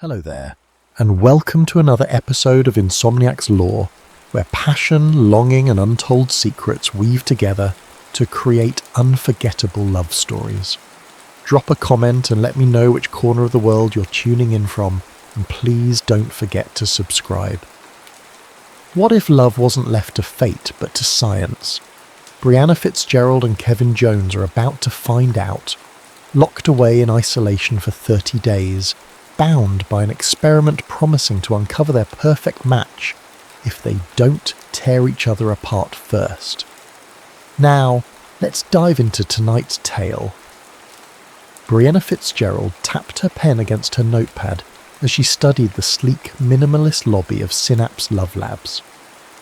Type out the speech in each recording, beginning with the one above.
Hello there, and welcome to another episode of Insomniac's Lore, where passion, longing, and untold secrets weave together to create unforgettable love stories. Drop a comment and let me know which corner of the world you're tuning in from, and please don't forget to subscribe. What if love wasn't left to fate but to science? Brianna Fitzgerald and Kevin Jones are about to find out. Locked away in isolation for 30 days, bound by an experiment promising to uncover their perfect match if they don't tear each other apart first. Now, let's dive into tonight's tale. Brianna Fitzgerald tapped her pen against her notepad as she studied the sleek, minimalist lobby of Synapse Love Labs.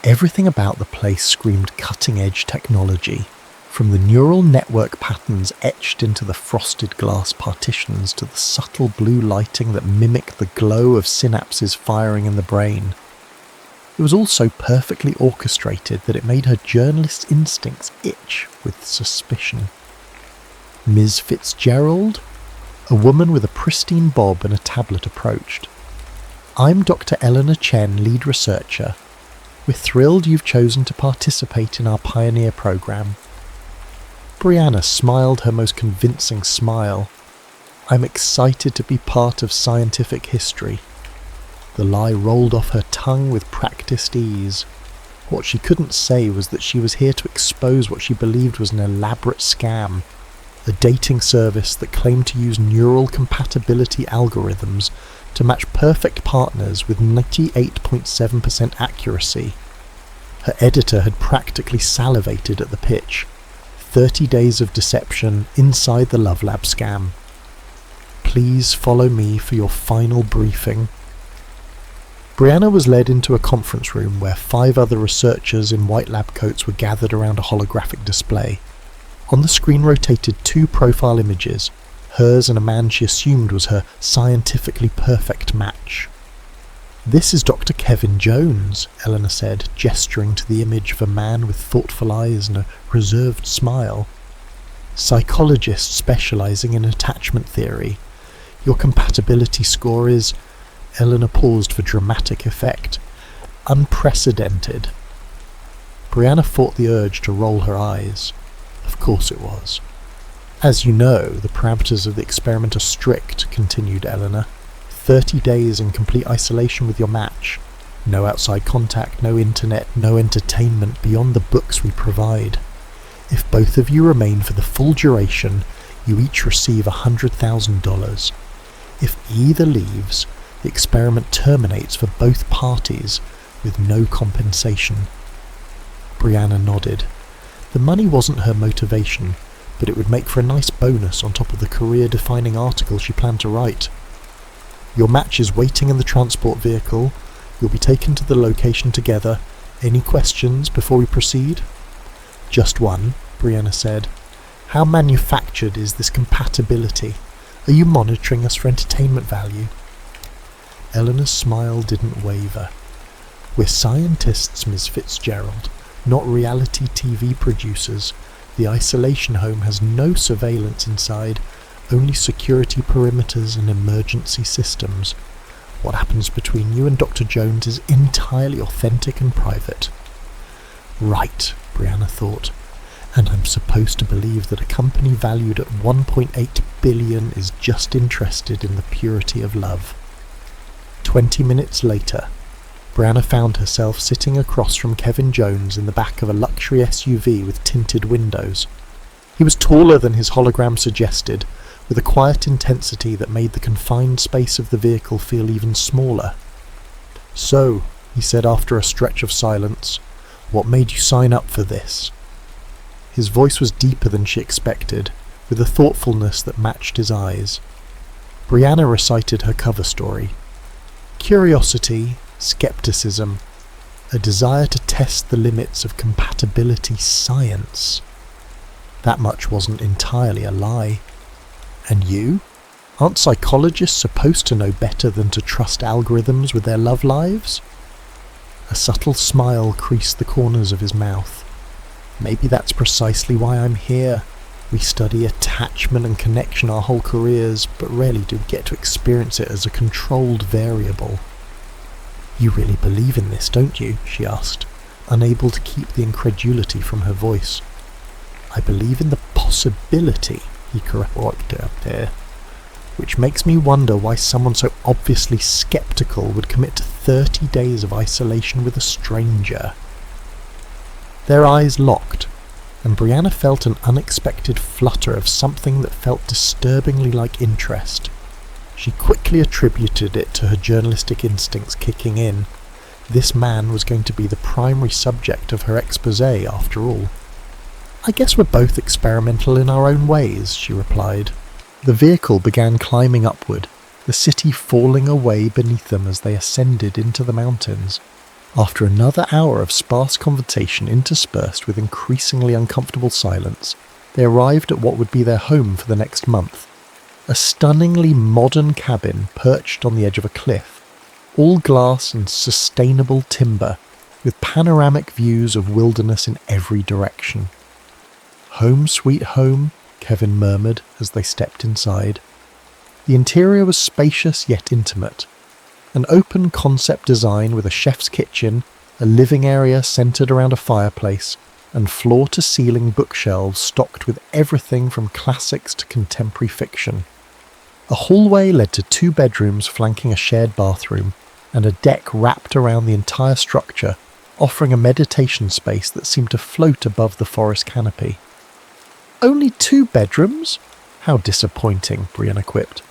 Everything about the place screamed cutting-edge technology, from the neural network patterns etched into the frosted glass partitions to the subtle blue lighting that mimicked the glow of synapses firing in the brain. It was all so perfectly orchestrated that it made her journalist's instincts itch with suspicion. Ms. Fitzgerald? A woman with a pristine bob and a tablet approached. I'm Dr. Eleanor Chen, lead researcher. We're thrilled you've chosen to participate in our pioneer program. Brianna smiled her most convincing smile. I'm excited to be part of scientific history. The lie rolled off her tongue with practiced ease. What she couldn't say was that she was here to expose what she believed was an elaborate scam, a dating service that claimed to use neural compatibility algorithms to match perfect partners with 98.7% accuracy. Her editor had practically salivated at the pitch. 30 days of deception inside the Love Lab scam. Please follow me for your final briefing. Brianna was led into a conference room where 5 other researchers in white lab coats were gathered around a holographic display. On the screen rotated 2 profile images, hers and a man she assumed was her scientifically perfect match. This is Dr. Kevin Jones, Eleanor said, gesturing to the image of a man with thoughtful eyes and a reserved smile. Psychologist specializing in attachment theory. Your compatibility score is... Eleanor paused for dramatic effect. Unprecedented. Brianna fought the urge to roll her eyes. Of course it was. As you know, the parameters of the experiment are strict, continued Eleanor. 30 days in complete isolation with your match. No outside contact, no internet, no entertainment beyond the books we provide. If both of you remain for the full duration, you each receive $100,000. If either leaves, the experiment terminates for both parties with no compensation. Brianna nodded. The money wasn't her motivation, but it would make for a nice bonus on top of the career-defining article she planned to write. Your match is waiting in the transport vehicle. You'll be taken to the location together. Any questions before we proceed? Just one, Brianna said. How manufactured is this compatibility? Are you monitoring us for entertainment value? Eleanor's smile didn't waver. We're scientists, Ms. Fitzgerald, not reality TV producers. The isolation home has no surveillance inside, only security perimeters and emergency systems. What happens between you and Dr. Jones is entirely authentic and private. Right, Brianna thought, and I'm supposed to believe that a company valued at $1.8 billion is just interested in the purity of love. 20 minutes later, Brianna found herself sitting across from Kevin Jones in the back of a luxury SUV with tinted windows. He was taller than his hologram suggested, with a quiet intensity that made the confined space of the vehicle feel even smaller. So, he said after a stretch of silence, what made you sign up for this? His voice was deeper than she expected, with a thoughtfulness that matched his eyes. Brianna recited her cover story. Curiosity, skepticism, a desire to test the limits of compatibility science. That much wasn't entirely a lie. And you? Aren't psychologists supposed to know better than to trust algorithms with their love lives? A subtle smile creased the corners of his mouth. Maybe that's precisely why I'm here. We study attachment and connection our whole careers, but rarely do we get to experience it as a controlled variable. You really believe in this, don't you? She asked, unable to keep the incredulity from her voice. I believe in the possibility, he corrected, which makes me wonder why someone so obviously skeptical would commit to 30 days of isolation with a stranger. Their eyes locked, and Brianna felt an unexpected flutter of something that felt disturbingly like interest. She quickly attributed it to her journalistic instincts kicking in. This man was going to be the primary subject of her exposé, after all. I guess we're both experimental in our own ways, she replied. The vehicle began climbing upward, the city falling away beneath them as they ascended into the mountains. After another hour of sparse conversation interspersed with increasingly uncomfortable silence, they arrived at what would be their home for the next month. A stunningly modern cabin perched on the edge of a cliff, all glass and sustainable timber, with panoramic views of wilderness in every direction. Home sweet home, Kevin murmured as they stepped inside. The interior was spacious yet intimate. An open concept design with a chef's kitchen, a living area centred around a fireplace, and floor-to-ceiling bookshelves stocked with everything from classics to contemporary fiction. A hallway led to 2 bedrooms flanking a shared bathroom, and a deck wrapped around the entire structure, offering a meditation space that seemed to float above the forest canopy. Only 2 bedrooms? How disappointing, Brianna quipped.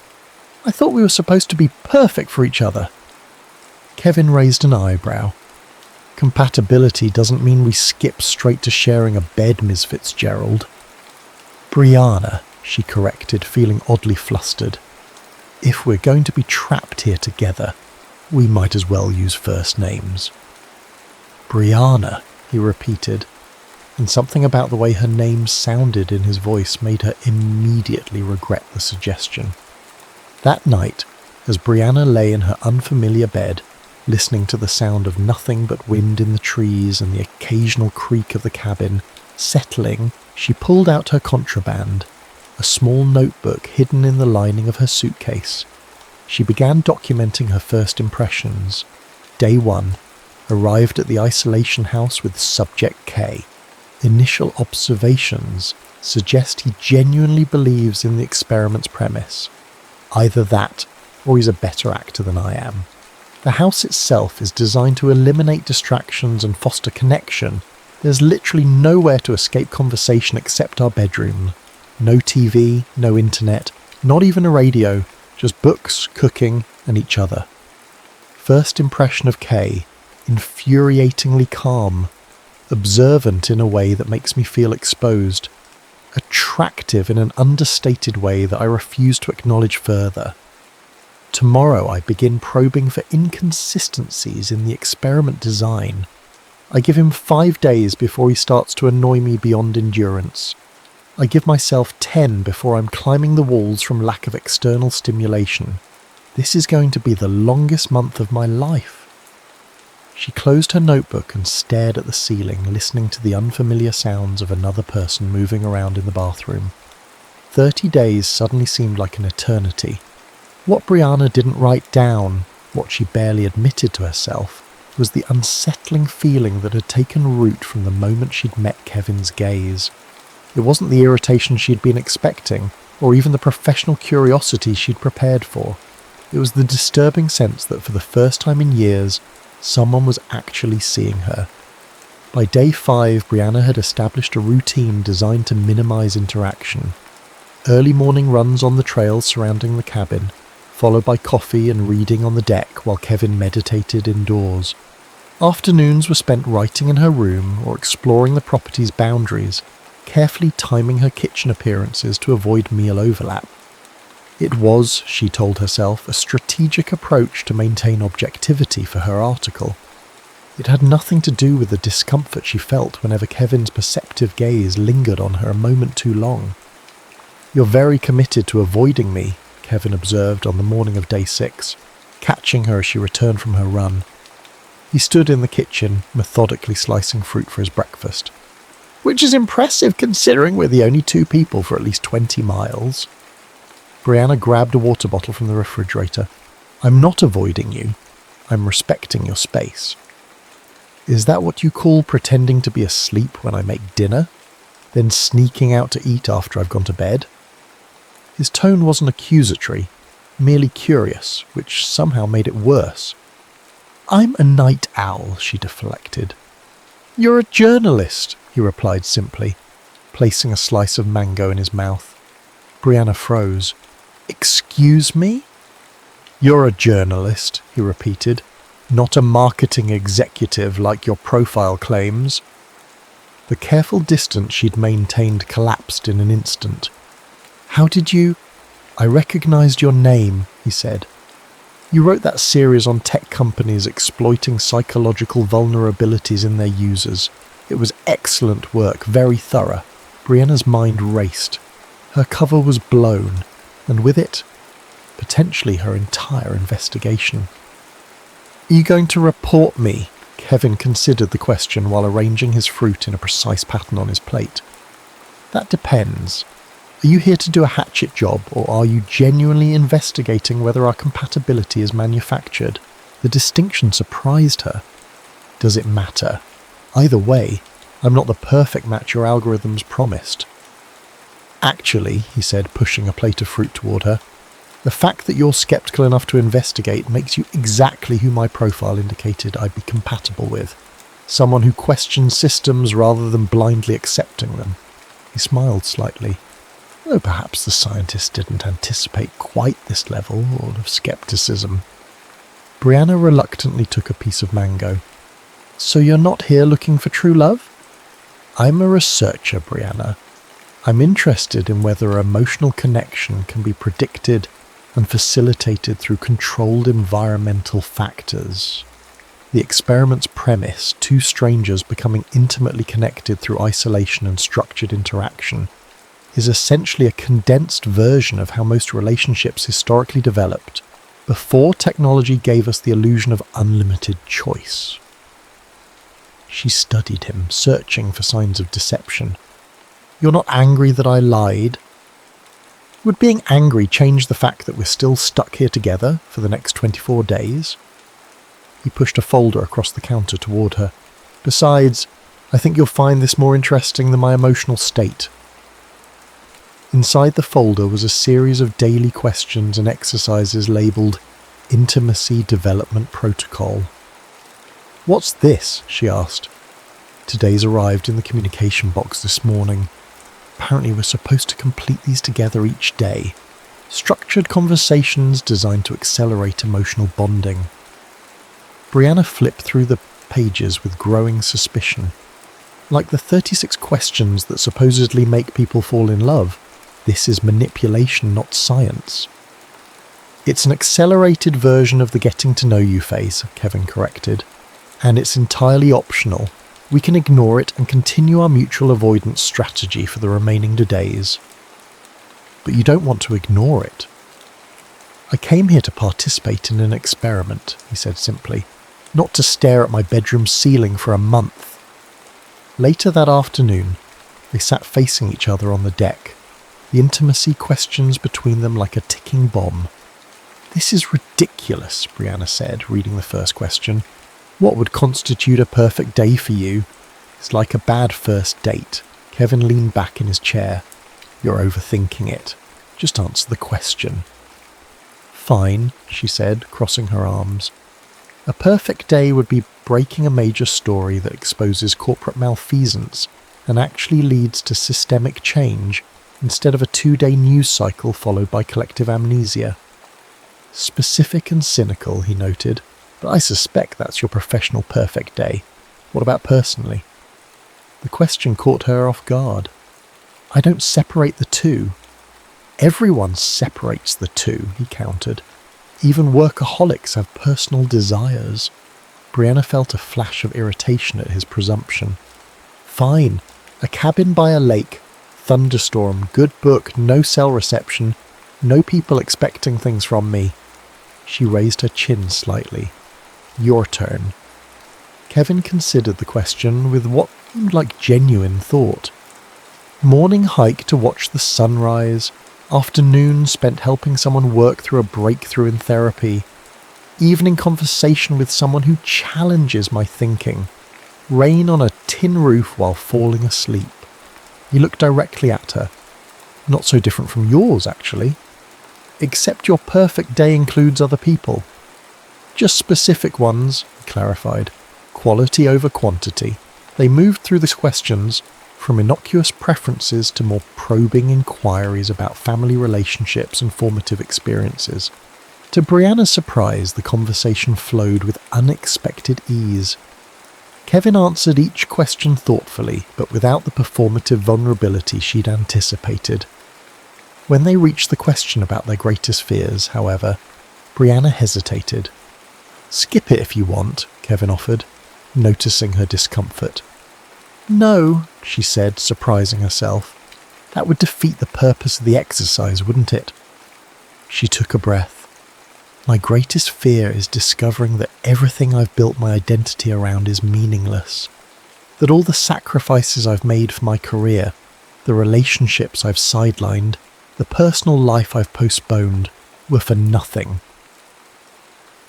I thought we were supposed to be perfect for each other. Kevin raised an eyebrow. Compatibility doesn't mean we skip straight to sharing a bed, Ms. Fitzgerald. Brianna, she corrected, feeling oddly flustered. If we're going to be trapped here together, we might as well use first names. Brianna, he repeated, and something about the way her name sounded in his voice made her immediately regret the suggestion. That night, as Brianna lay in her unfamiliar bed, listening to the sound of nothing but wind in the trees and the occasional creak of the cabin, settling, she pulled out her contraband, a small notebook hidden in the lining of her suitcase. She began documenting her first impressions. Day 1, arrived at the isolation house with subject K. Initial observations suggest he genuinely believes in the experiment's premise. Either that, or he's a better actor than I am. The house itself is designed to eliminate distractions and foster connection. There's literally nowhere to escape conversation except our bedroom. No TV, no internet, not even a radio, just books, cooking, and each other. First impression of Kay, infuriatingly calm, observant in a way that makes me feel exposed, attractive in an understated way that I refuse to acknowledge further. Tomorrow I begin probing for inconsistencies in the experiment design. I give him 5 days before he starts to annoy me beyond endurance. I give myself 10 before I'm climbing the walls from lack of external stimulation. This is going to be the longest month of my life. She closed her notebook and stared at the ceiling, listening to the unfamiliar sounds of another person moving around in the bathroom. 30 days suddenly seemed like an eternity. What Brianna didn't write down, what she barely admitted to herself, was the unsettling feeling that had taken root from the moment she'd met Kevin's gaze. It wasn't the irritation she'd been expecting, or even the professional curiosity she'd prepared for. It was the disturbing sense that for the first time in years, someone was actually seeing her. By day 5, Brianna had established a routine designed to minimize interaction. Early morning runs on the trails surrounding the cabin, followed by coffee and reading on the deck while Kevin meditated indoors. Afternoons were spent writing in her room or exploring the property's boundaries, carefully timing her kitchen appearances to avoid meal overlap. It was, she told herself, a strategic approach to maintain objectivity for her article. It had nothing to do with the discomfort she felt whenever Kevin's perceptive gaze lingered on her a moment too long. "You're very committed to avoiding me," Kevin observed on the morning of day 6, catching her as she returned from her run. He stood in the kitchen, methodically slicing fruit for his breakfast. which is impressive considering we're the only two people for at least 20 miles. Brianna grabbed a water bottle from the refrigerator. I'm not avoiding you. I'm respecting your space. Is that what you call pretending to be asleep when I make dinner, then sneaking out to eat after I've gone to bed? His tone wasn't accusatory, merely curious, which somehow made it worse. I'm a night owl, she deflected. You're a journalist, he replied simply, placing a slice of mango in his mouth. Brianna froze. Excuse me? You're a journalist, he repeated, not a marketing executive like your profile claims. The careful distance she'd maintained collapsed in an instant. How did you... I recognized your name, he said. You wrote that series on tech companies exploiting psychological vulnerabilities in their users. It was excellent work, very thorough. Brianna's mind raced. Her cover was blown, and with it, potentially her entire investigation. Are you going to report me? Kevin considered the question while arranging his fruit in a precise pattern on his plate. That depends. Are you here to do a hatchet job, or are you genuinely investigating whether our compatibility is manufactured? The distinction surprised her. Does it matter? Either way, I'm not the perfect match your algorithms promised. Actually, he said, pushing a plate of fruit toward her, the fact that you're skeptical enough to investigate makes you exactly who my profile indicated I'd be compatible with. Someone who questions systems rather than blindly accepting them. He smiled slightly, though perhaps the scientist didn't anticipate quite this level of skepticism. Brianna reluctantly took a piece of mango. So you're not here looking for true love? I'm a researcher, Brianna. I'm interested in whether emotional connection can be predicted and facilitated through controlled environmental factors. The experiment's premise, two strangers becoming intimately connected through isolation and structured interaction, is essentially a condensed version of how most relationships historically developed, before technology gave us the illusion of unlimited choice. She studied him, searching for signs of deception. You're not angry that I lied? Would being angry change the fact that we're still stuck here together for the next 24 days? He pushed a folder across the counter toward her. Besides, I think you'll find this more interesting than my emotional state. Inside the folder was a series of daily questions and exercises labelled Intimacy Development Protocol. What's this? She asked. Today's arrived in the communication box this morning. Apparently we're supposed to complete these together each day. Structured conversations designed to accelerate emotional bonding. Brianna flipped through the pages with growing suspicion. Like the 36 questions that supposedly make people fall in love, this is manipulation, not science. It's an accelerated version of the getting to know you phase, Kevin corrected, and it's entirely optional. We can ignore it and continue our mutual avoidance strategy for the remaining 2 days. But you don't want to ignore it. I came here to participate in an experiment, he said simply, not to stare at my bedroom ceiling for a month. Later that afternoon, they sat facing each other on the deck, the intimacy questions between them like a ticking bomb. This is ridiculous, Brianna said, reading the first question. What would constitute a perfect day for you? It's like a bad first date. Kevin leaned back in his chair. You're overthinking it. Just answer the question. Fine, she said, crossing her arms. A perfect day would be breaking a major story that exposes corporate malfeasance and actually leads to systemic change instead of a 2-day news cycle followed by collective amnesia. Specific and cynical, he noted. But I suspect that's your professional perfect day. What about personally? The question caught her off guard. I don't separate the two. Everyone separates the two, he countered. Even workaholics have personal desires. Brianna felt a flash of irritation at his presumption. Fine. A cabin by a lake. Thunderstorm. Good book. No cell reception. No people expecting things from me. She raised her chin slightly. Your turn. Kevin considered the question with what seemed like genuine thought. Morning hike to watch the sunrise, afternoon spent helping someone work through a breakthrough in therapy, evening conversation with someone who challenges my thinking, rain on a tin roof while falling asleep. He looked directly at her. Not so different from yours, actually. Except your perfect day includes other people. Just specific ones, he clarified. Quality over quantity. They moved through the questions from innocuous preferences to more probing inquiries about family relationships and formative experiences. To Brianna's surprise, the conversation flowed with unexpected ease. Kevin answered each question thoughtfully, but without the performative vulnerability she'd anticipated. When they reached the question about their greatest fears, however, Brianna hesitated. "Skip it if you want," Kevin offered, noticing her discomfort. "No," she said, surprising herself. "That would defeat the purpose of the exercise, wouldn't it?" She took a breath. "My greatest fear is discovering that everything I've built my identity around is meaningless. That all the sacrifices I've made for my career, the relationships I've sidelined, the personal life I've postponed, were for nothing."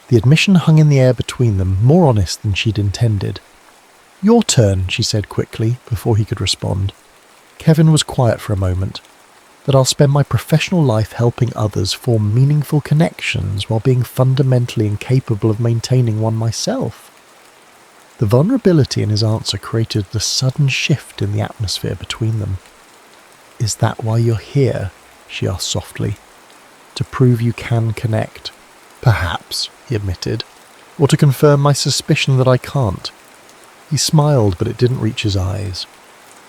The admission hung in the air between them, more honest than she'd intended. "Your turn," she said quickly, before he could respond. Kevin was quiet for a moment. "That I'll spend my professional life helping others form meaningful connections while being fundamentally incapable of maintaining one myself." The vulnerability in his answer created a sudden shift in the atmosphere between them. "Is that why you're here?" she asked softly. "To prove you can connect?" "Perhaps," he admitted. "Or to confirm my suspicion that I can't." He smiled, but it didn't reach his eyes.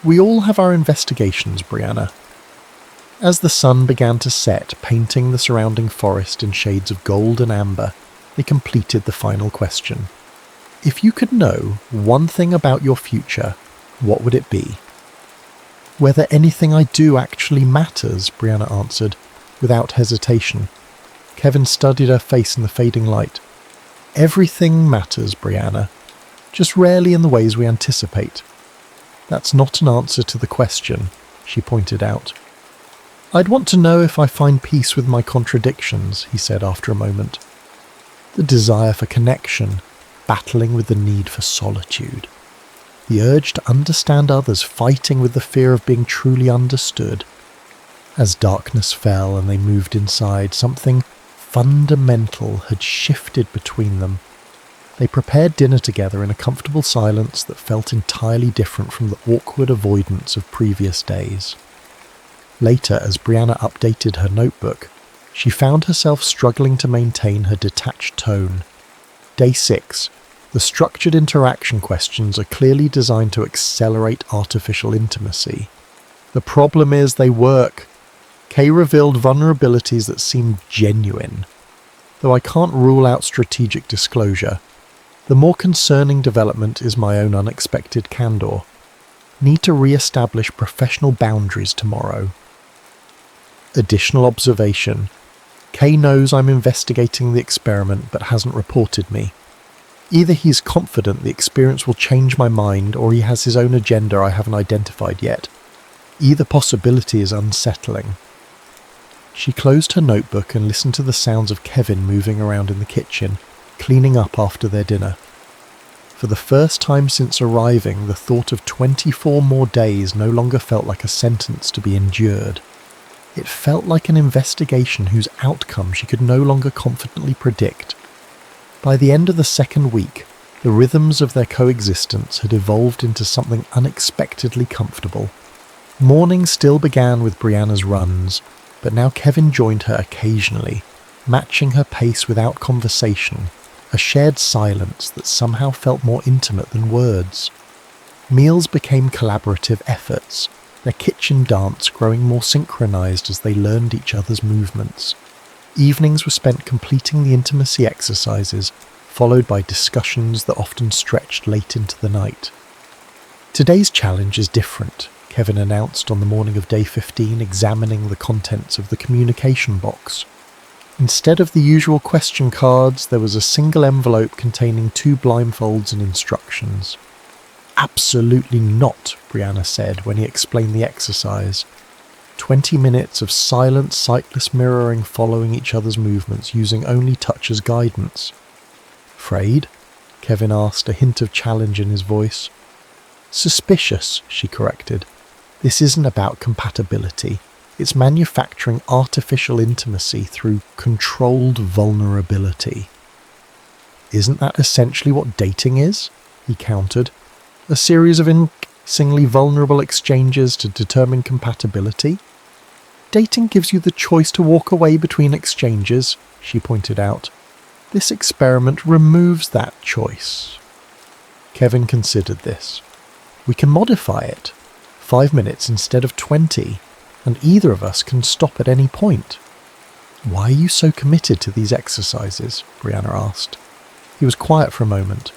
"We all have our investigations, Brianna." As the sun began to set, painting the surrounding forest in shades of gold and amber, they completed the final question. "If you could know one thing about your future, what would it be?" "Whether anything I do actually matters," Brianna answered, without hesitation. Kevin studied her face in the fading light. "Everything matters, Brianna, just rarely in the ways we anticipate." "That's not an answer to the question," she pointed out. "I'd want to know if I find peace with my contradictions," he said after a moment. The desire for connection, battling with the need for solitude. The urge to understand others, fighting with the fear of being truly understood. As darkness fell and they moved inside, something fundamental had shifted between them. They prepared dinner together in a comfortable silence that felt entirely different from the awkward avoidance of previous days. Later, as Brianna updated her notebook, she found herself struggling to maintain her detached tone. Day 6. The structured interaction questions are clearly designed to accelerate artificial intimacy. The problem is they work. Kay revealed vulnerabilities that seemed genuine. Though I can't rule out strategic disclosure, the more concerning development is my own unexpected candor. Need to re-establish professional boundaries tomorrow. Additional observation. Kay knows I'm investigating the experiment but hasn't reported me. Either he's confident the experience will change my mind or he has his own agenda I haven't identified yet. Either possibility is unsettling. She closed her notebook and listened to the sounds of Kevin moving around in the kitchen, cleaning up after their dinner. For the first time since arriving, the thought of 24 more days no longer felt like a sentence to be endured. It felt like an investigation whose outcome she could no longer confidently predict. By the end of the second week, the rhythms of their coexistence had evolved into something unexpectedly comfortable. Morning still began with Brianna's runs, but now Kevin joined her occasionally, matching her pace without conversation, a shared silence that somehow felt more intimate than words. Meals became collaborative efforts, their kitchen dance growing more synchronized as they learned each other's movements. Evenings were spent completing the intimacy exercises, followed by discussions that often stretched late into the night. "Today's challenge is different," Kevin announced on the morning of day 15, examining the contents of the communication box. Instead of the usual question cards, there was a single envelope containing 2 blindfolds and instructions. Absolutely not, Brianna said when he explained the exercise. 20 minutes of silent, sightless mirroring following each other's movements using only touch as guidance. Afraid? Kevin asked, a hint of challenge in his voice. Suspicious, she corrected. This isn't about compatibility. It's manufacturing artificial intimacy through controlled vulnerability. Isn't that essentially what dating is? He countered. A series of increasingly vulnerable exchanges to determine compatibility? Dating gives you the choice to walk away between exchanges, she pointed out. This experiment removes that choice. Kevin considered this. We can modify it. 5 minutes instead of 20, and either of us can stop at any point. Why are you so committed to these exercises? Brianna asked. He was quiet for a moment.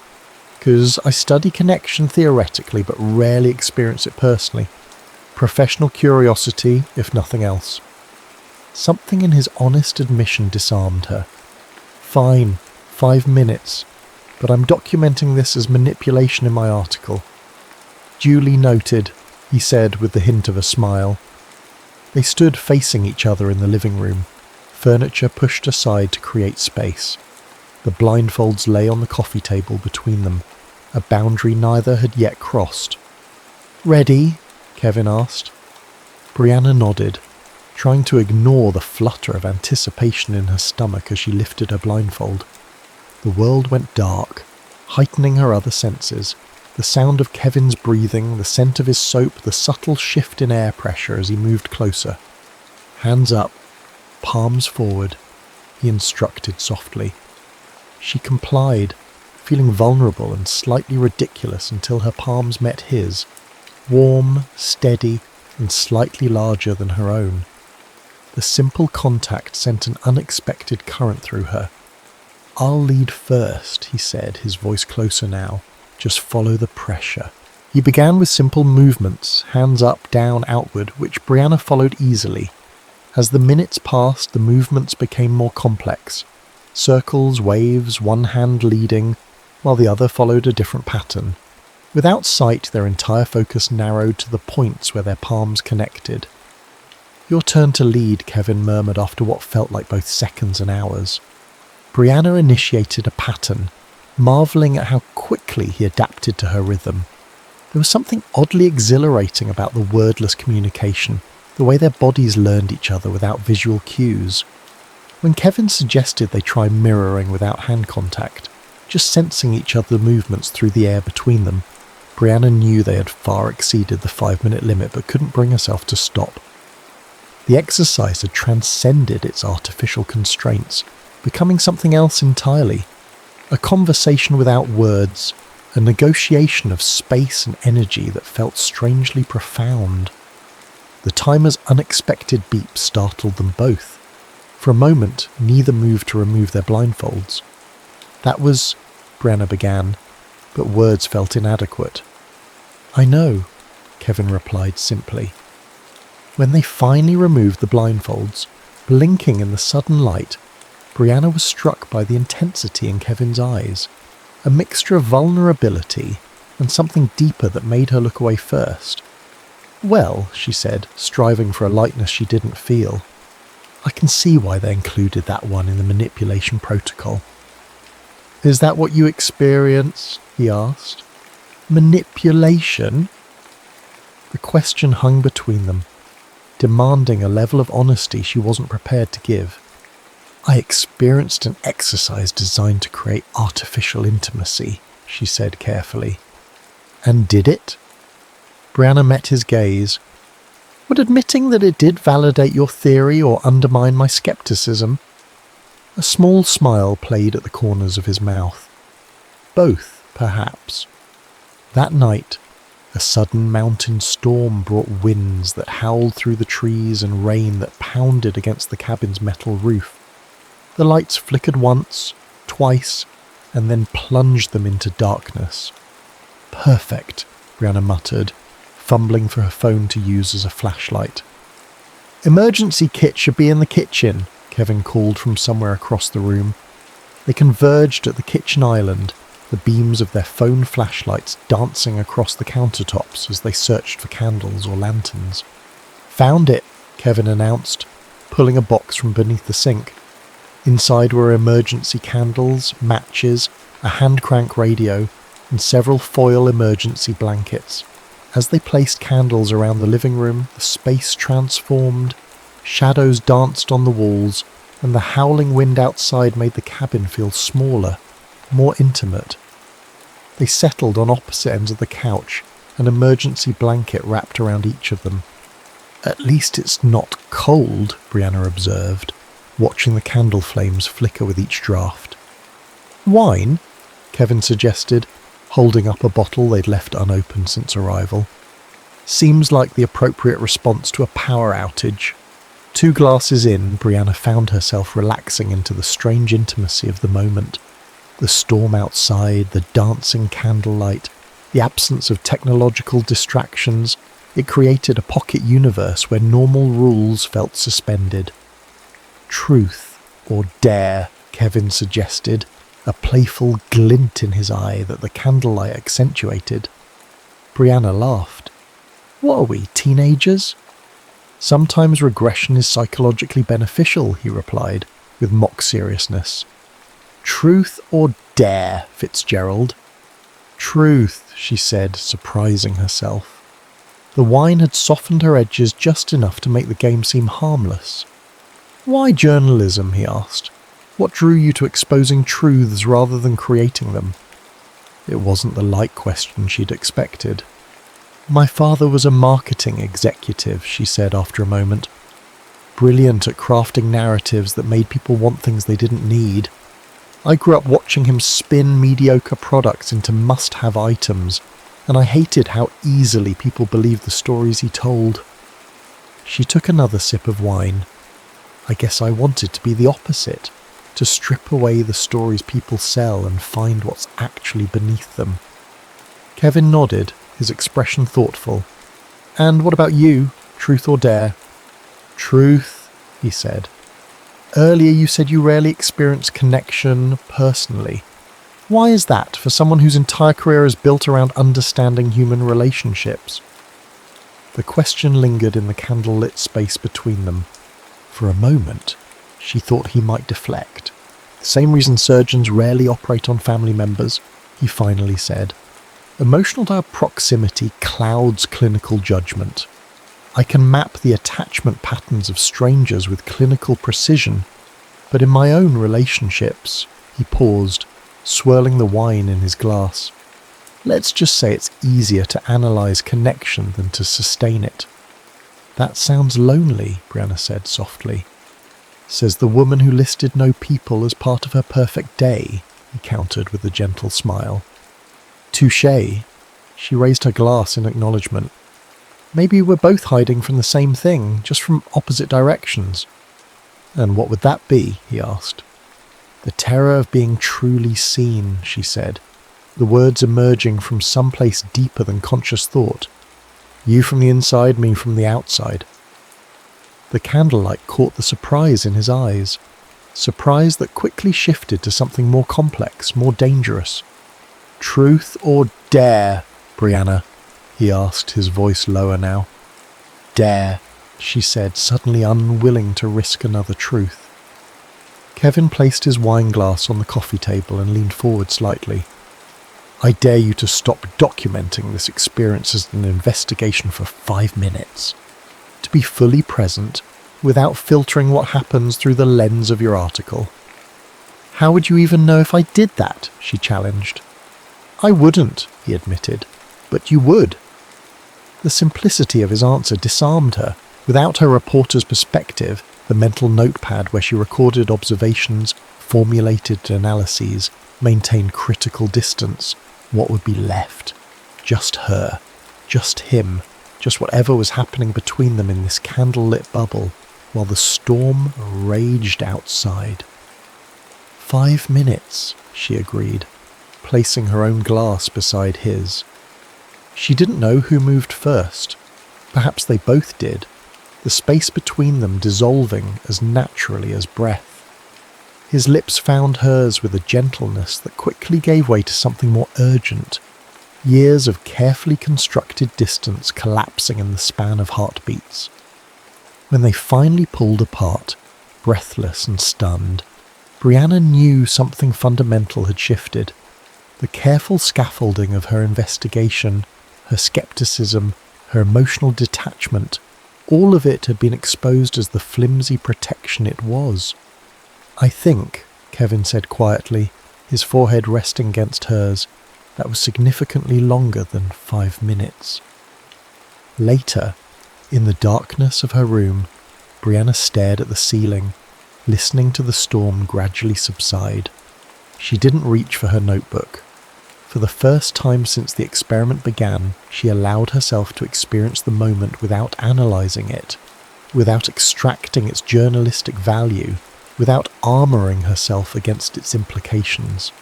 Because I study connection theoretically but rarely experience it personally. Professional curiosity, if nothing else. Something in his honest admission disarmed her. Fine, 5 minutes, but I'm documenting this as manipulation in my article. Duly noted, he said with the hint of a smile. They stood facing each other in the living room, furniture pushed aside to create space. The blindfolds lay on the coffee table between them, a boundary neither had yet crossed. Ready? Kevin asked. Brianna nodded, trying to ignore the flutter of anticipation in her stomach as she lifted her blindfold. The world went dark, heightening her other senses. The sound of Kevin's breathing, the scent of his soap, the subtle shift in air pressure as he moved closer. Hands up, palms forward, he instructed softly. She complied, feeling vulnerable and slightly ridiculous until her palms met his, warm, steady, and slightly larger than her own. The simple contact sent an unexpected current through her. I'll lead first, he said, his voice closer now. Just follow the pressure. He began with simple movements, hands up, down, outward, which Brianna followed easily. As the minutes passed, the movements became more complex. Circles, waves, one hand leading, while the other followed a different pattern. Without sight, their entire focus narrowed to the points where their palms connected. Your turn to lead, Kevin murmured after what felt like both seconds and hours. Brianna initiated a pattern, marvelling at how quickly he adapted to her rhythm. There was something oddly exhilarating about the wordless communication, the way their bodies learned each other without visual cues. When Kevin suggested they try mirroring without hand contact, just sensing each other's movements through the air between them, Brianna knew they had far exceeded the 5-minute limit but couldn't bring herself to stop. The exercise had transcended its artificial constraints, becoming something else entirely. A conversation without words, a negotiation of space and energy that felt strangely profound. The timer's unexpected beep startled them both. For a moment, neither moved to remove their blindfolds. That was, Brianna began, but words felt inadequate. I know, Kevin replied simply. When they finally removed the blindfolds, blinking in the sudden light, Brianna was struck by the intensity in Kevin's eyes, a mixture of vulnerability and something deeper that made her look away first. Well, she said, striving for a lightness she didn't feel. I can see why they included that one in the manipulation protocol. Is that what you experience? He asked. Manipulation? The question hung between them, demanding a level of honesty she wasn't prepared to give. I experienced an exercise designed to create artificial intimacy, she said carefully. And did it? Brianna met his gaze. Would admitting that it did validate your theory or undermine my skepticism? A small smile played at the corners of his mouth. Both, perhaps. That night, a sudden mountain storm brought winds that howled through the trees and rain that pounded against the cabin's metal roof. The lights flickered once, twice, and then plunged them into darkness. Perfect, Brianna muttered, fumbling for her phone to use as a flashlight. Emergency kit should be in the kitchen, Kevin called from somewhere across the room. They converged at the kitchen island, the beams of their phone flashlights dancing across the countertops as they searched for candles or lanterns. "Found it," Kevin announced, pulling a box from beneath the sink. Inside were emergency candles, matches, a hand-crank radio, and several foil emergency blankets. As they placed candles around the living room, the space transformed, shadows danced on the walls, and the howling wind outside made the cabin feel smaller, more intimate. They settled on opposite ends of the couch, an emergency blanket wrapped around each of them. "At least it's not cold," Brianna observed, watching the candle flames flicker with each draft. "Wine?" Kevin suggested, holding up a bottle they'd left unopened since arrival. "Seems like the appropriate response to a power outage." 2 glasses in, Brianna found herself relaxing into the strange intimacy of the moment. The storm outside, the dancing candlelight, the absence of technological distractions, it created a pocket universe where normal rules felt suspended. "Truth or dare," Kevin suggested, a playful glint in his eye that the candlelight accentuated. Brianna laughed. "What are we, teenagers?" "Sometimes regression is psychologically beneficial," he replied, with mock seriousness. "Truth or dare, Fitzgerald?" "Truth," she said, surprising herself. The wine had softened her edges just enough to make the game seem harmless. "Why journalism?" he asked. "What drew you to exposing truths rather than creating them?" It wasn't the light question she'd expected. "My father was a marketing executive," she said after a moment. "Brilliant at crafting narratives that made people want things they didn't need. I grew up watching him spin mediocre products into must-have items, and I hated how easily people believed the stories he told." She took another sip of wine. "I guess I wanted to be the opposite, to strip away the stories people sell and find what's actually beneath them." Kevin nodded, his expression thoughtful. "And what about you? Truth or dare?" "Truth," he said. "Earlier you said you rarely experience connection personally. Why is that for someone whose entire career is built around understanding human relationships?" The question lingered in the candle-lit space between them. For a moment, she thought he might deflect. "The same reason surgeons rarely operate on family members," he finally said. "Emotional proximity clouds clinical judgment. I can map the attachment patterns of strangers with clinical precision, but in my own relationships," he paused, swirling the wine in his glass. "Let's just say it's easier to analyze connection than to sustain it." "That sounds lonely," Brianna said softly. "Says the woman who listed no people as part of her perfect day," he countered with a gentle smile. "Touché." She raised her glass in acknowledgement. "Maybe we're both hiding from the same thing, just from opposite directions." "And what would that be?" he asked. "The terror of being truly seen," she said, the words emerging from someplace deeper than conscious thought. "You from the inside, me from the outside." The candlelight caught the surprise in his eyes, surprise that quickly shifted to something more complex, more dangerous. "Truth or dare, Brianna?" he asked, his voice lower now. "Dare," she said, suddenly unwilling to risk another truth. Kevin placed his wine glass on the coffee table and leaned forward slightly. "I dare you to stop documenting this experience as an investigation for 5 minutes. To be fully present, without filtering what happens through the lens of your article." "How would you even know if I did that?" she challenged. "I wouldn't," he admitted, "but you would." The simplicity of his answer disarmed her. Without her reporter's perspective, the mental notepad where she recorded observations, formulated analyses, maintained critical distance, what would be left? Just her, just him, just whatever was happening between them in this candle-lit bubble, while the storm raged outside. 5 minutes, she agreed, placing her own glass beside his. She didn't know who moved first. Perhaps they both did, the space between them dissolving as naturally as breath. His lips found hers with a gentleness that quickly gave way to something more urgent, years of carefully constructed distance collapsing in the span of heartbeats. When they finally pulled apart, breathless and stunned, Brianna knew something fundamental had shifted. The careful scaffolding of her investigation, her skepticism, her emotional detachment, all of it had been exposed as the flimsy protection it was. "I think," Kevin said quietly, his forehead resting against hers, that was significantly longer than 5 minutes. Later, in the darkness of her room, Brianna stared at the ceiling, listening to the storm gradually subside. She didn't reach for her notebook. For the first time since the experiment began, she allowed herself to experience the moment without analysing it, without extracting its journalistic value, without armouring herself against its implications.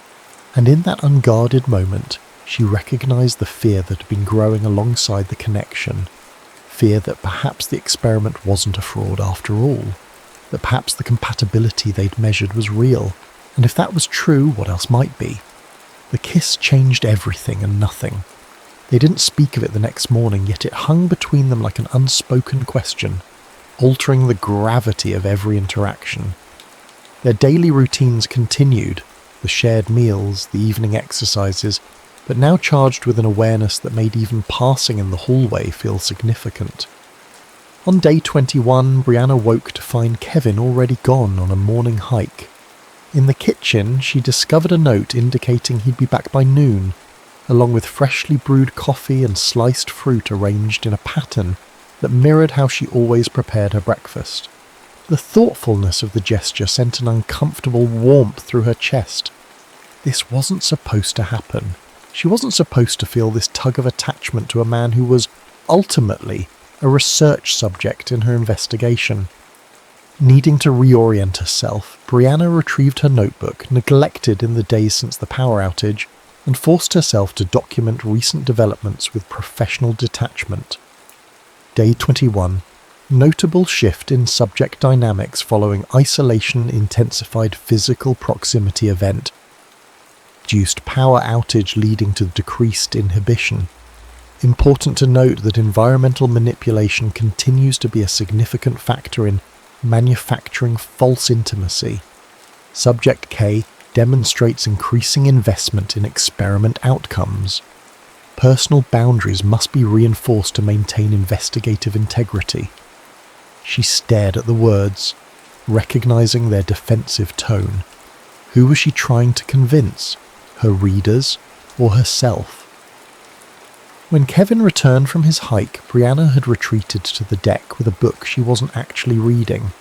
And in that unguarded moment, she recognised the fear that had been growing alongside the connection. Fear that perhaps the experiment wasn't a fraud after all, that perhaps the compatibility they'd measured was real, and if that was true, what else might be? The kiss changed everything and nothing. They didn't speak of it the next morning, yet it hung between them like an unspoken question, altering the gravity of every interaction. Their daily routines continued, the shared meals, the evening exercises, but now charged with an awareness that made even passing in the hallway feel significant. On day 21, Brianna woke to find Kevin already gone on a morning hike. In the kitchen, she discovered a note indicating he'd be back by noon, along with freshly brewed coffee and sliced fruit arranged in a pattern that mirrored how she always prepared her breakfast. The thoughtfulness of the gesture sent an uncomfortable warmth through her chest. This wasn't supposed to happen. She wasn't supposed to feel this tug of attachment to a man who was, ultimately, a research subject in her investigation. Needing to reorient herself, Brianna retrieved her notebook, neglected in the days since the power outage, and forced herself to document recent developments with professional detachment. Day 21. Notable shift in subject dynamics following isolation-intensified physical proximity event. Reduced power outage leading to decreased inhibition. Important to note that environmental manipulation continues to be a significant factor in manufacturing false intimacy. Subject K demonstrates increasing investment in experiment outcomes. Personal boundaries must be reinforced to maintain investigative integrity. She stared at the words, recognizing their defensive tone. Who was she trying to convince? Her readers or herself? When Kevin returned from his hike, Brianna had retreated to the deck with a book she wasn't actually reading.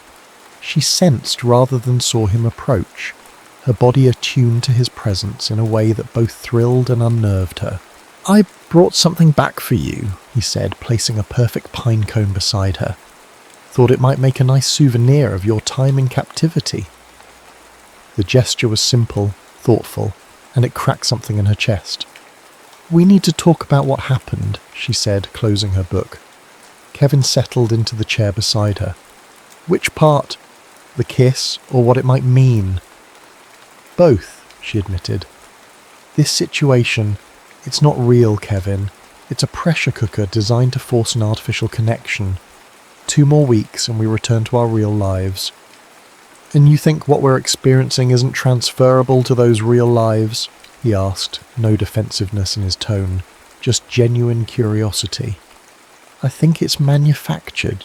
She sensed rather than saw him approach, her body attuned to his presence in a way that both thrilled and unnerved her. "I brought something back for you," he said, placing a perfect pine cone beside her. "Thought it might make a nice souvenir of your time in captivity." The gesture was simple, thoughtful, and it cracked something in her chest. "We need to talk about what happened," she said, closing her book. Kevin settled into the chair beside her. "Which part? The kiss, or what it might mean?" "Both," she admitted. "This situation, it's not real, Kevin. It's a pressure cooker designed to force an artificial connection. 2 more weeks and we return to our real lives." "And you think what we're experiencing isn't transferable to those real lives?" he asked, no defensiveness in his tone, just genuine curiosity. "I think it's manufactured,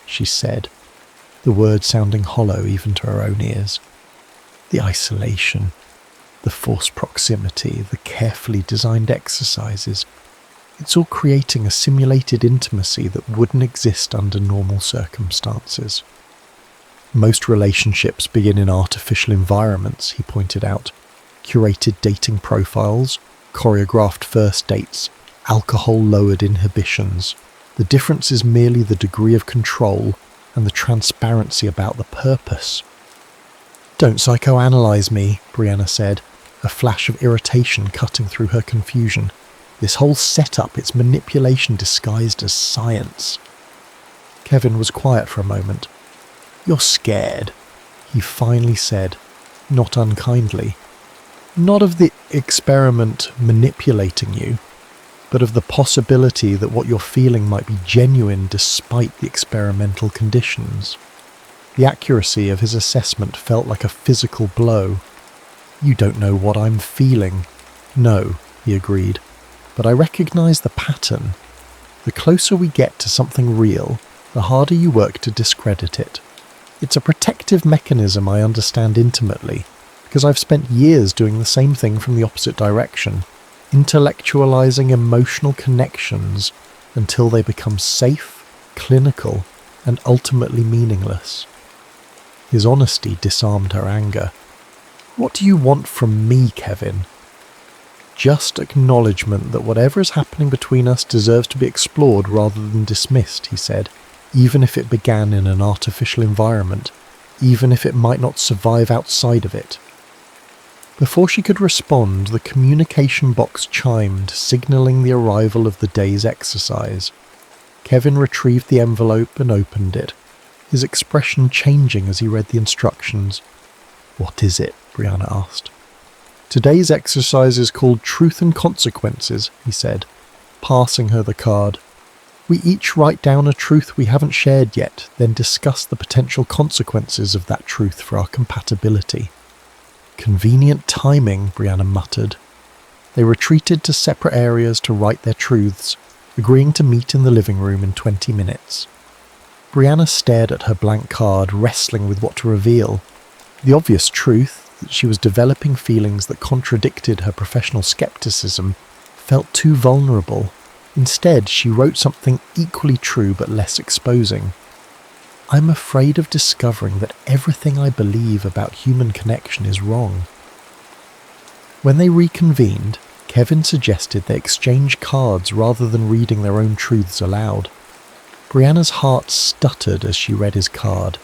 she said, the words sounding hollow even to her own ears. The isolation, the forced proximity, the carefully designed exercises, it's all creating a simulated intimacy that wouldn't exist under normal circumstances. Most relationships begin in artificial environments, he pointed out. Curated dating profiles, choreographed first dates, alcohol-lowered inhibitions. The difference is merely the degree of control and the transparency about the purpose. "Don't psychoanalyze me," Brianna said, a flash of irritation cutting through her confusion. "This whole setup, it's manipulation disguised as science." Kevin was quiet for a moment. "You're scared," he finally said, not unkindly. Not of the experiment manipulating you, but of the possibility that what you're feeling might be genuine despite the experimental conditions. The accuracy of his assessment felt like a physical blow. "You don't know what I'm feeling." "No," he agreed, "but I recognize the pattern. The closer we get to something real, the harder you work to discredit it. It's a protective mechanism I understand intimately, because I've spent years doing the same thing from the opposite direction, intellectualizing emotional connections until they become safe, clinical, and ultimately meaningless." His honesty disarmed her anger. "What do you want from me, Kevin?" "Just acknowledgement that whatever is happening between us deserves to be explored rather than dismissed," he said, "even if it began in an artificial environment, even if it might not survive outside of it." Before she could respond, the communication box chimed, signalling the arrival of the day's exercise. Kevin retrieved the envelope and opened it, his expression changing as he read the instructions. "What is it?" Brianna asked. "Today's exercise is called Truth and Consequences," he said, passing her the card. "We each write down a truth we haven't shared yet, then discuss the potential consequences of that truth for our compatibility." "Convenient timing," Brianna muttered. They retreated to separate areas to write their truths, agreeing to meet in the living room in 20 minutes. Brianna stared at her blank card, wrestling with what to reveal. The obvious truth, that she was developing feelings that contradicted her professional skepticism, felt too vulnerable. Instead, she wrote something equally true but less exposing. "I'm afraid of discovering that everything I believe about human connection is wrong." When they reconvened, Kevin suggested they exchange cards rather than reading their own truths aloud. Brianna's heart stuttered as she read his card.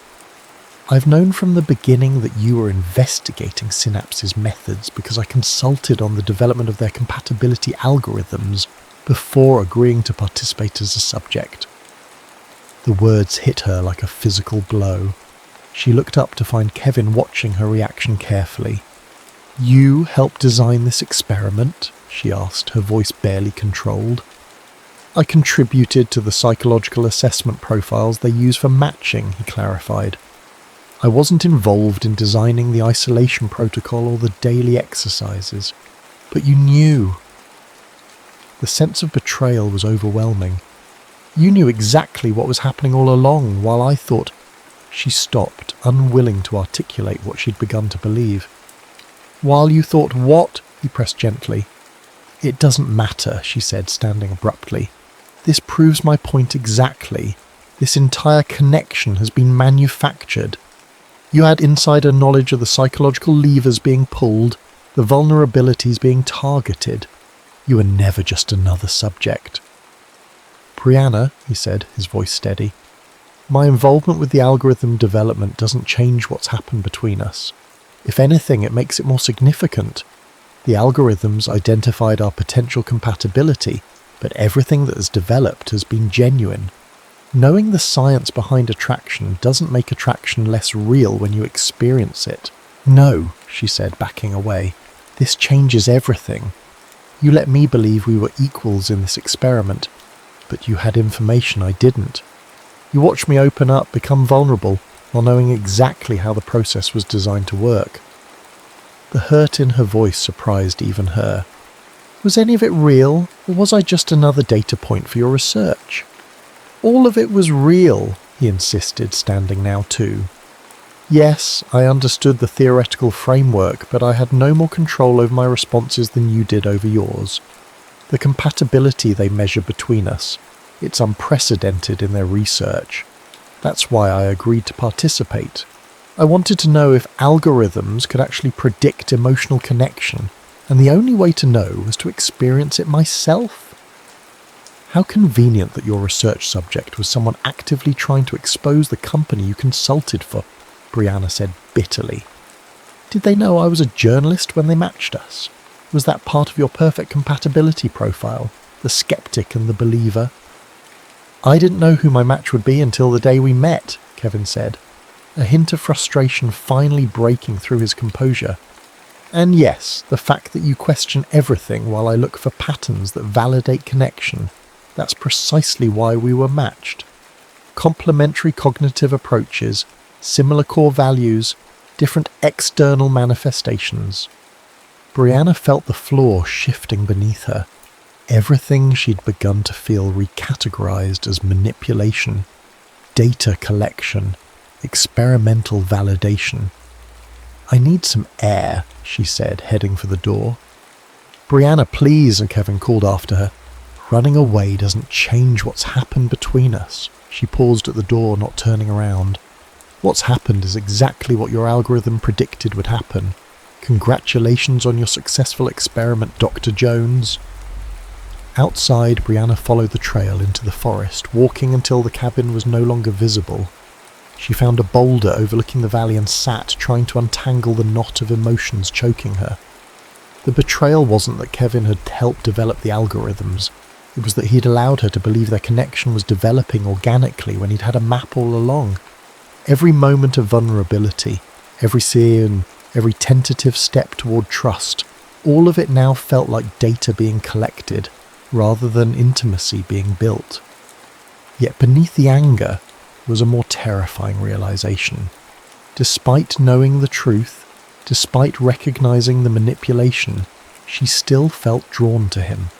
"I've known from the beginning that you were investigating Synapse's methods because I consulted on the development of their compatibility algorithms before agreeing to participate as a subject." The words hit her like a physical blow. She looked up to find Kevin watching her reaction carefully. "You helped design this experiment?" she asked, her voice barely controlled. "I contributed to the psychological assessment profiles they use for matching," he clarified. "I wasn't involved in designing the isolation protocol or the daily exercises. But you knew." The sense of betrayal was overwhelming. "You knew exactly what was happening all along, while I thought—" She stopped, unwilling to articulate what she'd begun to believe. "While you thought what?" he pressed gently. "It doesn't matter," she said, standing abruptly. "This proves my point exactly. This entire connection has been manufactured. You had insider knowledge of the psychological levers being pulled, the vulnerabilities being targeted. You were never just another subject." "Brianna," he said, his voice steady, "my involvement with the algorithm development doesn't change what's happened between us. If anything, it makes it more significant. The algorithms identified our potential compatibility, but everything that has developed has been genuine. Knowing the science behind attraction doesn't make attraction less real when you experience it." "No," she said, backing away. "This changes everything. You let me believe we were equals in this experiment, but you had information I didn't. You watched me open up, become vulnerable, while knowing exactly how the process was designed to work." The hurt in her voice surprised even her. "Was any of it real, or was I just another data point for your research?" "All of it was real," he insisted, standing now too. "Yes, I understood the theoretical framework, but I had no more control over my responses than you did over yours. The compatibility they measure between us, it's unprecedented in their research. That's why I agreed to participate. I wanted to know if algorithms could actually predict emotional connection, and the only way to know was to experience it myself." "How convenient that your research subject was someone actively trying to expose the company you consulted for," Brianna said bitterly. "Did they know I was a journalist when they matched us? Was that part of your perfect compatibility profile, the skeptic and the believer?" "I didn't know who my match would be until the day we met," Kevin said. a hint of frustration finally breaking through his composure. "And yes, the fact that you question everything while I look for patterns that validate connection, that's precisely why we were matched. Complementary cognitive approaches, similar core values, different external manifestations." Brianna felt the floor shifting beneath her. Everything she'd begun to feel recategorized as manipulation, data collection, experimental validation. "I need some air," she said, heading for the door. "Brianna, please," Kevin called after her. "Running away doesn't change what's happened between us." She paused at the door, not turning around. "What's happened is exactly what your algorithm predicted would happen. Congratulations on your successful experiment, Dr. Jones." Outside, Brianna followed the trail into the forest, walking until the cabin was no longer visible. She found a boulder overlooking the valley and sat, trying to untangle the knot of emotions choking her. The betrayal wasn't that Kevin had helped develop the algorithms. It was that he'd allowed her to believe their connection was developing organically when he'd had a map all along. Every moment of vulnerability, every scene, every tentative step toward trust, all of it now felt like data being collected, rather than intimacy being built. Yet beneath the anger was a more terrifying realization. Despite knowing the truth, despite recognizing the manipulation, she still felt drawn to him,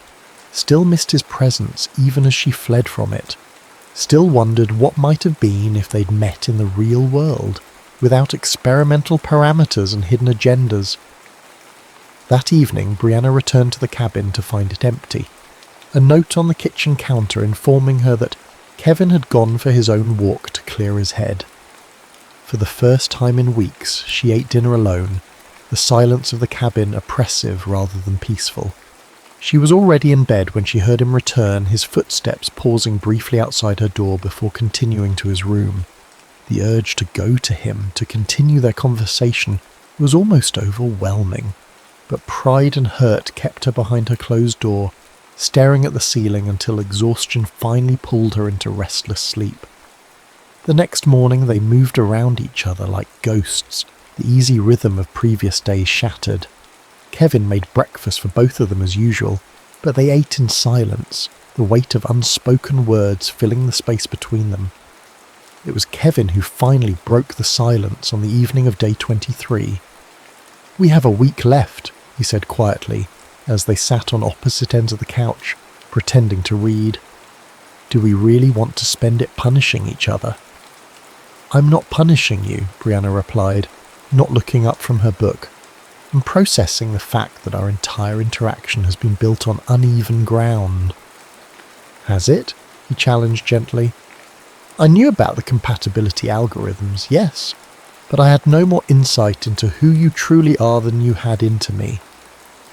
still missed his presence even as she fled from it, still wondered what might have been if they'd met in the real world, without experimental parameters and hidden agendas. That evening, Brianna returned to the cabin to find it empty. A note on the kitchen counter informing her that Kevin had gone for his own walk to clear his head. For the first time in weeks, she ate dinner alone, the silence of the cabin oppressive rather than peaceful. She was already in bed when she heard him return, his footsteps pausing briefly outside her door before continuing to his room. The urge to go to him, to continue their conversation, was almost overwhelming, but pride and hurt kept her behind her closed door, staring at the ceiling until exhaustion finally pulled her into restless sleep. The next morning they moved around each other like ghosts, the easy rhythm of previous days shattered. Kevin made breakfast for both of them as usual, but they ate in silence, the weight of unspoken words filling the space between them. It was Kevin who finally broke the silence on the evening of day 23. "We have a week left," he said quietly, as they sat on opposite ends of the couch, pretending to read. "Do we really want to spend it punishing each other?" "I'm not punishing you," Brianna replied, not looking up from her book. "I'm processing the fact that our entire interaction has been built on uneven ground." "Has it?" he challenged gently. "I knew about the compatibility algorithms, yes, but I had no more insight into who you truly are than you had into me.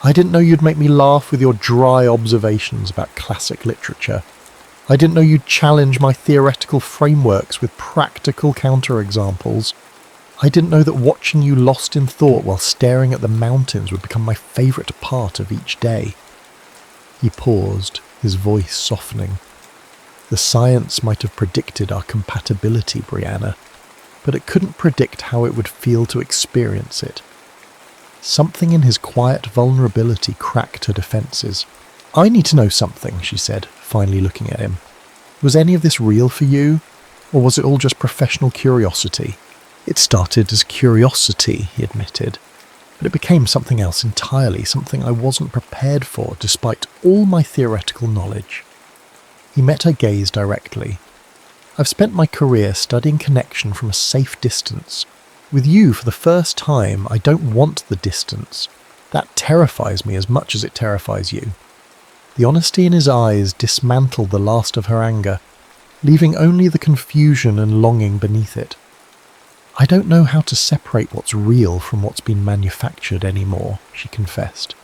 I didn't know you'd make me laugh with your dry observations about classic literature. I didn't know you'd challenge my theoretical frameworks with practical counterexamples. I didn't know that watching you lost in thought while staring at the mountains would become my favourite part of each day." He paused, his voice softening. "The science might have predicted our compatibility, Brianna, but it couldn't predict how it would feel to experience it." Something in his quiet vulnerability cracked her defences. "I need to know something," she said, finally looking at him. "Was any of this real for you, or was it all just professional curiosity?" "It started as curiosity," he admitted, "but it became something else entirely, something I wasn't prepared for despite all my theoretical knowledge." He met her gaze directly. "I've spent my career studying connection from a safe distance. With you, for the first time, I don't want the distance. That terrifies me as much as it terrifies you." The honesty in his eyes dismantled the last of her anger, leaving only the confusion and longing beneath it. "I don't know how to separate what's real from what's been manufactured anymore," she confessed.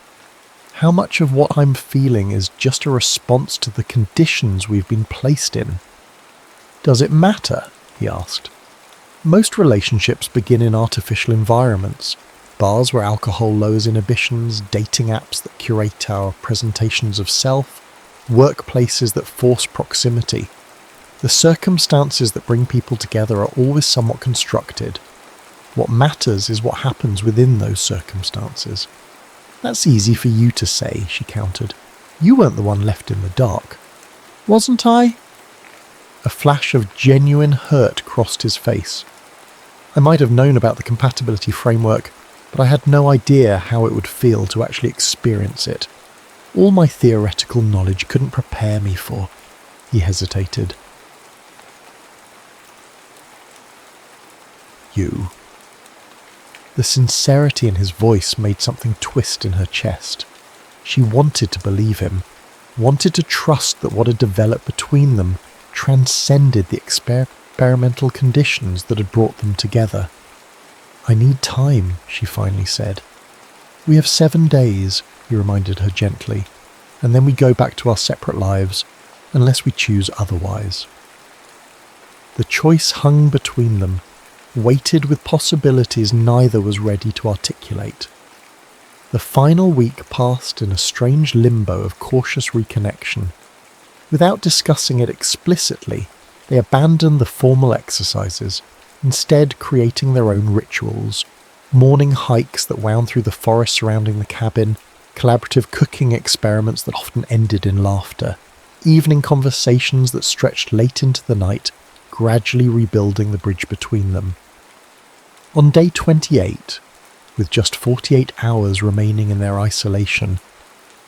"How much of what I'm feeling is just a response to the conditions we've been placed in?" "Does it matter?" he asked. "Most relationships begin in artificial environments. Bars where alcohol lowers inhibitions, dating apps that curate our presentations of self, workplaces that force proximity. The circumstances that bring people together are always somewhat constructed. What matters is what happens within those circumstances. That's easy for you to say, she countered. You weren't the one left in the dark. Wasn't I? A flash of genuine hurt crossed his face. I might have known about the compatibility framework, but I had no idea how it would feel to actually experience it. All my theoretical knowledge couldn't prepare me for. He hesitated. You. The sincerity in his voice made something twist in her chest. She wanted to believe him, wanted to trust that what had developed between them transcended the experimental conditions that had brought them together. I need time, she finally said. We have 7 days, he reminded her gently, and then we go back to our separate lives, unless we choose otherwise. The choice hung between them, weighted with possibilities neither was ready to articulate. The final week passed in a strange limbo of cautious reconnection. Without discussing it explicitly, they abandoned the formal exercises, instead creating their own rituals, morning hikes that wound through the forest surrounding the cabin, collaborative cooking experiments that often ended in laughter, evening conversations that stretched late into the night, gradually rebuilding the bridge between them. On day 28, with just 48 hours remaining in their isolation,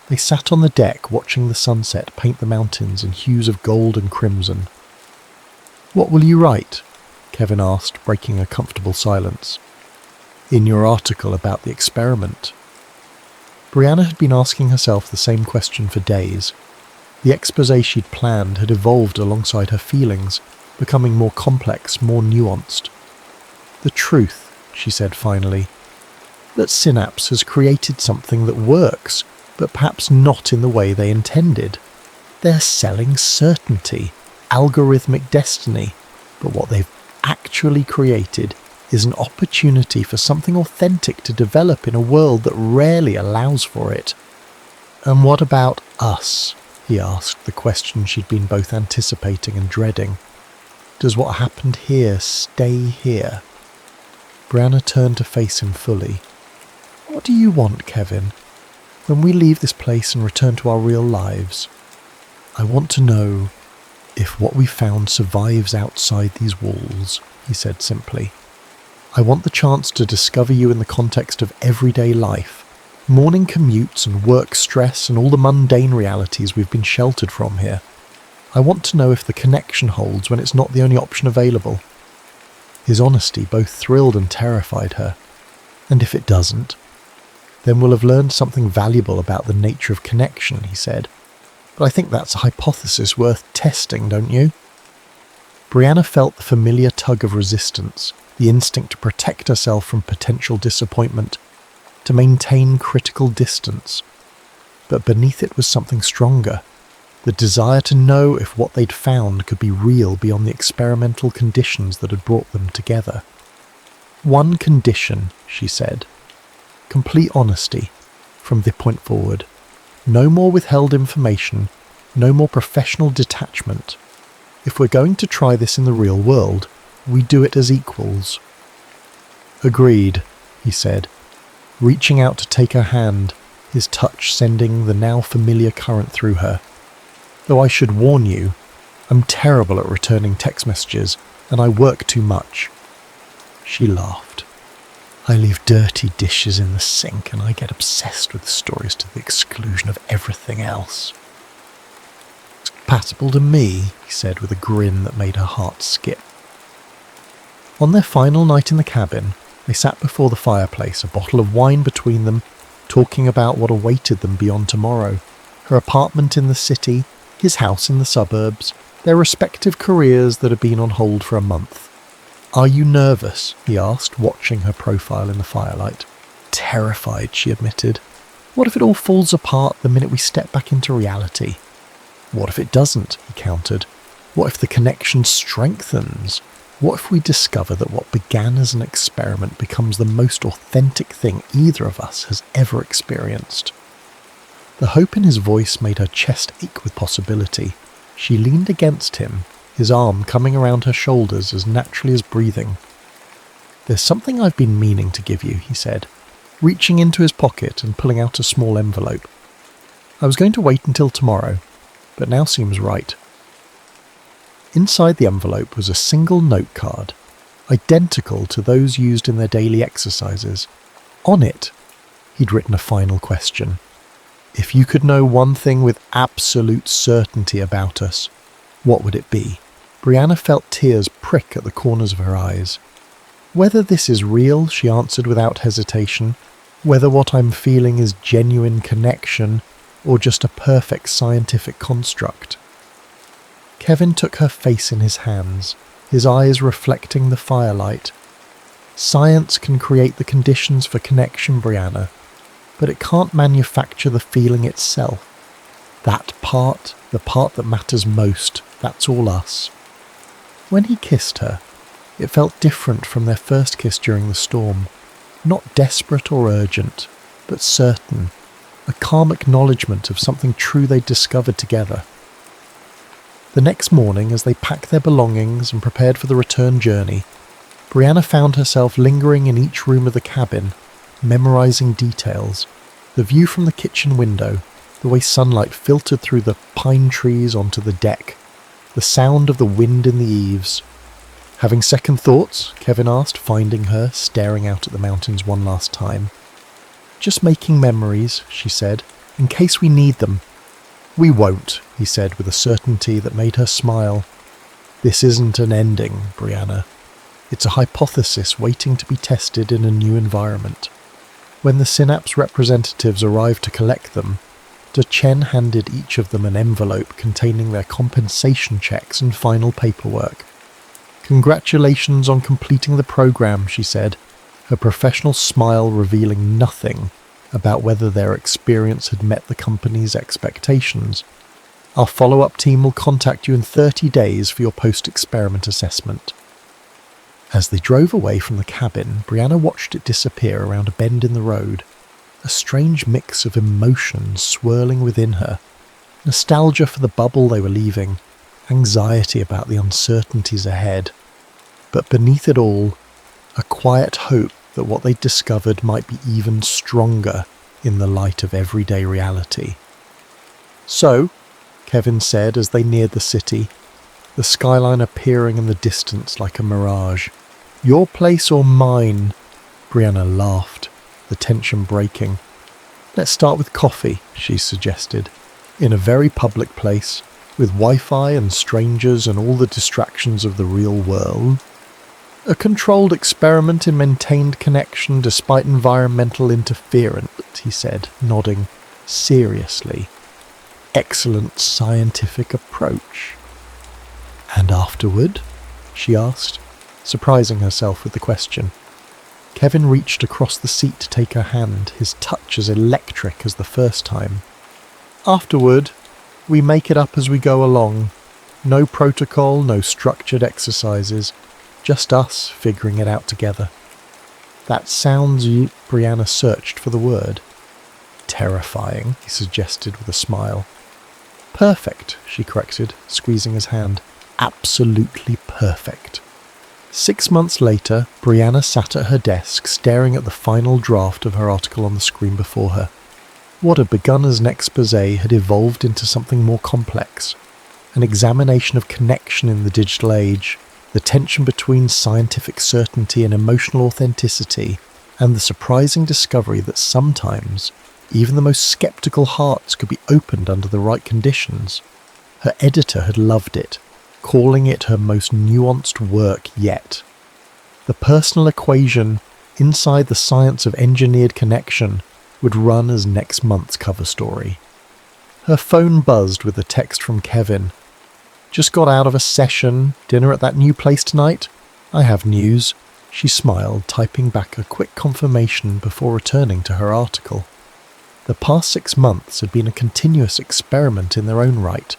they sat on the deck watching the sunset paint the mountains in hues of gold and crimson. What will you write? Kevin asked, breaking a comfortable silence. In your article about the experiment. Brianna had been asking herself the same question for days. The exposé she'd planned had evolved alongside her feelings, becoming more complex, more nuanced. The truth, she said finally, that Synapse has created something that works, but perhaps not in the way they intended. They're selling certainty, algorithmic destiny, but what they've actually created is an opportunity for something authentic to develop in a world that rarely allows for it. And what about us? He asked, the question she'd been both anticipating and dreading. Does what happened here stay here? Brianna turned to face him fully. What do you want, Kevin? When we leave this place and return to our real lives, I want to know if what we found survives outside these walls, he said simply. I want the chance to discover you in the context of everyday life, morning commutes and work stress and all the mundane realities we've been sheltered from here. I want to know if the connection holds when it's not the only option available. His honesty both thrilled and terrified her. And if it doesn't, then we'll have learned something valuable about the nature of connection, he said. But I think that's a hypothesis worth testing, don't you? Brianna felt the familiar tug of resistance, the instinct to protect herself from potential disappointment, to maintain critical distance. But beneath it was something stronger, the desire to know if what they'd found could be real beyond the experimental conditions that had brought them together. One condition, she said. Complete honesty, from this point forward. No more withheld information, no more professional detachment. If we're going to try this in the real world, we do it as equals. Agreed, he said, reaching out to take her hand, his touch sending the now familiar current through her. Though I should warn you, I'm terrible at returning text messages, and I work too much. She laughed. I leave dirty dishes in the sink, and I get obsessed with stories to the exclusion of everything else. It's compatible to me, he said with a grin that made her heart skip. On their final night in the cabin, they sat before the fireplace, a bottle of wine between them, talking about what awaited them beyond tomorrow, her apartment in the city, his house in the suburbs, their respective careers that had been on hold for a month. Are you nervous? He asked, watching her profile in the firelight. Terrified, she admitted. What if it all falls apart the minute we step back into reality? What if it doesn't? He countered. What if the connection strengthens? What if we discover that what began as an experiment becomes the most authentic thing either of us has ever experienced? The hope in his voice made her chest ache with possibility. She leaned against him, his arm coming around her shoulders as naturally as breathing. "There's something I've been meaning to give you," he said, reaching into his pocket and pulling out a small envelope. "I was going to wait until tomorrow, but now seems right." Inside the envelope was a single note card, identical to those used in their daily exercises. On it, he'd written a final question. "If you could know one thing with absolute certainty about us, what would it be?" Brianna felt tears prick at the corners of her eyes. "Whether this is real," she answered without hesitation, "whether what I'm feeling is genuine connection or just a perfect scientific construct." Kevin took her face in his hands, his eyes reflecting the firelight. "Science can create the conditions for connection, Brianna, but it can't manufacture the feeling itself. That part, the part that matters most, that's all us." When he kissed her, it felt different from their first kiss during the storm. Not desperate or urgent, but certain, a calm acknowledgement of something true they'd discovered together. The next morning, as they packed their belongings and prepared for the return journey, Brianna found herself lingering in each room of the cabin, memorizing details. The view from the kitchen window, the way sunlight filtered through the pine trees onto the deck, the sound of the wind in the eaves. "Having second thoughts?" Kevin asked, finding her, staring out at the mountains one last time. "Just making memories," she said, "in case we need them." "We won't," he said with a certainty that made her smile. "This isn't an ending, Brianna. It's a hypothesis waiting to be tested in a new environment." When the Synapse representatives arrived to collect them, Chen handed each of them an envelope containing their compensation checks and final paperwork. "Congratulations on completing the program," she said, her professional smile revealing nothing about whether their experience had met the company's expectations. "Our follow-up team will contact you in 30 days for your post-experiment assessment." As they drove away from the cabin, Brianna watched it disappear around a bend in the road, a strange mix of emotions swirling within her. Nostalgia for the bubble they were leaving, anxiety about the uncertainties ahead. But beneath it all, a quiet hope that what they'd discovered might be even stronger in the light of everyday reality. "So," Kevin said as they neared the city, the skyline appearing in the distance like a mirage. "Your place or mine?" Brianna laughed, the tension breaking. "Let's start with coffee," she suggested, "in a very public place, with Wi-Fi and strangers and all the distractions of the real world." "A controlled experiment in maintained connection despite environmental interference," he said, nodding seriously. "Excellent scientific approach." "And afterward?" she asked, surprising herself with the question. Kevin reached across the seat to take her hand, his touch as electric as the first time. "Afterward, we make it up as we go along. No protocol, no structured exercises. Just us figuring it out together." "That sounds..." Brianna searched for the word. "Terrifying," he suggested with a smile. "Perfect," she corrected, squeezing his hand. "Absolutely perfect." 6 months later, Brianna sat at her desk staring at the final draft of her article on the screen before her. What had begun as an exposé had evolved into something more complex, an examination of connection in the digital age, the tension between scientific certainty and emotional authenticity, and the surprising discovery that sometimes even the most skeptical hearts could be opened under the right conditions. Her editor had loved it, calling it her most nuanced work yet. The personal equation inside the science of engineered connection would run as next month's cover story. Her phone buzzed with a text from Kevin. "Just got out of a session. Dinner at that new place tonight? I have news." She smiled, typing back a quick confirmation before returning to her article. The past 6 months had been a continuous experiment in their own right,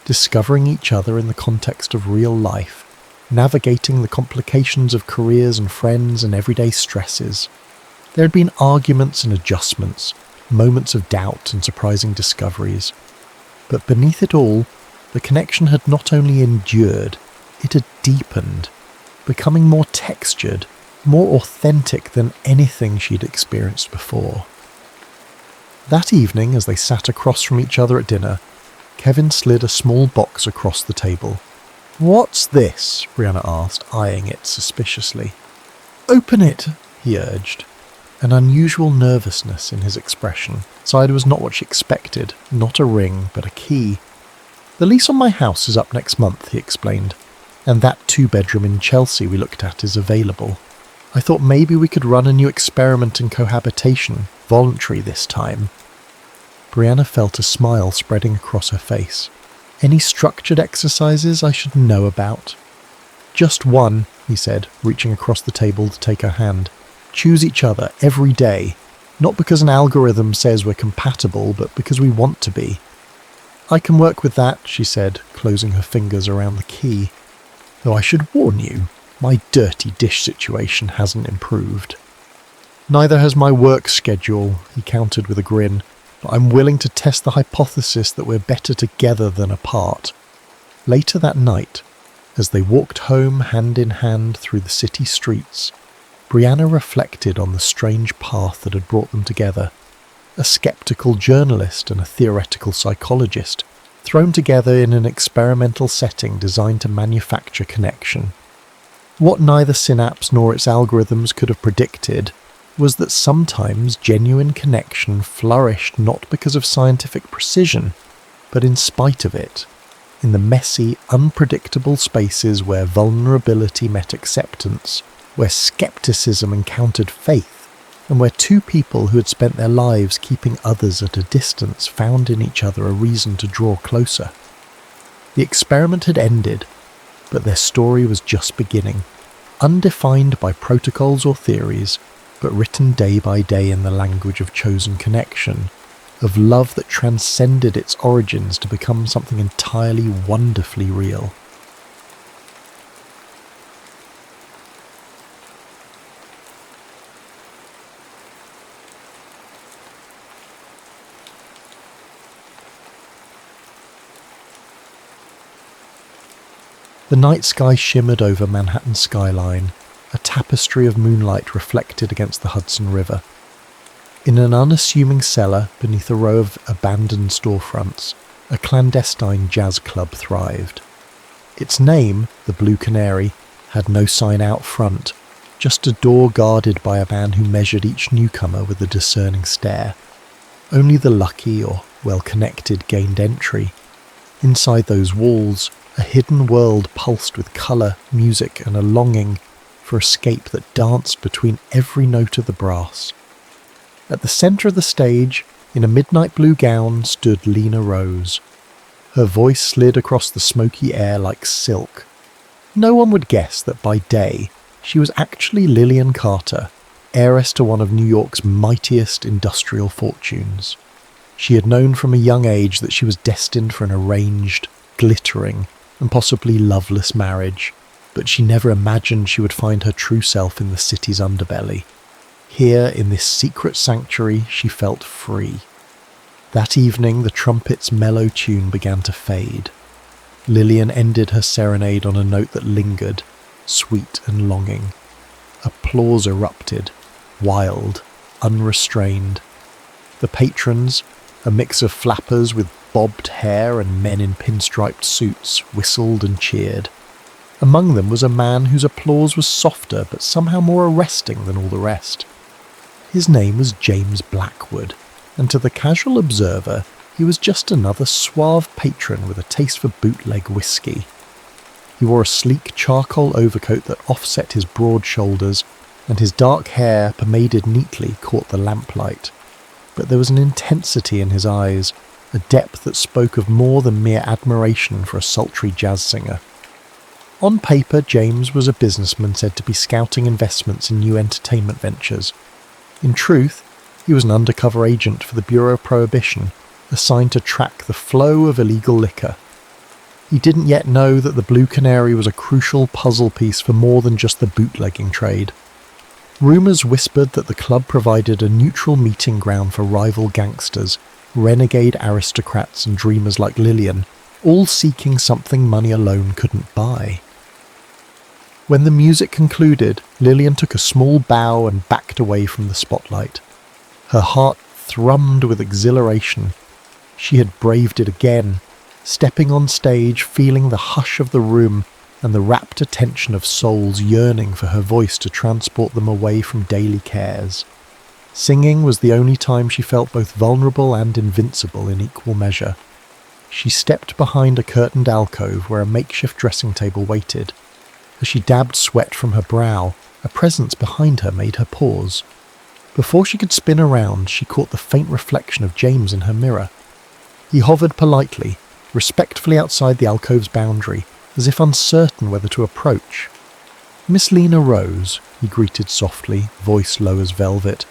discovering each other in the context of real life, navigating the complications of careers and friends and everyday stresses. There had been arguments and adjustments, moments of doubt and surprising discoveries. But beneath it all, The connection had not only endured, it had deepened, becoming more textured, more authentic than anything she'd experienced before. That evening, as they sat across from each other at dinner, Kevin slid a small box across the table. "What's this?" Brianna asked, eyeing it suspiciously. "Open it," he urged, an unusual nervousness in his expression. Inside was not what she expected, not a ring, but a key. "The lease on my house is up next month," he explained, "and that 2-bedroom in Chelsea we looked at is available. I thought maybe we could run a new experiment in cohabitation, voluntary this time." Brianna felt a smile spreading across her face. "Any structured exercises I should know about?" "Just one," he said, reaching across the table to take her hand. "Choose each other every day, not because an algorithm says we're compatible, but because we want to be." "I can work with that," she said, closing her fingers around the key. "Though I should warn you, my dirty dish situation hasn't improved." "Neither has my work schedule," he countered with a grin, "but I'm willing to test the hypothesis that we're better together than apart." Later that night, as they walked home hand in hand through the city streets, Brianna reflected on the strange path that had brought them together. A skeptical journalist and a theoretical psychologist, thrown together in an experimental setting designed to manufacture connection. What neither Synapse nor its algorithms could have predicted was that sometimes genuine connection flourished not because of scientific precision, but in spite of it, in the messy, unpredictable spaces where vulnerability met acceptance, where skepticism encountered faith, and where two people who had spent their lives keeping others at a distance found in each other a reason to draw closer. The experiment had ended, but their story was just beginning, undefined by protocols or theories, but written day by day in the language of chosen connection, of love that transcended its origins to become something entirely wonderfully real. The night sky shimmered over Manhattan's skyline, a tapestry of moonlight reflected against the Hudson River. In an unassuming cellar beneath a row of abandoned storefronts, a clandestine jazz club thrived. Its name, the Blue Canary, had no sign out front, just a door guarded by a man who measured each newcomer with a discerning stare. Only the lucky or well-connected gained entry. Inside those walls, a hidden world pulsed with colour, music, and a longing for escape that danced between every note of the brass. At the centre of the stage, in a midnight blue gown, stood Lena Rose. Her voice slid across the smoky air like silk. No one would guess that by day, she was actually Lillian Carter, heiress to one of New York's mightiest industrial fortunes. She had known from a young age that she was destined for an arranged, glittering, and possibly loveless marriage, but she never imagined she would find her true self in the city's underbelly. Here, in this secret sanctuary, she felt free. That evening, the trumpet's mellow tune began to fade. Lillian ended her serenade on a note that lingered, sweet and longing. Applause erupted, wild, unrestrained. The patrons, a mix of flappers with bobbed hair and men in pinstriped suits, whistled and cheered. Among them was a man whose applause was softer but somehow more arresting than all the rest. His name was James Blackwood, and to the casual observer, he was just another suave patron with a taste for bootleg whiskey. He wore a sleek charcoal overcoat that offset his broad shoulders, and his dark hair, pomaded neatly, caught the lamplight. But there was an intensity in his eyes, a depth that spoke of more than mere admiration for a sultry jazz singer. On paper, James was a businessman said to be scouting investments in new entertainment ventures. In truth, he was an undercover agent for the Bureau of Prohibition, assigned to track the flow of illegal liquor. He didn't yet know that the Blue Canary was a crucial puzzle piece for more than just the bootlegging trade. Rumours whispered that the club provided a neutral meeting ground for rival gangsters, renegade aristocrats and dreamers like Lillian, all seeking something money alone couldn't buy. When the music concluded, Lillian took a small bow and backed away from the spotlight. Her heart thrummed with exhilaration. She had braved it again, stepping on stage, feeling the hush of the room and the rapt attention of souls yearning for her voice to transport them away from daily cares. Singing was the only time she felt both vulnerable and invincible in equal measure. She stepped behind a curtained alcove where a makeshift dressing table waited. As she dabbed sweat from her brow, a presence behind her made her pause. Before she could spin around, she caught the faint reflection of James in her mirror. He hovered politely, respectfully outside the alcove's boundary, as if uncertain whether to approach. "Miss Lena Rose," he greeted softly, voice low as velvet.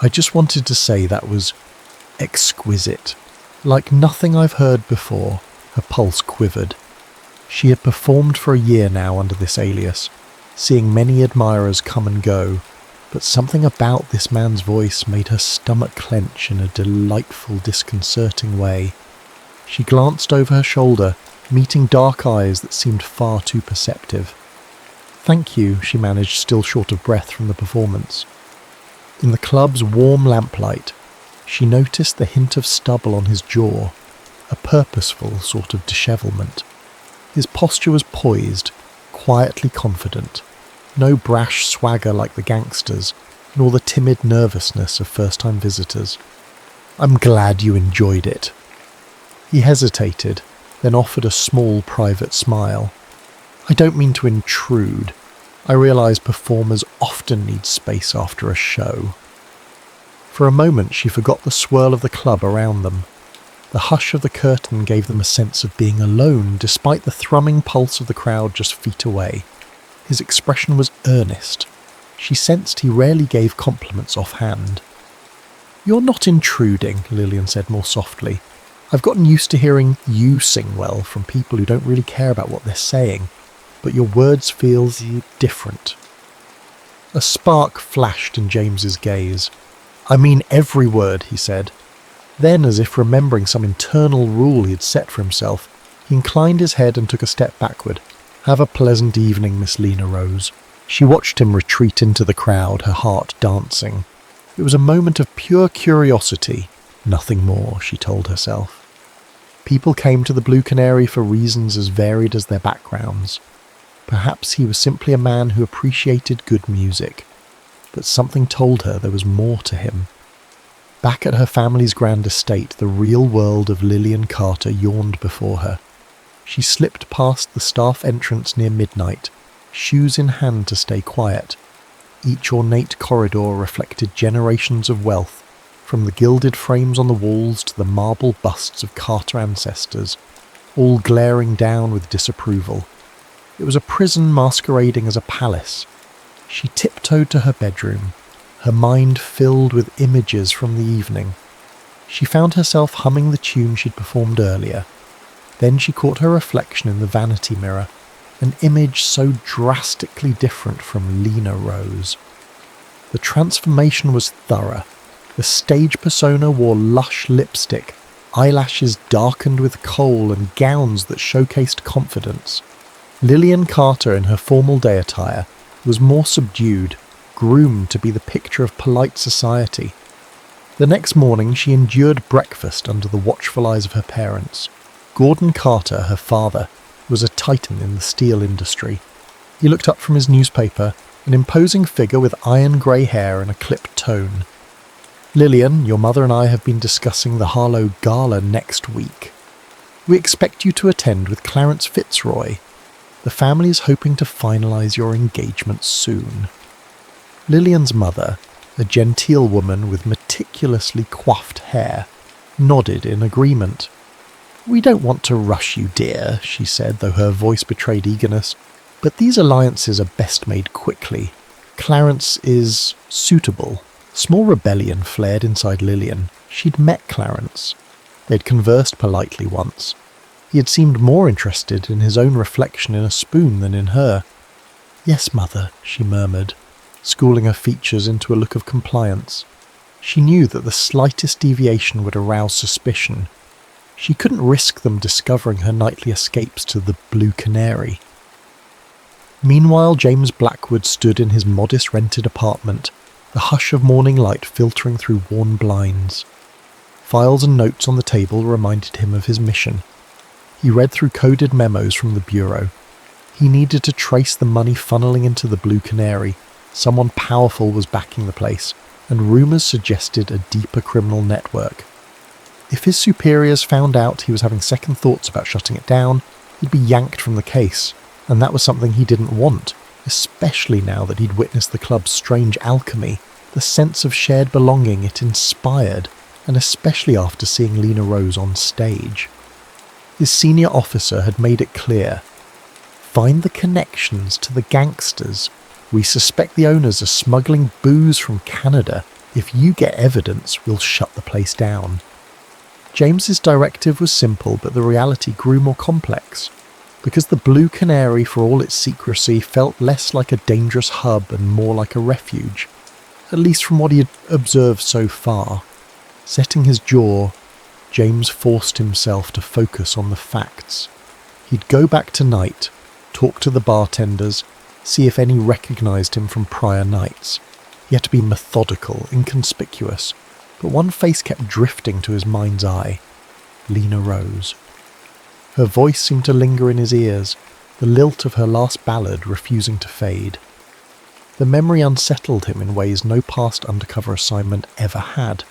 "I just wanted to say that was exquisite. Like nothing I've heard before." Her pulse quivered. She had performed for a year now under this alias, seeing many admirers come and go, but something about this man's voice made her stomach clench in a delightful, disconcerting way. She glanced over her shoulder, meeting dark eyes that seemed far too perceptive. "Thank you," she managed, still short of breath from the performance. In the club's warm lamplight, she noticed the hint of stubble on his jaw, a purposeful sort of dishevelment. His posture was poised, quietly confident, no brash swagger like the gangsters, nor the timid nervousness of first-time visitors. "I'm glad you enjoyed it." He hesitated, then offered a small private smile. "I don't mean to intrude. I realise performers often need space after a show." For a moment she forgot the swirl of the club around them. The hush of the curtain gave them a sense of being alone, despite the thrumming pulse of the crowd just feet away. His expression was earnest. She sensed he rarely gave compliments offhand. "You're not intruding," Lillian said more softly. "I've gotten used to hearing you sing well from people who don't really care about what they're saying, but your words feel different." A spark flashed in James's gaze. "I mean every word," he said. Then, as if remembering some internal rule he had set for himself, he inclined his head and took a step backward. "Have a pleasant evening, Miss Lena Rose." She watched him retreat into the crowd, her heart dancing. It was a moment of pure curiosity, nothing more, she told herself. People came to the Blue Canary for reasons as varied as their backgrounds. Perhaps he was simply a man who appreciated good music, but something told her there was more to him. Back at her family's grand estate, the real world of Lillian Carter yawned before her. She slipped past the staff entrance near midnight, shoes in hand to stay quiet. Each ornate corridor reflected generations of wealth, from the gilded frames on the walls to the marble busts of Carter ancestors, all glaring down with disapproval. It was a prison masquerading as a palace. She tiptoed to her bedroom, her mind filled with images from the evening. She found herself humming the tune she'd performed earlier. Then she caught her reflection in the vanity mirror, an image so drastically different from Lena Rose. The transformation was thorough. The stage persona wore lush lipstick, eyelashes darkened with kohl, and gowns that showcased confidence. Lillian Carter, in her formal day attire, was more subdued, groomed to be the picture of polite society. The next morning she endured breakfast under the watchful eyes of her parents. Gordon Carter, her father, was a titan in the steel industry. He looked up from his newspaper, an imposing figure with iron grey hair and a clipped tone. "Lillian, your mother and I have been discussing the Harlow Gala next week. We expect you to attend with Clarence Fitzroy. The family is hoping to finalise your engagement soon." Lillian's mother, a genteel woman with meticulously coiffed hair, nodded in agreement. "We don't want to rush you, dear," she said, though her voice betrayed eagerness, "but these alliances are best made quickly. Clarence is suitable." Small rebellion flared inside Lillian. She'd met Clarence. They'd conversed politely once. He had seemed more interested in his own reflection in a spoon than in her. "Yes, mother," she murmured, schooling her features into a look of compliance. She knew that the slightest deviation would arouse suspicion. She couldn't risk them discovering her nightly escapes to the Blue Canary. Meanwhile, James Blackwood stood in his modest rented apartment, the hush of morning light filtering through worn blinds. Files and notes on the table reminded him of his mission. He read through coded memos from the bureau. He needed to trace the money funneling into the Blue Canary. Someone powerful was backing the place, and rumours suggested a deeper criminal network. If his superiors found out he was having second thoughts about shutting it down, he'd be yanked from the case, and that was something he didn't want, especially now that he'd witnessed the club's strange alchemy, the sense of shared belonging it inspired, and especially after seeing Lena Rose on stage. His senior officer had made it clear, "Find the connections to the gangsters. We suspect the owners are smuggling booze from Canada. If you get evidence, we'll shut the place down." James's directive was simple, but the reality grew more complex. Because the Blue Canary, for all its secrecy, felt less like a dangerous hub and more like a refuge, at least from what he had observed so far. Setting his jaw, James forced himself to focus on the facts. He'd go back tonight, talk to the bartenders, see if any recognised him from prior nights. He had to be methodical, inconspicuous, but one face kept drifting to his mind's eye. Lena Rose. Her voice seemed to linger in his ears, the lilt of her last ballad refusing to fade. The memory unsettled him in ways no past undercover assignment ever had.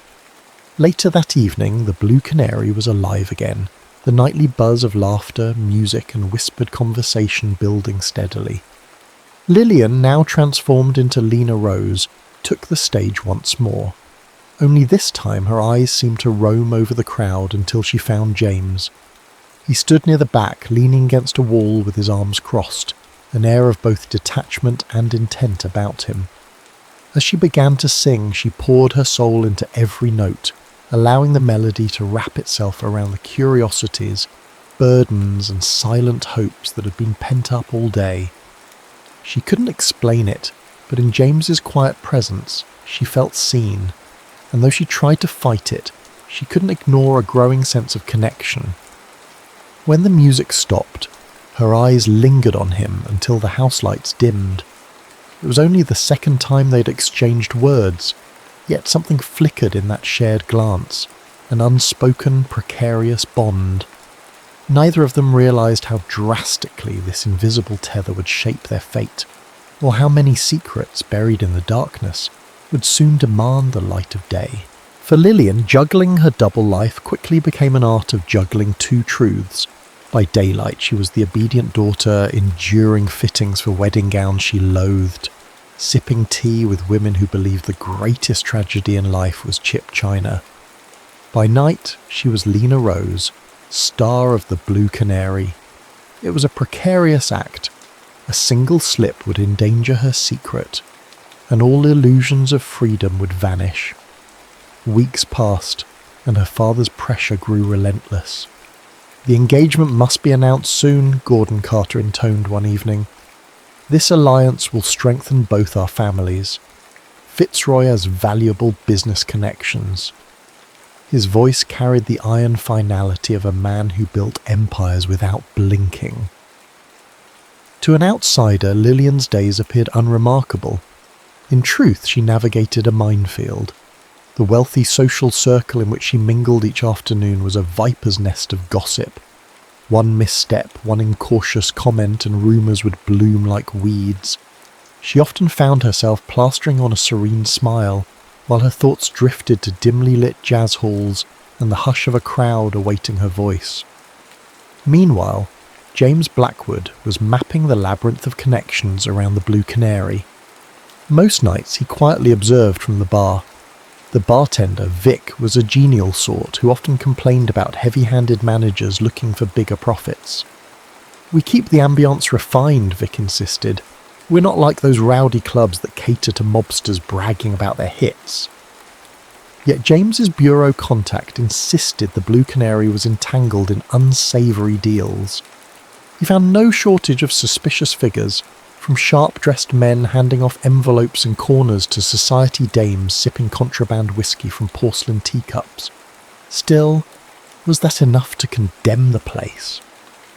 Later that evening, the Blue Canary was alive again, the nightly buzz of laughter, music and whispered conversation building steadily. Lillian, now transformed into Lena Rose, took the stage once more. Only this time her eyes seemed to roam over the crowd until she found James. He stood near the back, leaning against a wall with his arms crossed, an air of both detachment and intent about him. As she began to sing, she poured her soul into every note, allowing the melody to wrap itself around the curiosities, burdens and silent hopes that had been pent up all day. She couldn't explain it, but in James's quiet presence, she felt seen, and though she tried to fight it, she couldn't ignore a growing sense of connection. When the music stopped, her eyes lingered on him until the house lights dimmed. It was only the second time they'd exchanged words, yet something flickered in that shared glance, an unspoken, precarious bond. Neither of them realised how drastically this invisible tether would shape their fate, or how many secrets buried in the darkness would soon demand the light of day. For Lillian, juggling her double life quickly became an art of juggling two truths. By daylight, she was the obedient daughter, enduring fittings for wedding gowns she loathed, sipping tea with women who believed the greatest tragedy in life was Chip China. By night, she was Lena Rose, star of the Blue Canary. It was a precarious act. A single slip would endanger her secret, and all illusions of freedom would vanish. Weeks passed, and her father's pressure grew relentless. "The engagement must be announced soon," Gordon Carter intoned one evening. "This alliance will strengthen both our families. Fitzroy has valuable business connections." His voice carried the iron finality of a man who built empires without blinking. To an outsider, Lillian's days appeared unremarkable. In truth, she navigated a minefield. The wealthy social circle in which she mingled each afternoon was a viper's nest of gossip. One misstep, one incautious comment, and rumours would bloom like weeds. She often found herself plastering on a serene smile, while her thoughts drifted to dimly lit jazz halls and the hush of a crowd awaiting her voice. Meanwhile, James Blackwood was mapping the labyrinth of connections around the Blue Canary. Most nights he quietly observed from the bar. The bartender, Vic, was a genial sort who often complained about heavy-handed managers looking for bigger profits. "We keep the ambiance refined," Vic insisted. "We're not like those rowdy clubs that cater to mobsters bragging about their hits." Yet James's bureau contact insisted the Blue Canary was entangled in unsavoury deals. He found no shortage of suspicious figures, from sharp-dressed men handing off envelopes in corners to society dames sipping contraband whiskey from porcelain teacups. Still, Was that enough to condemn the place?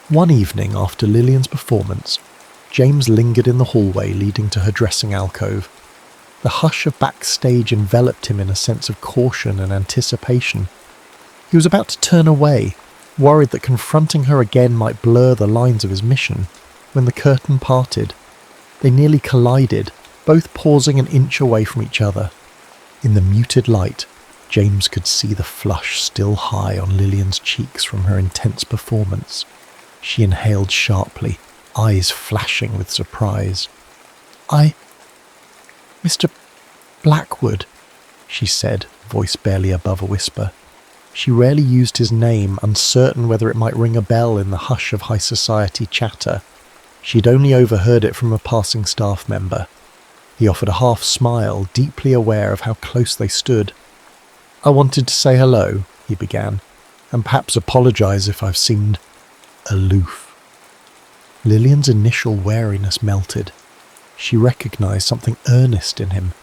One evening after Lillian's performance, James lingered in the hallway leading to her dressing alcove. The hush of backstage enveloped him in a sense of caution and anticipation. He was about to turn away, worried that confronting her again might blur the lines of his mission, when the curtain parted. They nearly collided, both pausing an inch away from each other. In the muted light, James could see the flush still high on Lillian's cheeks from her intense performance. She inhaled sharply, eyes flashing with surprise. Mr. Blackwood, she said, voice barely above a whisper. She rarely used his name, uncertain whether it might ring a bell in the hush of high society chatter. She'd only overheard it from a passing staff member. He offered a half smile, deeply aware of how close they stood. "I wanted to say hello," he began, "and perhaps apologise if I've seemed aloof." Lillian's initial wariness melted. She recognised something earnest in him.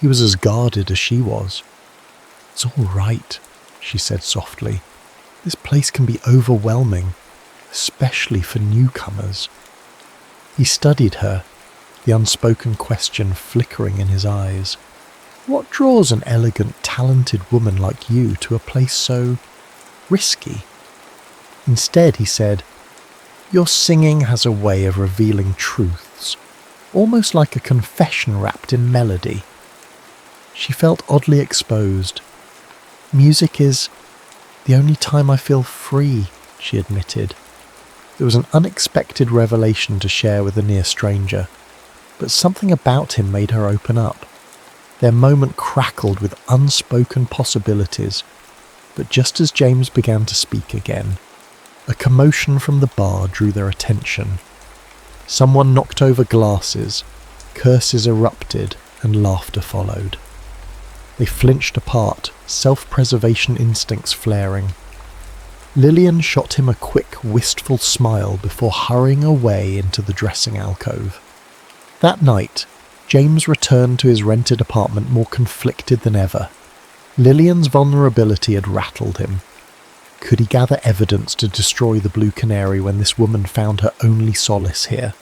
He was as guarded as she was. "It's all right," she said softly. "This place can be overwhelming, especially for newcomers." He studied her, the unspoken question flickering in his eyes. "What draws an elegant, talented woman like you to a place so risky?" Instead, he said, "Your singing has a way of revealing truths, almost like a confession wrapped in melody." She felt oddly exposed. "Music is the only time I feel free," she admitted. It was an unexpected revelation to share with a near stranger, but something about him made her open up. Their moment crackled with unspoken possibilities, but just as James began to speak again, a commotion from the bar drew their attention. Someone knocked over glasses, curses erupted, and laughter followed. They flinched apart, self-preservation instincts flaring. Lillian shot him a quick, wistful smile before hurrying away into the dressing alcove. That night, James returned to his rented apartment more conflicted than ever. Lillian's vulnerability had rattled him. Could he gather evidence to destroy the Blue Canary when this woman found her only solace here?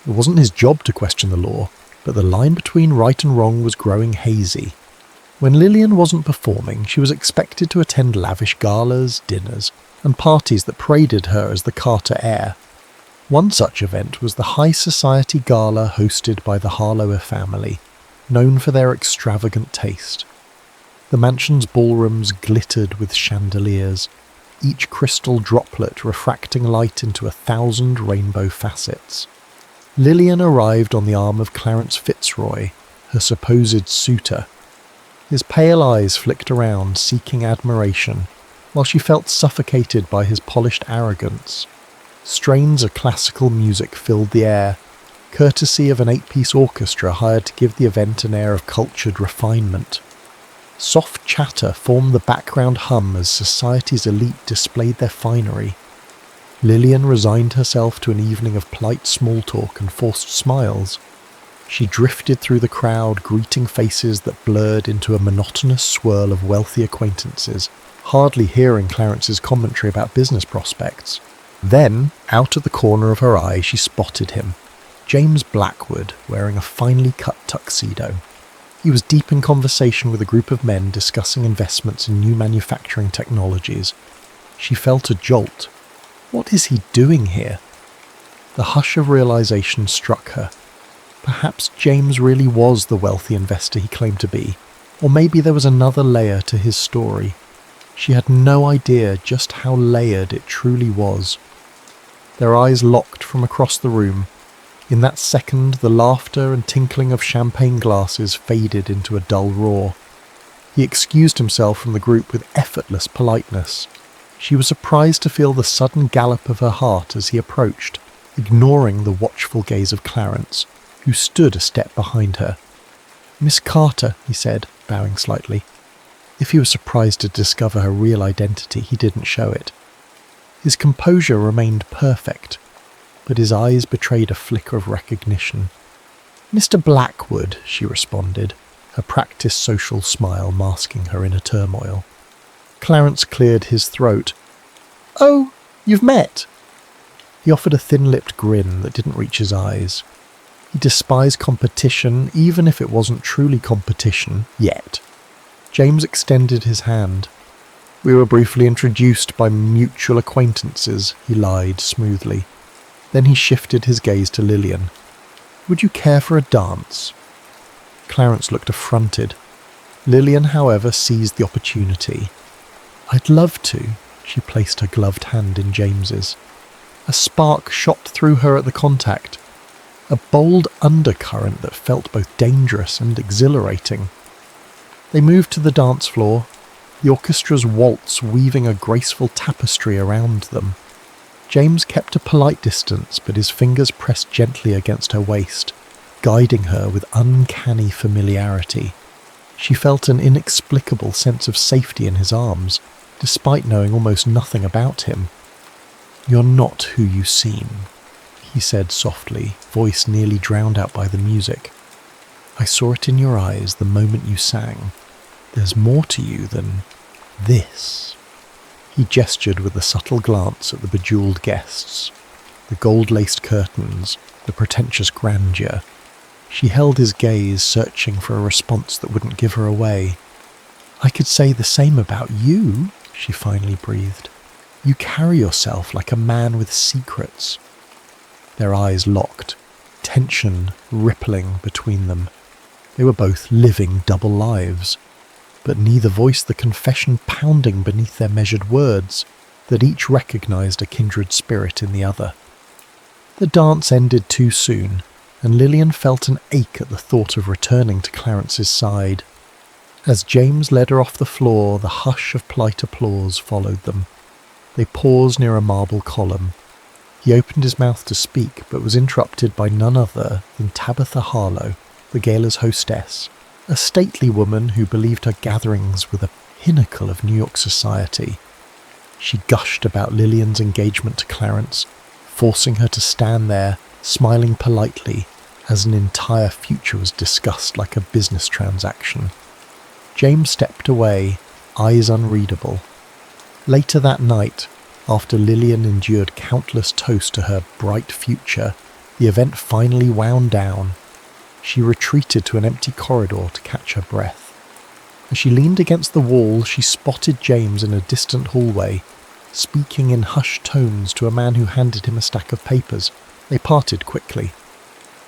It wasn't his job to question the law, but the line between right and wrong was growing hazy. When Lillian wasn't performing, she was expected to attend lavish galas, dinners, and parties that paraded her as the Carter heir. One such event was the high society gala hosted by the Harlower family, known for their extravagant taste. The mansion's ballrooms glittered with chandeliers, each crystal droplet refracting light into 1,000 rainbow facets. Lillian arrived on the arm of Clarence Fitzroy, her supposed suitor. His pale eyes flicked around, seeking admiration, while she felt suffocated by his polished arrogance. Strains of classical music filled the air, courtesy of an 8-piece orchestra hired to give the event an air of cultured refinement. Soft chatter formed the background hum as society's elite displayed their finery. Lillian resigned herself to an evening of polite small talk and forced smiles. She drifted through the crowd, greeting faces that blurred into a monotonous swirl of wealthy acquaintances, hardly hearing Clarence's commentary about business prospects. Then, out of the corner of her eye, she spotted him, James Blackwood, wearing a finely cut tuxedo. He was deep in conversation with a group of men discussing investments in new manufacturing technologies. She felt a jolt. What is he doing here? The hush of realization struck her. Perhaps James really was the wealthy investor he claimed to be, or maybe there was another layer to his story. She had no idea just how layered it truly was. Their eyes locked from across the room. In that second, the laughter and tinkling of champagne glasses faded into a dull roar. He excused himself from the group with effortless politeness. She was surprised to feel the sudden gallop of her heart as he approached, ignoring the watchful gaze of Clarence, who stood a step behind her. "Miss Carter," he said, bowing slightly. If he was surprised to discover her real identity, he didn't show it. His composure remained perfect, but his eyes betrayed a flicker of recognition. "Mr. Blackwood," she responded, her practiced social smile masking her inner turmoil. Clarence cleared his throat. "Oh, you've met?" He offered a thin-lipped grin that didn't reach his eyes. He despised competition, even if it wasn't truly competition yet. James extended his hand. "We were briefly introduced by mutual acquaintances," he lied smoothly. Then he shifted his gaze to Lillian. "Would you care for a dance?" Clarence looked affronted. Lillian, however, seized the opportunity. "I'd love to." She placed her gloved hand in James's. A spark shot through her at the contact, a bold undercurrent that felt both dangerous and exhilarating. They moved to the dance floor, the orchestra's waltz weaving a graceful tapestry around them. James kept a polite distance, but his fingers pressed gently against her waist, guiding her with uncanny familiarity. She felt an inexplicable sense of safety in his arms, despite knowing almost nothing about him. "You're not who you seem," he said softly, voice nearly drowned out by the music. "I saw it in your eyes the moment you sang. There's more to you than this." He gestured with a subtle glance at the bejeweled guests, the gold-laced curtains, the pretentious grandeur. She held his gaze, searching for a response that wouldn't give her away. "I could say the same about you," she finally breathed. "You carry yourself like a man with secrets." Their eyes locked, tension rippling between them. They were both living double lives, but neither voiced the confession pounding beneath their measured words, that each recognized a kindred spirit in the other. The dance ended too soon, and Lillian felt an ache at the thought of returning to Clarence's side. As James led her off the floor, the hush of polite applause followed them. They paused near a marble column. He opened his mouth to speak, but was interrupted by none other than Tabitha Harlow, the gala's hostess, a stately woman who believed her gatherings were the pinnacle of New York society. She gushed about Lillian's engagement to Clarence, forcing her to stand there, smiling politely, as an entire future was discussed like a business transaction. James stepped away, eyes unreadable. Later that night, after Lillian endured countless toasts to her bright future, the event finally wound down. She retreated to an empty corridor to catch her breath. As she leaned against the wall, she spotted James in a distant hallway, speaking in hushed tones to a man who handed him a stack of papers. They parted quickly.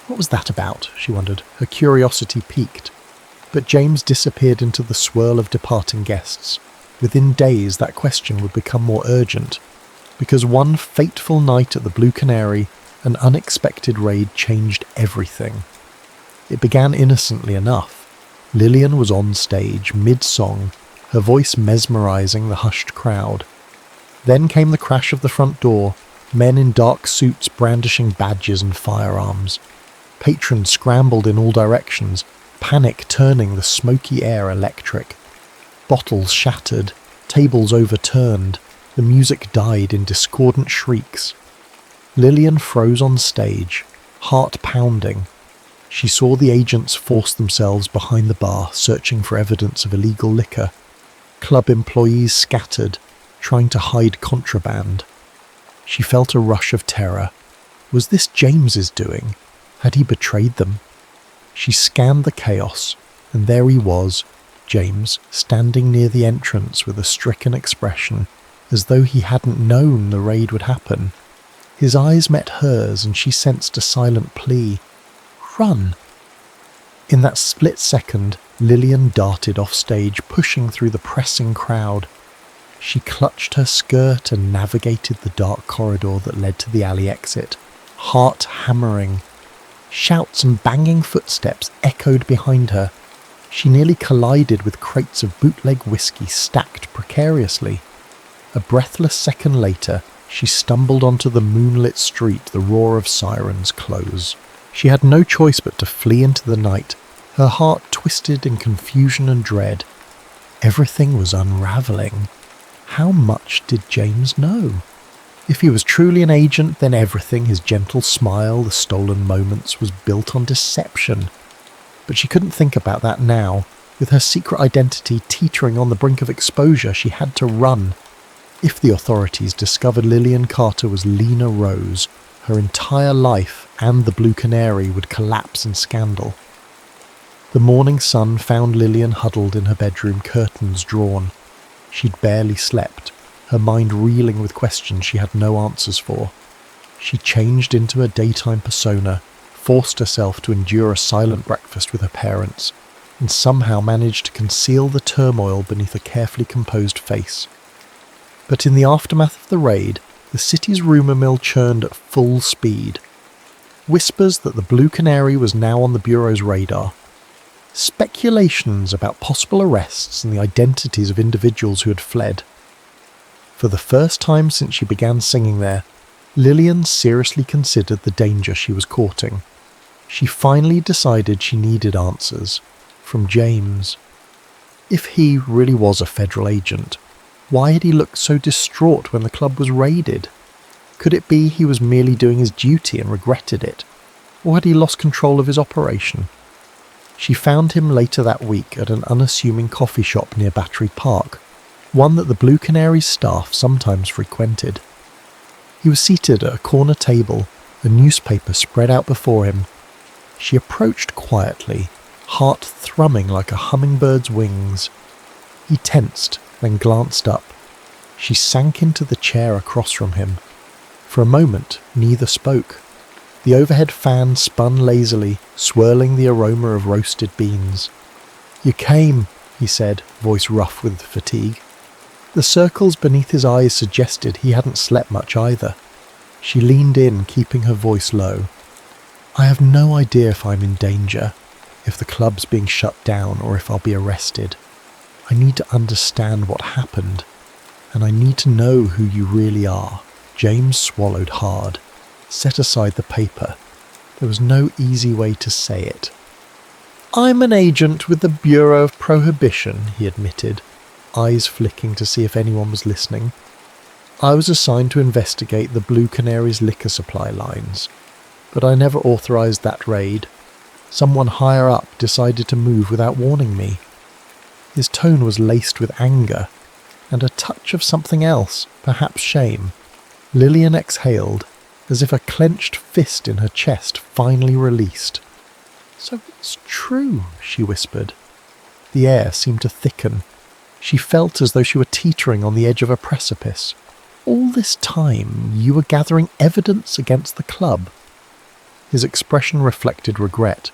What was that about, she wondered, her curiosity piqued. But James disappeared into the swirl of departing guests. Within days, that question would become more urgent, because one fateful night at the Blue Canary, an unexpected raid changed everything. It began innocently enough. Lillian was on stage, mid-song, her voice mesmerizing the hushed crowd. Then came the crash of the front door, men in dark suits brandishing badges and firearms. Patrons scrambled in all directions, panic turning the smoky air electric. Bottles shattered, tables overturned, the music died in discordant shrieks. Lillian froze on stage, heart pounding. She saw the agents force themselves behind the bar, searching for evidence of illegal liquor. Club employees scattered, trying to hide contraband. She felt a rush of terror. Was this James's doing? Had he betrayed them? She scanned the chaos, and there he was, James, standing near the entrance with a stricken expression, as though he hadn't known the raid would happen. His eyes met hers, and she sensed a silent plea. Run! In that split second, Lillian darted off stage, pushing through the pressing crowd. She clutched her skirt and navigated the dark corridor that led to the alley exit, heart hammering. Shouts and banging footsteps echoed behind her. She nearly collided with crates of bootleg whiskey stacked precariously. A breathless second later, she stumbled onto the moonlit street, the roar of sirens close. She had no choice but to flee into the night, her heart twisted in confusion and dread. Everything was unravelling. How much did James know? If he was truly an agent, then everything, his gentle smile, the stolen moments, was built on deception. But she couldn't think about that now. With her secret identity teetering on the brink of exposure, she had to run. If the authorities discovered Lillian Carter was Lena Rose, her entire life and the Blue Canary would collapse in scandal. The morning sun found Lillian huddled in her bedroom, curtains drawn. She'd barely slept, her mind reeling with questions she had no answers for. She changed into a daytime persona, forced herself to endure a silent breakfast with her parents, and somehow managed to conceal the turmoil beneath a carefully composed face. But in the aftermath of the raid, the city's rumour mill churned at full speed. Whispers that the Blue Canary was now on the Bureau's radar. Speculations about possible arrests and the identities of individuals who had fled. For the first time since she began singing there, Lillian seriously considered the danger she was courting. She finally decided she needed answers. From James. If he really was a federal agent, why had he looked so distraught when the club was raided? Could it be he was merely doing his duty and regretted it? Or had he lost control of his operation? She found him later that week at an unassuming coffee shop near Battery Park, one that the Blue Canary's staff sometimes frequented. He was seated at a corner table, a newspaper spread out before him. She approached quietly, heart thrumming like a hummingbird's wings. He tensed, then glanced up. She sank into the chair across from him. For a moment, neither spoke. The overhead fan spun lazily, swirling the aroma of roasted beans. "You came," he said, voice rough with fatigue. The circles beneath his eyes suggested he hadn't slept much either. She leaned in, keeping her voice low. "I have no idea if I'm in danger, if the club's being shut down, or if I'll be arrested. I need to understand what happened, and I need to know who you really are." James swallowed hard, set aside the paper. There was no easy way to say it. "I'm an agent with the Bureau of Prohibition," he admitted, eyes flicking to see if anyone was listening. "I was assigned to investigate the Blue Canary's liquor supply lines, but I never authorized that raid. Someone higher up decided to move without warning me." His tone was laced with anger, and a touch of something else, perhaps shame. Lillian exhaled, as if a clenched fist in her chest finally released. "So it's true," she whispered. The air seemed to thicken. She felt as though she were teetering on the edge of a precipice. "All this time, you were gathering evidence against the club." His expression reflected regret.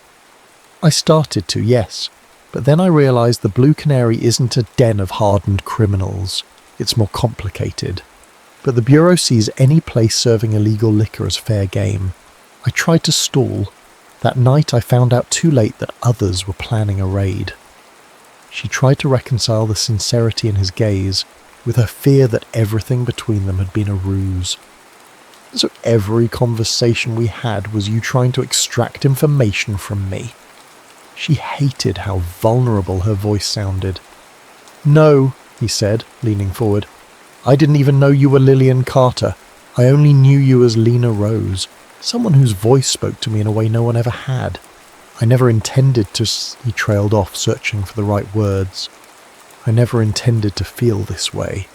"I started to, yes, but then I realized the Blue Canary isn't a den of hardened criminals. It's more complicated. But the Bureau sees any place serving illegal liquor as fair game. I tried to stall. That night I found out too late that others were planning a raid." She tried to reconcile the sincerity in his gaze with her fear that everything between them had been a ruse. "So every conversation we had was you trying to extract information from me?" She hated how vulnerable her voice sounded. "No," he said, leaning forward. "I didn't even know you were Lillian Carter. I only knew you as Lena Rose, someone whose voice spoke to me in a way no one ever had. I never intended to..." He trailed off, searching for the right words. "I never intended to feel this way."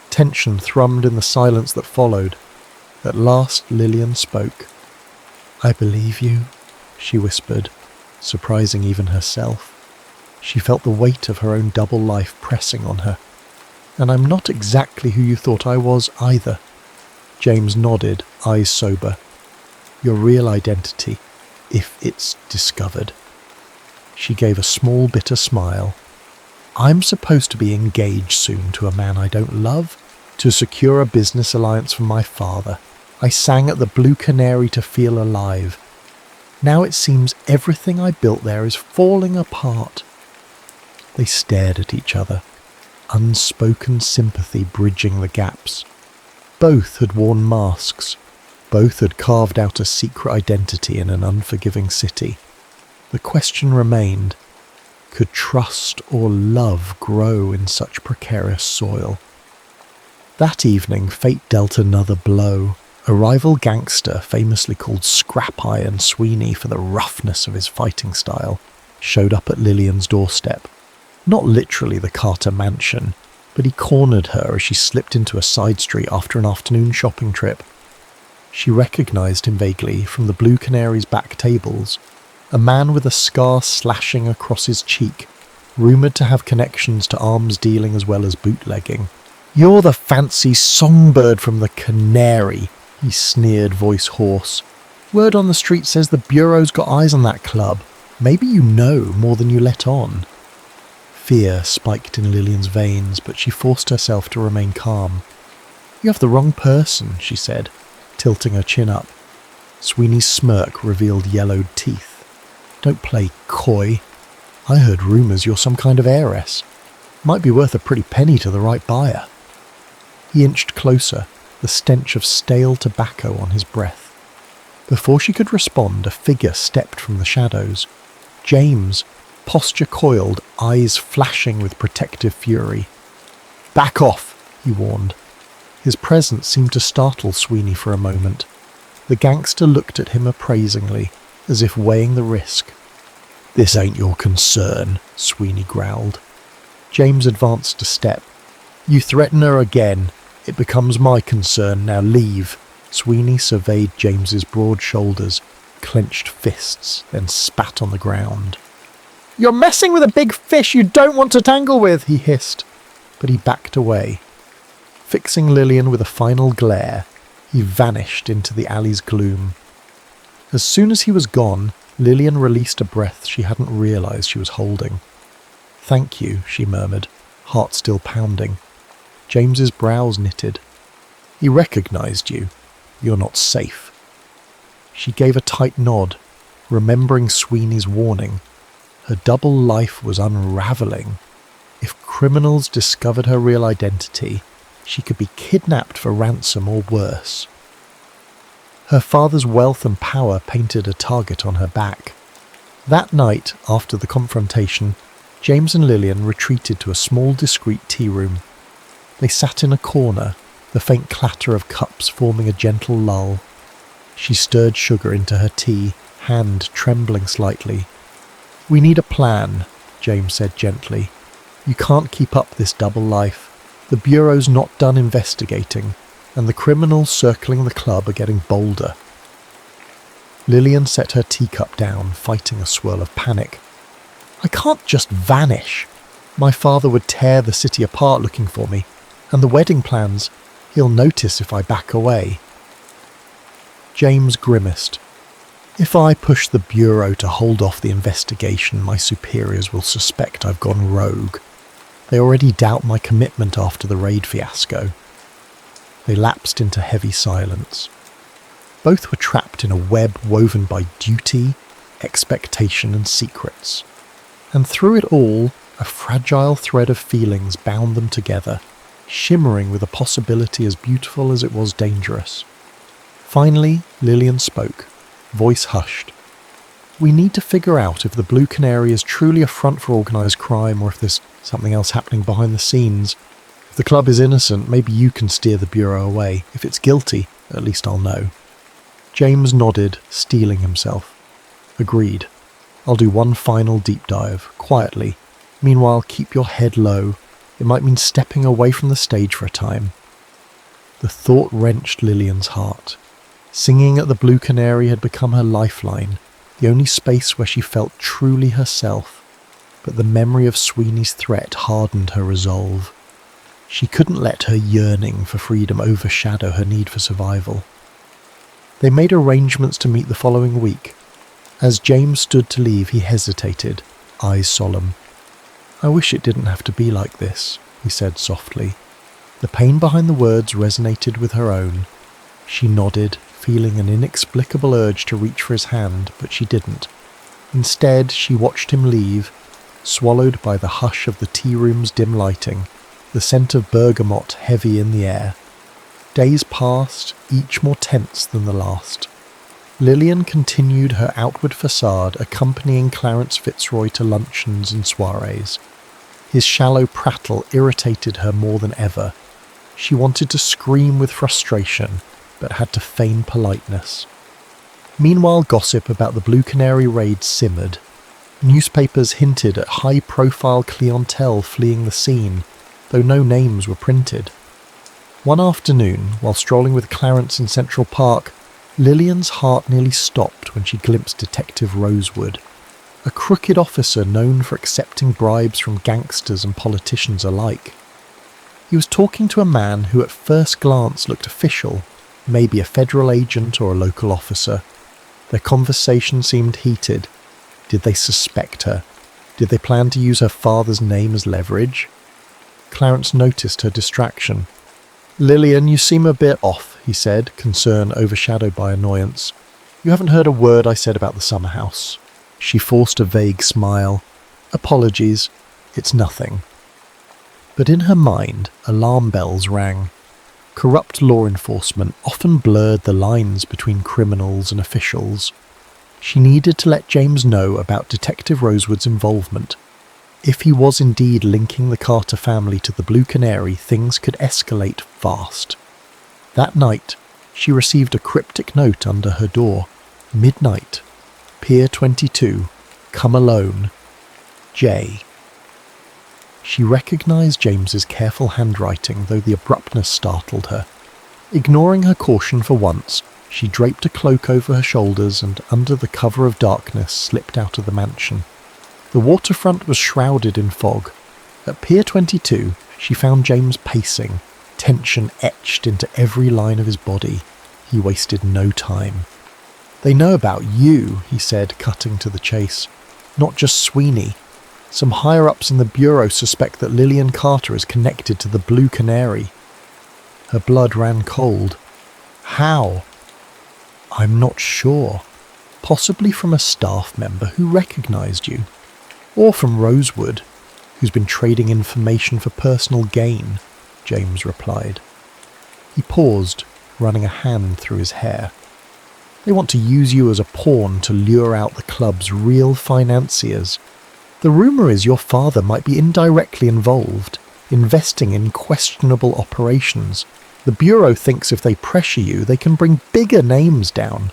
Tension thrummed in the silence that followed. At last Lillian spoke. "I believe you," she whispered, surprising even herself. She felt the weight of her own double life pressing on her. "And I'm not exactly who you thought I was either." James nodded, eyes sober. "Your real identity, if it's discovered." She gave a small bitter smile. "I'm supposed to be engaged soon to a man I don't love, to secure a business alliance from my father. I sang at the Blue Canary to feel alive. Now it seems everything I built there is falling apart." They stared at each other, unspoken sympathy bridging the gaps. Both had worn masks. Both had carved out a secret identity in an unforgiving city. The question remained, could trust or love grow in such precarious soil? That evening, fate dealt another blow. A rival gangster, famously called Scrap Iron Sweeney for the roughness of his fighting style, showed up at Lillian's doorstep. Not literally the Carter mansion, but he cornered her as she slipped into a side street after an afternoon shopping trip. She recognised him vaguely from the Blue Canary's back tables, a man with a scar slashing across his cheek, rumoured to have connections to arms dealing as well as bootlegging. "You're the fancy songbird from the Canary," he sneered, voice hoarse. "Word on the street says the Bureau's got eyes on that club. Maybe you know more than you let on." Fear spiked in Lillian's veins, but she forced herself to remain calm. "You have the wrong person," she said, tilting her chin up. Sweeney's smirk revealed yellowed teeth. "Don't play coy. I heard rumours you're some kind of heiress. Might be worth a pretty penny to the right buyer." He inched closer, the stench of stale tobacco on his breath. Before she could respond, a figure stepped from the shadows. James, posture coiled, eyes flashing with protective fury. "Back off," he warned. His presence seemed to startle Sweeney for a moment. The gangster looked at him appraisingly, as if weighing the risk. "This ain't your concern," Sweeney growled. James advanced a step. "You threaten her again. It becomes my concern. Now leave." Sweeney surveyed James's broad shoulders, clenched fists, then spat on the ground. "You're messing with a big fish you don't want to tangle with," he hissed, but he backed away. Fixing Lillian with a final glare, he vanished into the alley's gloom. As soon as he was gone, Lillian released a breath she hadn't realised she was holding. "Thank you," she murmured, heart still pounding. James's brows knitted. "He recognised you. You're not safe." She gave a tight nod, remembering Sweeney's warning. Her double life was unravelling. If criminals discovered her real identity, she could be kidnapped for ransom or worse. Her father's wealth and power painted a target on her back. That night, after the confrontation, James and Lillian retreated to a small, discreet tea room. They sat in a corner, the faint clatter of cups forming a gentle lull. She stirred sugar into her tea, hand trembling slightly. "We need a plan," James said gently. "You can't keep up this double life. The Bureau's not done investigating, and the criminals circling the club are getting bolder." Lillian set her teacup down, fighting a swirl of panic. "I can't just vanish. My father would tear the city apart looking for me, and the wedding plans, he'll notice if I back away." James grimaced. "If I push the Bureau to hold off the investigation, my superiors will suspect I've gone rogue. They already doubt my commitment after the raid fiasco." They lapsed into heavy silence. Both were trapped in a web woven by duty, expectation and secrets. And through it all, a fragile thread of feelings bound them together, shimmering with a possibility as beautiful as it was dangerous. Finally, Lillian spoke, voice hushed. "We need to figure out if the Blue Canary is truly a front for organised crime or if there's something else happening behind the scenes. If the club is innocent, maybe you can steer the Bureau away. If it's guilty, at least I'll know." James nodded, steeling himself. "Agreed. I'll do one final deep dive, quietly. Meanwhile, keep your head low. It might mean stepping away from the stage for a time." The thought wrenched Lillian's heart. Singing at the Blue Canary had become her lifeline, the only space where she felt truly herself, but the memory of Sweeney's threat hardened her resolve. She couldn't let her yearning for freedom overshadow her need for survival. They made arrangements to meet the following week. As James stood to leave, he hesitated, eyes solemn. "I wish it didn't have to be like this," he said softly. The pain behind the words resonated with her own. She nodded, feeling an inexplicable urge to reach for his hand, but she didn't. Instead, she watched him leave, swallowed by the hush of the tea room's dim lighting, the scent of bergamot heavy in the air. Days passed, each more tense than the last. Lillian continued her outward facade, accompanying Clarence Fitzroy to luncheons and soirees. His shallow prattle irritated her more than ever. She wanted to scream with frustration, but had to feign politeness. Meanwhile, gossip about the Blue Canary raid simmered. Newspapers hinted at high-profile clientele fleeing the scene, though no names were printed. One afternoon, while strolling with Clarence in Central Park, Lillian's heart nearly stopped when she glimpsed Detective Rosewood, a crooked officer known for accepting bribes from gangsters and politicians alike. He was talking to a man who at first glance looked official, maybe a federal agent or a local officer. Their conversation seemed heated. Did they suspect her? Did they plan to use her father's name as leverage? Clarence noticed her distraction. "Lillian, you seem a bit off," he said, concern overshadowed by annoyance. "You haven't heard a word I said about the summer house." She forced a vague smile. "Apologies. It's nothing." But in her mind, alarm bells rang. Corrupt law enforcement often blurred the lines between criminals and officials. She needed to let James know about Detective Rosewood's involvement. If he was indeed linking the Carter family to the Blue Canary, things could escalate fast. That night, she received a cryptic note under her door. "Midnight. Pier 22. Come alone. J." She recognized James's careful handwriting, though the abruptness startled her. Ignoring her caution for once, she draped a cloak over her shoulders and, under the cover of darkness, slipped out of the mansion. The waterfront was shrouded in fog. At Pier 22, she found James pacing, tension etched into every line of his body. He wasted no time. "They know about you," he said, cutting to the chase. "Not just Sweeney. Some higher-ups in the Bureau suspect that Lillian Carter is connected to the Blue Canary." Her blood ran cold. "How?" "I'm not sure. Possibly from a staff member who recognized you. Or from Rosewood, who's been trading information for personal gain," James replied. He paused, running a hand through his hair. "They want to use you as a pawn to lure out the club's real financiers. The rumour is your father might be indirectly involved, investing in questionable operations. The Bureau thinks if they pressure you, they can bring bigger names down."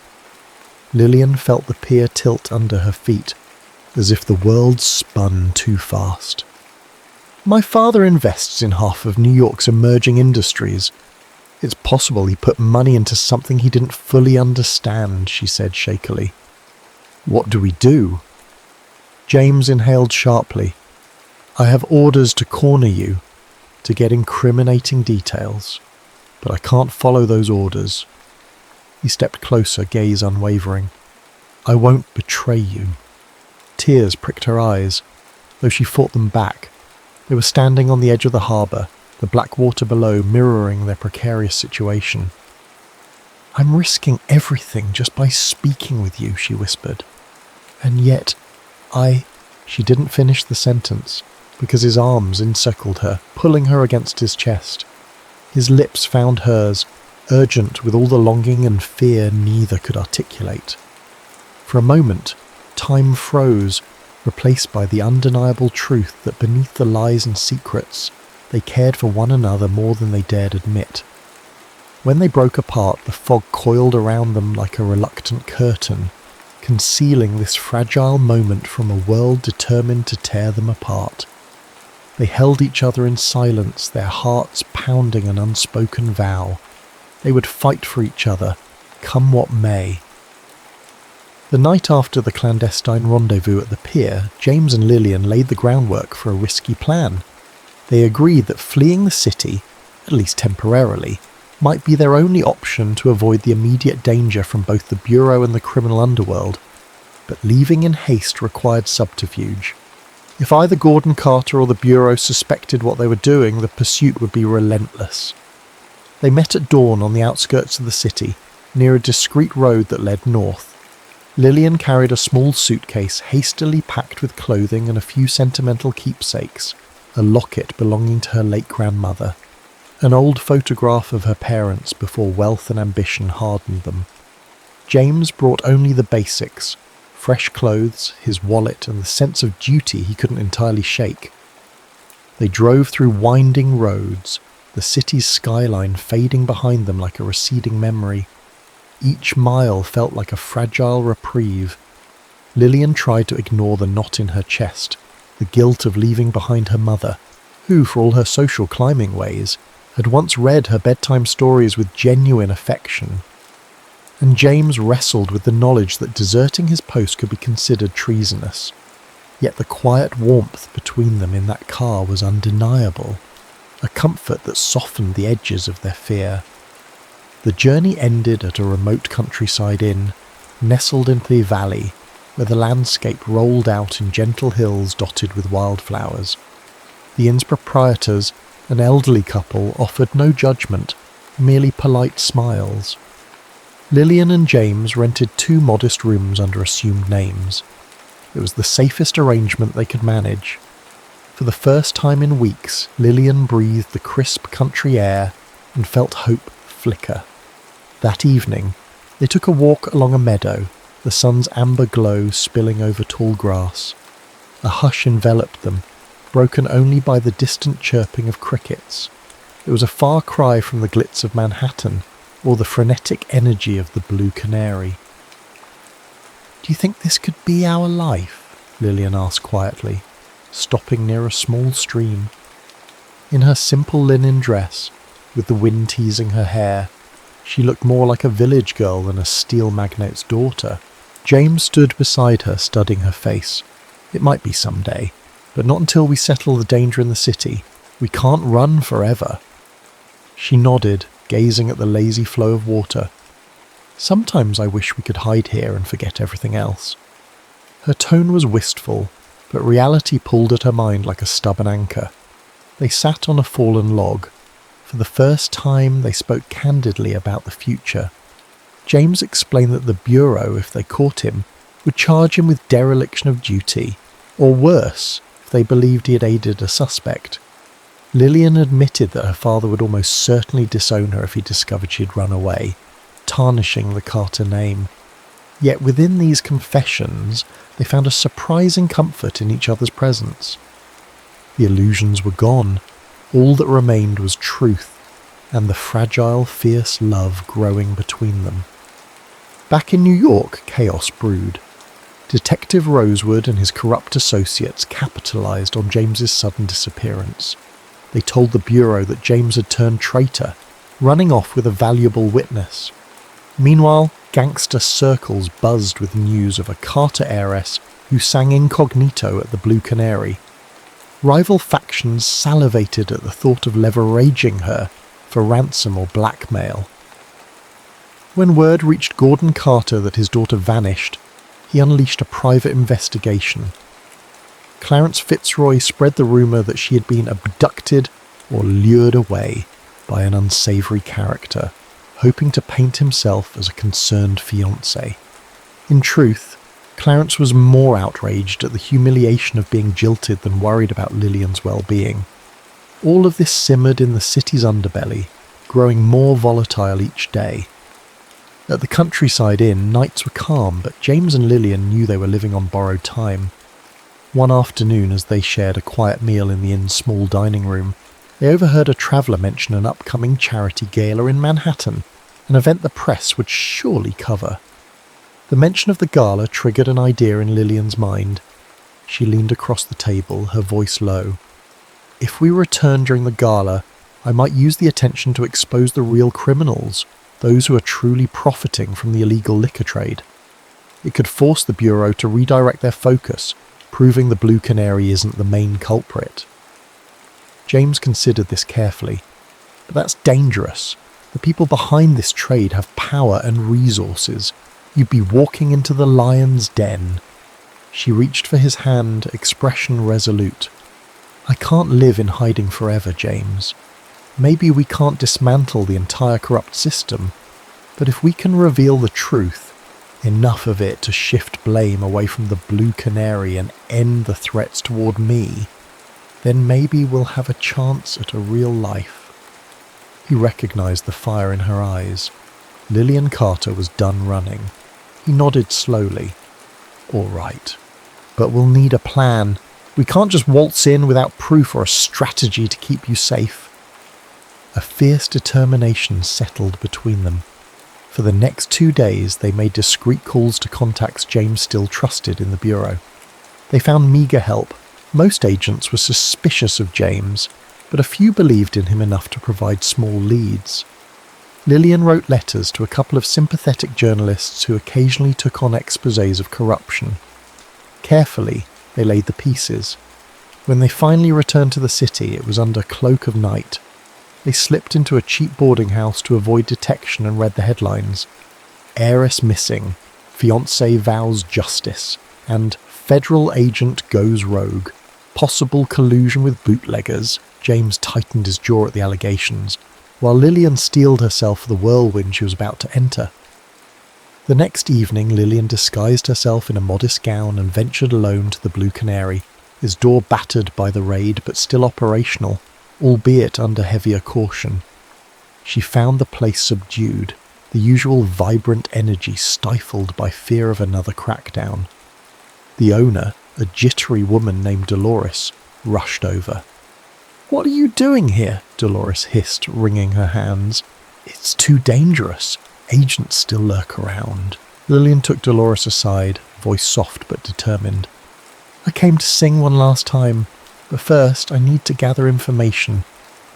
Lillian felt the pier tilt under her feet, as if the world spun too fast. "My father invests in half of New York's emerging industries. It's possible he put money into something he didn't fully understand," she said shakily. "What do we do?" James inhaled sharply. "I have orders to corner you, to get incriminating details, but I can't follow those orders." He stepped closer, gaze unwavering. "I won't betray you." Tears pricked her eyes, though she fought them back. They were standing on the edge of the harbour, the black water below mirroring their precarious situation. "I'm risking everything just by speaking with you," she whispered. "And yet, She didn't finish the sentence, because his arms encircled her, pulling her against his chest. His lips found hers, urgent with all the longing and fear neither could articulate. For a moment, time froze, replaced by the undeniable truth that beneath the lies and secrets, they cared for one another more than they dared admit. When they broke apart, the fog coiled around them like a reluctant curtain, concealing this fragile moment from a world determined to tear them apart. They held each other in silence, their hearts pounding an unspoken vow. They would fight for each other, come what may. The night after the clandestine rendezvous at the pier, James and Lillian laid the groundwork for a risky plan. They agreed that fleeing the city, at least temporarily, might be their only option to avoid the immediate danger from both the Bureau and the criminal underworld, but leaving in haste required subterfuge. If either Gordon Carter or the Bureau suspected what they were doing, the pursuit would be relentless. They met at dawn on the outskirts of the city, near a discreet road that led north. Lillian carried a small suitcase hastily packed with clothing and a few sentimental keepsakes, a locket belonging to her late grandmother, an old photograph of her parents before wealth and ambition hardened them. James brought only the basics, fresh clothes, his wallet, and the sense of duty he couldn't entirely shake. They drove through winding roads, the city's skyline fading behind them like a receding memory. Each mile felt like a fragile reprieve. Lillian tried to ignore the knot in her chest, the guilt of leaving behind her mother, who, for all her social climbing ways, had once read her bedtime stories with genuine affection. And James wrestled with the knowledge that deserting his post could be considered treasonous. Yet the quiet warmth between them in that car was undeniable, a comfort that softened the edges of their fear. The journey ended at a remote countryside inn, nestled into the valley, where the landscape rolled out in gentle hills dotted with wildflowers. The inn's proprietors, an elderly couple, offered no judgment, merely polite smiles. Lillian and James rented 2 modest rooms under assumed names. It was the safest arrangement they could manage. For the first time in weeks, Lillian breathed the crisp country air and felt hope flicker. That evening, they took a walk along a meadow, the sun's amber glow spilling over tall grass. A hush enveloped them, broken only by the distant chirping of crickets. It was a far cry from the glitz of Manhattan or the frenetic energy of the Blue Canary. "Do you think this could be our life?" Lillian asked quietly, stopping near a small stream. In her simple linen dress, with the wind teasing her hair, she looked more like a village girl than a steel magnate's daughter. James stood beside her, studying her face. "It might be someday, but not until we settle the danger in the city. We can't run forever." She nodded, gazing at the lazy flow of water. "Sometimes I wish we could hide here and forget everything else." Her tone was wistful, but reality pulled at her mind like a stubborn anchor. They sat on a fallen log. For the first time, they spoke candidly about the future. James explained that the Bureau, if they caught him, would charge him with dereliction of duty, or worse, if they believed he had aided a suspect. Lillian admitted that her father would almost certainly disown her if he discovered she had run away, tarnishing the Carter name. Yet within these confessions, they found a surprising comfort in each other's presence. The illusions were gone. All that remained was truth, and the fragile, fierce love growing between them. Back in New York, chaos brewed. Detective Rosewood and his corrupt associates capitalized on James's sudden disappearance. They told the Bureau that James had turned traitor, running off with a valuable witness. Meanwhile, gangster circles buzzed with news of a Carter heiress who sang incognito at the Blue Canary. Rival factions salivated at the thought of leveraging her for ransom or blackmail. When word reached Gordon Carter that his daughter vanished, he unleashed a private investigation. Clarence Fitzroy spread the rumour that she had been abducted or lured away by an unsavoury character, hoping to paint himself as a concerned fiancé. In truth, Clarence was more outraged at the humiliation of being jilted than worried about Lillian's well-being. All of this simmered in the city's underbelly, growing more volatile each day. At the countryside inn, nights were calm, but James and Lillian knew they were living on borrowed time. One afternoon, as they shared a quiet meal in the inn's small dining room, they overheard a traveller mention an upcoming charity gala in Manhattan, an event the press would surely cover. The mention of the gala triggered an idea in Lillian's mind. She leaned across the table, her voice low. "If we return during the gala, I might use the attention to expose the real criminals, those who are truly profiting from the illegal liquor trade. It could force the Bureau to redirect their focus, proving the Blue Canary isn't the main culprit." James considered this carefully. "But that's dangerous. The people behind this trade have power and resources. You'd be walking into the lion's den." She reached for his hand, expression resolute. "I can't live in hiding forever, James. Maybe we can't dismantle the entire corrupt system, but if we can reveal the truth, enough of it to shift blame away from the Blue Canary and end the threats toward me, then maybe we'll have a chance at a real life." He recognized the fire in her eyes. Lillian Carter was done running. He nodded slowly. "All right, but we'll need a plan. We can't just waltz in without proof or a strategy to keep you safe." A fierce determination settled between them. For the next 2 days, they made discreet calls to contacts James still trusted in the Bureau. They found meagre help. Most agents were suspicious of James, but a few believed in him enough to provide small leads. Lillian wrote letters to a couple of sympathetic journalists who occasionally took on exposés of corruption. Carefully, they laid the pieces. When they finally returned to the city, it was under cloak of night. They slipped into a cheap boarding house to avoid detection and read the headlines. Heiress missing, fiancé vows justice, and federal agent goes rogue. Possible collusion with bootleggers. James tightened his jaw at the allegations, while Lillian steeled herself for the whirlwind she was about to enter. The next evening, Lillian disguised herself in a modest gown and ventured alone to the Blue Canary, its door battered by the raid but still operational, albeit under heavier caution. She found the place subdued, the usual vibrant energy stifled by fear of another crackdown. The owner, a jittery woman named Dolores, rushed over. "What are you doing here?" Dolores hissed, wringing her hands. "It's too dangerous. Agents still lurk around." Lillian took Dolores aside, voice soft but determined. "I came to sing one last time, but first I need to gather information.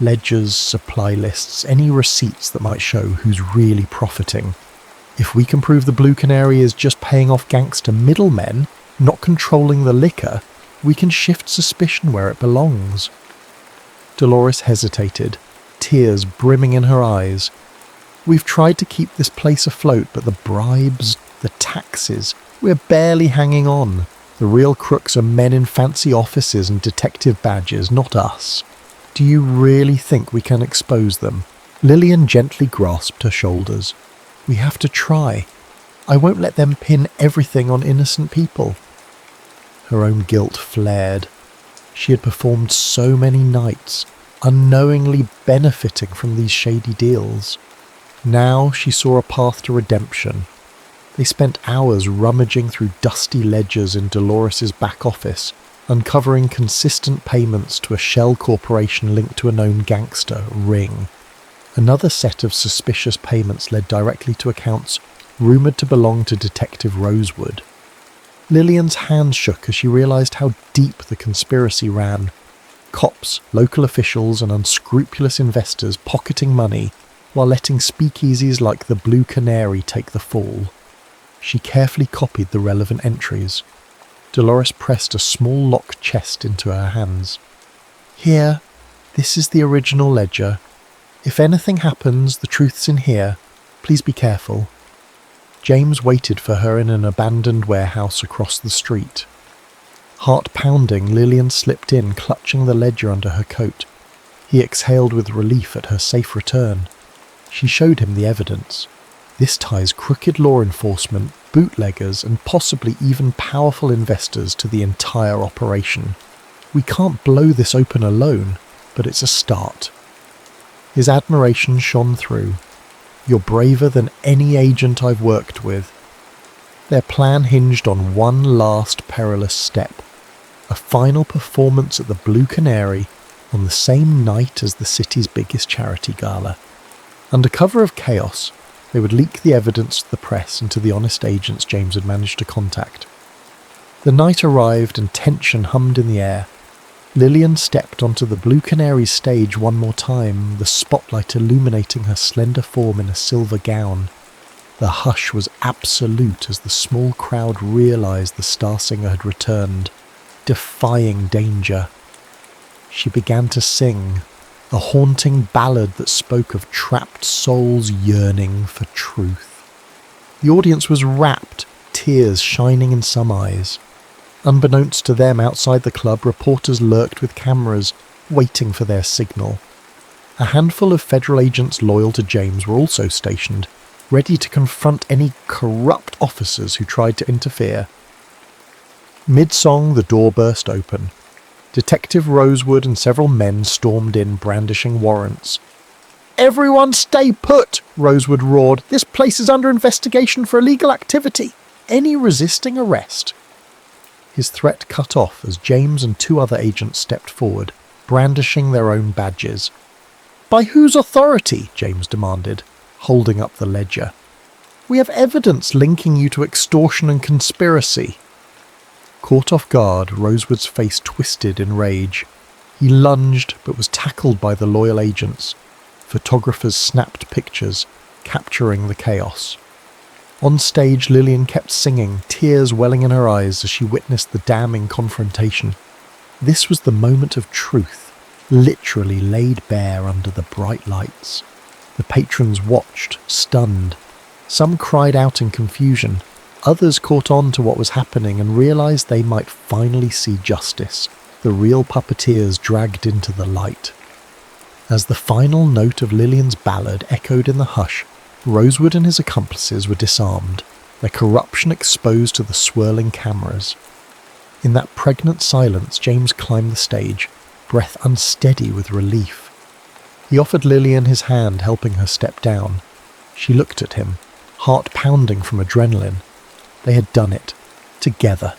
Ledgers, supply lists, any receipts that might show who's really profiting. If we can prove the Blue Canary is just paying off gangster middlemen, not controlling the liquor, we can shift suspicion where it belongs." Dolores hesitated, tears brimming in her eyes. "We've tried to keep this place afloat, but the bribes, the taxes, we're barely hanging on. The real crooks are men in fancy offices and detective badges, not us. Do you really think we can expose them?" Lillian gently grasped her shoulders. "We have to try. I won't let them pin everything on innocent people." Her own guilt flared. She had performed so many nights, unknowingly benefiting from these shady deals. Now she saw a path to redemption. They spent hours rummaging through dusty ledgers in Dolores's back office, uncovering consistent payments to a shell corporation linked to a known gangster, Ring. Another set of suspicious payments led directly to accounts rumoured to belong to Detective Rosewood. Lillian's hands shook as she realised how deep the conspiracy ran. Cops, local officials and unscrupulous investors pocketing money while letting speakeasies like the Blue Canary take the fall. She carefully copied the relevant entries. Dolores pressed a small locked chest into her hands. "Here, this is the original ledger. If anything happens, the truth's in here. Please be careful." James waited for her in an abandoned warehouse across the street. Heart pounding, Lillian slipped in, clutching the ledger under her coat. He exhaled with relief at her safe return. She showed him the evidence. This ties crooked law enforcement, bootleggers, and possibly even powerful investors to the entire operation. "We can't blow this open alone, but it's a start." His admiration shone through. "You're braver than any agent I've worked with." Their plan hinged on one last perilous step. A final performance at the Blue Canary on the same night as the city's biggest charity gala. Under cover of chaos, they would leak the evidence to the press and to the honest agents James had managed to contact. The night arrived and tension hummed in the air. Lillian stepped onto the Blue Canary's stage one more time, the spotlight illuminating her slender form in a silver gown. The hush was absolute as the small crowd realised the star singer had returned, defying danger. She began to sing, a haunting ballad that spoke of trapped souls yearning for truth. The audience was rapt, tears shining in some eyes. Unbeknownst to them, outside the club, reporters lurked with cameras, waiting for their signal. A handful of federal agents loyal to James were also stationed, ready to confront any corrupt officers who tried to interfere. Mid-song, the door burst open. Detective Rosewood and several men stormed in, brandishing warrants. "Everyone stay put!" Rosewood roared. "This place is under investigation for illegal activity. Any resisting arrest." His threat cut off as James and two other agents stepped forward, brandishing their own badges. "By whose authority?" James demanded, holding up the ledger. We have evidence linking you to extortion and conspiracy." Caught off guard, Rosewood's face twisted in rage. He lunged, but was tackled by the loyal agents. Photographers snapped pictures, capturing the chaos. On stage, Lillian kept singing, tears welling in her eyes as she witnessed the damning confrontation. This was the moment of truth, literally laid bare under the bright lights. The patrons watched, stunned. Some cried out in confusion. Others caught on to what was happening and realized they might finally see justice, the real puppeteers dragged into the light. As the final note of Lillian's ballad echoed in the hush, Rosewood and his accomplices were disarmed, their corruption exposed to the swirling cameras. In that pregnant silence, James climbed the stage, breath unsteady with relief. He offered Lillian his hand, helping her step down. She looked at him, heart pounding from adrenaline. They had done it, together.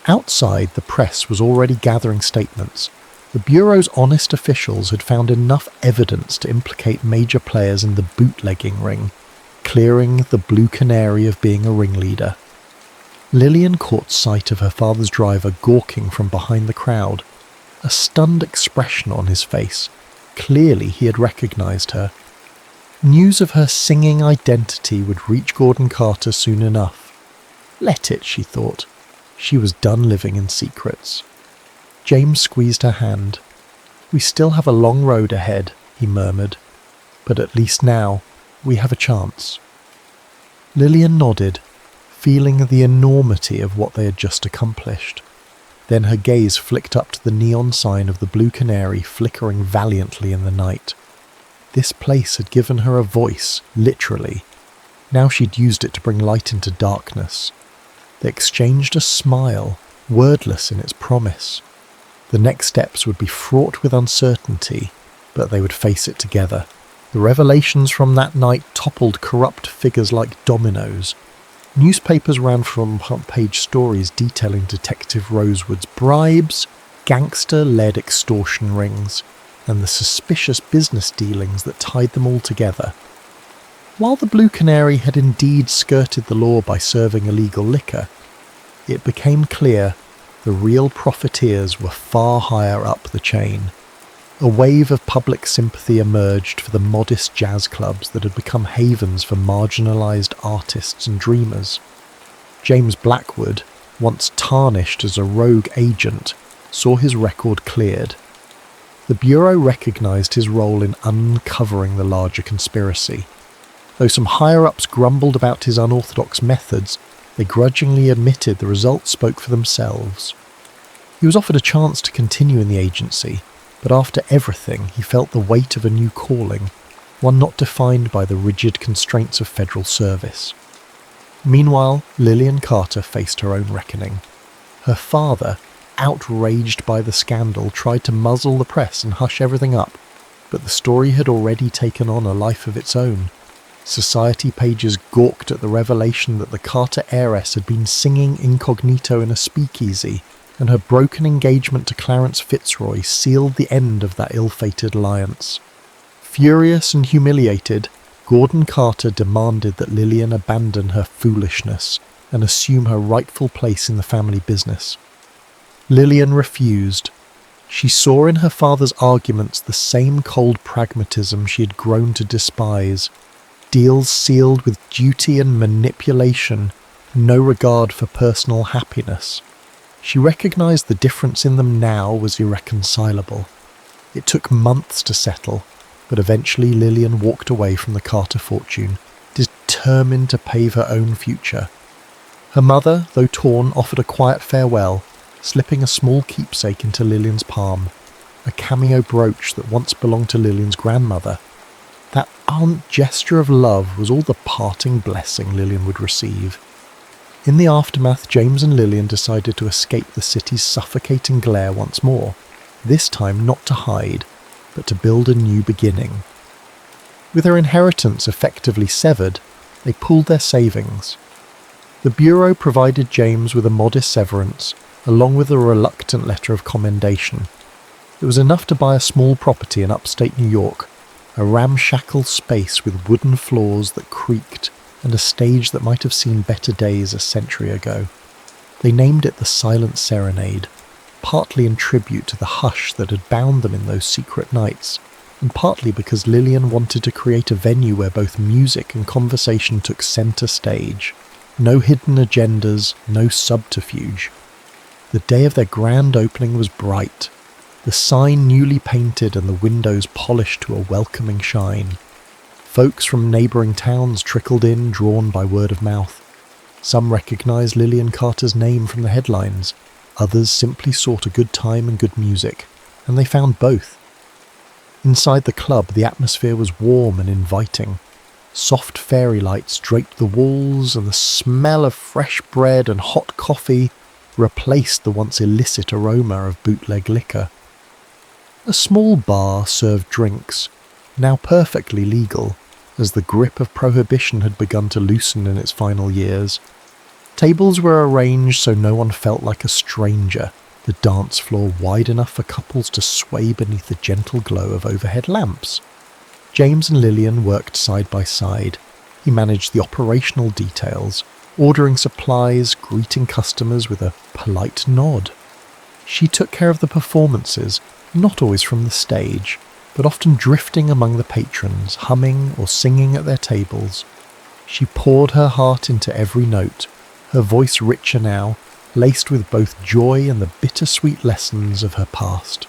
Outside, the press was already gathering statements. The Bureau's honest officials had found enough evidence to implicate major players in the bootlegging ring, clearing the Blue Canary of being a ringleader. Lillian caught sight of her father's driver gawking from behind the crowd, a stunned expression on his face. Clearly he had recognized her. News of her singing identity would reach Gordon Carter soon enough. Let it, she thought. She was done living in secrets. James squeezed her hand. "We still have a long road ahead," he murmured, "but at least now we have a chance." Lillian nodded, feeling the enormity of what they had just accomplished. Then her gaze flicked up to the neon sign of the Blue Canary flickering valiantly in the night. This place had given her a voice, literally. Now she'd used it to bring light into darkness. They exchanged a smile, wordless in its promise. The next steps would be fraught with uncertainty, but they would face it together. The revelations from that night toppled corrupt figures like dominoes. Newspapers ran front-page stories detailing Detective Rosewood's bribes, gangster-led extortion rings, and the suspicious business dealings that tied them all together. While the Blue Canary had indeed skirted the law by serving illegal liquor, it became clear the real profiteers were far higher up the chain. A wave of public sympathy emerged for the modest jazz clubs that had become havens for marginalised artists and dreamers. James Blackwood, once tarnished as a rogue agent, saw his record cleared. The Bureau recognised his role in uncovering the larger conspiracy. Though some higher-ups grumbled about his unorthodox methods, they grudgingly admitted the results spoke for themselves. He was offered a chance to continue in the agency, but after everything he felt the weight of a new calling, one not defined by the rigid constraints of federal service. Meanwhile, Lillian Carter faced her own reckoning. Her father, outraged by the scandal, tried to muzzle the press and hush everything up, but the story had already taken on a life of its own. Society pages gawked at the revelation that the Carter heiress had been singing incognito in a speakeasy, and her broken engagement to Clarence Fitzroy sealed the end of that ill-fated alliance. Furious and humiliated, Gordon Carter demanded that Lillian abandon her foolishness and assume her rightful place in the family business. Lillian refused. She saw in her father's arguments the same cold pragmatism she had grown to despise. Deals sealed with duty and manipulation, no regard for personal happiness. She recognised the difference in them now was irreconcilable. It took months to settle, but eventually Lillian walked away from the Carter fortune, determined to pave her own future. Her mother, though torn, offered a quiet farewell, slipping a small keepsake into Lillian's palm, a cameo brooch that once belonged to Lillian's grandmother. That aunt gesture of love was all the parting blessing Lillian would receive. In the aftermath, James and Lillian decided to escape the city's suffocating glare once more, this time not to hide, but to build a new beginning. With their inheritance effectively severed, they pooled their savings. The Bureau provided James with a modest severance, along with a reluctant letter of commendation. It was enough to buy a small property in upstate New York, a ramshackle space with wooden floors that creaked, and a stage that might have seen better days a century ago. They named it the Silent Serenade, partly in tribute to the hush that had bound them in those secret nights, and partly because Lillian wanted to create a venue where both music and conversation took centre stage. No hidden agendas, no subterfuge. The day of their grand opening was bright, the sign newly painted and the windows polished to a welcoming shine. Folks from neighbouring towns trickled in, drawn by word of mouth. Some recognised Lillian Carter's name from the headlines, others simply sought a good time and good music, and they found both. Inside the club, the atmosphere was warm and inviting. Soft fairy lights draped the walls, and the smell of fresh bread and hot coffee replaced the once illicit aroma of bootleg liquor. A small bar served drinks, now perfectly legal, as the grip of prohibition had begun to loosen in its final years. Tables were arranged so no one felt like a stranger, the dance floor wide enough for couples to sway beneath the gentle glow of overhead lamps. James and Lillian worked side by side. He managed the operational details, ordering supplies, greeting customers with a polite nod. She took care of the performances, not always from the stage, but often drifting among the patrons, humming or singing at their tables. She poured her heart into every note, her voice richer now, laced with both joy and the bittersweet lessons of her past.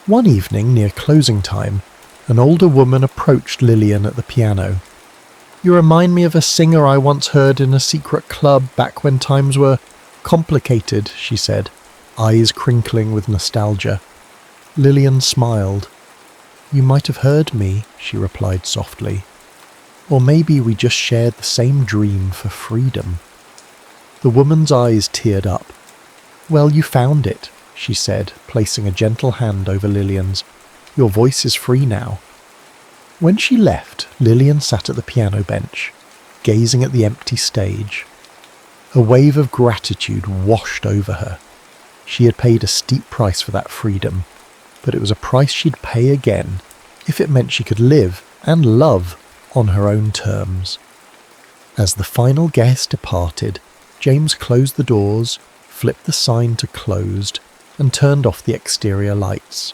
One evening, near closing time, an older woman approached Lillian at the piano. "You remind me of a singer I once heard in a secret club back when times were complicated," she said, eyes crinkling with nostalgia. Lillian smiled. "You might have heard me," she replied softly. "Or maybe we just shared the same dream for freedom." The woman's eyes teared up. "Well, you found it," she said, placing a gentle hand over Lillian's. "Your voice is free now." When she left, Lillian sat at the piano bench, gazing at the empty stage. A wave of gratitude washed over her. She had paid a steep price for that freedom, but it was a price she'd pay again if it meant she could live and love on her own terms. As the final guest departed, James closed the doors, flipped the sign to closed, and turned off the exterior lights.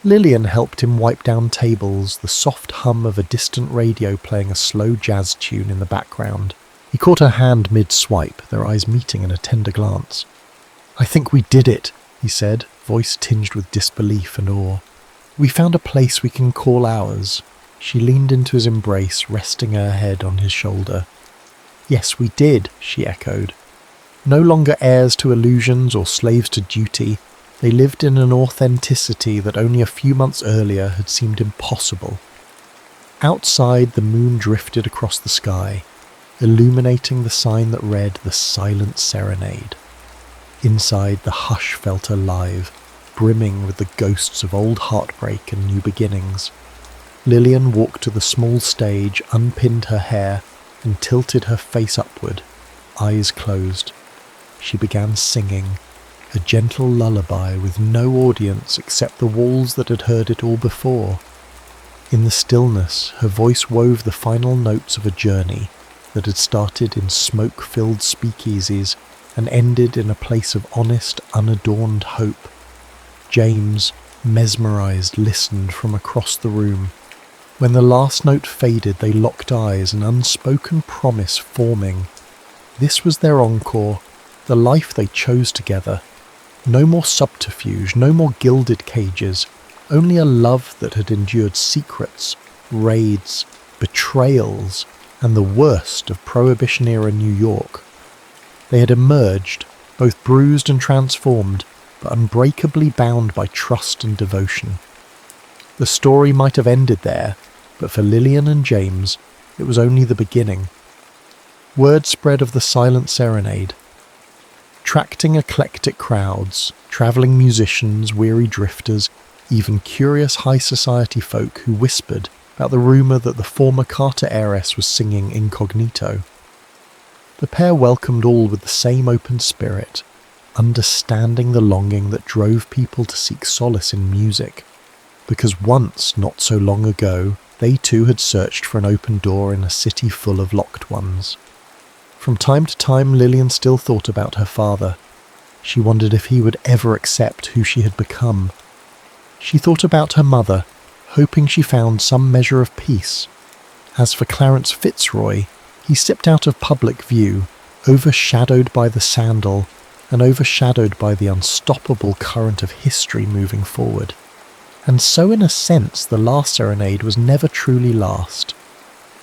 Lillian helped him wipe down tables, the soft hum of a distant radio playing a slow jazz tune in the background. He caught her hand mid-swipe, their eyes meeting in a tender glance. "I think we did it," he said, voice tinged with disbelief and awe. "We found a place we can call ours." She leaned into his embrace, resting her head on his shoulder. "Yes, we did," she echoed. No longer heirs to illusions or slaves to duty, they lived in an authenticity that only a few months earlier had seemed impossible. Outside, the moon drifted across the sky, illuminating the sign that read "The Silent Serenade." Inside, the hush felt alive, brimming with the ghosts of old heartbreak and new beginnings. Lillian walked to the small stage, unpinned her hair, and tilted her face upward, eyes closed. She began singing, a gentle lullaby with no audience except the walls that had heard it all before. In the stillness, her voice wove the final notes of a journey that had started in smoke-filled speakeasies and ended in a place of honest, unadorned hope. James, mesmerized, listened from across the room. When the last note faded, they locked eyes, an unspoken promise forming. This was their encore, the life they chose together. No more subterfuge, no more gilded cages, only a love that had endured secrets, raids, betrayals, and the worst of Prohibition-era New York. They had emerged, both bruised and transformed, but unbreakably bound by trust and devotion. The story might have ended there, but for Lillian and James, it was only the beginning. Word spread of the Silent Serenade, attracting eclectic crowds, travelling musicians, weary drifters, even curious high society folk who whispered about the rumour that the former Carter heiress was singing incognito. The pair welcomed all with the same open spirit, understanding the longing that drove people to seek solace in music. because once, not so long ago, they too had searched for an open door in a city full of locked ones. From time to time, Lillian still thought about her father. She wondered if he would ever accept who she had become. She thought about her mother, hoping she found some measure of peace. As for Clarence Fitzroy, he slipped out of public view, overshadowed by the sandal and overshadowed by the unstoppable current of history moving forward. And so in a sense, the last serenade was never truly last.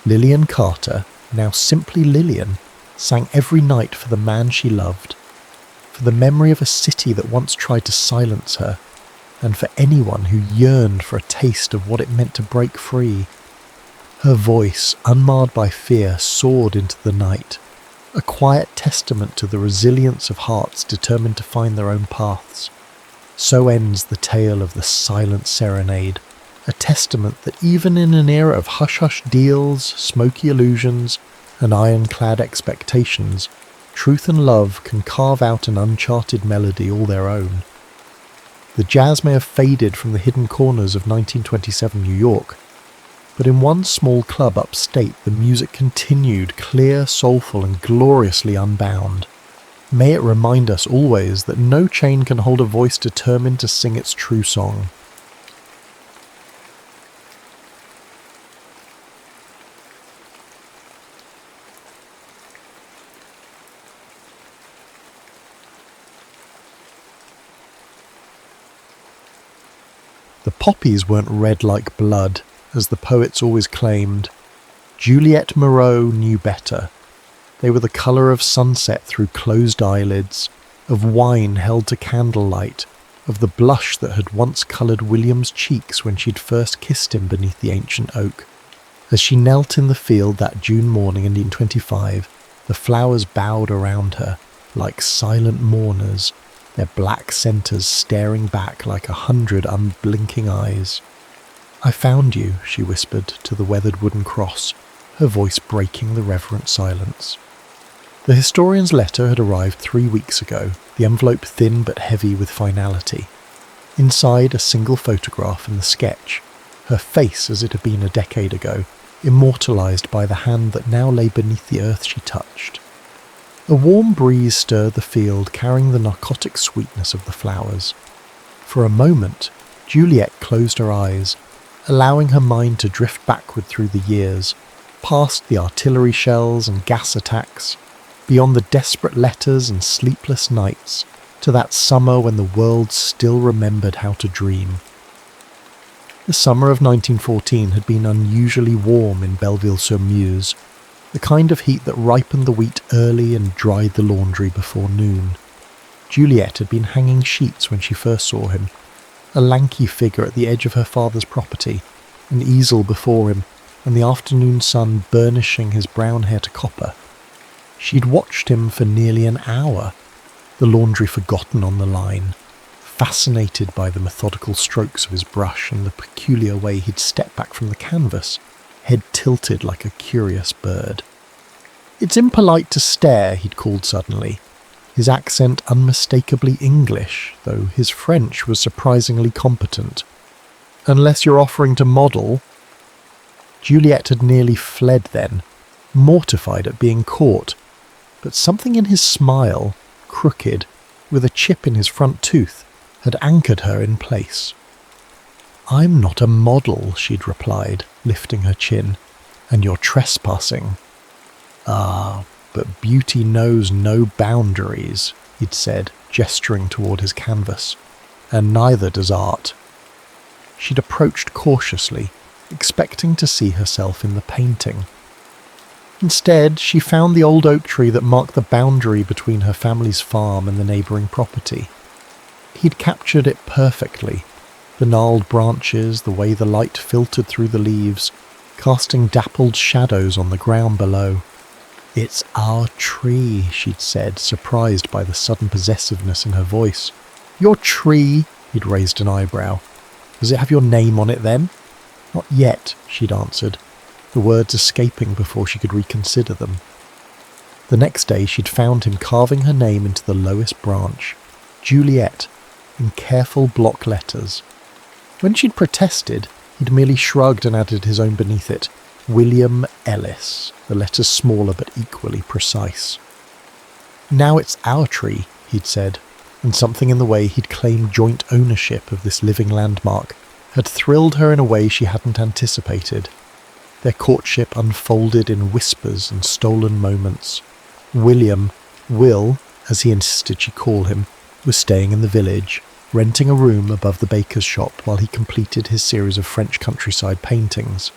Lillian Carter, now simply Lillian, sang every night for the man she loved, for the memory of a city that once tried to silence her, and for anyone who yearned for a taste of what it meant to break free. Her voice, unmarred by fear, soared into the night, a quiet testament to the resilience of hearts determined to find their own paths. So ends the tale of the Silent Serenade, a testament that even in an era of hush-hush deals, smoky illusions, and ironclad expectations, truth and love can carve out an uncharted melody all their own. The jazz may have faded from the hidden corners of 1927 New York, but in one small club upstate the music continued, clear, soulful, and gloriously unbound. May it remind us always that no chain can hold a voice determined to sing its true song. The poppies weren't red like blood, as the poets always claimed. Juliette Moreau knew better. They were the colour of sunset through closed eyelids, of wine held to candlelight, of the blush that had once coloured William's cheeks when she'd first kissed him beneath the ancient oak. As she knelt in the field that June morning in 1925, the flowers bowed around her, like silent mourners, their black centres staring back like 100 unblinking eyes. "I found you," she whispered to the weathered wooden cross, her voice breaking the reverent silence. The historian's letter had arrived 3 weeks ago, the envelope thin but heavy with finality. Inside, a single photograph and the sketch, her face as it had been a decade ago, immortalised by the hand that now lay beneath the earth she touched. A warm breeze stirred the field, carrying the narcotic sweetness of the flowers. For a moment, Juliette closed her eyes, allowing her mind to drift backward through the years, past the artillery shells and gas attacks, beyond the desperate letters and sleepless nights, to that summer when the world still remembered how to dream. The summer of 1914 had been unusually warm in Belleville-sur-Meuse, the kind of heat that ripened the wheat early and dried the laundry before noon. Juliette had been hanging sheets when she first saw him, a lanky figure at the edge of her father's property, an easel before him, and the afternoon sun burnishing his brown hair to copper. She'd watched him for nearly an hour, the laundry forgotten on the line, fascinated by the methodical strokes of his brush and the peculiar way he'd step back from the canvas, head tilted like a curious bird. "It's impolite to stare," he'd called suddenly, his accent unmistakably English, though his French was surprisingly competent. "Unless you're offering to model." Juliette had nearly fled then, mortified at being caught, but something in his smile, crooked, with a chip in his front tooth, had anchored her in place. "I'm not a model," she'd replied, lifting her chin, "and you're trespassing." "Ah, but beauty knows no boundaries," he'd said, gesturing toward his canvas, "and neither does art." She'd approached cautiously, expecting to see herself in the painting. Instead, she found the old oak tree that marked the boundary between her family's farm and the neighbouring property. He'd captured it perfectly, the gnarled branches, the way the light filtered through the leaves, casting dappled shadows on the ground below. "It's our tree," she'd said, surprised by the sudden possessiveness in her voice. "Your tree?" He'd raised an eyebrow. "Does it have your name on it then?" "Not yet," she'd answered, the words escaping before she could reconsider them. The next day she'd found him carving her name into the lowest branch, Juliette, in careful block letters. When she'd protested, he'd merely shrugged and added his own beneath it, William Ellis, the letters smaller but equally precise. Now it's our tree, he'd said, and something in the way he'd claimed joint ownership of this living landmark had thrilled her in a way she hadn't anticipated. Their courtship unfolded in whispers and stolen moments. Will, as he insisted she call him, was staying in the village, renting a room above the baker's shop while he completed his series of French countryside paintings.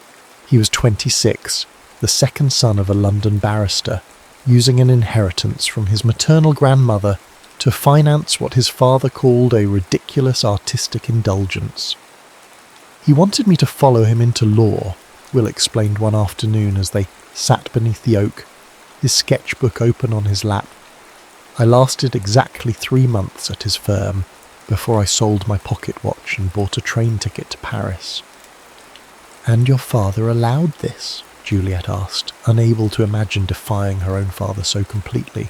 He was 26, the second son of a London barrister, using an inheritance from his maternal grandmother to finance what his father called a ridiculous artistic indulgence. He wanted me to follow him into law, Will explained one afternoon as they sat beneath the oak, his sketchbook open on his lap. I lasted exactly 3 months at his firm before I sold my pocket watch and bought a train ticket to Paris. "And your father allowed this?" Juliet asked, unable to imagine defying her own father so completely.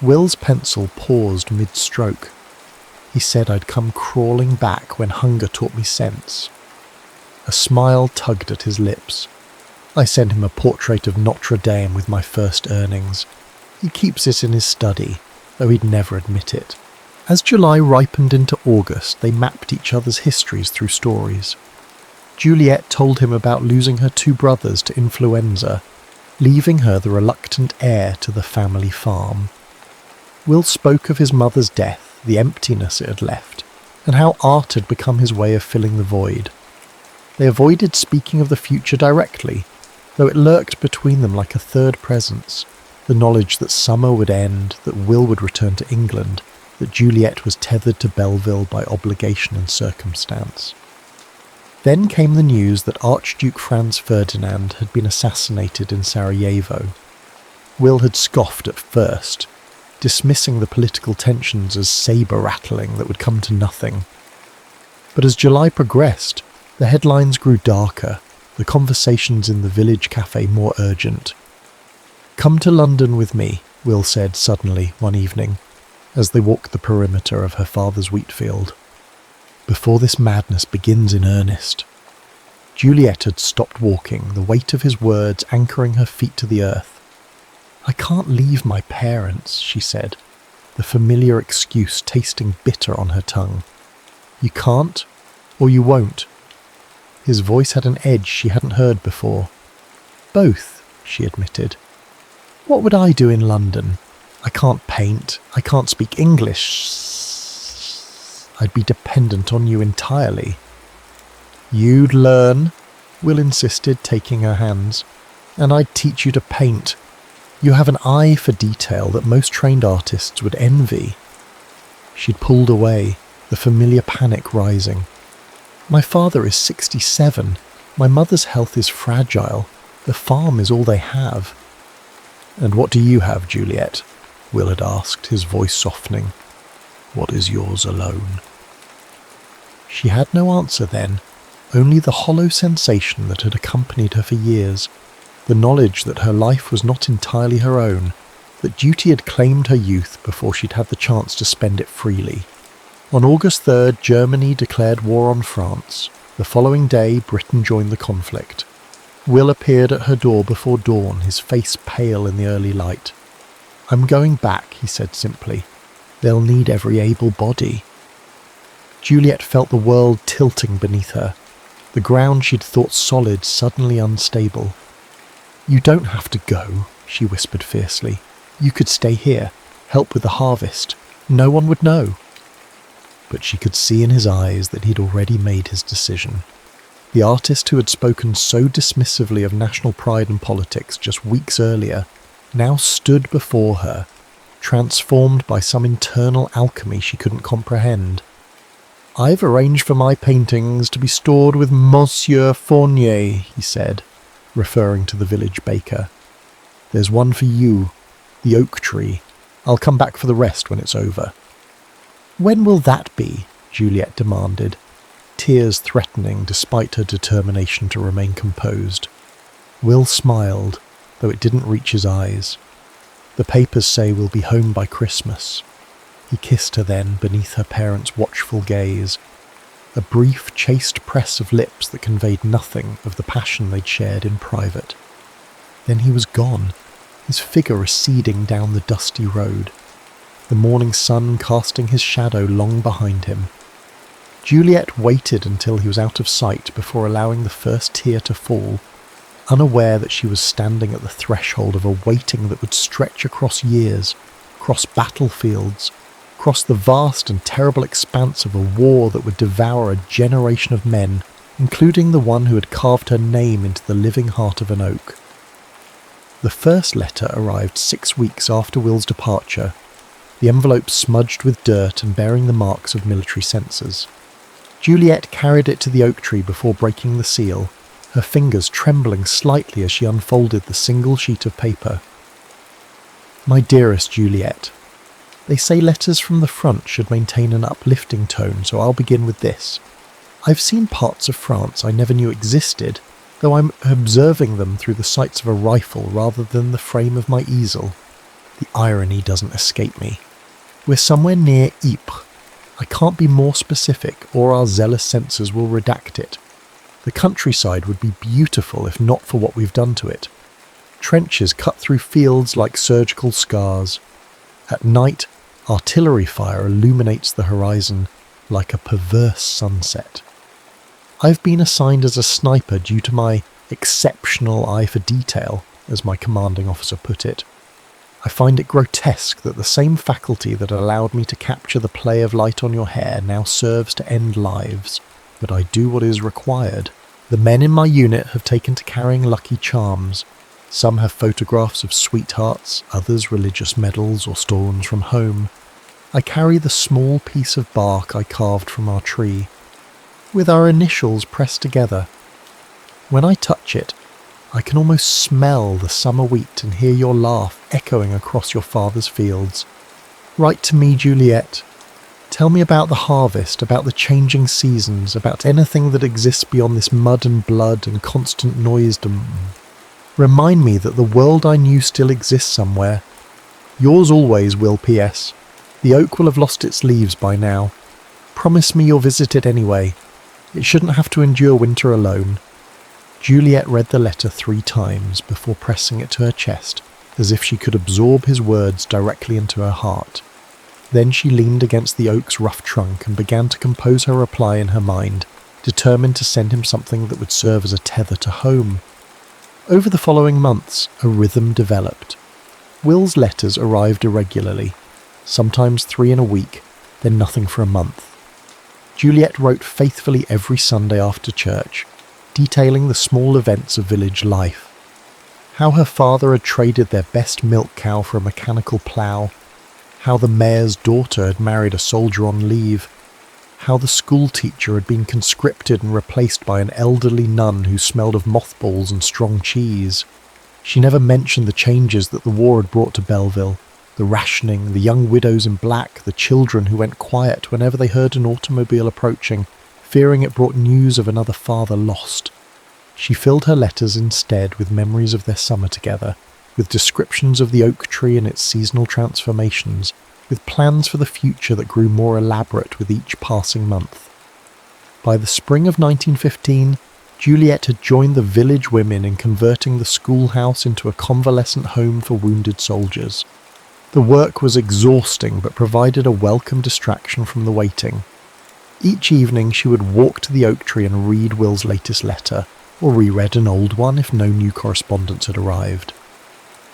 Will's pencil paused mid-stroke. He said I'd come crawling back when hunger taught me sense. A smile tugged at his lips. I sent him a portrait of Notre Dame with my first earnings. He keeps it in his study, though he'd never admit it. As July ripened into August, they mapped each other's histories through stories. Juliet told him about losing her 2 brothers to influenza, leaving her the reluctant heir to the family farm. Will spoke of his mother's death, the emptiness it had left, and how art had become his way of filling the void. They avoided speaking of the future directly, though it lurked between them like a third presence, the knowledge that summer would end, that Will would return to England, that Juliet was tethered to Belleville by obligation and circumstance. Then came the news that Archduke Franz Ferdinand had been assassinated in Sarajevo. Will had scoffed at first, dismissing the political tensions as sabre-rattling that would come to nothing. But as July progressed, the headlines grew darker, the conversations in the village cafe more urgent. "Come to London with me," Will said suddenly one evening, as they walked the perimeter of her father's wheat field. "Before this madness begins in earnest." Juliet had stopped walking, the weight of his words anchoring her feet to the earth. "I can't leave my parents," she said, the familiar excuse tasting bitter on her tongue. "You can't, or you won't." His voice had an edge she hadn't heard before. "Both," she admitted. "What would I do in London? I can't paint, I can't speak English. I'd be dependent on you entirely." "You'd learn," Will insisted, taking her hands, "and I'd teach you to paint. You have an eye for detail that most trained artists would envy." She'd pulled away, the familiar panic rising. "My father is 67. My mother's health is fragile. The farm is all they have." "And what do you have, Juliet?" Will had asked, his voice softening. "What is yours alone?" She had no answer then, only the hollow sensation that had accompanied her for years, the knowledge that her life was not entirely her own, that duty had claimed her youth before she'd had the chance to spend it freely. On August 3rd, Germany declared war on France. The following day, Britain joined the conflict. Will appeared at her door before dawn, his face pale in the early light. "I'm going back," he said simply. "They'll need every able body." Juliet felt the world tilting beneath her, the ground she'd thought solid suddenly unstable. "You don't have to go," she whispered fiercely. "You could stay here, help with the harvest. No one would know." But she could see in his eyes that he'd already made his decision. The artist who had spoken so dismissively of national pride and politics just weeks earlier now stood before her, transformed by some internal alchemy she couldn't comprehend. "I've arranged for my paintings to be stored with Monsieur Fournier," he said, referring to the village baker. "There's one for you, the oak tree. I'll come back for the rest when it's over." "When will that be?" Juliet demanded, tears threatening despite her determination to remain composed. Will smiled, though it didn't reach his eyes. "The papers say we'll be home by Christmas." He kissed her then beneath her parents' watchful gaze. a brief, chaste press of lips that conveyed nothing of the passion they'd shared in private. Then he was gone, his figure receding down the dusty road, the morning sun casting his shadow long behind him. Juliet waited until he was out of sight before allowing the first tear to fall, unaware that she was standing at the threshold of a waiting that would stretch across years, across battlefields, across the vast and terrible expanse of a war that would devour a generation of men, including the one who had carved her name into the living heart of an oak. The first letter arrived 6 weeks after Will's departure, the envelope smudged with dirt and bearing the marks of military censors. Juliet carried it to the oak tree before breaking the seal, her fingers trembling slightly as she unfolded the single sheet of paper. My dearest Juliet, they say letters from the front should maintain an uplifting tone, so I'll begin with this. I've seen parts of France I never knew existed, though I'm observing them through the sights of a rifle rather than the frame of my easel. The irony doesn't escape me. We're somewhere near Ypres. I can't be more specific, or our zealous censors will redact it. The countryside would be beautiful if not for what we've done to it. Trenches cut through fields like surgical scars. At night, artillery fire illuminates the horizon like a perverse sunset. I've been assigned as a sniper due to my exceptional eye for detail, as my commanding officer put it. I find it grotesque that the same faculty that allowed me to capture the play of light on your hair now serves to end lives, but I do what is required. The men in my unit have taken to carrying lucky charms. Some have photographs of sweethearts, others religious medals or stones from home. I carry the small piece of bark I carved from our tree, with our initials pressed together. When I touch it, I can almost smell the summer wheat and hear your laugh echoing across your father's fields. Write to me, Juliet. Tell me about the harvest, about the changing seasons, about anything that exists beyond this mud and blood and constant noisedom. Remind me that the world I knew still exists somewhere. Yours always, Will P.S. The oak will have lost its leaves by now. Promise me you'll visit it anyway. It shouldn't have to endure winter alone. Juliet read the letter 3 times before pressing it to her chest, as if she could absorb his words directly into her heart. Then she leaned against the oak's rough trunk and began to compose her reply in her mind, determined to send him something that would serve as a tether to home. Over the following months, a rhythm developed. Will's letters arrived irregularly, sometimes 3 in a week, then nothing for a month. Juliet wrote faithfully every Sunday after church, detailing the small events of village life. How her father had traded their best milk cow for a mechanical plough, how the mayor's daughter had married a soldier on leave, how the school teacher had been conscripted and replaced by an elderly nun who smelled of mothballs and strong cheese. She never mentioned the changes that the war had brought to Belleville, the rationing, the young widows in black, the children who went quiet whenever they heard an automobile approaching, fearing it brought news of another father lost. She filled her letters instead with memories of their summer together, with descriptions of the oak tree and its seasonal transformations, with plans for the future that grew more elaborate with each passing month. By the spring of 1915, Juliet had joined the village women in converting the schoolhouse into a convalescent home for wounded soldiers. The work was exhausting but provided a welcome distraction from the waiting. Each evening she would walk to the oak tree and read Will's latest letter, or reread an old one if no new correspondence had arrived.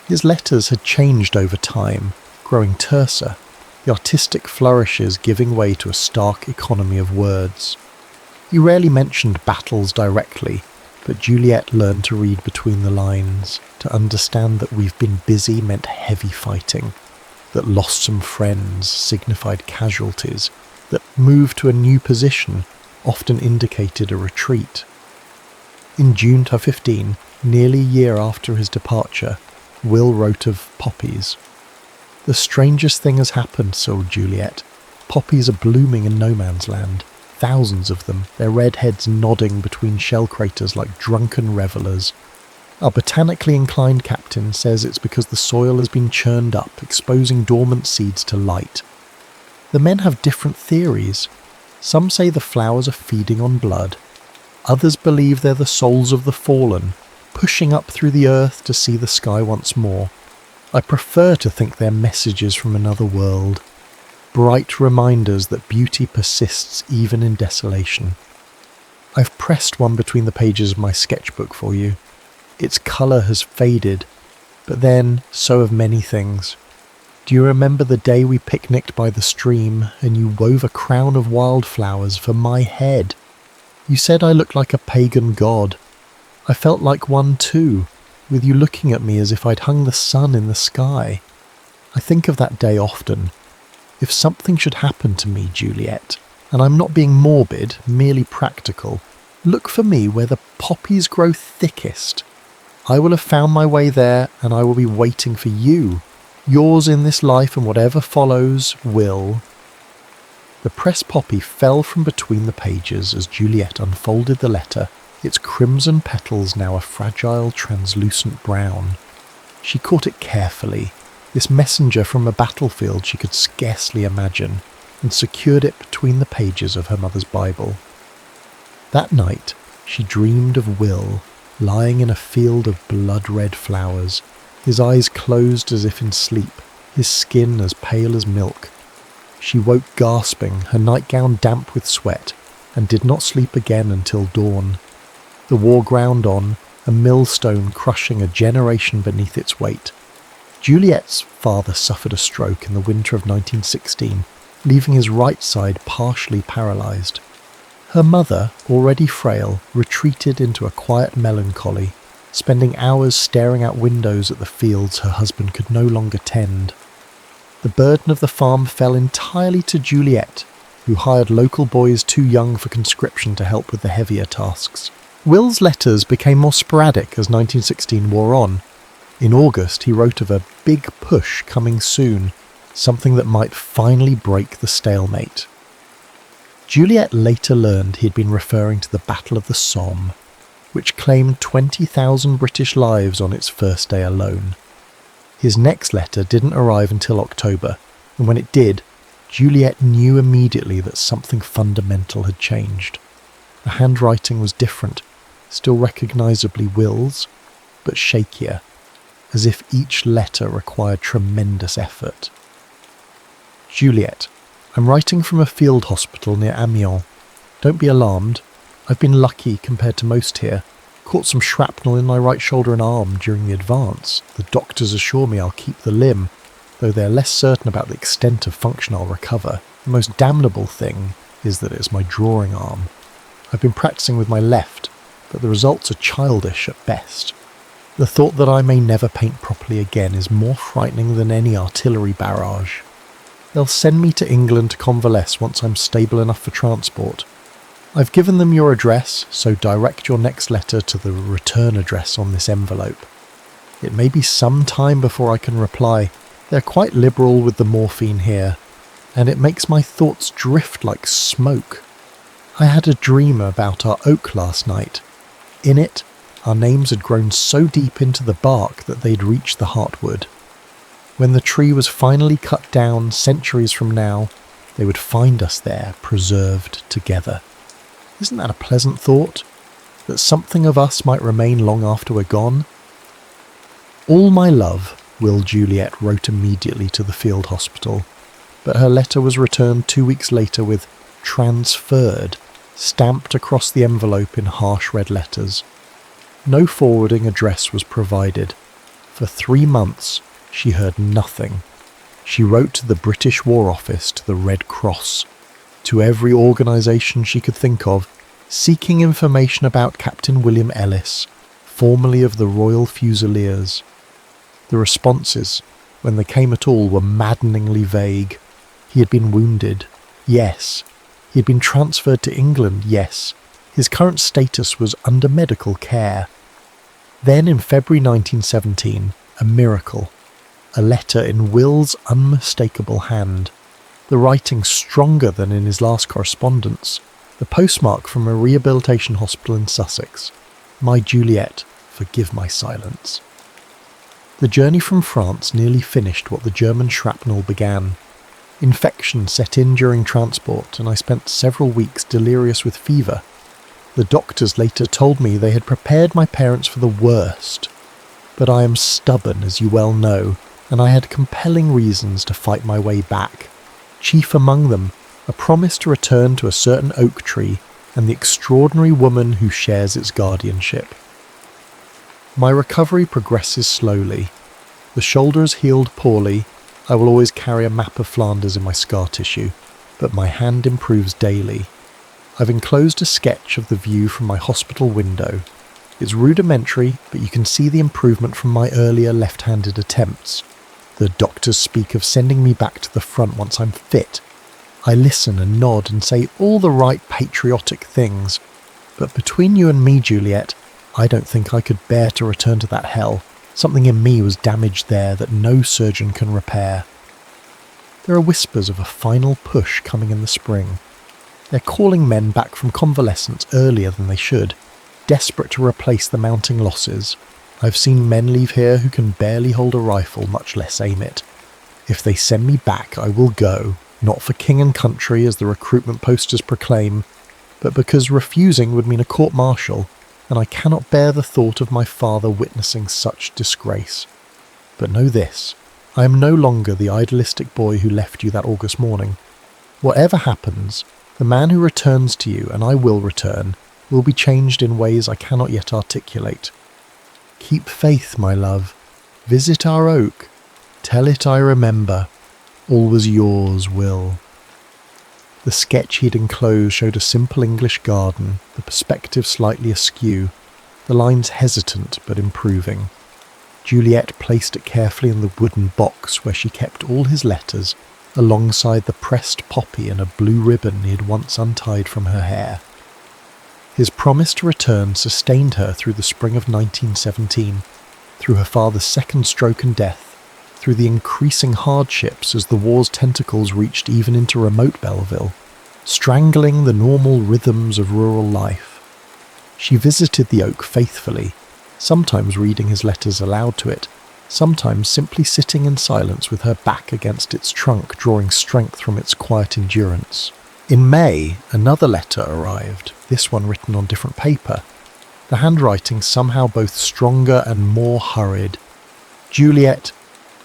His letters had changed over time, growing terser, the artistic flourishes giving way to a stark economy of words. He rarely mentioned battles directly, but Juliet learned to read between the lines, to understand that we've been busy meant heavy fighting, that lost some friends signified casualties, that move to a new position often indicated a retreat. In June 2015, nearly a year after his departure, Will wrote of poppies. The strangest thing has happened, sobbed Juliet. Poppies are blooming in no man's land. Thousands of them, their red heads nodding between shell craters like drunken revellers. Our botanically inclined captain says it's because the soil has been churned up, exposing dormant seeds to light. The men have different theories. Some say the flowers are feeding on blood. Others believe they're the souls of the fallen, pushing up through the earth to see the sky once more. I prefer to think they're messages from another world, bright reminders that beauty persists even in desolation. I've pressed one between the pages of my sketchbook for you. Its colour has faded, but then so have many things. Do you remember the day we picnicked by the stream and you wove a crown of wildflowers for my head? You said I looked like a pagan god. I felt like one too, with you looking at me as if I'd hung the sun in the sky. I think of that day often. If something should happen to me, Juliet, and I'm not being morbid, merely practical, look for me where the poppies grow thickest. I will have found my way there, and I will be waiting for you. Yours in this life and whatever follows will. The pressed poppy fell from between the pages as Juliet unfolded the letter, its crimson petals now a fragile, translucent brown. She caught it carefully, this messenger from a battlefield she could scarcely imagine, and secured it between the pages of her mother's Bible. That night, she dreamed of Will, lying in a field of blood-red flowers, his eyes closed as if in sleep, his skin as pale as milk. She woke gasping, her nightgown damp with sweat, and did not sleep again until dawn. The war ground on, a millstone crushing a generation beneath its weight. Juliet's father suffered a stroke in the winter of 1916, leaving his right side partially paralysed. Her mother, already frail, retreated into a quiet melancholy, spending hours staring out windows at the fields her husband could no longer tend. The burden of the farm fell entirely to Juliet, who hired local boys too young for conscription to help with the heavier tasks. Will's letters became more sporadic as 1916 wore on. In August, he wrote of a big push coming soon, something that might finally break the stalemate. Juliet later learned he had been referring to the Battle of the Somme, which claimed 20,000 British lives on its first day alone. His next letter didn't arrive until October, and when it did, Juliet knew immediately that something fundamental had changed. The handwriting was different, still recognisably Will's, but shakier, as if each letter required tremendous effort. Juliet, I'm writing from a field hospital near Ambience. Don't be alarmed. I've been lucky compared to most here. Caught some shrapnel in my right shoulder and arm during the advance. The doctors assure me I'll keep the limb, though they're less certain about the extent of function I'll recover. The most damnable thing is that it's my drawing arm. I've been practicing with my left, but the results are childish at best. The thought that I may never paint properly again is more frightening than any artillery barrage. They'll send me to England to convalesce once I'm stable enough for transport. I've given them your address, so direct your next letter to the return address on this envelope. It may be some time before I can reply. They're quite liberal with the morphine here, and it makes my thoughts drift like smoke. I had a dream about our oak last night. In it, our names had grown so deep into the bark that they'd reached the heartwood. When the tree was finally cut down centuries from now, they would find us there, preserved together. Isn't that a pleasant thought? That something of us might remain long after we're gone? All my love, Will Juliet wrote immediately to the field hospital, but her letter was returned 2 weeks later with transferred, stamped across the envelope in harsh red letters. No forwarding address was provided. For 3 months, she heard nothing. She wrote to the British War Office, to the Red Cross, to every organisation she could think of, seeking information about Captain William Ellis, formerly of the Royal Fusiliers. The responses, when they came at all, were maddeningly vague. He had been wounded, yes. He had been transferred to England, yes. His current status was under medical care. Then in February 1917, a miracle. A letter in Will's unmistakable hand. The writing stronger than in his last correspondence. The postmark from a rehabilitation hospital in Sussex. My Juliet, forgive my silence. The journey from France nearly finished what the German shrapnel began. Infection set in during transport, and I spent several weeks delirious with fever. The doctors later told me they had prepared my parents for the worst. But I am stubborn, as you well know, and I had compelling reasons to fight my way back. Chief among them, a promise to return to a certain oak tree and the extraordinary woman who shares its guardianship. My recovery progresses slowly. The shoulder has healed poorly. I will always carry a map of Flanders in my scar tissue, but my hand improves daily. I've enclosed a sketch of the view from my hospital window. It's rudimentary, but you can see the improvement from my earlier left-handed attempts. The doctors speak of sending me back to the front once I'm fit. I listen and nod and say all the right patriotic things. But between you and me, Juliet, I don't think I could bear to return to that hell. Something in me was damaged there that no surgeon can repair. There are whispers of a final push coming in the spring. They're calling men back from convalescence earlier than they should, desperate to replace the mounting losses. I've seen men leave here who can barely hold a rifle, much less aim it. If they send me back, I will go, not for king and country as the recruitment posters proclaim, but because refusing would mean a court-martial, and I cannot bear the thought of my father witnessing such disgrace. But know this, I am no longer the idealistic boy who left you that August morning. Whatever happens, the man who returns to you, and I will return, will be changed in ways I cannot yet articulate. Keep faith, my love. Visit our oak. Tell it I remember. Always yours, Will. The sketch he'd enclosed showed a simple English garden, the perspective slightly askew, the lines hesitant but improving. Juliet placed it carefully in the wooden box where she kept all his letters, alongside the pressed poppy and a blue ribbon he had once untied from her hair. His promise to return sustained her through the spring of 1917, through her father's second stroke and death, through the increasing hardships as the war's tentacles reached even into remote Belleville, strangling the normal rhythms of rural life. She visited the oak faithfully, sometimes reading his letters aloud to it, sometimes simply sitting in silence with her back against its trunk, drawing strength from its quiet endurance. In May, another letter arrived, this one written on different paper, the handwriting somehow both stronger and more hurried. Juliet,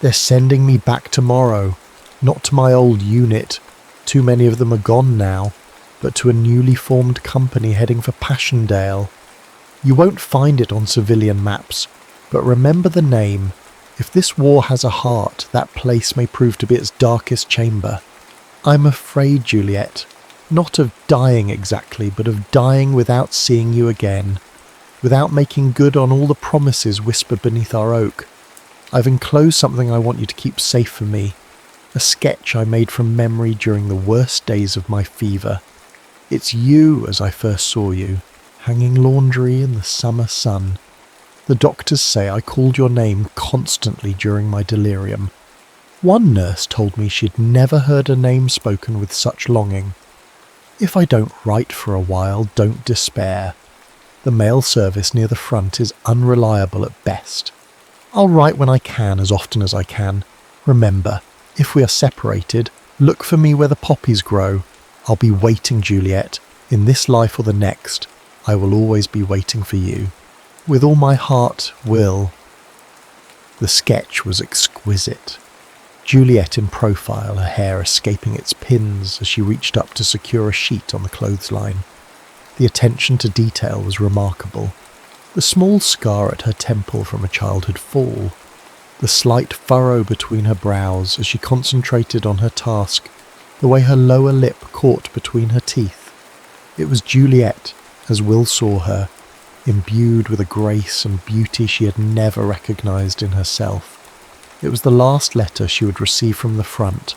they're sending me back tomorrow, not to my old unit, too many of them are gone now, but to a newly formed company heading for Passchendaele. You won't find it on civilian maps, but remember the name. If this war has a heart, that place may prove to be its darkest chamber. I'm afraid, Juliet, not of dying exactly, but of dying without seeing you again, without making good on all the promises whispered beneath our oak. I've enclosed something I want you to keep safe for me, a sketch I made from memory during the worst days of my fever. It's you as I first saw you, hanging laundry in the summer sun. The doctors say I called your name constantly during my delirium. One nurse told me she'd never heard a name spoken with such longing. If I don't write for a while, don't despair. The mail service near the front is unreliable at best. I'll write when I can, as often as I can. Remember, if we are separated, look for me where the poppies grow. I'll be waiting, Juliet. In this life or the next, I will always be waiting for you. With all my heart, Will. The sketch was exquisite. Juliet in profile, her hair escaping its pins as she reached up to secure a sheet on the clothesline. The attention to detail was remarkable. The small scar at her temple from a childhood fall. The slight furrow between her brows as she concentrated on her task. The way her lower lip caught between her teeth. It was Juliet, as Will saw her, imbued with a grace and beauty she had never recognized in herself. It was the last letter she would receive from the front.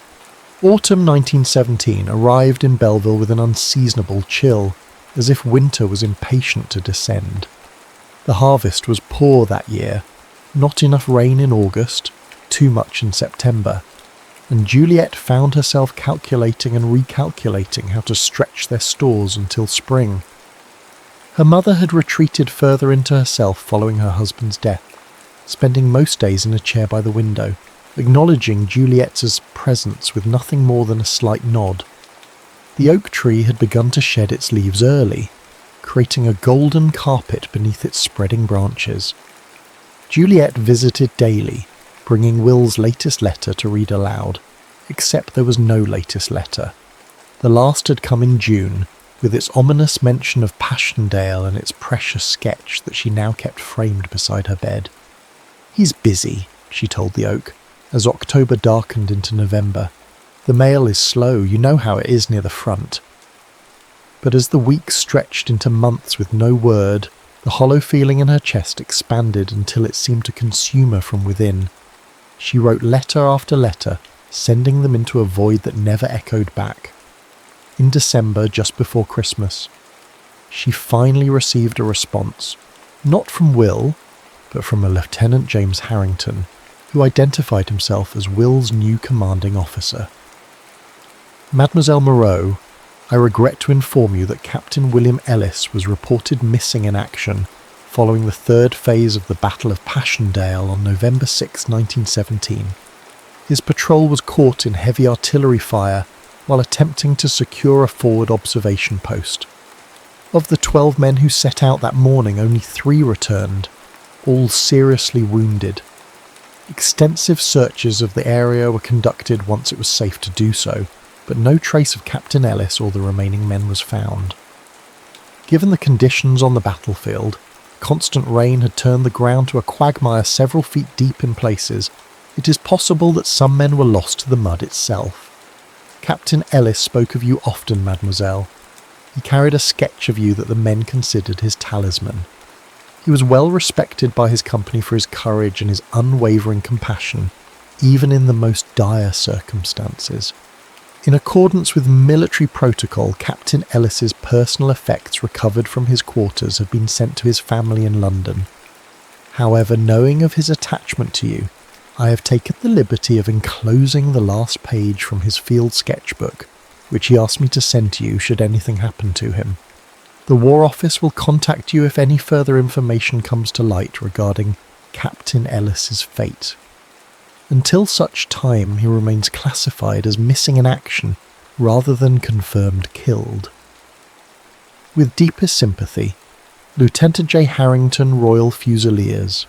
Autumn 1917 arrived in Belleville with an unseasonable chill, as if winter was impatient to descend. The harvest was poor that year, not enough rain in August, too much in September, and Juliet found herself calculating and recalculating how to stretch their stores until spring. Her mother had retreated further into herself following her husband's death, spending most days in a chair by the window, acknowledging Juliet's presence with nothing more than a slight nod. The oak tree had begun to shed its leaves early, creating a golden carpet beneath its spreading branches. Juliet visited daily, bringing Will's latest letter to read aloud, except there was no latest letter. The last had come in June, with its ominous mention of Passchendaele and its precious sketch that she now kept framed beside her bed. "He's busy," she told the oak, as October darkened into November. "The mail is slow, you know how it is near the front." But as the weeks stretched into months with no word, the hollow feeling in her chest expanded until it seemed to consume her from within. She wrote letter after letter, sending them into a void that never echoed back. In December, just before Christmas, she finally received a response, not from Will, but from a Lieutenant James Harrington, who identified himself as Will's new commanding officer. "Mademoiselle Moreau, I regret to inform you that Captain William Ellis was reported missing in action following the third phase of the Battle of Passchendaele on November 6, 1917. His patrol was caught in heavy artillery fire while attempting to secure a forward observation post. Of the 12 men who set out that morning, only 3 returned, all seriously wounded. Extensive searches of the area were conducted once it was safe to do so, but no trace of Captain Ellis or the remaining men was found. Given the conditions on the battlefield, constant rain had turned the ground to a quagmire several feet deep in places. It is possible that some men were lost to the mud itself. Captain Ellis spoke of you often, mademoiselle. He carried a sketch of you that the men considered his talisman. He was well respected by his company for his courage and his unwavering compassion, even in the most dire circumstances. In accordance with military protocol, Captain Ellis's personal effects recovered from his quarters have been sent to his family in London. However, knowing of his attachment to you, I have taken the liberty of enclosing the last page from his field sketchbook, which he asked me to send to you should anything happen to him. The War Office will contact you if any further information comes to light regarding Captain Ellis's fate. Until such time, he remains classified as missing in action rather than confirmed killed. With deepest sympathy, Lieutenant J. Harrington, Royal Fusiliers."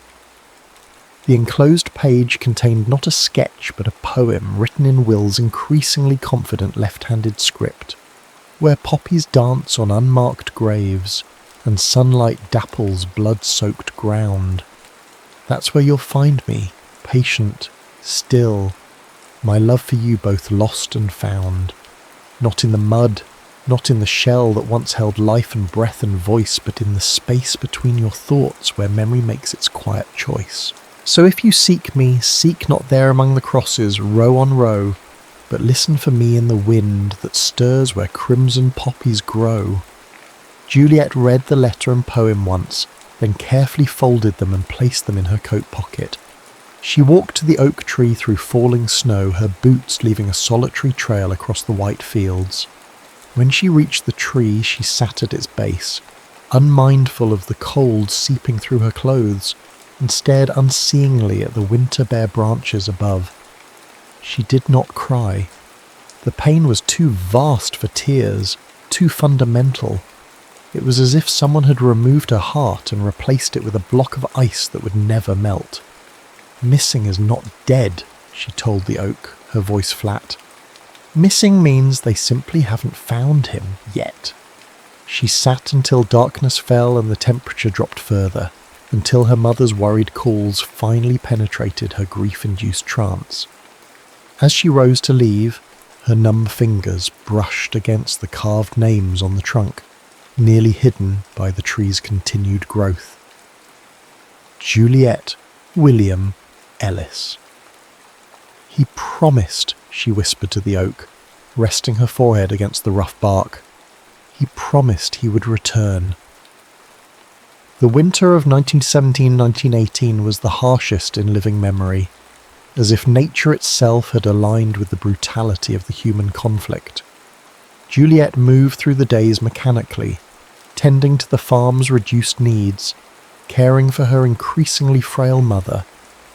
The enclosed page contained not a sketch but a poem written in Will's increasingly confident left-handed script, where poppies dance on unmarked graves and sunlight dapples blood-soaked ground. That's where you'll find me, patient, still, my love for you both lost and found. Not in the mud, not in the shell that once held life and breath and voice, but in the space between your thoughts where memory makes its quiet choice. So if you seek me, seek not there among the crosses, row on row, but listen for me in the wind that stirs where crimson poppies grow. Juliet read the letter and poem once, then carefully folded them and placed them in her coat pocket. She walked to the oak tree through falling snow, her boots leaving a solitary trail across the white fields. When she reached the tree, she sat at its base, unmindful of the cold seeping through her clothes, and stared unseeingly at the winter-bare branches above. She did not cry. The pain was too vast for tears, too fundamental. It was as if someone had removed her heart and replaced it with a block of ice that would never melt. "Missing is not dead," she told the oak, her voice flat. "Missing means they simply haven't found him yet." She sat until darkness fell and the temperature dropped further, until her mother's worried calls finally penetrated her grief-induced trance. As she rose to leave, her numb fingers brushed against the carved names on the trunk, nearly hidden by the tree's continued growth. Juliet William Ellis. "He promised," she whispered to the oak, resting her forehead against the rough bark. "He promised he would return." The winter of 1917-1918 was the harshest in living memory, as if nature itself had aligned with the brutality of the human conflict. Juliet moved through the days mechanically, tending to the farm's reduced needs, caring for her increasingly frail mother,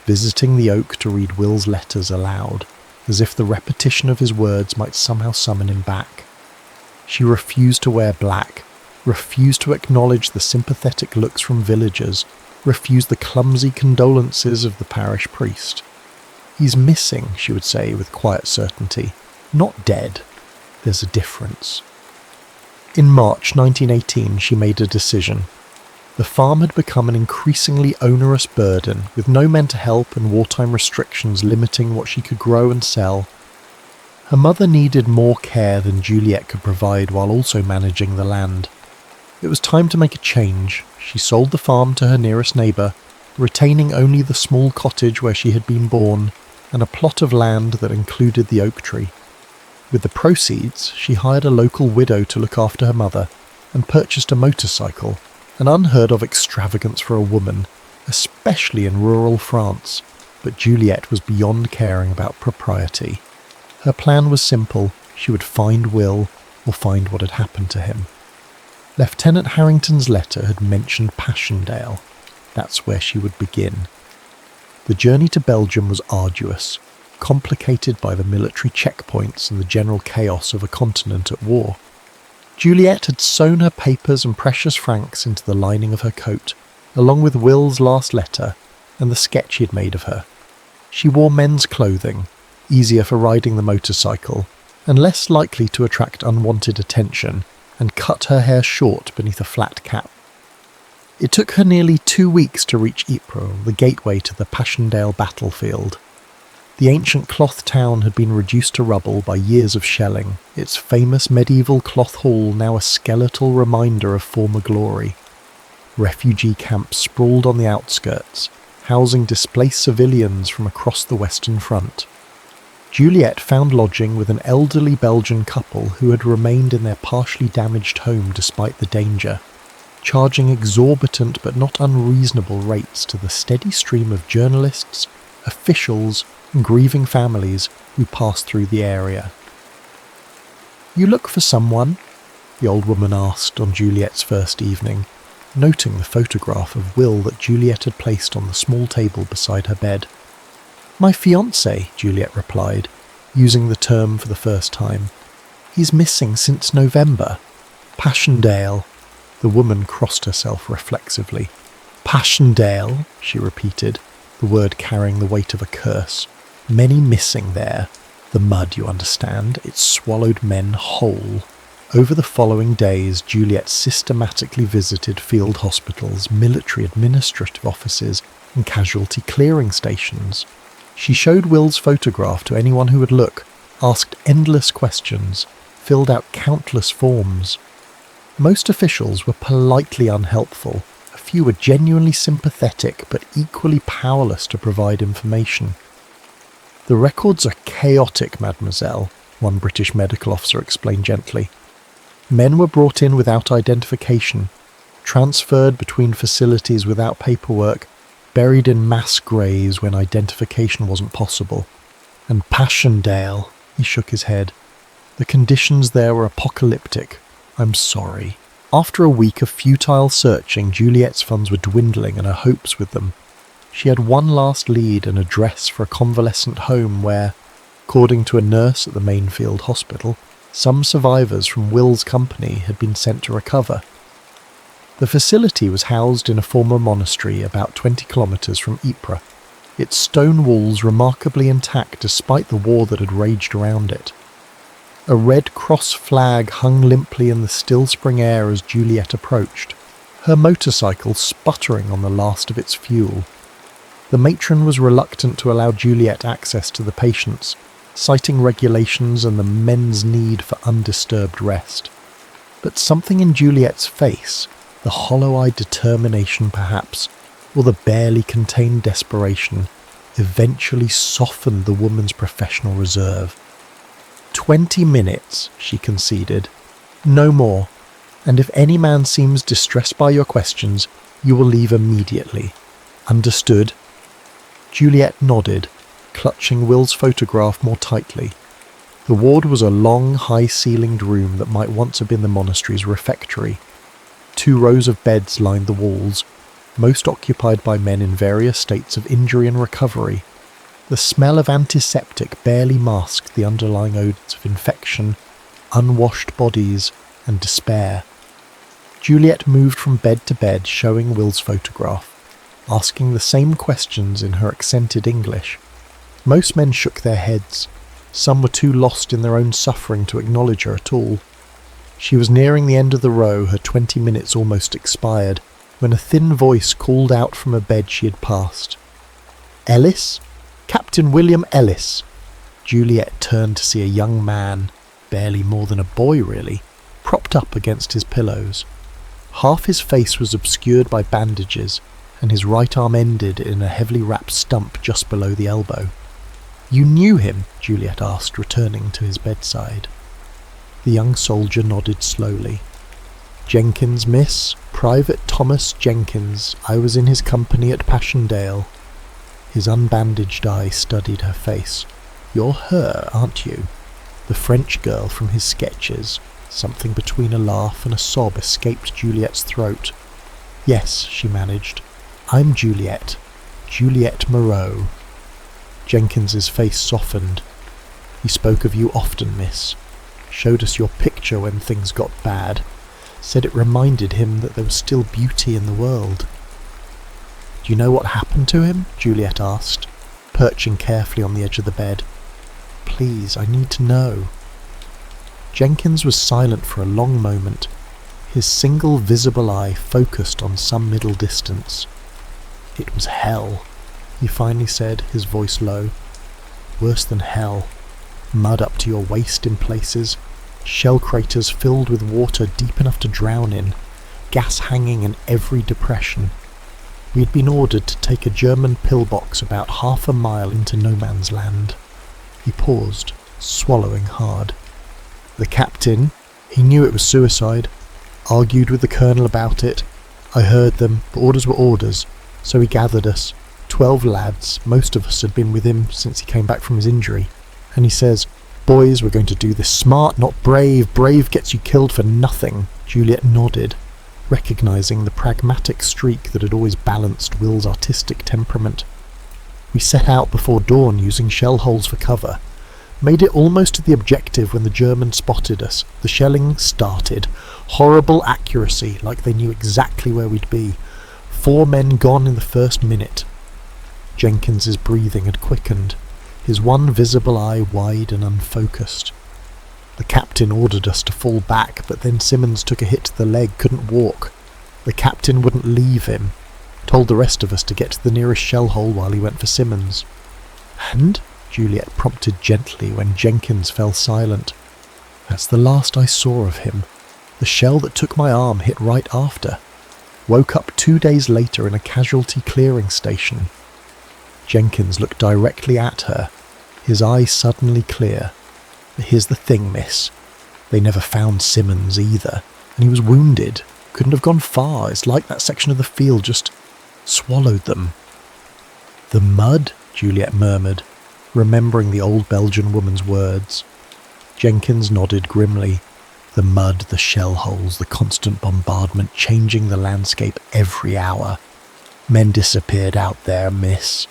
visiting the oak to read Will's letters aloud, as if the repetition of his words might somehow summon him back. She refused to wear black, refused to acknowledge the sympathetic looks from villagers, refused the clumsy condolences of the parish priest. "He's missing," she would say with quiet certainty. "Not dead. There's a difference." In March 1918, she made a decision. The farm had become an increasingly onerous burden, with no men to help and wartime restrictions limiting what she could grow and sell. Her mother needed more care than Juliet could provide while also managing the land. It was time to make a change. She sold the farm to her nearest neighbour, retaining only the small cottage where she had been born and a plot of land that included the oak tree. With the proceeds, she hired a local widow to look after her mother and purchased a motorcycle, an unheard-of extravagance for a woman, especially in rural France, but Juliet was beyond caring about propriety. Her plan was simple: she would find Will or find what had happened to him. Lieutenant Harrington's letter had mentioned Passchendaele. That's where she would begin. The journey to Belgium was arduous, complicated by the military checkpoints and the general chaos of a continent at war. Juliet had sewn her papers and precious francs into the lining of her coat, along with Will's last letter and the sketch he had made of her. She wore men's clothing, easier for riding the motorcycle, and less likely to attract unwanted attention, and cut her hair short beneath a flat cap. It took her nearly 2 weeks to reach Ypres, the gateway to the Passchendaele battlefield. The ancient cloth town had been reduced to rubble by years of shelling, its famous medieval cloth hall now a skeletal reminder of former glory. Refugee camps sprawled on the outskirts, housing displaced civilians from across the Western Front. Juliet found lodging with an elderly Belgian couple who had remained in their partially damaged home despite the danger, charging exorbitant but not unreasonable rates to the steady stream of journalists, officials, and grieving families who passed through the area. "You look for someone?" the old woman asked on Juliet's first evening, noting the photograph of Will that Juliet had placed on the small table beside her bed. "My fiancé," Juliet replied, using the term for the first time. "He's missing since November." "Passchendaele." The woman crossed herself reflexively. "Passchendaele," she repeated, the word carrying the weight of a curse. "Many missing there. The mud, you understand, it swallowed men whole." Over the following days, Juliet systematically visited field hospitals, military administrative offices, and casualty clearing stations. She showed Will's photograph to anyone who would look, asked endless questions, filled out countless forms. Most officials were politely unhelpful. A few were genuinely sympathetic but equally powerless to provide information. "The records are chaotic, mademoiselle," one British medical officer explained gently. "Men were brought in without identification, transferred between facilities without paperwork, buried in mass graves when identification wasn't possible. And Passchendaele," he shook his head. "The conditions there were apocalyptic. I'm sorry." After a week of futile searching, Juliet's funds were dwindling and her hopes with them. She had one last lead, an address for a convalescent home where, according to a nurse at the main field hospital, some survivors from Will's company had been sent to recover. The facility was housed in a former monastery about 20 kilometres from Ypres, its stone walls remarkably intact despite the war that had raged around it. A Red Cross flag hung limply in the still spring air as Juliet approached, her motorcycle sputtering on the last of its fuel. The matron was reluctant to allow Juliet access to the patients, citing regulations and the men's need for undisturbed rest. But something in Juliet's face, the hollow-eyed determination perhaps, or the barely contained desperation, eventually softened the woman's professional reserve. 20 minutes, she conceded. No more. And if any man seems distressed by your questions, you will leave immediately. Understood? Juliet nodded, clutching Will's photograph more tightly. The ward was a long, high-ceilinged room that might once have been the monastery's refectory. 2 rows of beds lined the walls, most occupied by men in various states of injury and recovery. The smell of antiseptic barely masked the underlying odours of infection, unwashed bodies, and despair. Juliet moved from bed to bed showing Will's photograph, asking the same questions in her accented English. Most men shook their heads. Some were too lost in their own suffering to acknowledge her at all. She was nearing the end of the row, her 20 minutes almost expired, when a thin voice called out from a bed she had passed. "Ellis? Captain William Ellis." Juliet turned to see a young man, barely more than a boy really, propped up against his pillows. Half his face was obscured by bandages, and his right arm ended in a heavily wrapped stump just below the elbow. "You knew him?" Juliet asked, returning to his bedside. The young soldier nodded slowly. "Jenkins, miss. Private Thomas Jenkins. I was in his company at Passchendaele." His unbandaged eye studied her face. "You're her, aren't you? The French girl from his sketches." Something between a laugh and a sob escaped Juliet's throat. "Yes," she managed. "I'm Juliet. Juliet Moreau." Jenkins's face softened. "He spoke of you often, miss. Showed us your picture when things got bad. Said it reminded him that there was still beauty in the world." "Do you know what happened to him?" Juliet asked, perching carefully on the edge of the bed. "Please, I need to know." Jenkins was silent for a long moment, his single visible eye focused on some middle distance. "It was hell," he finally said, his voice low. "Worse than hell. Mud up to your waist in places, shell craters filled with water deep enough to drown in, gas hanging in every depression. We had been ordered to take a German pillbox about half a mile into no man's land." He paused, swallowing hard. "The captain, he knew it was suicide. Argued with the colonel about it. I heard them, but orders were orders, so he gathered us. 12 lads, most of us had been with him since he came back from his injury. And he says, 'Boys, we're going to do this smart, not brave. Brave gets you killed for nothing.'" Juliet nodded, recognising the pragmatic streak that had always balanced Will's artistic temperament. "We set out before dawn using shell holes for cover. Made it almost to the objective when the Germans spotted us. The shelling started. Horrible accuracy, like they knew exactly where we'd be. 4 men gone in the first minute." Jenkins's breathing had quickened, his one visible eye wide and unfocused. "The captain ordered us to fall back, but then Simmons took a hit to the leg, couldn't walk. The captain wouldn't leave him. Told the rest of us to get to the nearest shell hole while he went for Simmons." "And?" Juliet prompted gently when Jenkins fell silent. "That's the last I saw of him. The shell that took my arm hit right after. Woke up 2 days later in a casualty clearing station." Jenkins looked directly at her, his eyes suddenly clear. "But here's the thing, miss. They never found Simmons either, and he was wounded. Couldn't have gone far. It's like that section of the field just swallowed them." "The mud?" Juliet murmured, remembering the old Belgian woman's words. Jenkins nodded grimly. The mud, the shell holes, the constant bombardment, changing the landscape every hour. "Men disappeared out there, miss.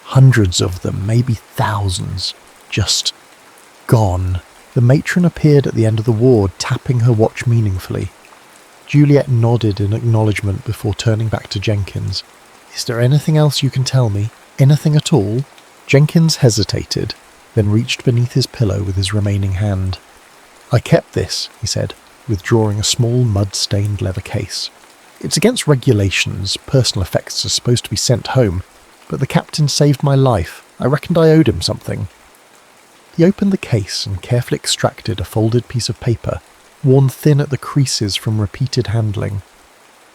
Hundreds of them, maybe thousands. Just gone." The matron appeared at the end of the ward, tapping her watch meaningfully. Juliet nodded in acknowledgement before turning back to Jenkins. "Is there anything else you can tell me? Anything at all?" Jenkins hesitated, then reached beneath his pillow with his remaining hand. "I kept this," he said, withdrawing a small mud-stained leather case. "It's against regulations. Personal effects are supposed to be sent home, but the captain saved my life. I reckoned I owed him something." He opened the case and carefully extracted a folded piece of paper, worn thin at the creases from repeated handling.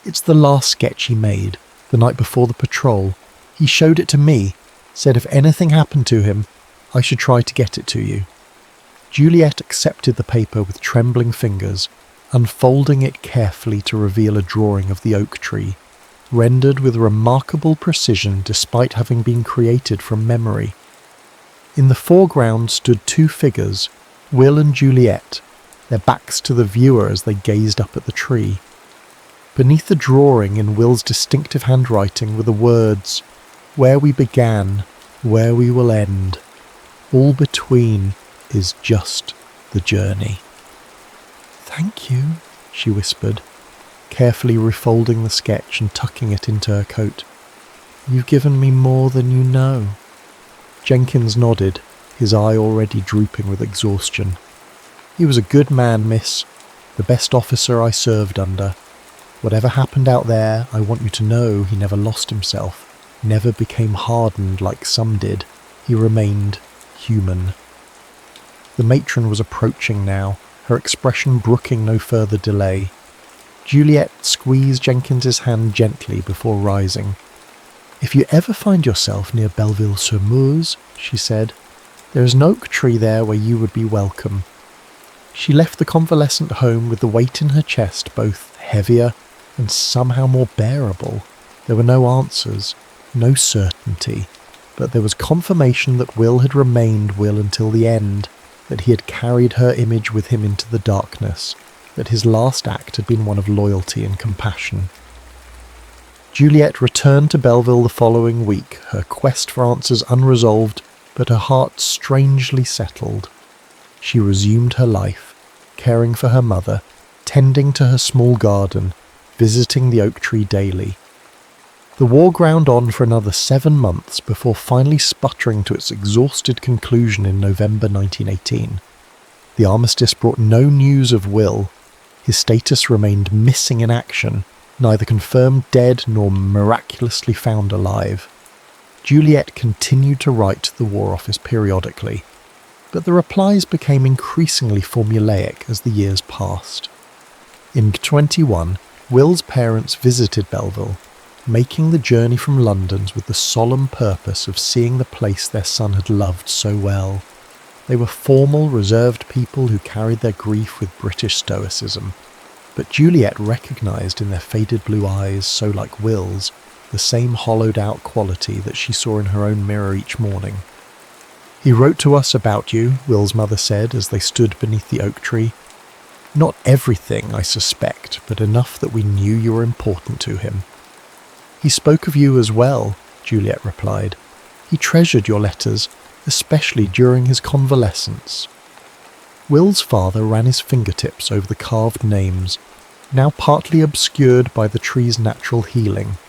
"It's the last sketch he made, the night before the patrol. He showed it to me, said if anything happened to him, I should try to get it to you." Juliet accepted the paper with trembling fingers, unfolding it carefully to reveal a drawing of the oak tree, rendered with remarkable precision despite having been created from memory. In the foreground stood 2 figures, Will and Juliet, their backs to the viewer as they gazed up at the tree. Beneath the drawing in Will's distinctive handwriting were the words, "Where we began, where we will end. All between is just the journey." "Thank you," she whispered, carefully refolding the sketch and tucking it into her coat. "You've given me more than you know." Jenkins nodded, his eye already drooping with exhaustion. "He was a good man, miss. The best officer I served under. Whatever happened out there, I want you to know he never lost himself, never became hardened like some did. He remained human." The matron was approaching now, her expression brooking no further delay. Juliet squeezed Jenkins's hand gently before rising. "If you ever find yourself near Belleville-sur-Meuse," she said, "there is an oak tree there where you would be welcome." She left the convalescent home with the weight in her chest both heavier and somehow more bearable. There were no answers, no certainty, but there was confirmation that Will had remained Will until the end, that he had carried her image with him into the darkness, that his last act had been one of loyalty and compassion. Juliet returned to Belleville the following week, her quest for answers unresolved, but her heart strangely settled. She resumed her life, caring for her mother, tending to her small garden, visiting the oak tree daily. The war ground on for another 7 months before finally sputtering to its exhausted conclusion in November 1918. The armistice brought no news of Will. His status remained missing in action, neither confirmed dead nor miraculously found alive. Juliet continued to write to the War Office periodically, but the replies became increasingly formulaic as the years passed. In 21, Will's parents visited Belleville, making the journey from London's with the solemn purpose of seeing the place their son had loved so well. They were formal, reserved people who carried their grief with British stoicism, but Juliet recognised in their faded blue eyes, so like Will's, the same hollowed-out quality that she saw in her own mirror each morning. "He wrote to us about you," Will's mother said as they stood beneath the oak tree. "Not everything, I suspect, but enough that we knew you were important to him." "He spoke of you as well," Juliet replied. "He treasured your letters, especially during his convalescence." Will's father ran his fingertips over the carved names, now partly obscured by the tree's natural healing.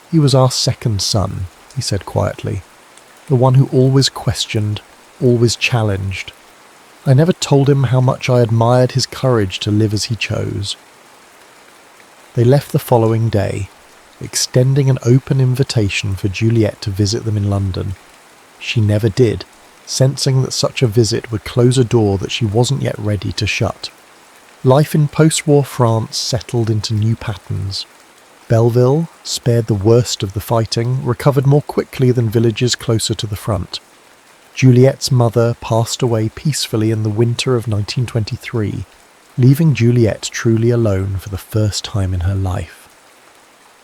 "He was our second son," he said quietly, "the one who always questioned, always challenged. I never told him how much I admired his courage to live as he chose." They left the following day, extending an open invitation for Juliet to visit them in London. She never did, sensing that such a visit would close a door that she wasn't yet ready to shut. Life in post-war France settled into new patterns. Belleville, spared the worst of the fighting, recovered more quickly than villages closer to the front. Juliet's mother passed away peacefully in the winter of 1923, leaving Juliet truly alone for the first time in her life.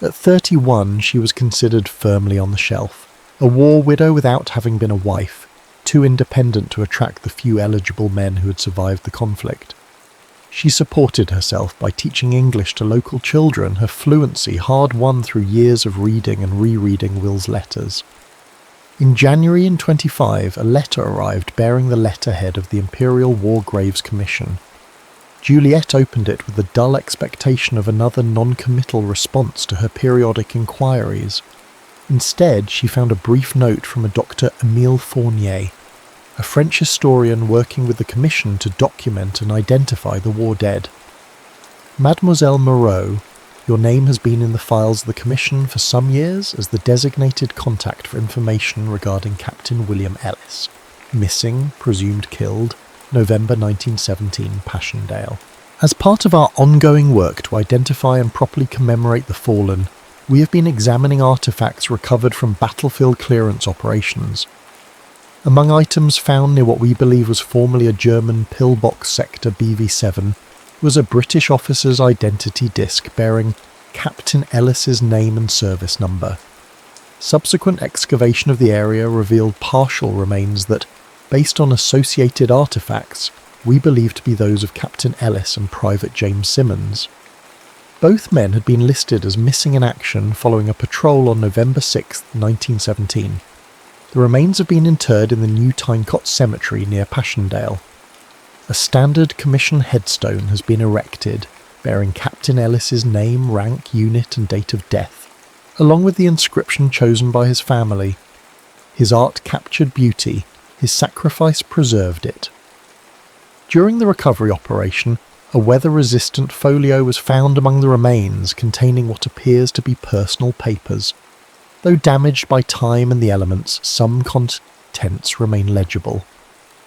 At 31, she was considered firmly on the shelf, a war widow without having been a wife, too independent to attract the few eligible men who had survived the conflict. She supported herself by teaching English to local children, her fluency hard-won through years of reading and rereading Will's letters. In January 25, a letter arrived bearing the letterhead of the Imperial War Graves Commission. Juliet opened it with the dull expectation of another non-committal response to her periodic inquiries. Instead, she found a brief note from a Dr. Émile Fournier, a French historian working with the Commission to document and identify the war dead. "Mademoiselle Moreau, your name has been in the files of the Commission for some years as the designated contact for information regarding Captain William Ellis, missing, presumed killed, November 1917, Passchendaele. As part of our ongoing work to identify and properly commemorate the fallen, we have been examining artefacts recovered from battlefield clearance operations. Among items found near what we believe was formerly a German pillbox sector BV-7 was a British officer's identity disc bearing Captain Ellis's name and service number. Subsequent excavation of the area revealed partial remains that, based on associated artefacts, we believe to be those of Captain Ellis and Private James Simmons. Both men had been listed as missing in action following a patrol on November 6, 1917. The remains have been interred in the New Tynecott Cemetery near Passchendaele. A standard commission headstone has been erected, bearing Captain Ellis's name, rank, unit and date of death, along with the inscription chosen by his family. His art captured beauty, his sacrifice preserved it. During the recovery operation, a weather-resistant folio was found among the remains containing what appears to be personal papers. Though damaged by time and the elements, some contents remain legible.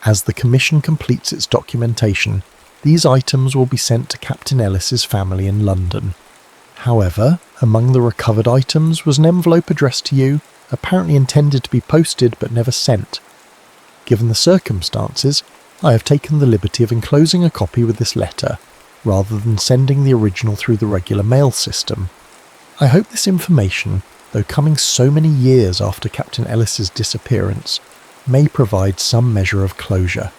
As the Commission completes its documentation, these items will be sent to Captain Ellis's family in London. However, among the recovered items was an envelope addressed to you, apparently intended to be posted but never sent. Given the circumstances, I have taken the liberty of enclosing a copy with this letter, rather than sending the original through the regular mail system. I hope this information, though coming so many years after Captain Ellis's disappearance, may provide some measure of closure.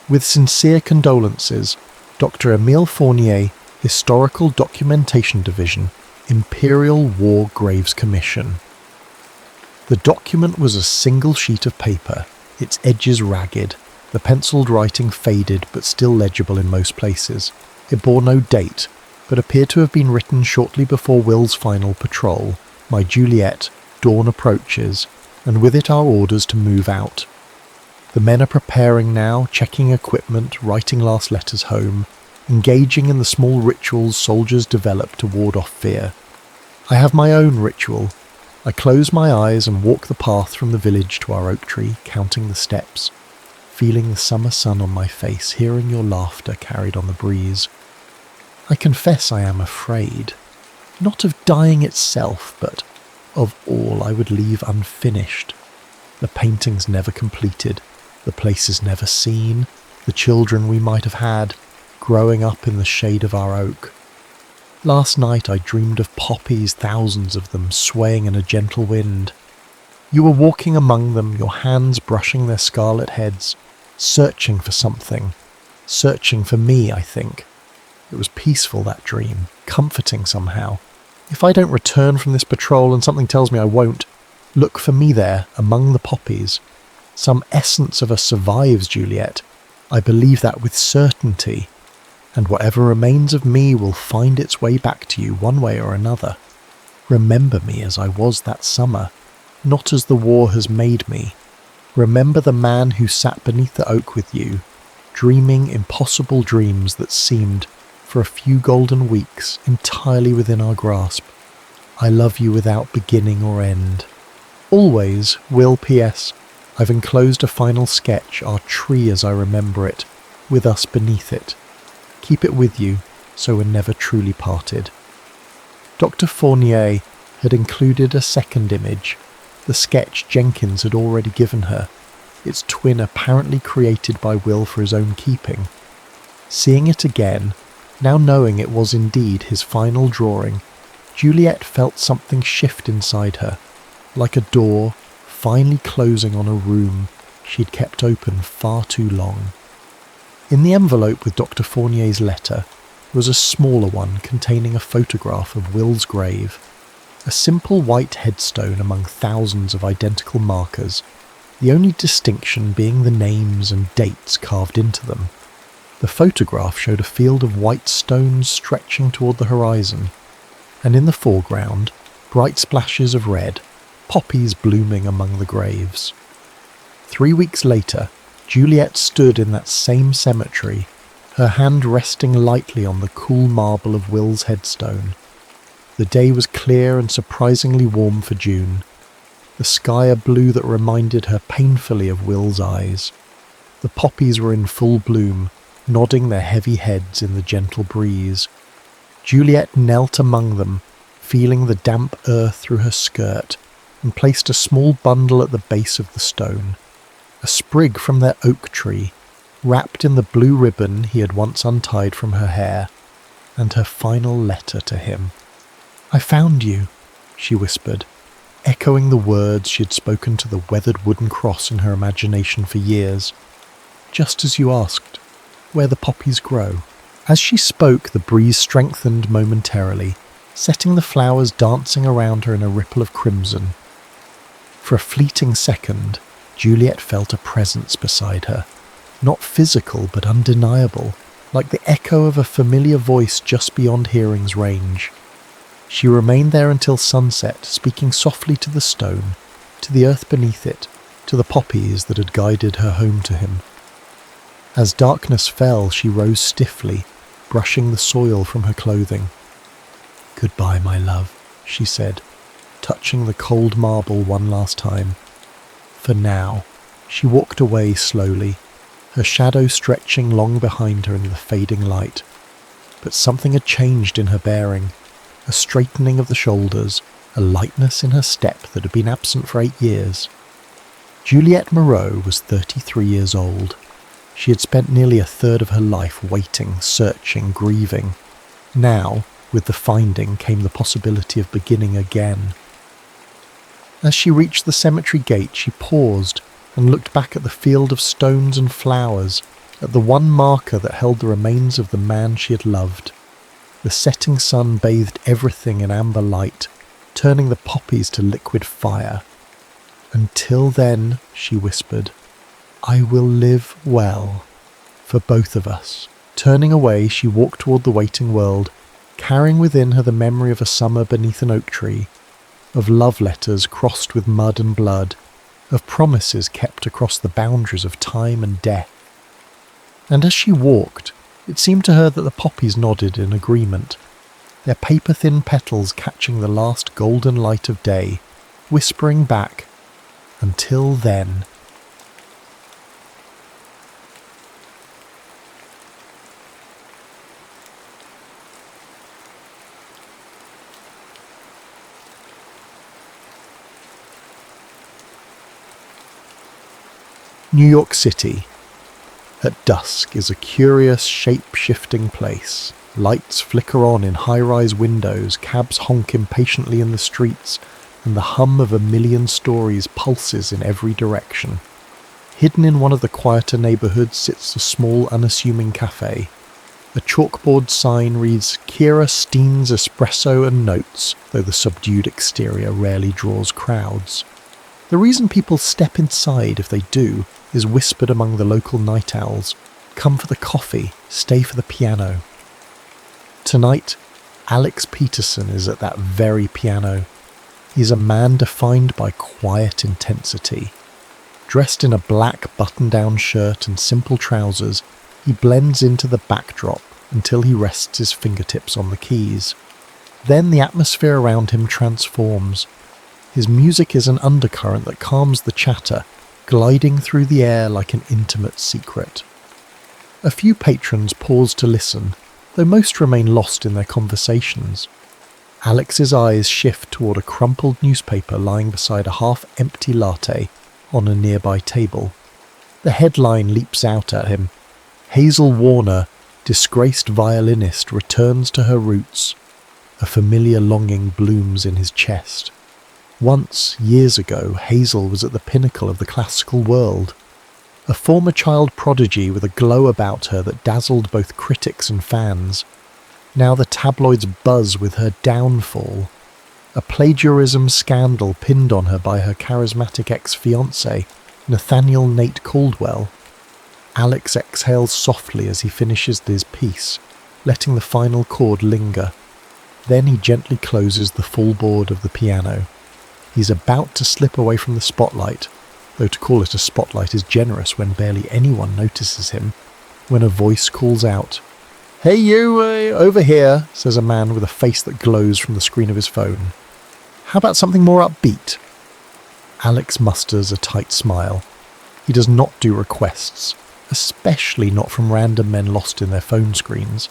With sincere condolences, Dr. Emile Fournier, Historical Documentation Division, Imperial War Graves Commission. The document was a single sheet of paper, its edges ragged, the penciled writing faded but still legible in most places. It bore no date, but appeared to have been written shortly before Will's final patrol. My Juliet, dawn approaches, and with it our orders to move out. The men are preparing now, checking equipment, writing last letters home, engaging in the small rituals soldiers develop to ward off fear. I have my own ritual. I close my eyes and walk the path from the village to our oak tree, counting the steps, feeling the summer sun on my face, hearing your laughter carried on the breeze. I confess I am afraid, not of dying itself, but of all I would leave unfinished. The paintings never completed, the places never seen, the children we might have had, growing up in the shade of our oak. Last night I dreamed of poppies, thousands of them, swaying in a gentle wind. You were walking among them, your hands brushing their scarlet heads, searching for something, searching for me, I think. It was peaceful, that dream, comforting somehow. If I don't return from this patrol and something tells me I won't, look for me there, among the poppies. Some essence of us survives, Juliet. I believe that with certainty. And whatever remains of me will find its way back to you one way or another. Remember me as I was that summer, not as the war has made me. Remember the man who sat beneath the oak with you, dreaming impossible dreams that seemed, for a few golden weeks, entirely within our grasp. I love you without beginning or end. Always, Will P.S. I've enclosed a final sketch, our tree as I remember it, with us beneath it. Keep it with you, so we're never truly parted. Dr. Fournier had included a second image, the sketch Jenkins had already given her, its twin apparently created by Will for his own keeping. Seeing it again, now knowing it was indeed his final drawing, Juliet felt something shift inside her, like a door finally closing on a room she'd kept open far too long. In the envelope with Dr. Fournier's letter was a smaller one containing a photograph of Will's grave, a simple white headstone among thousands of identical markers, the only distinction being the names and dates carved into them. The photograph showed a field of white stones stretching toward the horizon, and in the foreground, bright splashes of red, poppies blooming among the graves. 3 weeks later, Juliet stood in that same cemetery, her hand resting lightly on the cool marble of Will's headstone. The day was clear and surprisingly warm for June, the sky a blue that reminded her painfully of Will's eyes. The poppies were in full bloom, nodding their heavy heads in the gentle breeze. Juliet knelt among them, feeling the damp earth through her skirt, and placed a small bundle at the base of the stone, a sprig from their oak tree, wrapped in the blue ribbon he had once untied from her hair, and her final letter to him. "I found you," she whispered, echoing the words she had spoken to the weathered wooden cross in her imagination for years. "Just as you asked, where the poppies grow." As she spoke, the breeze strengthened momentarily, setting the flowers dancing around her in a ripple of crimson. For a fleeting second, Juliet felt a presence beside her, not physical but undeniable, like the echo of a familiar voice just beyond hearing's range. She remained there until sunset, speaking softly to the stone, to the earth beneath it, to the poppies that had guided her home to him. As darkness fell, she rose stiffly, brushing the soil from her clothing. "Goodbye, my love," she said, touching the cold marble one last time. For now, she walked away slowly, her shadow stretching long behind her in the fading light. But something had changed in her bearing, a straightening of the shoulders, a lightness in her step that had been absent for 8 years. Juliet Moreau was 33 years old. She had spent nearly a third of her life waiting, searching, grieving. Now, with the finding, came the possibility of beginning again. As she reached the cemetery gate, she paused and looked back at the field of stones and flowers, at the one marker that held the remains of the man she had loved. The setting sun bathed everything in amber light, turning the poppies to liquid fire. "Until then," she whispered, "I will live well, for both of us." Turning away, she walked toward the waiting world, carrying within her the memory of a summer beneath an oak tree, of love letters crossed with mud and blood, of promises kept across the boundaries of time and death. And as she walked, it seemed to her that the poppies nodded in agreement, their paper-thin petals catching the last golden light of day, whispering back, "Until then." New York City, at dusk, is a curious, shape-shifting place. Lights flicker on in high-rise windows, cabs honk impatiently in the streets, and the hum of a million stories pulses in every direction. Hidden in one of the quieter neighborhoods sits a small, unassuming cafe. A chalkboard sign reads, "Kira Steen's Espresso and Notes," though the subdued exterior rarely draws crowds. The reason people step inside, if they do, is whispered among the local night owls. Come for the coffee, stay for the piano. Tonight, Alex Peterson is at that very piano. He's a man defined by quiet intensity. Dressed in a black button-down shirt and simple trousers, he blends into the backdrop until he rests his fingertips on the keys. Then the atmosphere around him transforms. His music is an undercurrent that calms the chatter, gliding through the air like an intimate secret. A few patrons pause to listen, though most remain lost in their conversations. Alex's eyes shift toward a crumpled newspaper lying beside a half-empty latte on a nearby table. The headline leaps out at him. Hazel Warner, disgraced violinist, returns to her roots. A familiar longing blooms in his chest. Once, years ago, Hazel was at the pinnacle of the classical world. A former child prodigy with a glow about her that dazzled both critics and fans. Now the tabloids buzz with her downfall. A plagiarism scandal pinned on her by her charismatic ex-fiancé, Nathaniel Nate Caldwell. Alex exhales softly as he finishes his piece, letting the final chord linger. Then he gently closes the full board of the piano. He's about to slip away from the spotlight, though to call it a spotlight is generous when barely anyone notices him, when a voice calls out. "Hey you, over here," says a man with a face that glows from the screen of his phone. "How about something more upbeat?" Alex musters a tight smile. He does not do requests, especially not from random men lost in their phone screens.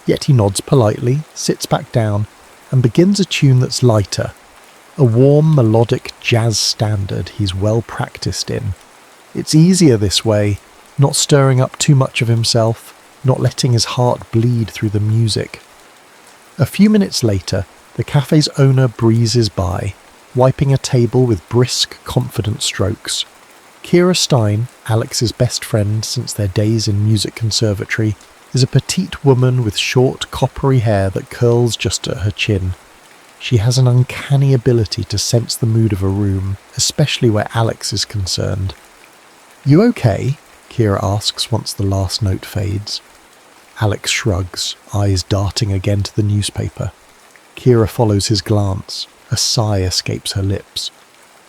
Yet he nods politely, sits back down, and begins a tune that's lighter. A warm, melodic jazz standard he's well practiced in. It's easier this way, not stirring up too much of himself, not letting his heart bleed through the music. A few minutes later, the cafe's owner breezes by, wiping a table with brisk, confident strokes. Kira Stein, Alex's best friend since their days in music conservatory, is a petite woman with short, coppery hair that curls just at her chin. She has an uncanny ability to sense the mood of a room, especially where Alex is concerned. "You okay?" Kira asks once the last note fades. Alex shrugs, eyes darting again to the newspaper. Kira follows his glance. A sigh escapes her lips.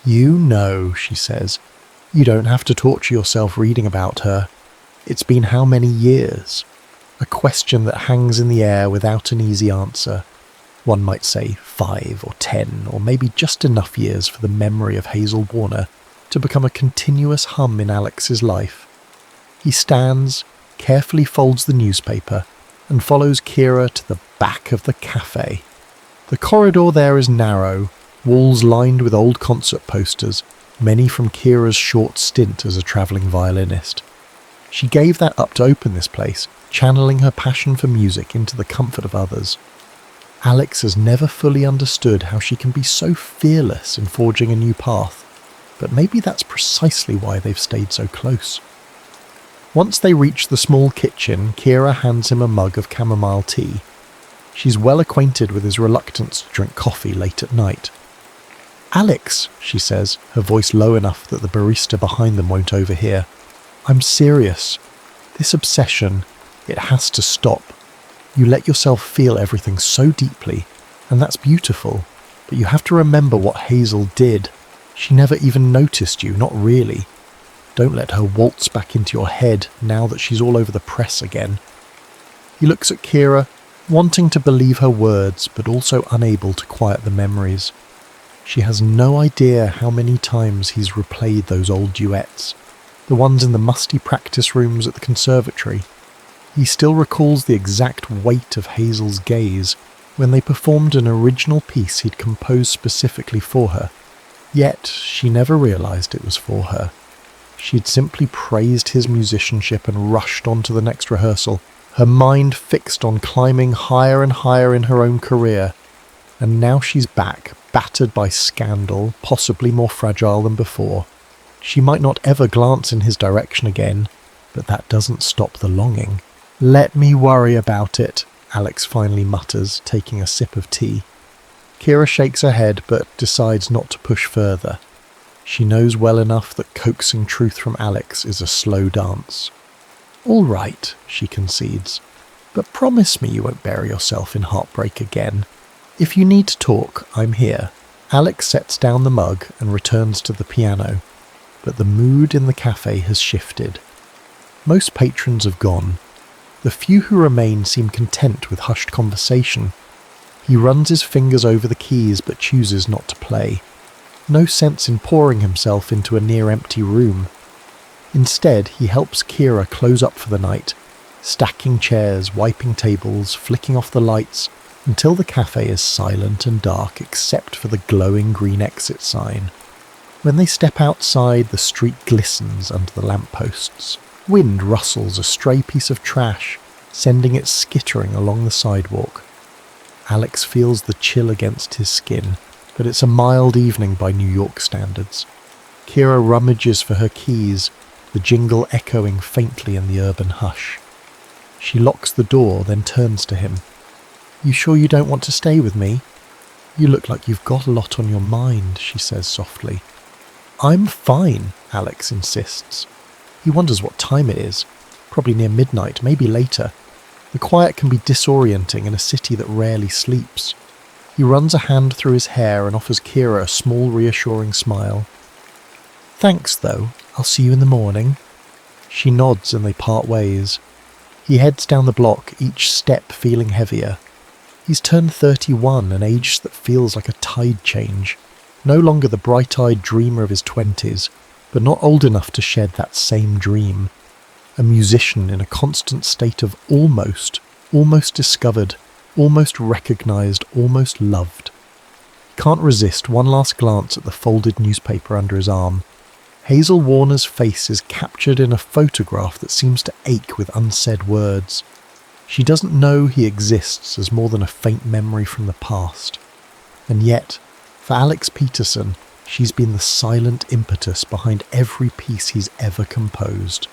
"You know," she says. "You don't have to torture yourself reading about her. It's been how many years?" A question that hangs in the air without an easy answer. One might say 5 or 10, or maybe just enough years for the memory of Hazel Warner to become a continuous hum in Alex's life. He stands, carefully folds the newspaper, and follows Kira to the back of the cafe. The corridor there is narrow, walls lined with old concert posters, many from Kira's short stint as a travelling violinist. She gave that up to open this place, channeling her passion for music into the comfort of others. Alex has never fully understood how she can be so fearless in forging a new path, but maybe that's precisely why they've stayed so close. Once they reach the small kitchen, Kira hands him a mug of chamomile tea. She's well acquainted with his reluctance to drink coffee late at night. "Alex," she says, her voice low enough that the barista behind them won't overhear. "I'm serious. This obsession, it has to stop. You let yourself feel everything so deeply, and that's beautiful, but you have to remember what Hazel did. She never even noticed you, not really. Don't let her waltz back into your head now that she's all over the press again." He looks at Kira, wanting to believe her words, but also unable to quiet the memories. She has no idea how many times he's replayed those old duets, the ones in the musty practice rooms at the conservatory. He still recalls the exact weight of Hazel's gaze when they performed an original piece he'd composed specifically for her. Yet she never realised it was for her. She'd simply praised his musicianship and rushed on to the next rehearsal, her mind fixed on climbing higher and higher in her own career. And now she's back, battered by scandal, possibly more fragile than before. She might not ever glance in his direction again, but that doesn't stop the longing. "Let me worry about it," Alex finally mutters, taking a sip of tea. Kira shakes her head but decides not to push further. She knows well enough that coaxing truth from Alex is a slow dance. "All right," she concedes, "but promise me you won't bury yourself in heartbreak again. If you need to talk, I'm here." Alex sets down the mug and returns to the piano, but the mood in the cafe has shifted. Most patrons have gone. The few who remain seem content with hushed conversation. He runs his fingers over the keys but chooses not to play. No sense in pouring himself into a near-empty room. Instead, he helps Kira close up for the night, stacking chairs, wiping tables, flicking off the lights, until the cafe is silent and dark except for the glowing green exit sign. When they step outside, the street glistens under the lampposts. Wind rustles a stray piece of trash, sending it skittering along the sidewalk. Alex feels the chill against his skin, but it's a mild evening by New York standards. Kira rummages for her keys, the jingle echoing faintly in the urban hush. She locks the door, then turns to him. "You sure you don't want to stay with me? You look like you've got a lot on your mind," she says softly. "I'm fine," Alex insists. He wonders what time it is. Probably near midnight, maybe later. The quiet can be disorienting in a city that rarely sleeps. He runs a hand through his hair and offers Kira a small reassuring smile. "Thanks, though. I'll see you in the morning." She nods and they part ways. He heads down the block, each step feeling heavier. He's turned 31, an age that feels like a tide change. No longer the bright-eyed dreamer of his 20s, but not old enough to shed that same dream. A musician in a constant state of almost discovered, almost recognised, almost loved. He can't resist one last glance at the folded newspaper under his arm. Hazel Warner's face is captured in a photograph that seems to ache with unsaid words. She doesn't know he exists as more than a faint memory from the past. And yet, for Alex Peterson, she's been the silent impetus behind every piece he's ever composed.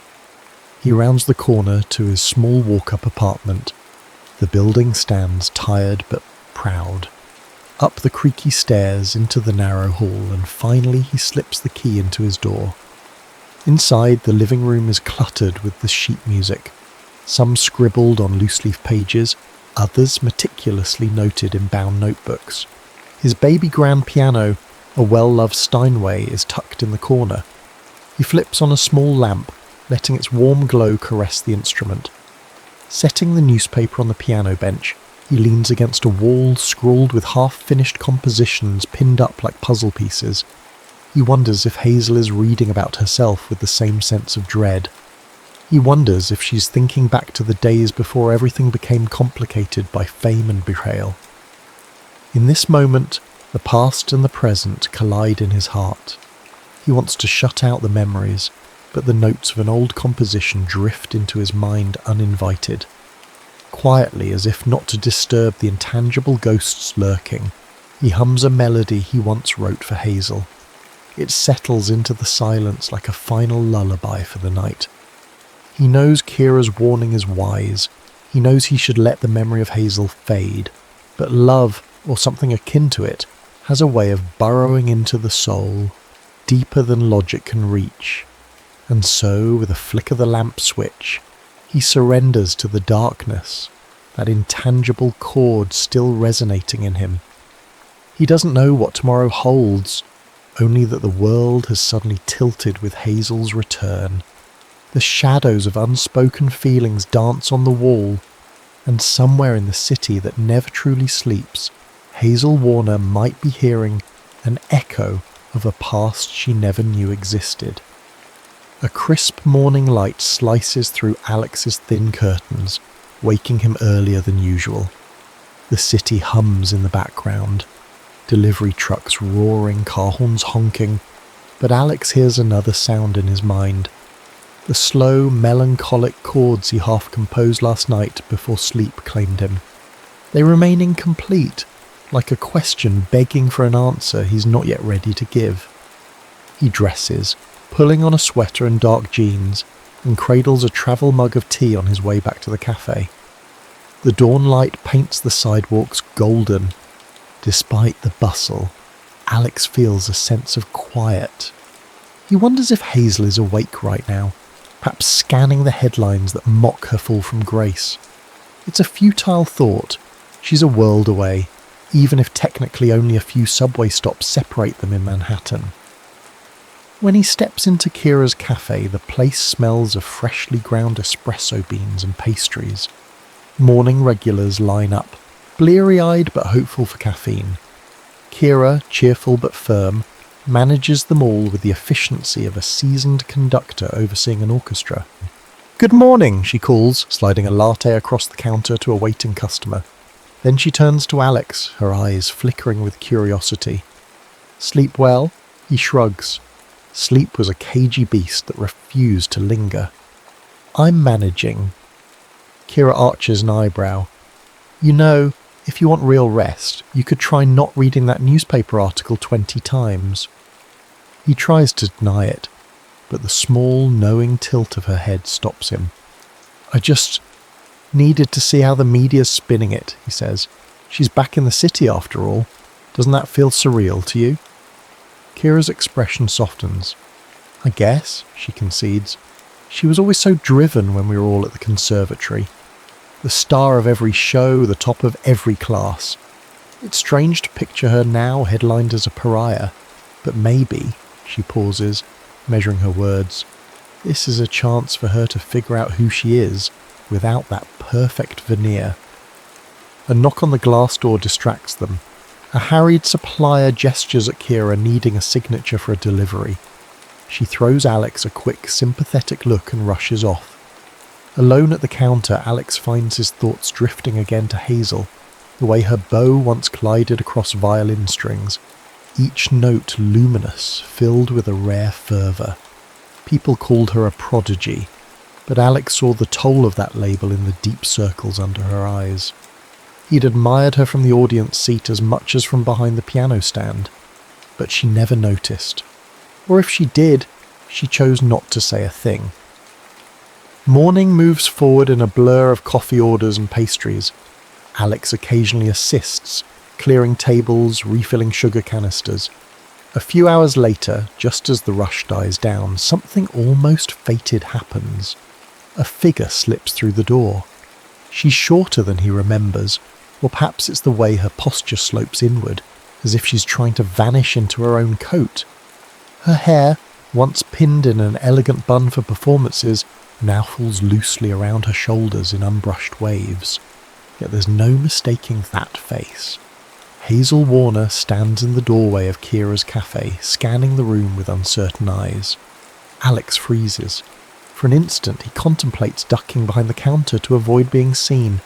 He rounds the corner to his small walk-up apartment. The building stands tired but proud. Up the creaky stairs into the narrow hall, and finally he slips the key into his door. Inside, the living room is cluttered with the sheet music, some scribbled on loose-leaf pages, others meticulously noted in bound notebooks. His baby grand piano, a well-loved Steinway, is tucked in the corner. He flips on a small lamp, letting its warm glow caress the instrument. Setting the newspaper on the piano bench, he leans against a wall scrawled with half-finished compositions pinned up like puzzle pieces. He wonders if Hazel is reading about herself with the same sense of dread. He wonders if she's thinking back to the days before everything became complicated by fame and betrayal. In this moment, the past and the present collide in his heart. He wants to shut out the memories, but the notes of an old composition drift into his mind uninvited. Quietly, as if not to disturb the intangible ghosts lurking, he hums a melody he once wrote for Hazel. It settles into the silence like a final lullaby for the night. He knows Kira's warning is wise. He knows he should let the memory of Hazel fade. But love, or something akin to it, has a way of burrowing into the soul, deeper than logic can reach. And so, with a flick of the lamp switch, he surrenders to the darkness, that intangible chord still resonating in him. He doesn't know what tomorrow holds, only that the world has suddenly tilted with Hazel's return. The shadows of unspoken feelings dance on the wall, and somewhere in the city that never truly sleeps, Hazel Warner might be hearing an echo of a past she never knew existed. A crisp morning light slices through Alex's thin curtains, waking him earlier than usual. The city hums in the background, delivery trucks roaring, car horns honking, but Alex hears another sound in his mind. The slow, melancholic chords he half composed last night before sleep claimed him. They remain incomplete, like a question begging for an answer he's not yet ready to give. He dresses, pulling on a sweater and dark jeans, and cradles a travel mug of tea on his way back to the cafe. The dawn light paints the sidewalks golden. Despite the bustle, Alex feels a sense of quiet. He wonders if Hazel is awake right now, perhaps scanning the headlines that mock her fall from grace. It's a futile thought. She's a world away, even if technically only a few subway stops separate them in Manhattan. When he steps into Kira's cafe, the place smells of freshly ground espresso beans and pastries. Morning regulars line up, bleary-eyed but hopeful for caffeine. Kira, cheerful but firm, manages them all with the efficiency of a seasoned conductor overseeing an orchestra. "Good morning," she calls, sliding a latte across the counter to a waiting customer. Then she turns to Alex, her eyes flickering with curiosity. "Sleep well?" He shrugs. Sleep was a cagey beast that refused to linger. "I'm managing." Kira arches an eyebrow. "You know, if you want real rest, you could try not reading that newspaper article 20 times. He tries to deny it, but the small, knowing tilt of her head stops him. "I just needed to see how the media's spinning it," he says. "She's back in the city after all. Doesn't that feel surreal to you?" Kira's expression softens. "I guess," she concedes. "She was always so driven when we were all at the conservatory. The star of every show, the top of every class. It's strange to picture her now headlined as a pariah, but maybe," she pauses, measuring her words, "this is a chance for her to figure out who she is without that perfect veneer." A knock on the glass door distracts them. A harried supplier gestures at Kira, needing a signature for a delivery. She throws Alex a quick, sympathetic look and rushes off. Alone at the counter, Alex finds his thoughts drifting again to Hazel, the way her bow once glided across violin strings, each note luminous, filled with a rare fervour. People called her a prodigy, but Alex saw the toll of that label in the deep circles under her eyes. He'd admired her from the audience seat as much as from behind the piano stand, but she never noticed. Or if she did, she chose not to say a thing. Morning moves forward in a blur of coffee orders and pastries. Alex occasionally assists, clearing tables, refilling sugar canisters. A few hours later, just as the rush dies down, something almost fated happens. A figure slips through the door. She's shorter than he remembers, or perhaps it's the way her posture slopes inward, as if she's trying to vanish into her own coat. Her hair, once pinned in an elegant bun for performances, now falls loosely around her shoulders in unbrushed waves. Yet there's no mistaking that face. Hazel Warner stands in the doorway of Kira's cafe, scanning the room with uncertain eyes. Alex freezes. For an instant he contemplates ducking behind the counter to avoid being seen.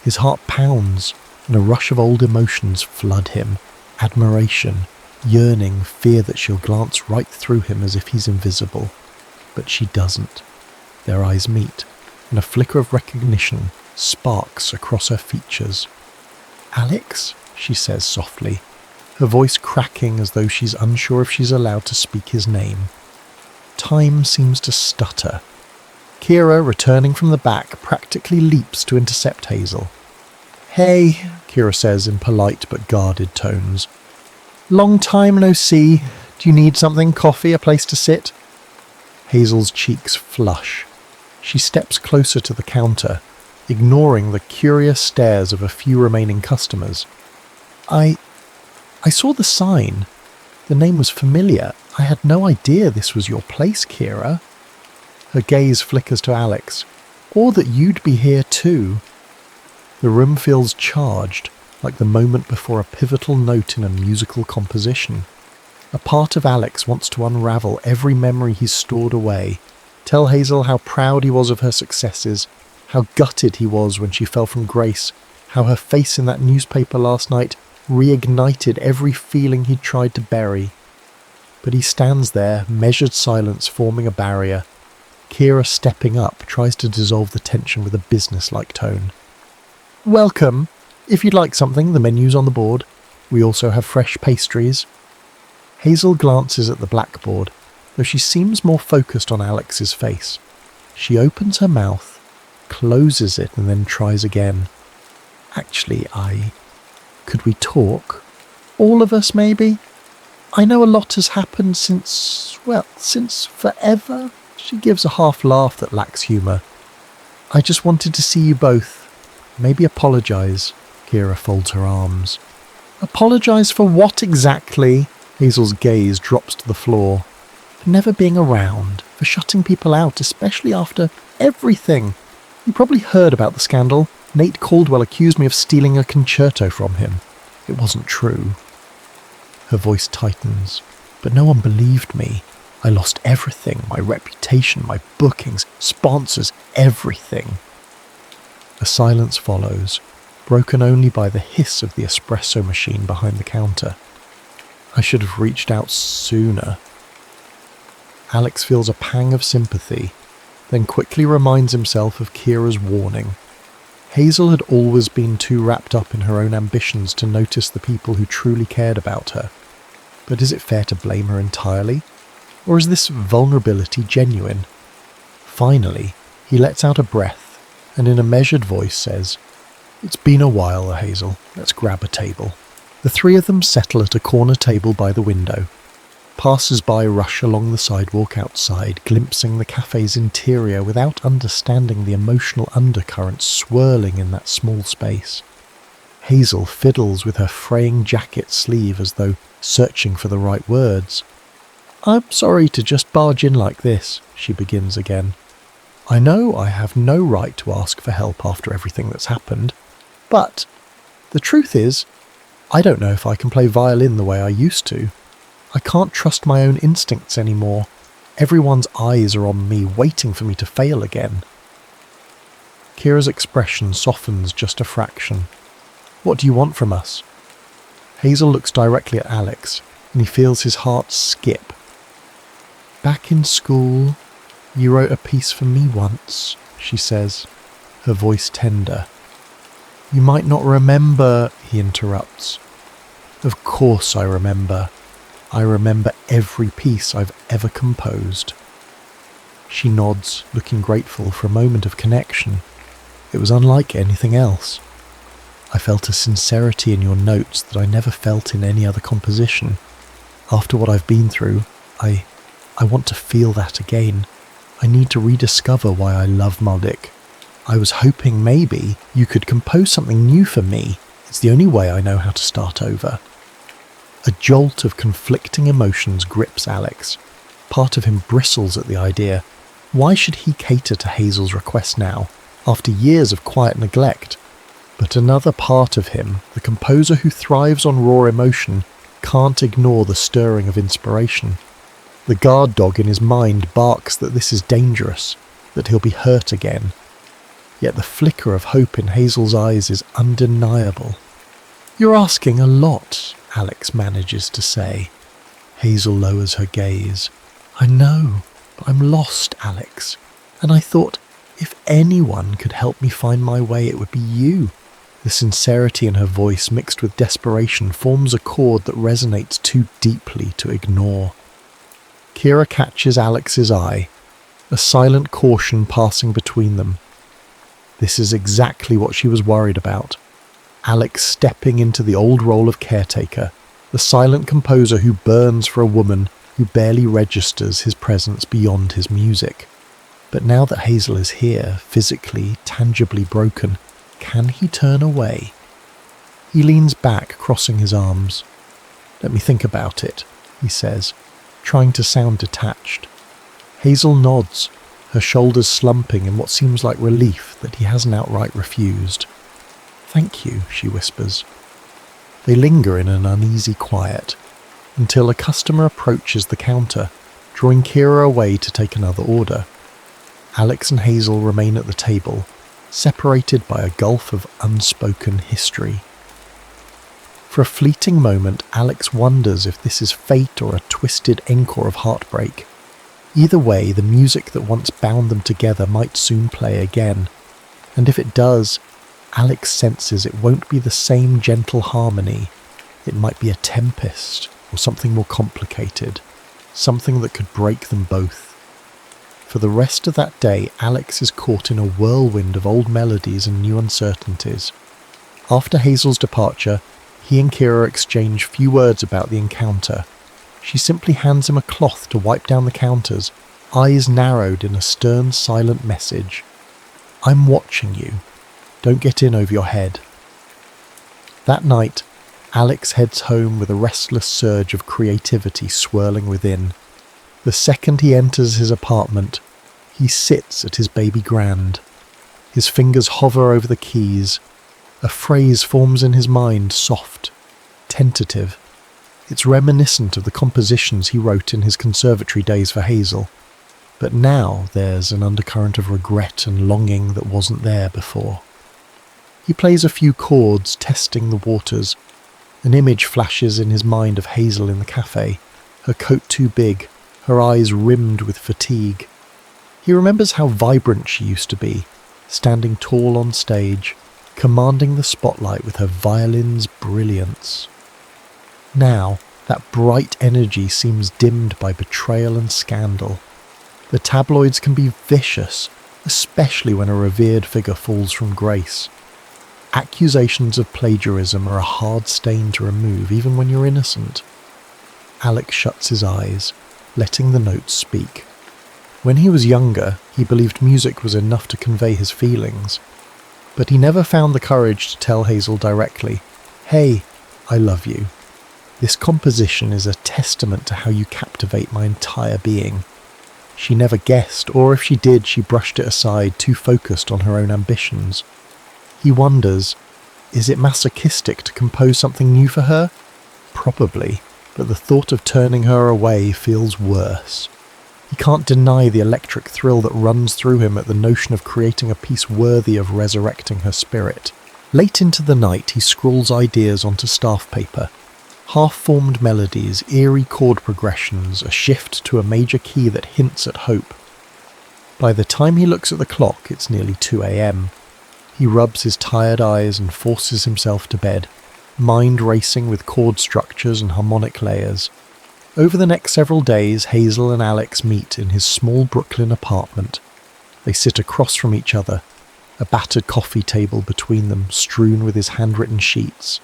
His heart pounds, and a rush of old emotions flood him. Admiration, yearning, fear that she'll glance right through him as if he's invisible. But she doesn't. Their eyes meet, and a flicker of recognition sparks across her features. "Alex?" she says softly, her voice cracking as though she's unsure if she's allowed to speak his name. Time seems to stutter. Kira, returning from the back, practically leaps to intercept Hazel. "Hey," Kira says in polite but guarded tones. "Long time no see. Do you need something? Coffee? A place to sit?" Hazel's cheeks flush. She steps closer to the counter, ignoring the curious stares of a few remaining customers. I saw the sign. The name was familiar. I had no idea this was your place, Kira." Her gaze flickers to Alex. "Or that you'd be here too." The room feels charged, like the moment before a pivotal note in a musical composition. A part of Alex wants to unravel every memory he's stored away, tell Hazel how proud he was of her successes, how gutted he was when she fell from grace, how her face in that newspaper last night reignited every feeling he'd tried to bury. But he stands there, measured silence forming a barrier. Kira, stepping up, tries to dissolve the tension with a business-like tone. "Welcome. If you'd like something, the menu's on the board. We also have fresh pastries." Hazel glances at the blackboard, though she seems more focused on Alex's face. She opens her mouth, closes it, and then tries again. "Actually, could we talk? All of us, maybe? I know a lot has happened since forever." She gives a half laugh that lacks humour. "I just wanted to see you both. Maybe apologise." Kira folds her arms. "Apologise for what exactly?" Hazel's gaze drops to the floor. "For never being around, for shutting people out, especially after everything. You probably heard about the scandal. Nate Caldwell accused me of stealing a concerto from him. It wasn't true." Her voice tightens. "But no one believed me. I lost everything, my reputation, my bookings, sponsors, everything." A silence follows, broken only by the hiss of the espresso machine behind the counter. "I should have reached out sooner." Alex feels a pang of sympathy, then quickly reminds himself of Kira's warning. Hazel had always been too wrapped up in her own ambitions to notice the people who truly cared about her. But is it fair to blame her entirely? Or is this vulnerability genuine? Finally, he lets out a breath, and in a measured voice says, "It's been a while, Hazel. Let's grab a table." The three of them settle at a corner table by the window. Passers-by rush along the sidewalk outside, glimpsing the cafe's interior without understanding the emotional undercurrents swirling in that small space. Hazel fiddles with her fraying jacket sleeve as though searching for the right words. "I'm sorry to just barge in like this," she begins again. "I know I have no right to ask for help after everything that's happened, but the truth is, I don't know if I can play violin the way I used to. I can't trust my own instincts anymore. Everyone's eyes are on me, waiting for me to fail again." Kira's expression softens just a fraction. "What do you want from us?" Hazel looks directly at Alex, and he feels his heart skip. "Back in school, you wrote a piece for me once," she says, her voice tender. "You might not remember," he interrupts. "Of course I remember. I remember every piece I've ever composed." She nods, looking grateful for a moment of connection. It was unlike anything else. I felt a sincerity in your notes that I never felt in any other composition. After what I've been through, I want to feel that again. I need to rediscover why I love Maldik. I was hoping maybe you could compose something new for me. It's the only way I know how to start over. A jolt of conflicting emotions grips Alex. Part of him bristles at the idea. Why should he cater to Hazel's request now, after years of quiet neglect? But another part of him, the composer who thrives on raw emotion, can't ignore the stirring of inspiration. The guard dog in his mind barks that this is dangerous, that he'll be hurt again. Yet the flicker of hope in Hazel's eyes is undeniable. "You're asking a lot," Alex manages to say. Hazel lowers her gaze. "I know, but I'm lost, Alex. And I thought, if anyone could help me find my way, it would be you." The sincerity in her voice mixed with desperation forms a chord that resonates too deeply to ignore. Kira catches Alex's eye, a silent caution passing between them. This is exactly what she was worried about. Alex stepping into the old role of caretaker, the silent composer who burns for a woman who barely registers his presence beyond his music. But now that Hazel is here, physically, tangibly broken, can he turn away? He leans back, crossing his arms. "Let me think about it," he says, trying to sound detached. Hazel nods, her shoulders slumping in what seems like relief that he hasn't outright refused. "Thank you," she whispers. They linger in an uneasy quiet, until a customer approaches the counter, drawing Kira away to take another order. Alex and Hazel remain at the table, separated by a gulf of unspoken history. For a fleeting moment, Alex wonders if this is fate or a twisted encore of heartbreak. Either way, the music that once bound them together might soon play again. And if it does, Alex senses it won't be the same gentle harmony. It might be a tempest, or something more complicated, something that could break them both. For the rest of that day, Alex is caught in a whirlwind of old melodies and new uncertainties. After Hazel's departure, he and Kira exchange few words about the encounter. She simply hands him a cloth to wipe down the counters, eyes narrowed in a stern, silent message. "I'm watching you. Don't get in over your head." That night, Alex heads home with a restless surge of creativity swirling within. The second he enters his apartment, he sits at his baby grand. His fingers hover over the keys. A phrase forms in his mind, soft, tentative. It's reminiscent of the compositions he wrote in his conservatory days for Hazel. But now there's an undercurrent of regret and longing that wasn't there before. He plays a few chords, testing the waters. An image flashes in his mind of Hazel in the cafe, her coat too big, her eyes rimmed with fatigue. He remembers how vibrant she used to be, standing tall on stage, commanding the spotlight with her violin's brilliance. Now, that bright energy seems dimmed by betrayal and scandal. The tabloids can be vicious, especially when a revered figure falls from grace. Accusations of plagiarism are a hard stain to remove, even when you're innocent. Alex shuts his eyes, letting the notes speak. When he was younger, he believed music was enough to convey his feelings. But he never found the courage to tell Hazel directly, "Hey, I love you. This composition is a testament to how you captivate my entire being." She never guessed, or if she did, she brushed it aside, too focused on her own ambitions. He wonders, is it masochistic to compose something new for her? Probably, but the thought of turning her away feels worse. He can't deny the electric thrill that runs through him at the notion of creating a piece worthy of resurrecting her spirit. Late into the night, he scrawls ideas onto staff paper. Half-formed melodies, eerie chord progressions, a shift to a major key that hints at hope. By the time he looks at the clock, it's nearly 2 a.m. He rubs his tired eyes and forces himself to bed, mind racing with chord structures and harmonic layers. Over the next several days, Hazel and Alex meet in his small Brooklyn apartment. They sit across from each other, a battered coffee table between them strewn with his handwritten sheets.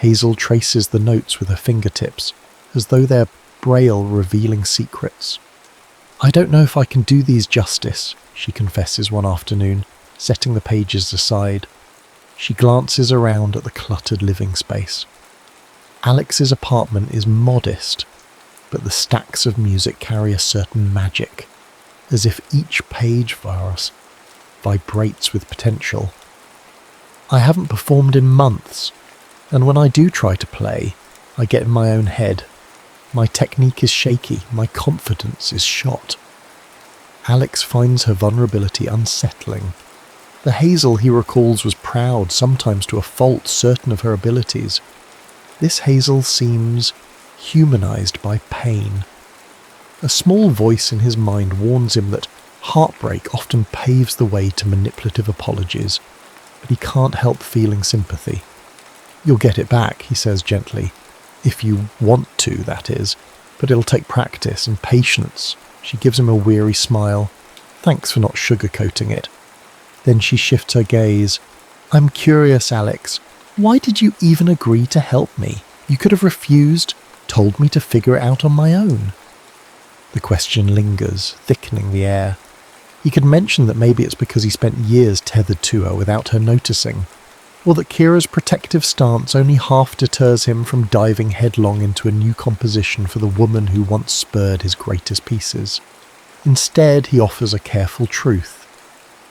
Hazel traces the notes with her fingertips, as though they're braille revealing secrets. "I don't know if I can do these justice," she confesses one afternoon, setting the pages aside. She glances around at the cluttered living space. Alex's apartment is modest, but the stacks of music carry a certain magic, as if each page vase vibrates with potential. "I haven't performed in months, and when I do try to play, I get in my own head. My technique is shaky, my confidence is shot." Alex finds her vulnerability unsettling. The Hazel he recalls was proud, sometimes to a fault, certain of her abilities. This Hazel seems humanized by pain. A small voice in his mind warns him that heartbreak often paves the way to manipulative apologies, but he can't help feeling sympathy. "You'll get it back," he says gently. "If you want to, that is. But it'll take practice and patience." She gives him a weary smile. "Thanks for not sugarcoating it." Then she shifts her gaze. "I'm curious, Alex. Why did you even agree to help me? You could have refused, told me to figure it out on my own." The question lingers, thickening the air. He could mention that maybe it's because he spent years tethered to her without her noticing, or that Kira's protective stance only half deters him from diving headlong into a new composition for the woman who once spurred his greatest pieces. Instead, he offers a careful truth.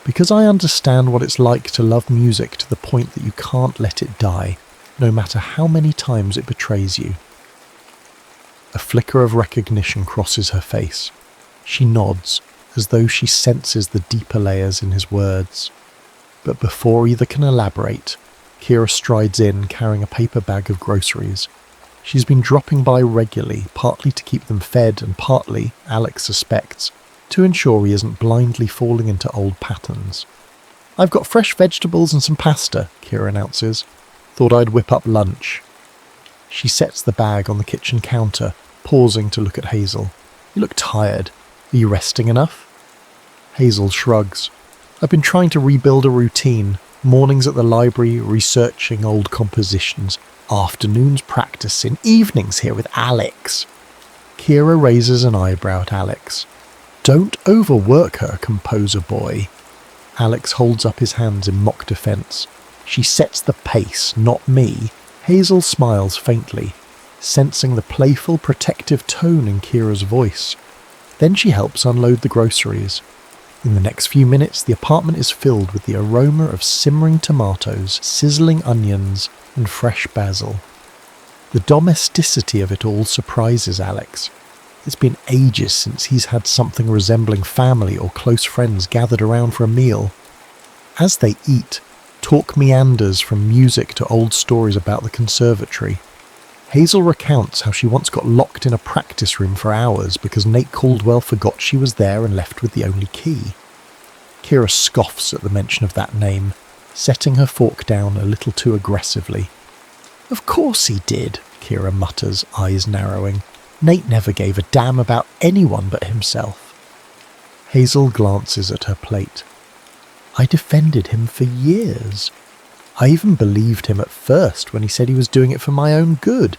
"Because I understand what it's like to love music to the point that you can't let it die, no matter how many times it betrays you." A flicker of recognition crosses her face. She nods, as though she senses the deeper layers in his words. But before either can elaborate, Kira strides in, carrying a paper bag of groceries. She's been dropping by regularly, partly to keep them fed and partly, Alex suspects, to ensure he isn't blindly falling into old patterns. "I've got fresh vegetables and some pasta," Kira announces. "Thought I'd whip up lunch." She sets the bag on the kitchen counter, pausing to look at Hazel. "You look tired. Are you resting enough?" Hazel shrugs. "I've been trying to rebuild a routine. Mornings at the library, researching old compositions. Afternoons practicing. Evenings here with Alex." Kira raises an eyebrow at Alex. "Don't overwork her, composer boy." Alex holds up his hands in mock defense. "She sets the pace, not me." Hazel smiles faintly, sensing the playful, protective tone in Kira's voice. Then she helps unload the groceries. In the next few minutes, the apartment is filled with the aroma of simmering tomatoes, sizzling onions, and fresh basil. The domesticity of it all surprises Alex. It's been ages since he's had something resembling family or close friends gathered around for a meal. As they eat, talk meanders from music to old stories about the conservatory. Hazel recounts how she once got locked in a practice room for hours because Nate Caldwell forgot she was there and left with the only key. Kira scoffs at the mention of that name, setting her fork down a little too aggressively. "Of course he did," Kira mutters, eyes narrowing. "Nate never gave a damn about anyone but himself." Hazel glances at her plate. "I defended him for years. I even believed him at first when he said he was doing it for my own good,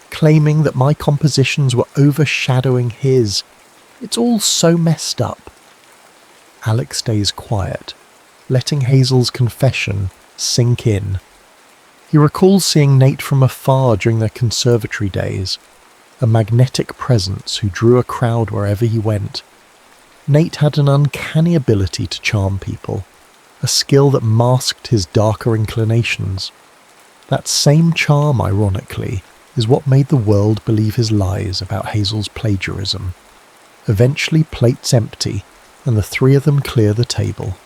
claiming that my compositions were overshadowing his. It's all so messed up." Alex stays quiet, letting Hazel's confession sink in. He recalls seeing Nate from afar during their conservatory days, a magnetic presence who drew a crowd wherever he went. Nate had an uncanny ability to charm people, a skill that masked his darker inclinations. That same charm, ironically, is what made the world believe his lies about Hazel's plagiarism. Eventually, plates empty, and the three of them clear the table.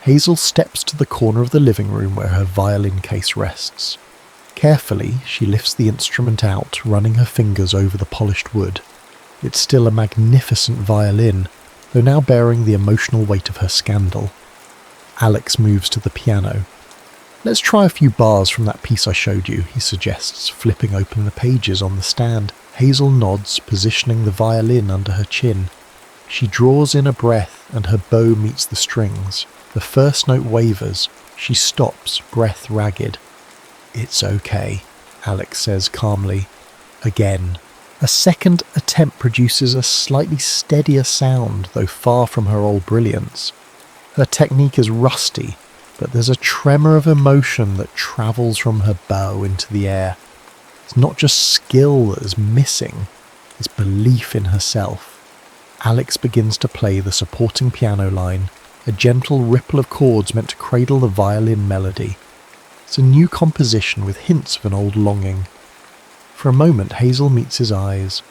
Hazel steps to the corner of the living room where her violin case rests. Carefully, she lifts the instrument out, running her fingers over the polished wood. It's still a magnificent violin, though now bearing the emotional weight of her scandal. Alex moves to the piano. "Let's try a few bars from that piece I showed you," he suggests, flipping open the pages on the stand. Hazel nods, positioning the violin under her chin. She draws in a breath and her bow meets the strings. The first note wavers. She stops, breath ragged. "It's okay," Alex says calmly. Again. A second attempt produces a slightly steadier sound, though far from her old brilliance. Her technique is rusty, but there's a tremor of emotion that travels from her bow into the air. It's not just skill that is missing, it's belief in herself. Alex begins to play the supporting piano line, a gentle ripple of chords meant to cradle the violin melody. It's a new composition with hints of an old longing. For a moment, Hazel meets his eyes.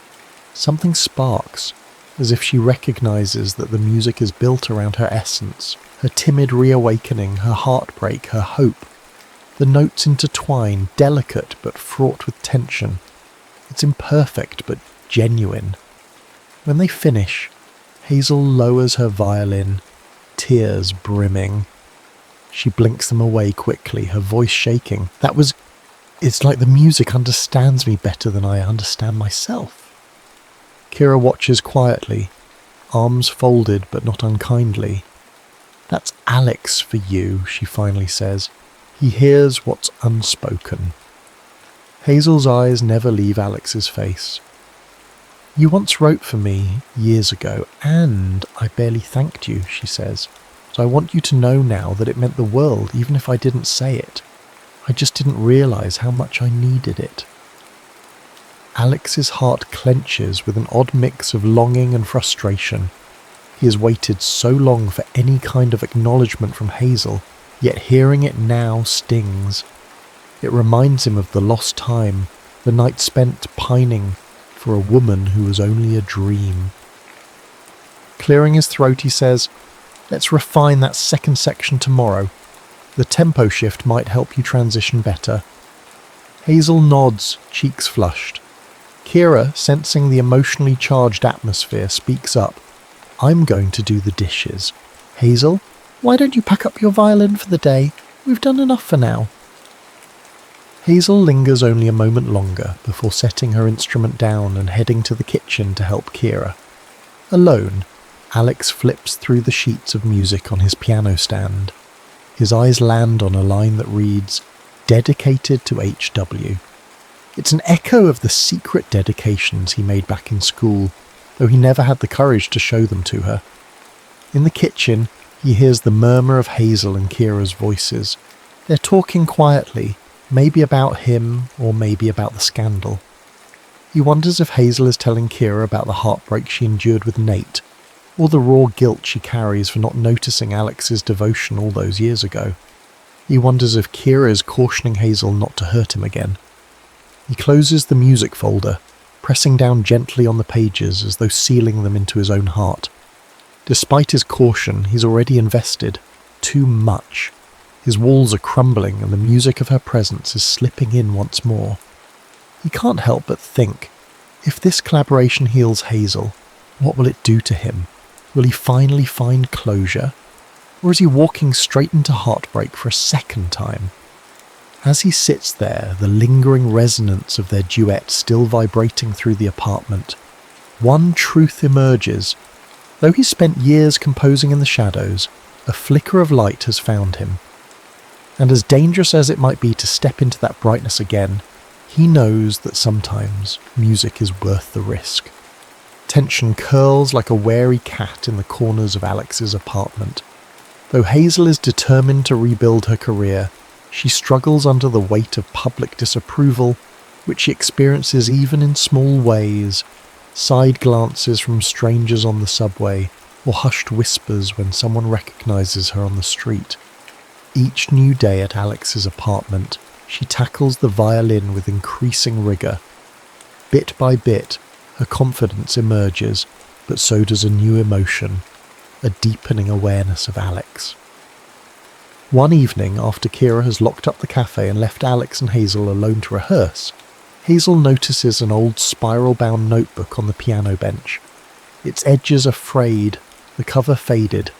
Something sparks, as if she recognizes that the music is built around her essence, her timid reawakening, her heartbreak, her hope. The notes intertwine, delicate but fraught with tension. It's imperfect but genuine. When they finish, Hazel lowers her violin, tears brimming. She blinks them away quickly, her voice shaking. It's like the music understands me better than I understand myself. Kira watches quietly, arms folded but not unkindly. "That's Alex for you," she finally says. "He hears what's unspoken." Hazel's eyes never leave Alex's face. "You once wrote for me, years ago, and I barely thanked you," she says. "But I want you to know now that it meant the world, even if I didn't say it. I just didn't realise how much I needed it." Alex's heart clenches with an odd mix of longing and frustration. He has waited so long for any kind of acknowledgement from Hazel, yet hearing it now stings. It reminds him of the lost time, the night spent pining for a woman who was only a dream. Clearing his throat, he says, "Let's refine that second section tomorrow. The tempo shift might help you transition better." Hazel nods, cheeks flushed. Kira, sensing the emotionally charged atmosphere, speaks up. "I'm going to do the dishes. Hazel, why don't you pack up your violin for the day? We've done enough for now." Hazel lingers only a moment longer before setting her instrument down and heading to the kitchen to help Kira. Alone, Alex flips through the sheets of music on his piano stand. His eyes land on a line that reads, "Dedicated to HW." It's an echo of the secret dedications he made back in school, though he never had the courage to show them to her. In the kitchen, he hears the murmur of Hazel and Kira's voices. They're talking quietly, maybe about him or maybe about the scandal. He wonders if Hazel is telling Kira about the heartbreak she endured with Nate, or the raw guilt she carries for not noticing Alex's devotion all those years ago. He wonders if Kira is cautioning Hazel not to hurt him again. He closes the music folder, pressing down gently on the pages as though sealing them into his own heart. Despite his caution, he's already invested. Too much. His walls are crumbling and the music of her presence is slipping in once more. He can't help but think, if this collaboration heals Hazel, what will it do to him? Will he finally find closure? Or is he walking straight into heartbreak for a second time? As he sits there, the lingering resonance of their duet still vibrating through the apartment, one truth emerges. Though he spent years composing in the shadows, a flicker of light has found him. And as dangerous as it might be to step into that brightness again, he knows that sometimes music is worth the risk. Tension curls like a wary cat in the corners of Alex's apartment. Though Hazel is determined to rebuild her career, she struggles under the weight of public disapproval, which she experiences even in small ways, side glances from strangers on the subway, or hushed whispers when someone recognizes her on the street. Each new day at Alex's apartment, she tackles the violin with increasing rigor. Bit by bit, her confidence emerges, but so does a new emotion, a deepening awareness of Alex. One evening, after Kira has locked up the cafe and left Alex and Hazel alone to rehearse, Hazel notices an old spiral-bound notebook on the piano bench. Its edges are frayed, the cover faded.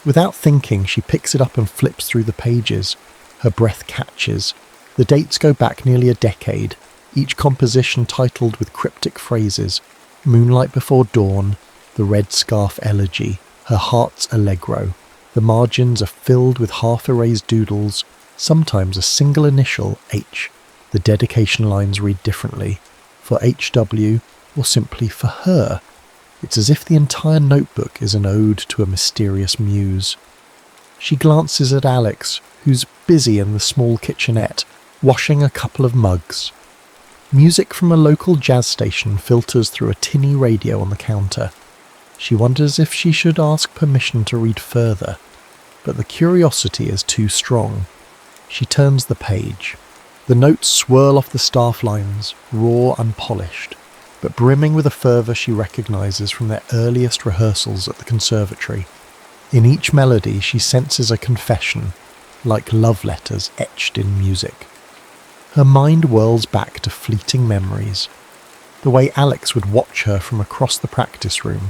Without thinking, she picks it up and flips through the pages. Her breath catches. The dates go back nearly a decade, each composition titled with cryptic phrases: Moonlight Before Dawn, The Red Scarf Elegy, Her Heart's Allegro. The margins are filled with half-erased doodles, sometimes a single initial, H. The dedication lines read differently, for HW or simply for her. It's as if the entire notebook is an ode to a mysterious muse. She glances at Alex, who's busy in the small kitchenette, washing a couple of mugs. Music from a local jazz station filters through a tinny radio on the counter. She wonders if she should ask permission to read further, but the curiosity is too strong. She turns the page. The notes swirl off the staff lines, raw, unpolished, but brimming with a fervour she recognises from their earliest rehearsals at the conservatory. In each melody she senses a confession, like love letters etched in music. Her mind whirls back to fleeting memories. The way Alex would watch her from across the practice room.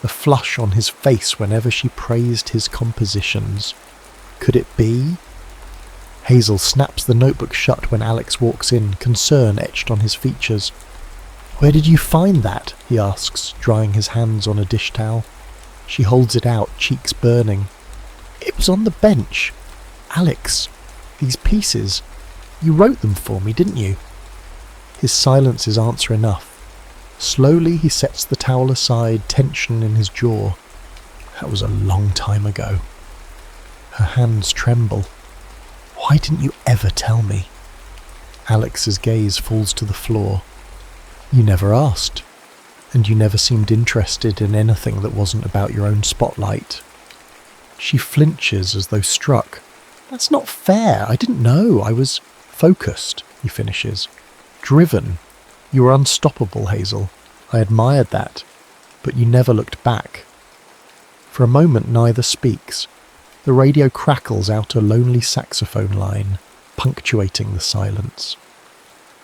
The flush on his face whenever she praised his compositions. Could it be? Hazel snaps the notebook shut when Alex walks in, concern etched on his features. "Where did you find that?" he asks, drying his hands on a dish towel. She holds it out, cheeks burning. "It was on the bench. Alex, these pieces, you wrote them for me, didn't you?" His silence is answer enough. Slowly he sets the towel aside, tension in his jaw. That was a long time ago. Her hands tremble. "Why didn't you ever tell me?" Alex's gaze falls to the floor. "You never asked, and you never seemed interested in anything that wasn't about your own spotlight." She flinches as though struck. "That's not fair. I didn't know. I was focused," he finishes. "Driven. You were unstoppable, Hazel. I admired that, but you never looked back." For a moment neither speaks. The radio crackles out a lonely saxophone line, punctuating the silence.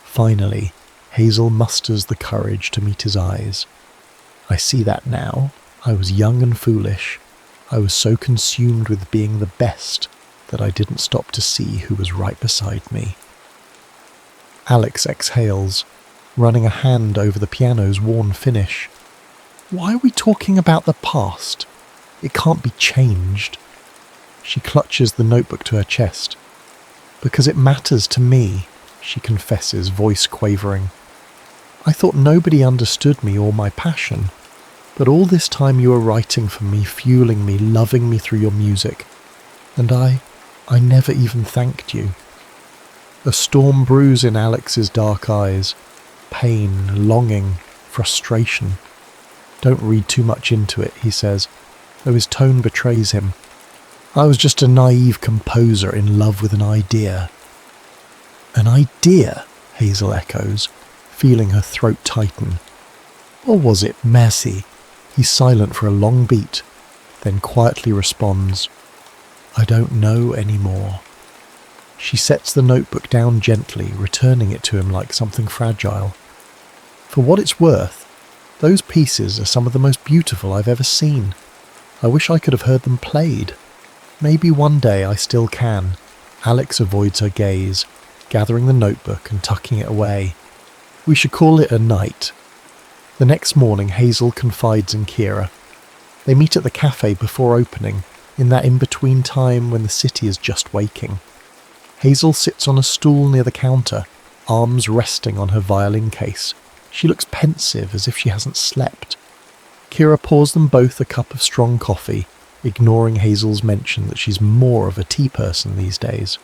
Finally, Hazel musters the courage to meet his eyes. "I see that now. I was young and foolish. I was so consumed with being the best that I didn't stop to see who was right beside me." Alex exhales, running a hand over the piano's worn finish. "Why are we talking about the past? It can't be changed." She clutches the notebook to her chest. "Because it matters to me," she confesses, voice quavering. "I thought nobody understood me or my passion, but all this time you were writing for me, fueling me, loving me through your music, and I never even thanked you." A storm brews in Alex's dark eyes. Pain, longing, frustration. "Don't read too much into it," he says, though his tone betrays him. "I was just a naive composer in love with an idea." "An idea?" Hazel echoes, feeling her throat tighten. "Or was it merci?" He's silent for a long beat, then quietly responds, "I don't know anymore." She sets the notebook down gently, returning it to him like something fragile. "For what it's worth, those pieces are some of the most beautiful I've ever seen. I wish I could have heard them played. Maybe one day I still can." Alex avoids her gaze, gathering the notebook and tucking it away. "We should call it a night." The next morning, Hazel confides in Kira. They meet at the cafe before opening, in that in-between time when the city is just waking. Hazel sits on a stool near the counter, arms resting on her violin case. She looks pensive, as if she hasn't slept. Kira pours them both a cup of strong coffee, ignoring Hazel's mention that she's more of a tea person these days.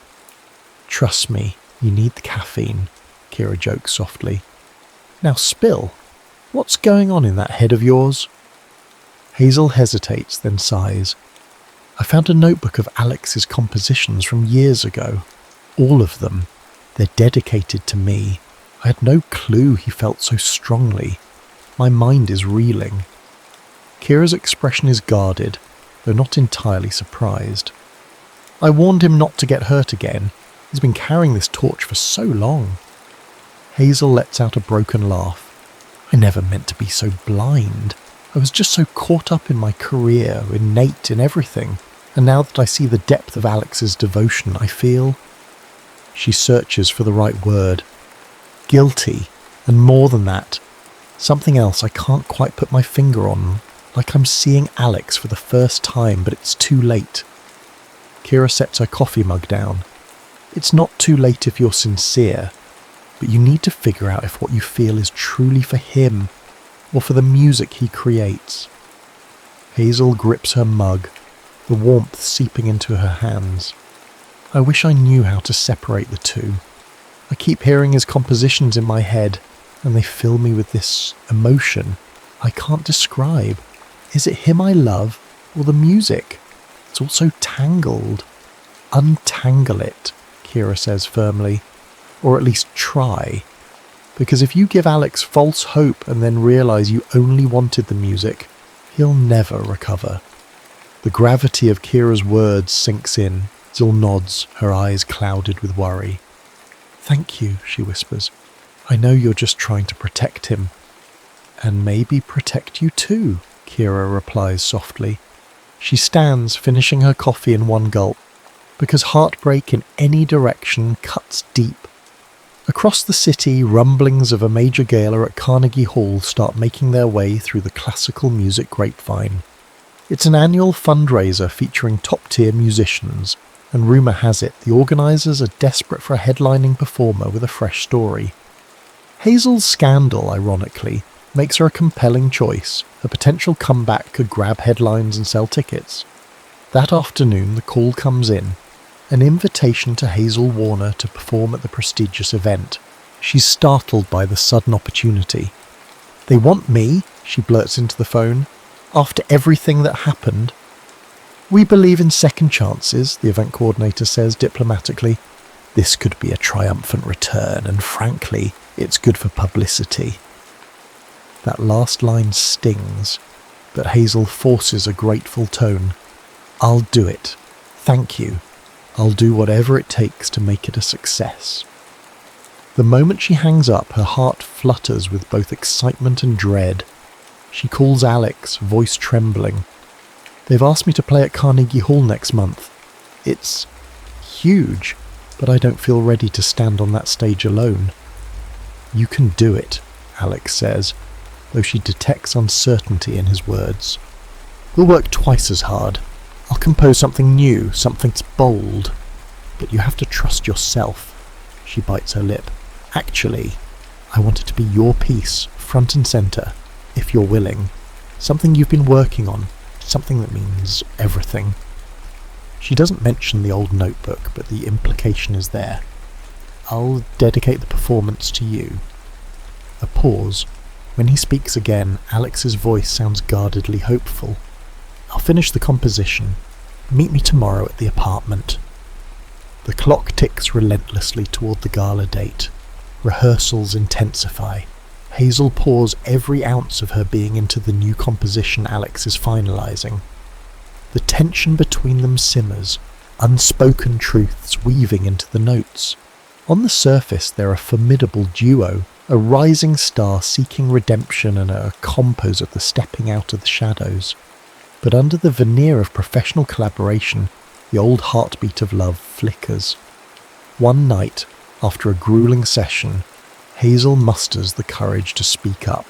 "Trust me, you need the caffeine," Kira jokes softly. "Now spill. What's going on in that head of yours?" Hazel hesitates, then sighs. "I found a notebook of Alex's compositions from years ago. All of them. They're dedicated to me. I had no clue he felt so strongly. My mind is reeling." Kira's expression is guarded, though not entirely surprised. "I warned him not to get hurt again. He's been carrying this torch for so long." Hazel lets out a broken laugh. "I never meant to be so blind. I was just so caught up in my career, in Nate, in everything. And now that I see the depth of Alex's devotion, I feel..." She searches for the right word. guilty, and more than that, something else I can't quite put my finger on, like I'm seeing Alex for the first time, but it's too late. Kira sets her coffee mug down. It's not too late if you're sincere, but you need to figure out if what you feel is truly for him or for the music he creates. Hazel grips her mug, the warmth seeping into her hands. I wish I knew how to separate the two. I keep hearing his compositions in my head, and they fill me with this emotion I can't describe. Is it him I love, or the music? It's all so tangled. Untangle it, Kira says firmly. Or at least try. Because if you give Alex false hope and then realise you only wanted the music, he'll never recover. The gravity of Kira's words sinks in. Zil nods, her eyes clouded with worry. Thank you, she whispers. I know you're just trying to protect him. And maybe protect you too, Kira replies softly. She stands, finishing her coffee in one gulp, because heartbreak in any direction cuts deep. Across the city, rumblings of a major gala at Carnegie Hall start making their way through the classical music grapevine. It's an annual fundraiser featuring top-tier musicians, and rumour has it the organisers are desperate for a headlining performer with a fresh story. Hazel's scandal, ironically, makes her a compelling choice. Her potential comeback could grab headlines and sell tickets. That afternoon, the call comes in. An invitation to Hazel Warner to perform at the prestigious event. She's startled by the sudden opportunity. They want me, she blurts into the phone, after everything that happened. We believe in second chances, the event coordinator says diplomatically. This could be a triumphant return, and frankly, it's good for publicity. That last line stings, but Hazel forces a grateful tone. I'll do it. Thank you. I'll do whatever it takes to make it a success. The moment she hangs up, her heart flutters with both excitement and dread. She calls Alex, voice trembling. They've asked me to play at Carnegie Hall next month. It's huge, but I don't feel ready to stand on that stage alone. You can do it, Alex says, though she detects uncertainty in his words. We'll work twice as hard. I'll compose something new, something that's bold. But you have to trust yourself. She bites her lip. Actually, I want it to be your piece, front and centre, if you're willing. Something you've been working on, something that means everything. She doesn't mention the old notebook, but the implication is there. I'll dedicate the performance to you. A pause. When he speaks again, Alex's voice sounds guardedly hopeful. I'll finish the composition. Meet me tomorrow at the apartment. The clock ticks relentlessly toward the gala date. Rehearsals intensify. Hazel pours every ounce of her being into the new composition Alex is finalising. The tension between them simmers, unspoken truths weaving into the notes. On the surface they're a formidable duo, a rising star seeking redemption and a composer stepping out of the shadows. But under the veneer of professional collaboration, the old heartbeat of love flickers. One night, after a grueling session, Hazel musters the courage to speak up.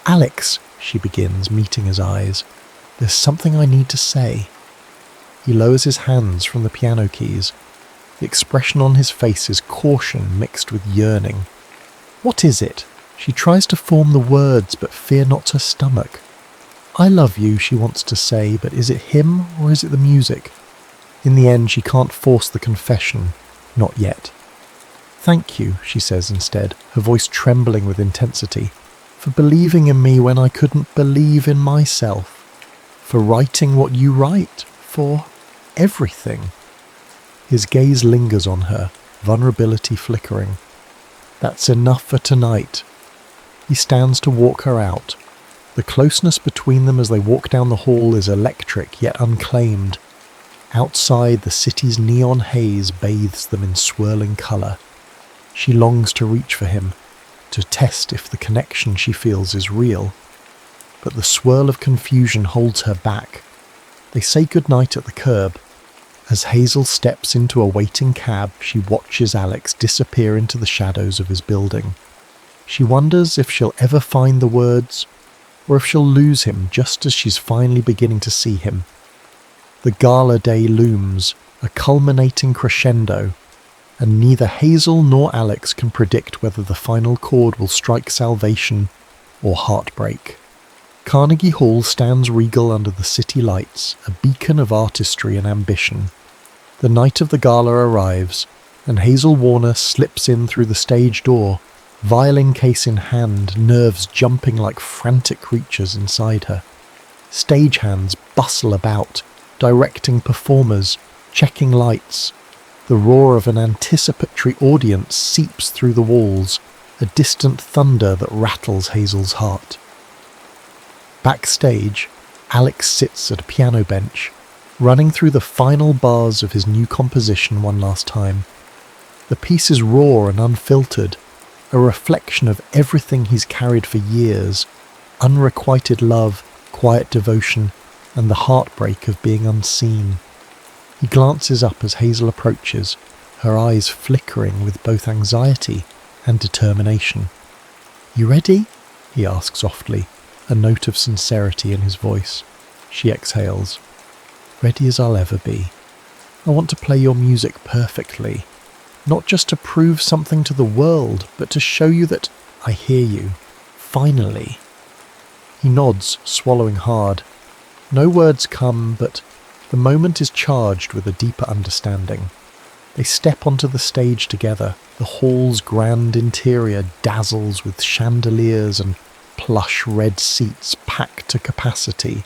Alex, she begins, meeting his eyes. There's something I need to say. He lowers his hands from the piano keys. The expression on his face is caution mixed with yearning. What is it? She tries to form the words, but fear not her stomach. I love you, she wants to say, but is it him or is it the music? In the end, she can't force the confession. Not yet. Thank you, she says instead, her voice trembling with intensity, for believing in me when I couldn't believe in myself, for writing what you write, for everything. His gaze lingers on her, vulnerability flickering. That's enough for tonight. He stands to walk her out. The closeness between them as they walk down the hall is electric yet unclaimed. Outside, the city's neon haze bathes them in swirling colour. She longs to reach for him, to test if the connection she feels is real. But the swirl of confusion holds her back. They say goodnight at the curb. As Hazel steps into a waiting cab, she watches Alex disappear into the shadows of his building. She wonders if she'll ever find the words, or if she'll lose him just as she's finally beginning to see him. The gala day looms, a culminating crescendo, and neither Hazel nor Alex can predict whether the final chord will strike salvation or heartbreak. Carnegie Hall stands regal under the city lights, a beacon of artistry and ambition. The night of the gala arrives, and Hazel Warner slips in through the stage door, violin case in hand, nerves jumping like frantic creatures inside her. Stagehands bustle about, directing performers, checking lights. The roar of an anticipatory audience seeps through the walls, a distant thunder that rattles Hazel's heart. Backstage, Alex sits at a piano bench, running through the final bars of his new composition one last time. The piece is raw and unfiltered, a reflection of everything he's carried for years: unrequited love, quiet devotion, and the heartbreak of being unseen. He glances up as Hazel approaches, her eyes flickering with both anxiety and determination. "You ready?" he asks softly, a note of sincerity in his voice. She exhales. "Ready as I'll ever be. I want to play your music perfectly, not just to prove something to the world, but to show you that I hear you. Finally." He nods, swallowing hard. No words come, but the moment is charged with a deeper understanding. They step onto the stage together. The hall's grand interior dazzles with chandeliers and plush red seats packed to capacity.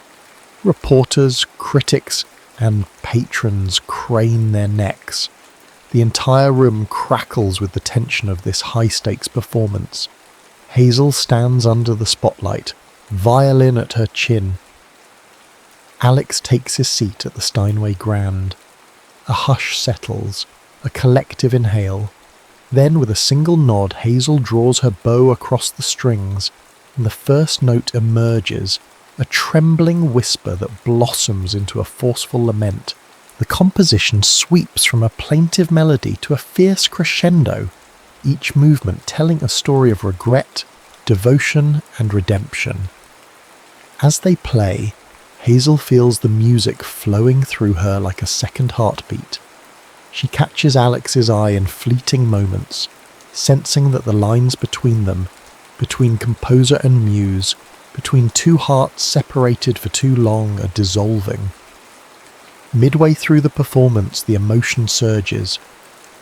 Reporters, critics, and patrons crane their necks. The entire room crackles with the tension of this high-stakes performance. Hazel stands under the spotlight, violin at her chin. Alex takes his seat at the Steinway Grand. A hush settles, a collective inhale. Then, with a single nod, Hazel draws her bow across the strings, and the first note emerges, a trembling whisper that blossoms into a forceful lament. The composition sweeps from a plaintive melody to a fierce crescendo, each movement telling a story of regret, devotion, and redemption. As they play, Hazel feels the music flowing through her like a second heartbeat. She catches Alex's eye in fleeting moments, sensing that the lines between them, between composer and muse, between two hearts separated for too long, are dissolving. Midway through the performance, the emotion surges.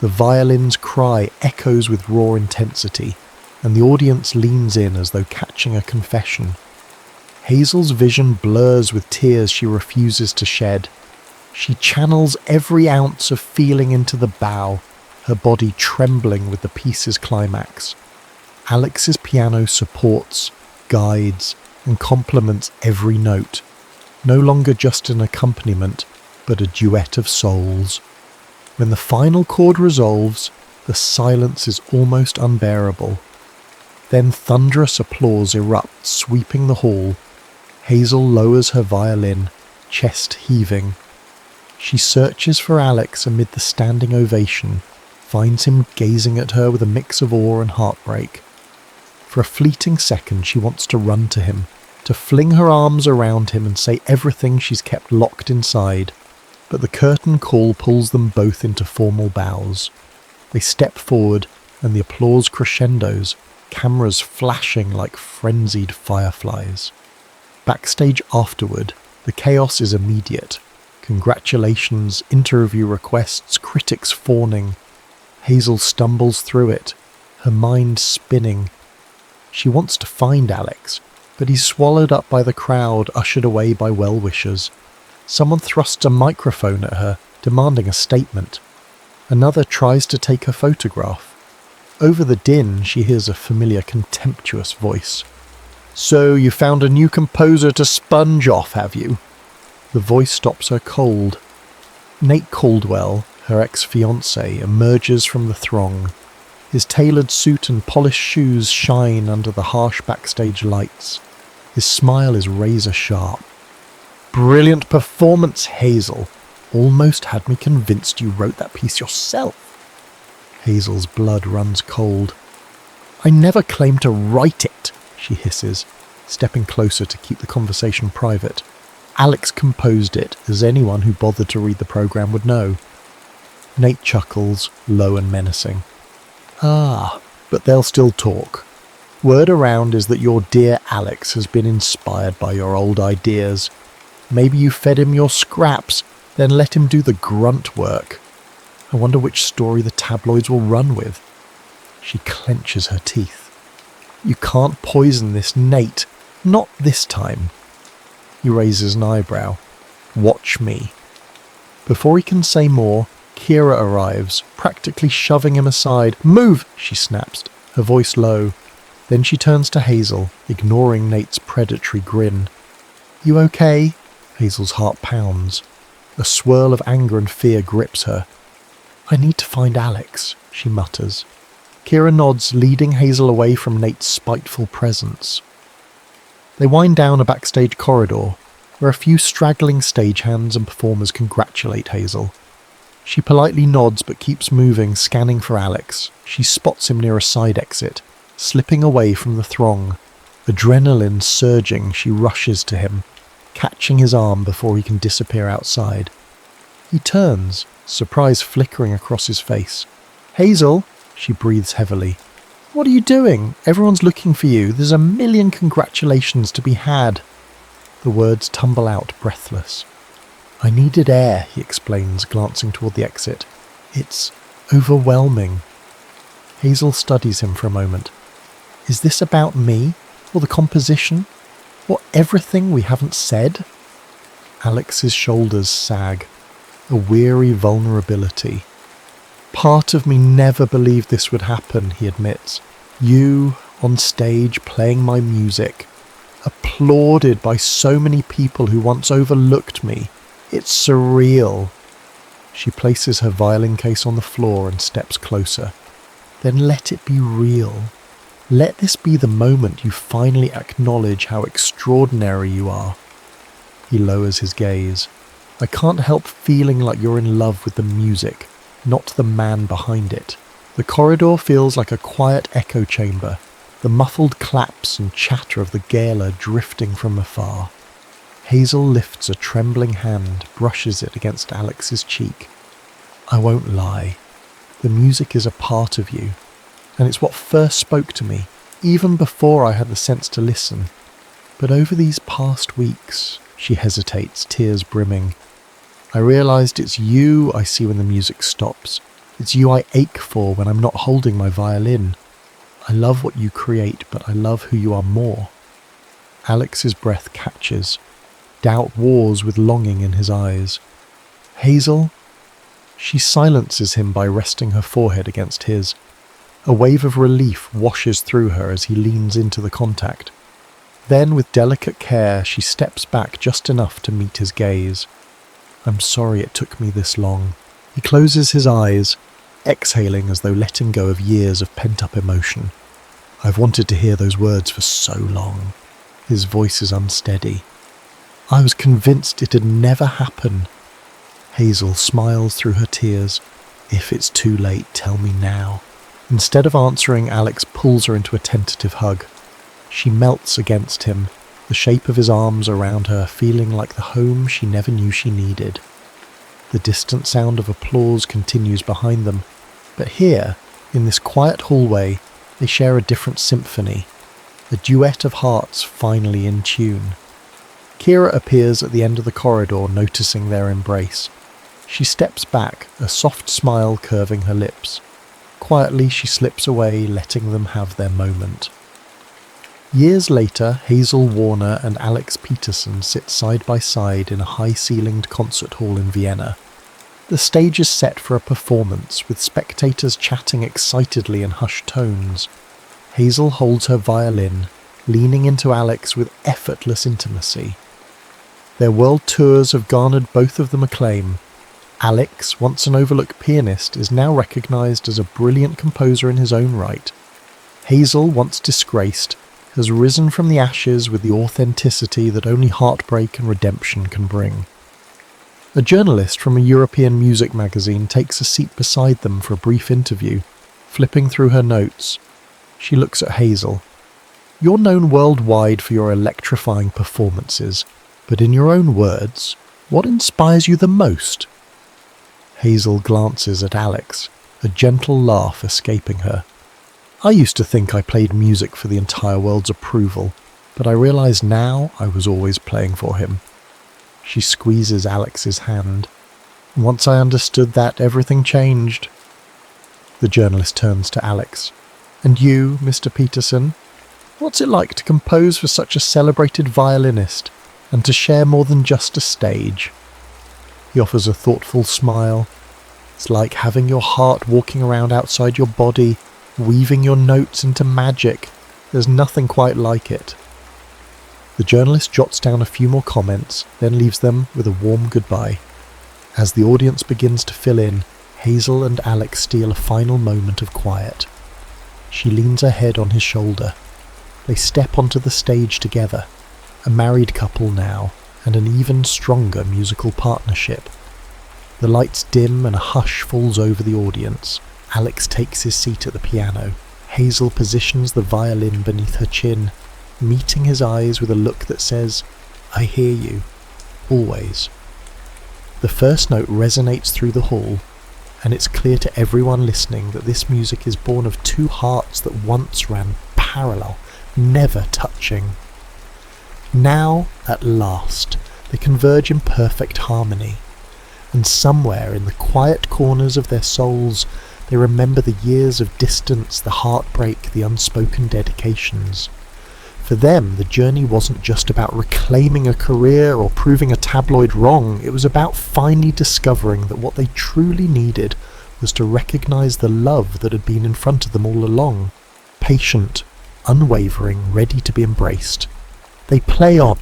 The violin's cry echoes with raw intensity, and the audience leans in as though catching a confession. Hazel's vision blurs with tears she refuses to shed. She channels every ounce of feeling into the bow, her body trembling with the piece's climax. Alex's piano supports, guides, and complements every note, no longer just an accompaniment, but a duet of souls. When the final chord resolves, the silence is almost unbearable. Then thunderous applause erupts, sweeping the hall. Hazel lowers her violin, chest heaving. She searches for Alex amid the standing ovation, finds him gazing at her with a mix of awe and heartbreak. For a fleeting second, she wants to run to him, to fling her arms around him and say everything she's kept locked inside, but the curtain call pulls them both into formal bows. They step forward, and the applause crescendos, cameras flashing like frenzied fireflies. Backstage afterward, the chaos is immediate. Congratulations, interview requests, critics fawning. Hazel stumbles through it, her mind spinning. She wants to find Alex, but he's swallowed up by the crowd, ushered away by well-wishers. Someone thrusts a microphone at her, demanding a statement. Another tries to take her photograph. Over the din, she hears a familiar, contemptuous voice. "So you found a new composer to sponge off, have you?" The voice stops her cold. Nate Caldwell, her ex-fiancé, emerges from the throng. His tailored suit and polished shoes shine under the harsh backstage lights. His smile is razor-sharp. "Brilliant performance, Hazel. almost had me convinced you wrote that piece yourself." Hazel's blood runs cold. "I never claimed to write it," she hisses, stepping closer to keep the conversation private. "Alex composed it, as anyone who bothered to read the program would know." Nate chuckles, low and menacing. "Ah, but they'll still talk. Word around is that your dear Alex has been inspired by your old ideas. Maybe you fed him your scraps, then let him do the grunt work. I wonder which story the tabloids will run with." She clenches her teeth. "You can't poison this Nate. Not this time." He raises an eyebrow. "Watch me." Before he can say more, Kira arrives, practically shoving him aside. "Move!" she snaps, her voice low. Then she turns to Hazel, ignoring Nate's predatory grin. "You okay?" Hazel's heart pounds. A swirl of anger and fear grips her. "I need to find Alex," she mutters. Kira nods, leading Hazel away from Nate's spiteful presence. They wind down a backstage corridor, where a few straggling stagehands and performers congratulate Hazel. She politely nods but keeps moving, scanning for Alex. She spots him near a side exit, slipping away from the throng. Adrenaline surging, she rushes to him, catching his arm before he can disappear outside. He turns, surprise flickering across his face. "Hazel," she breathes heavily. "What are you doing? Everyone's looking for you. There's a million congratulations to be had." The words tumble out, breathless. "I needed air," he explains, glancing toward the exit. "It's overwhelming." Hazel studies him for a moment. "Is this about me? Or the composition? Or everything we haven't said?" Alex's shoulders sag, a weary vulnerability. "Part of me never believed this would happen," he admits. "You, on stage, playing my music, applauded by so many people who once overlooked me. It's surreal." She places her violin case on the floor and steps closer. "Then let it be real. Let this be the moment you finally acknowledge how extraordinary you are." He lowers his gaze. "I can't help feeling like you're in love with the music, not the man behind it." The corridor feels like a quiet echo chamber, the muffled claps and chatter of the gala drifting from afar. Hazel lifts a trembling hand, brushes it against Alex's cheek. "I won't lie. The music is a part of you, and it's what first spoke to me, even before I had the sense to listen. But over these past weeks," she hesitates, tears brimming, "I realised it's you I see when the music stops. It's you I ache for when I'm not holding my violin. I love what you create, but I love who you are more." Alex's breath catches. Doubt wars with longing in his eyes. "Hazel?" She silences him by resting her forehead against his. A wave of relief washes through her as he leans into the contact. Then, with delicate care, she steps back just enough to meet his gaze. "I'm sorry it took me this long." He closes his eyes, exhaling as though letting go of years of pent-up emotion. "I've wanted to hear those words for so long." His voice is unsteady. "I was convinced it had never happened." Hazel smiles through her tears. "If it's too late, tell me now." Instead of answering, Alex pulls her into a tentative hug. She melts against him, the shape of his arms around her feeling like the home she never knew she needed. The distant sound of applause continues behind them, but here, in this quiet hallway, they share a different symphony, a duet of hearts finally in tune. Kira appears at the end of the corridor, noticing their embrace. She steps back, a soft smile curving her lips. Quietly she slips away, letting them have their moment. Years later, Hazel Warner and Alex Peterson sit side by side in a high-ceilinged concert hall in Vienna. The stage is set for a performance, with spectators chatting excitedly in hushed tones. Hazel holds her violin, leaning into Alex with effortless intimacy. Their world tours have garnered both of them acclaim. Alex, once an overlooked pianist, is now recognised as a brilliant composer in his own right. Hazel, once disgraced, has risen from the ashes with the authenticity that only heartbreak and redemption can bring. A journalist from a European music magazine takes a seat beside them for a brief interview, flipping through her notes. She looks at Hazel. "You're known worldwide for your electrifying performances, but in your own words, what inspires you the most?" Hazel glances at Alex, a gentle laugh escaping her. "I used to think I played music for the entire world's approval, but I realise now I was always playing for him." She squeezes Alex's hand. "Once I understood that, everything changed." The journalist turns to Alex. "And you, Mr. Peterson? What's it like to compose for such a celebrated violinist, and to share more than just a stage?" He offers a thoughtful smile. "It's like having your heart walking around outside your body, weaving your notes into magic. There's nothing quite like it." The journalist jots down a few more comments, then leaves them with a warm goodbye. As the audience begins to fill in, Hazel and Alex steal a final moment of quiet. She leans her head on his shoulder. They step onto the stage together, a married couple now, and an even stronger musical partnership. The lights dim and a hush falls over the audience. Alex takes his seat at the piano. Hazel positions the violin beneath her chin, meeting his eyes with a look that says, "I hear you, always." The first note resonates through the hall, and it's clear to everyone listening that this music is born of two hearts that once ran parallel, never touching. Now, at last, they converge in perfect harmony, and somewhere in the quiet corners of their souls they remember the years of distance, the heartbreak, the unspoken dedications. For them, the journey wasn't just about reclaiming a career or proving a tabloid wrong. It was about finally discovering that what they truly needed was to recognise the love that had been in front of them all along. Patient, unwavering, ready to be embraced. They play on,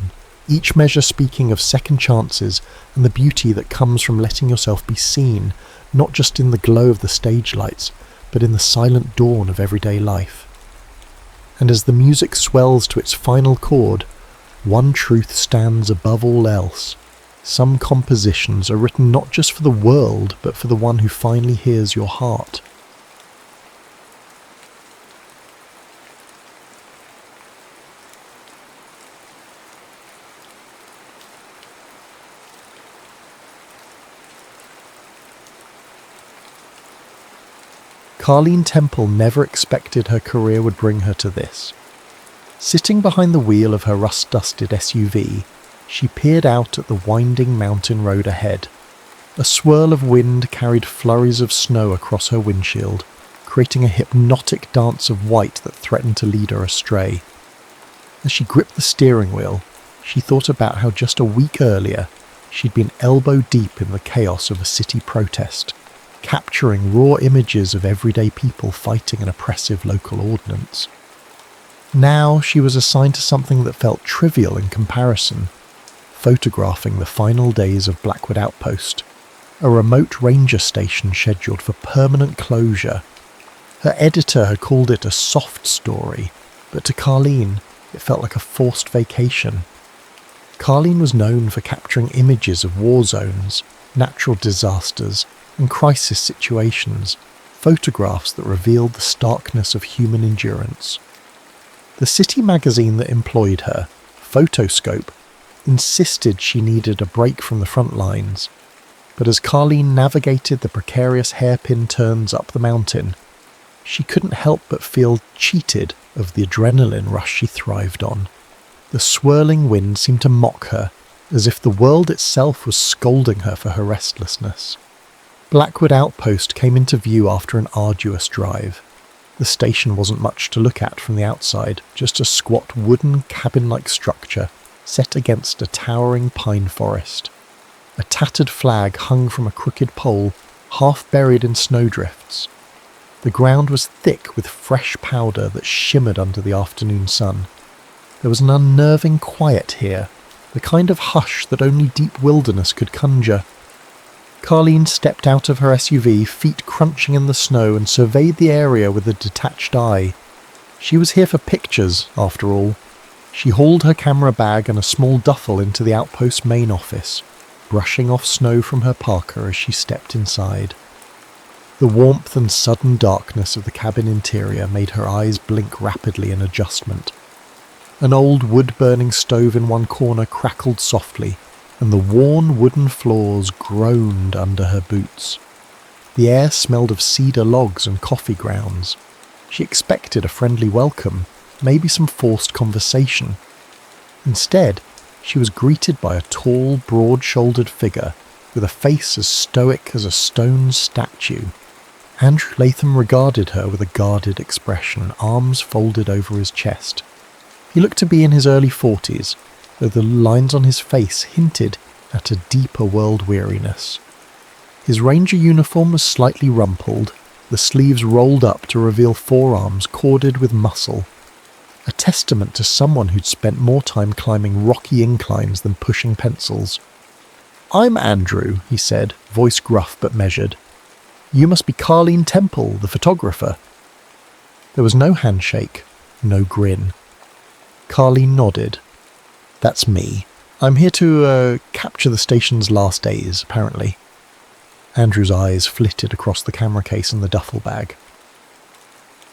each measure speaking of second chances and the beauty that comes from letting yourself be seen, not just in the glow of the stage lights, but in the silent dawn of everyday life. And as the music swells to its final chord, one truth stands above all else. Some compositions are written not just for the world, but for the one who finally hears your heart. Carleen Temple never expected her career would bring her to this. Sitting behind the wheel of her rust-dusted SUV, she peered out at the winding mountain road ahead. A swirl of wind carried flurries of snow across her windshield, creating a hypnotic dance of white that threatened to lead her astray. As she gripped the steering wheel, she thought about how just a week earlier she'd been elbow deep in the chaos of a city protest, capturing raw images of everyday people fighting an oppressive local ordinance. Now she was assigned to something that felt trivial in comparison, photographing the final days of Blackwood Outpost, a remote ranger station scheduled for permanent closure. Her editor had called it a soft story, but to Carleen, it felt like a forced vacation. Carleen was known for capturing images of war zones, natural disasters, and crisis situations, photographs that revealed the starkness of human endurance. The city magazine that employed her, Photoscope, insisted she needed a break from the front lines, but as Carleen navigated the precarious hairpin turns up the mountain, she couldn't help but feel cheated of the adrenaline rush she thrived on. The swirling wind seemed to mock her, as if the world itself was scolding her for her restlessness. Blackwood Outpost came into view after an arduous drive. The station wasn't much to look at from the outside, just a squat wooden cabin-like structure set against a towering pine forest. A tattered flag hung from a crooked pole, half buried in snowdrifts. The ground was thick with fresh powder that shimmered under the afternoon sun. There was an unnerving quiet here, the kind of hush that only deep wilderness could conjure. Carleen stepped out of her SUV, feet crunching in the snow, and surveyed the area with a detached eye. She was here for pictures, after all. She hauled her camera bag and a small duffel into the outpost main office, brushing off snow from her parka as she stepped inside. The warmth and sudden darkness of the cabin interior made her eyes blink rapidly in adjustment. An old wood-burning stove in one corner crackled softly, and the worn wooden floors groaned under her boots. The air smelled of cedar logs and coffee grounds. She expected a friendly welcome, maybe some forced conversation. Instead, she was greeted by a tall, broad-shouldered figure with a face as stoic as a stone statue. Andrew Latham regarded her with a guarded expression, arms folded over his chest. He looked to be in his early 40s, though the lines on his face hinted at a deeper world weariness. His ranger uniform was slightly rumpled, the sleeves rolled up to reveal forearms corded with muscle, a testament to someone who'd spent more time climbing rocky inclines than pushing pencils. "I'm Andrew," he said, voice gruff but measured. "You must be Carleen Temple, the photographer." There was no handshake, no grin. Carleen nodded. "That's me. I'm here to capture the station's last days, apparently." Andrew's eyes flitted across the camera case and the duffel bag.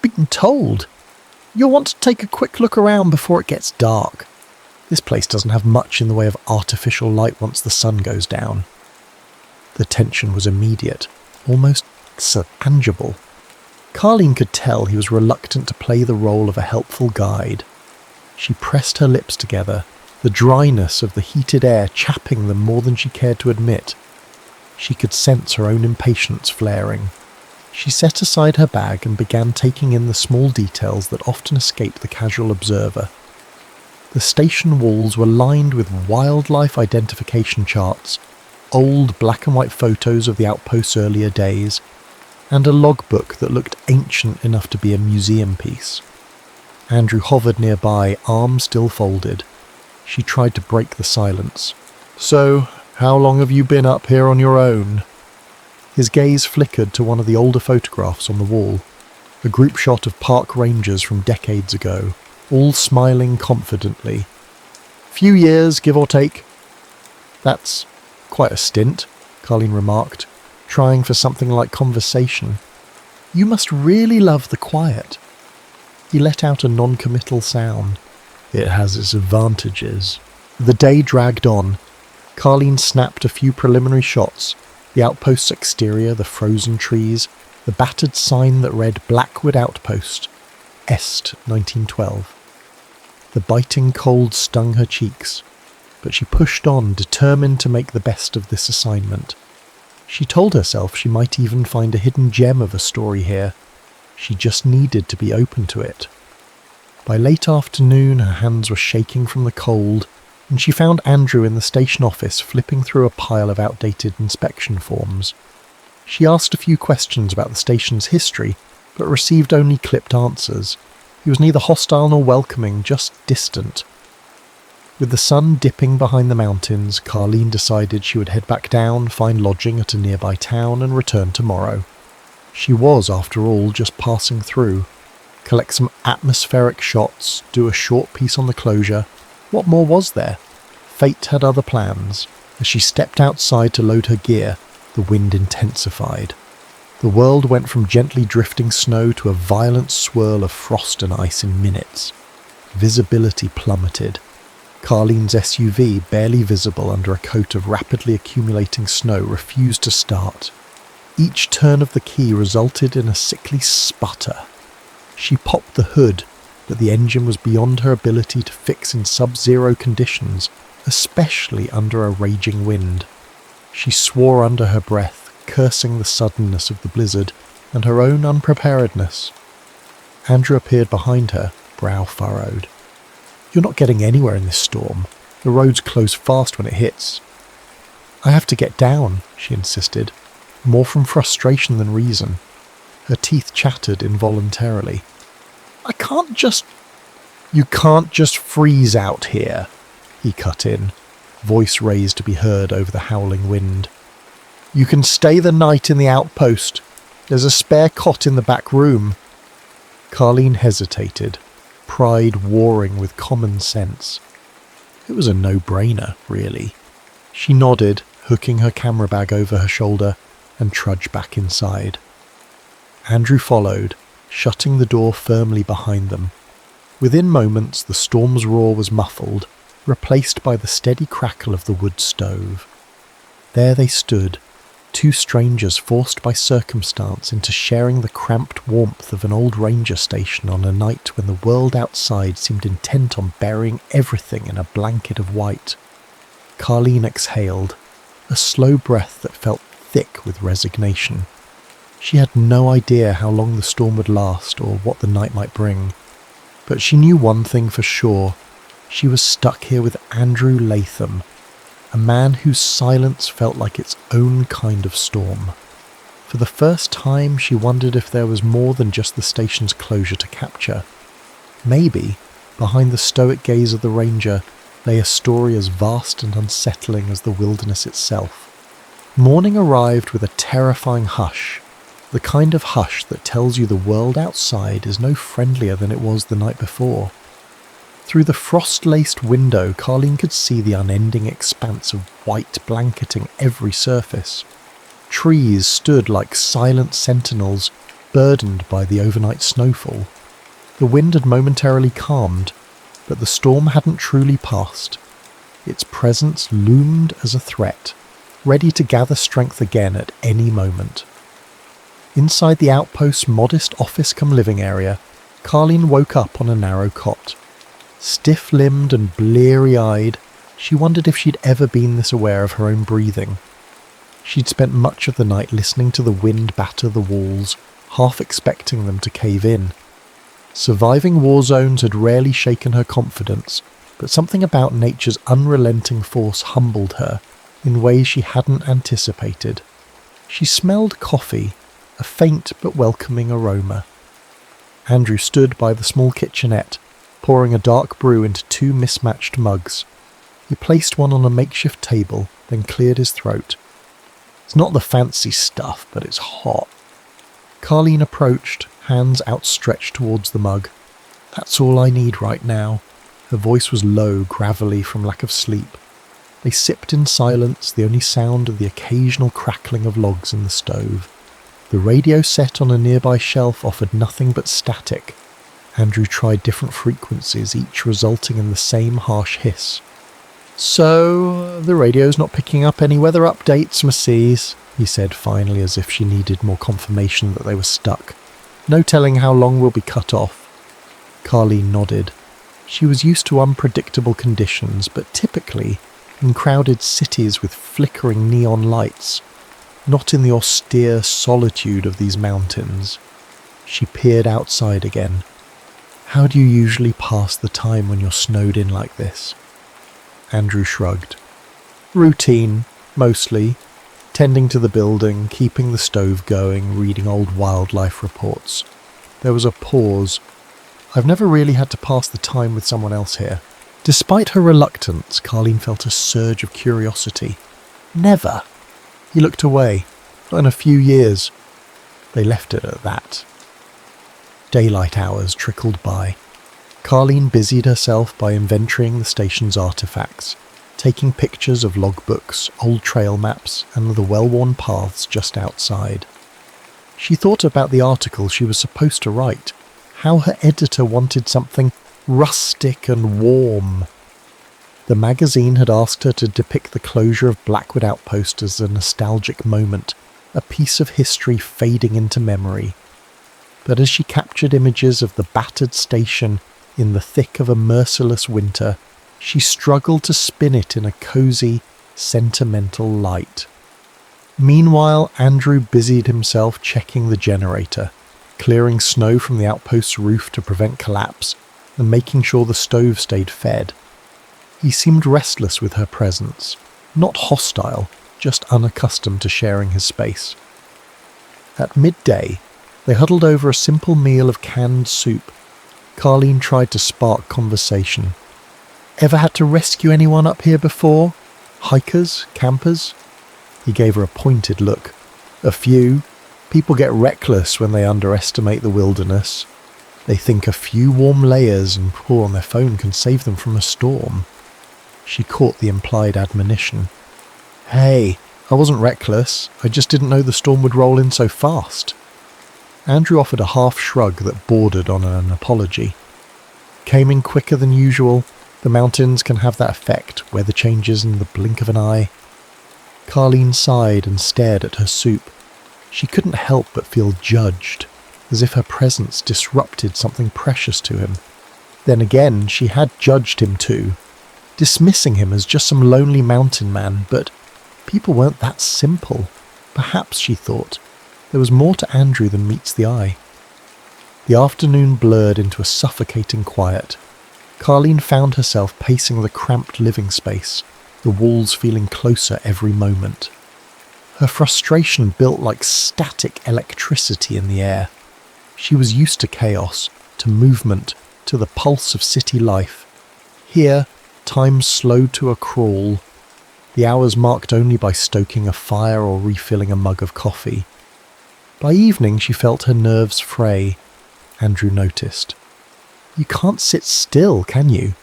"Been told. You'll want to take a quick look around before it gets dark. This place doesn't have much in the way of artificial light once the sun goes down." The tension was immediate, almost tangible. Carleen could tell he was reluctant to play the role of a helpful guide. She pressed her lips together, the dryness of the heated air chapping them more than she cared to admit. She could sense her own impatience flaring. She set aside her bag and began taking in the small details that often escape the casual observer. The station walls were lined with wildlife identification charts, old black and white photos of the outpost's earlier days, and a logbook that looked ancient enough to be a museum piece. Andrew hovered nearby, arms still folded. She tried to break the silence. "So, how long have you been up here on your own?" His gaze flickered to one of the older photographs on the wall, a group shot of park rangers from decades ago, all smiling confidently. "Few years, give or take." "That's quite a stint," Carleen remarked, trying for something like conversation. "You must really love the quiet." He let out a non-committal sound. "It has its advantages." The day dragged on. Carleen snapped a few preliminary shots, the outpost's exterior, the frozen trees, the battered sign that read Blackwood Outpost, Est 1912. The biting cold stung her cheeks, but she pushed on, determined to make the best of this assignment. She told herself she might even find a hidden gem of a story here. She just needed to be open to it. By late afternoon, her hands were shaking from the cold, and she found Andrew in the station office flipping through a pile of outdated inspection forms. She asked a few questions about the station's history, but received only clipped answers. He was neither hostile nor welcoming, just distant. With the sun dipping behind the mountains, Carleen decided she would head back down, find lodging at a nearby town, and return tomorrow. She was, after all, just passing through. Collect some atmospheric shots, do a short piece on the closure. What more was there? Fate had other plans. As she stepped outside to load her gear, the wind intensified. The world went from gently drifting snow to a violent swirl of frost and ice in minutes. Visibility plummeted. Carleen's SUV, barely visible under a coat of rapidly accumulating snow, refused to start. Each turn of the key resulted in a sickly sputter. She popped the hood, but the engine was beyond her ability to fix in sub-zero conditions, especially under a raging wind. She swore under her breath, cursing the suddenness of the blizzard and her own unpreparedness. Andrew appeared behind her, brow furrowed. "You're not getting anywhere in this storm. The roads close fast when it hits." "I have to get down," she insisted, more from frustration than reason. Her teeth chattered involuntarily. "I can't just—" "You can't just freeze out here," he cut in, voice raised to be heard over the howling wind. "You can stay the night in the outpost. There's a spare cot in the back room." Carleen hesitated, pride warring with common sense. It was a no-brainer, really. She nodded, hooking her camera bag over her shoulder, and trudged back inside. Andrew followed, shutting the door firmly behind them. Within moments, the storm's roar was muffled, replaced by the steady crackle of the wood stove. There they stood, two strangers forced by circumstance into sharing the cramped warmth of an old ranger station on a night when the world outside seemed intent on burying everything in a blanket of white. Carleen exhaled, a slow breath that felt thick with resignation. She had no idea how long the storm would last or what the night might bring, but she knew one thing for sure. She was stuck here with Andrew Latham, a man whose silence felt like its own kind of storm. For the first time, she wondered if there was more than just the station's closure to capture. Maybe, behind the stoic gaze of the ranger, lay a story as vast and unsettling as the wilderness itself. Morning arrived with a terrifying hush, the kind of hush that tells you the world outside is no friendlier than it was the night before. Through the frost-laced window, Carleen could see the unending expanse of white blanketing every surface. Trees stood like silent sentinels, burdened by the overnight snowfall. The wind had momentarily calmed, but the storm hadn't truly passed. Its presence loomed as a threat, ready to gather strength again at any moment. Inside the outpost's modest office-cum-living area, Carleen woke up on a narrow cot. Stiff-limbed and bleary-eyed, she wondered if she'd ever been this aware of her own breathing. She'd spent much of the night listening to the wind batter the walls, half expecting them to cave in. Surviving war zones had rarely shaken her confidence, but something about nature's unrelenting force humbled her in ways she hadn't anticipated. She smelled coffee, a faint but welcoming aroma. Andrew stood by the small kitchenette, pouring a dark brew into two mismatched mugs. He placed one on a makeshift table, then cleared his throat. It's not the fancy stuff, but it's hot. Carleen approached, hands outstretched towards the mug. That's all I need right now. Her voice was low, gravelly from lack of sleep. They sipped in silence, the only sound of the occasional crackling of logs in the stove. The radio set on a nearby shelf offered nothing but static. Andrew tried different frequencies, each resulting in the same harsh hiss. "So, the radio's not picking up any weather updates, Mrs., he said finally, as if she needed more confirmation that they were stuck. "No telling how long we'll be cut off." Carleen nodded. She was used to unpredictable conditions, but typically in crowded cities with flickering neon lights, not in the austere solitude of these mountains. She peered outside again. "How do you usually pass the time when you're snowed in like this?" Andrew shrugged. "Routine, mostly. Tending to the building, keeping the stove going, reading old wildlife reports." There was a pause. "I've never really had to pass the time with someone else here." Despite her reluctance, Carleen felt a surge of curiosity. "Never." He looked away. "Not in a few years." They left it at that. Daylight hours trickled by. Carleen busied herself by inventorying the station's artifacts, taking pictures of logbooks, old trail maps, and the well-worn paths just outside. She thought about the article she was supposed to write, how her editor wanted something rustic and warm. The magazine had asked her to depict the closure of Blackwood Outpost as a nostalgic moment, a piece of history fading into memory. But as she captured images of the battered station in the thick of a merciless winter, she struggled to spin it in a cosy, sentimental light. Meanwhile, Andrew busied himself checking the generator, clearing snow from the outpost's roof to prevent collapse, and making sure the stove stayed fed. He seemed restless with her presence, not hostile, just unaccustomed to sharing his space. At midday, they huddled over a simple meal of canned soup. Carleen tried to spark conversation. "Ever had to rescue anyone up here before? Hikers? Campers?" He gave her a pointed look. "A few. People get reckless when they underestimate the wilderness. They think a few warm layers and pour on their phone can save them from a storm." She caught the implied admonition. Hey, I wasn't reckless. I just didn't know the storm would roll in so fast. Andrew offered a half shrug that bordered on an apology. Came in quicker than usual. The mountains can have that effect, weather changes in the blink of an eye. Carleen sighed and stared at her soup. She couldn't help but feel judged, as if her presence disrupted something precious to him. Then again, she had judged him too, dismissing him as just some lonely mountain man, but people weren't that simple. Perhaps, she thought, there was more to Andrew than meets the eye. The afternoon blurred into a suffocating quiet. Carleen found herself pacing the cramped living space, the walls feeling closer every moment. Her frustration built like static electricity in the air. She was used to chaos, to movement, to the pulse of city life. Here, time slowed to a crawl, the hours marked only by stoking a fire or refilling a mug of coffee. By evening she felt her nerves fray. Andrew noticed. You can't sit still, can you?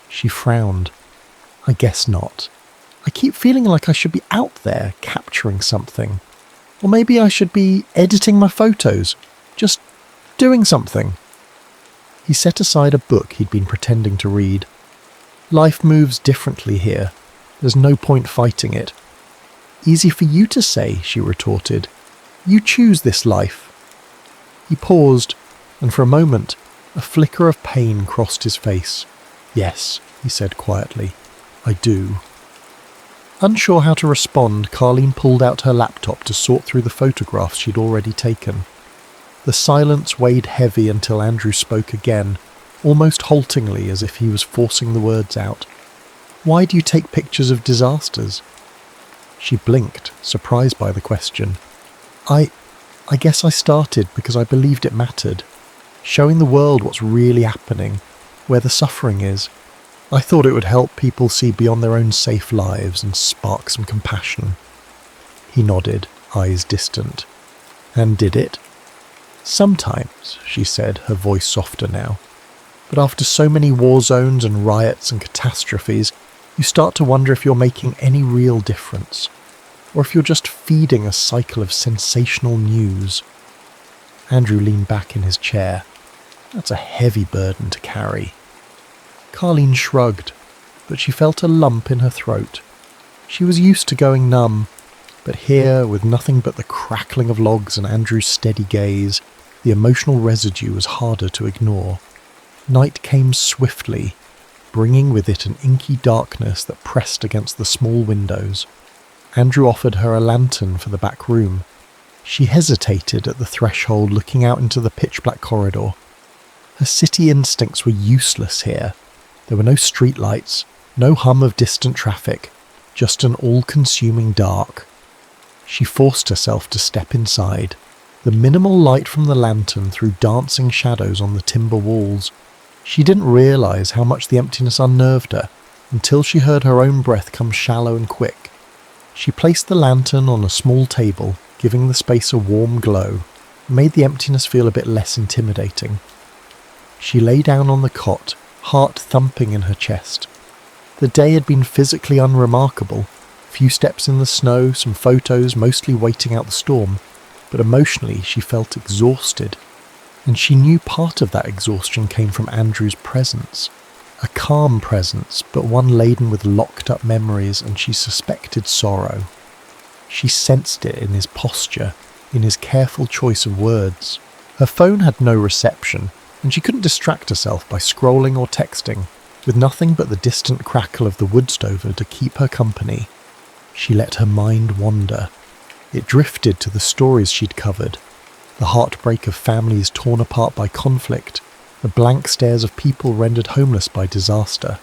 She frowned. I guess not. I keep feeling like I should be out there, capturing something. Or maybe I should be editing my photos, just doing something. He set aside a book he'd been pretending to read. Life moves differently here. There's no point fighting it. Easy for you to say, she retorted. You choose this life. He paused, and for a moment, a flicker of pain crossed his face. Yes, he said quietly, I do. Unsure how to respond, Carleen pulled out her laptop to sort through the photographs she'd already taken. The silence weighed heavy until Andrew spoke again, almost haltingly as if he was forcing the words out. Why do you take pictures of disasters? She blinked, surprised by the question. I guess I started because I believed it mattered. Showing the world what's really happening, where the suffering is. I thought it would help people see beyond their own safe lives and spark some compassion. He nodded, eyes distant. And did it? Sometimes, she said, her voice softer now. But after so many war zones and riots and catastrophes, you start to wonder if you're making any real difference, or if you're just feeding a cycle of sensational news. Andrew leaned back in his chair. That's a heavy burden to carry. Carleen shrugged, but she felt a lump in her throat. She was used to going numb, but here, with nothing but the crackling of logs and Andrew's steady gaze, the emotional residue was harder to ignore. Night came swiftly, bringing with it an inky darkness that pressed against the small windows. Andrew offered her a lantern for the back room. She hesitated at the threshold, looking out into the pitch-black corridor. Her city instincts were useless here. There were no streetlights, no hum of distant traffic, just an all-consuming dark. She forced herself to step inside. The minimal light from the lantern threw dancing shadows on the timber walls. She didn't realise how much the emptiness unnerved her until she heard her own breath come shallow and quick. She placed the lantern on a small table, giving the space a warm glow, and made the emptiness feel a bit less intimidating. She lay down on the cot, heart thumping in her chest. The day had been physically unremarkable. A few steps in the snow, some photos, mostly waiting out the storm, but emotionally she felt exhausted. And she knew part of that exhaustion came from Andrew's presence. A calm presence, but one laden with locked-up memories, and she suspected sorrow. She sensed it in his posture, in his careful choice of words. Her phone had no reception, and she couldn't distract herself by scrolling or texting, with nothing but the distant crackle of the wood stove to keep her company. She let her mind wander. It drifted to the stories she'd covered, the heartbreak of families torn apart by conflict, the blank stares of people rendered homeless by disaster.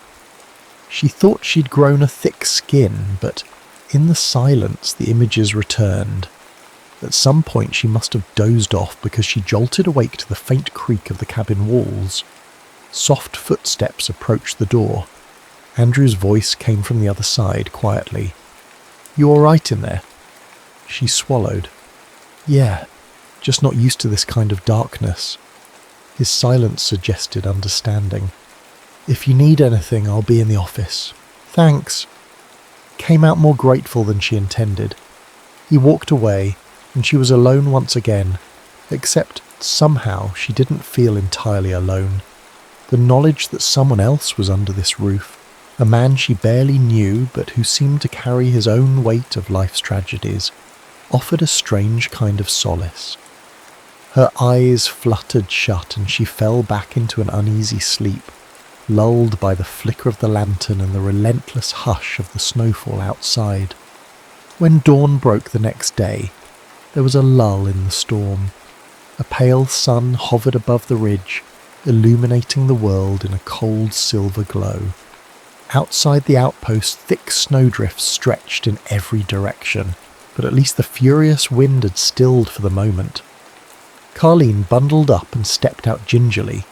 She thought she'd grown a thick skin, but in the silence the images returned. At some point she must have dozed off because she jolted awake to the faint creak of the cabin walls. Soft footsteps approached the door. Andrew's voice came from the other side, quietly. You all right in there? She swallowed. Yeah, just not used to this kind of darkness. His silence suggested understanding. If you need anything, I'll be in the office. Thanks. came out more grateful than she intended. He walked away, and she was alone once again, except somehow she didn't feel entirely alone. The knowledge that someone else was under this roof, a man she barely knew but who seemed to carry his own weight of life's tragedies, offered a strange kind of solace. Her eyes fluttered shut and she fell back into an uneasy sleep, lulled by the flicker of the lantern and the relentless hush of the snowfall outside. When dawn broke the next day, there was a lull in the storm. A pale sun hovered above the ridge, illuminating the world in a cold silver glow. Outside the outpost, thick snowdrifts stretched in every direction, but at least the furious wind had stilled for the moment. Carleen bundled up and stepped out gingerly.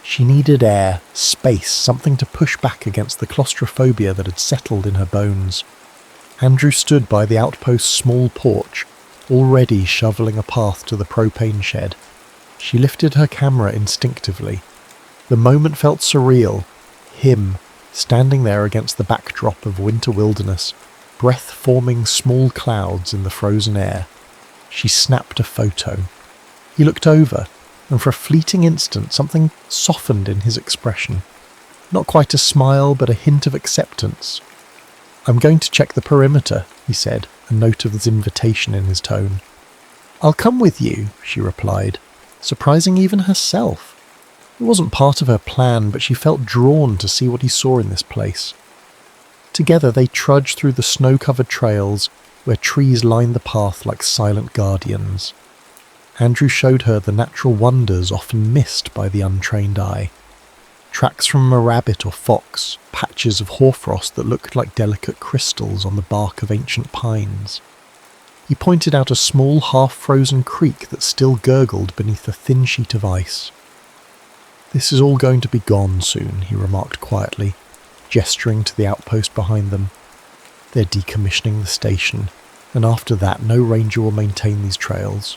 She needed air, space, something to push back against the claustrophobia that had settled in her bones. Andrew stood by the outpost's small porch, already shoveling a path to the propane shed. She lifted her camera instinctively. The moment felt surreal. Him, standing there against the backdrop of winter wilderness, breath-forming small clouds in the frozen air. She snapped a photo. He looked over, and for a fleeting instant something softened in his expression. Not quite a smile, but a hint of acceptance. "I'm going to check the perimeter," he said, a note of invitation in his tone. "I'll come with you," she replied, surprising even herself. It wasn't part of her plan, but she felt drawn to see what he saw in this place. Together they trudged through the snow-covered trails where trees lined the path like silent guardians. Andrew showed her the natural wonders often missed by the untrained eye. Tracks from a rabbit or fox, patches of hoarfrost that looked like delicate crystals on the bark of ancient pines. He pointed out a small half-frozen creek that still gurgled beneath a thin sheet of ice. "This is all going to be gone soon," he remarked quietly, gesturing to the outpost behind them. "They're decommissioning the station, and after that no ranger will maintain these trails."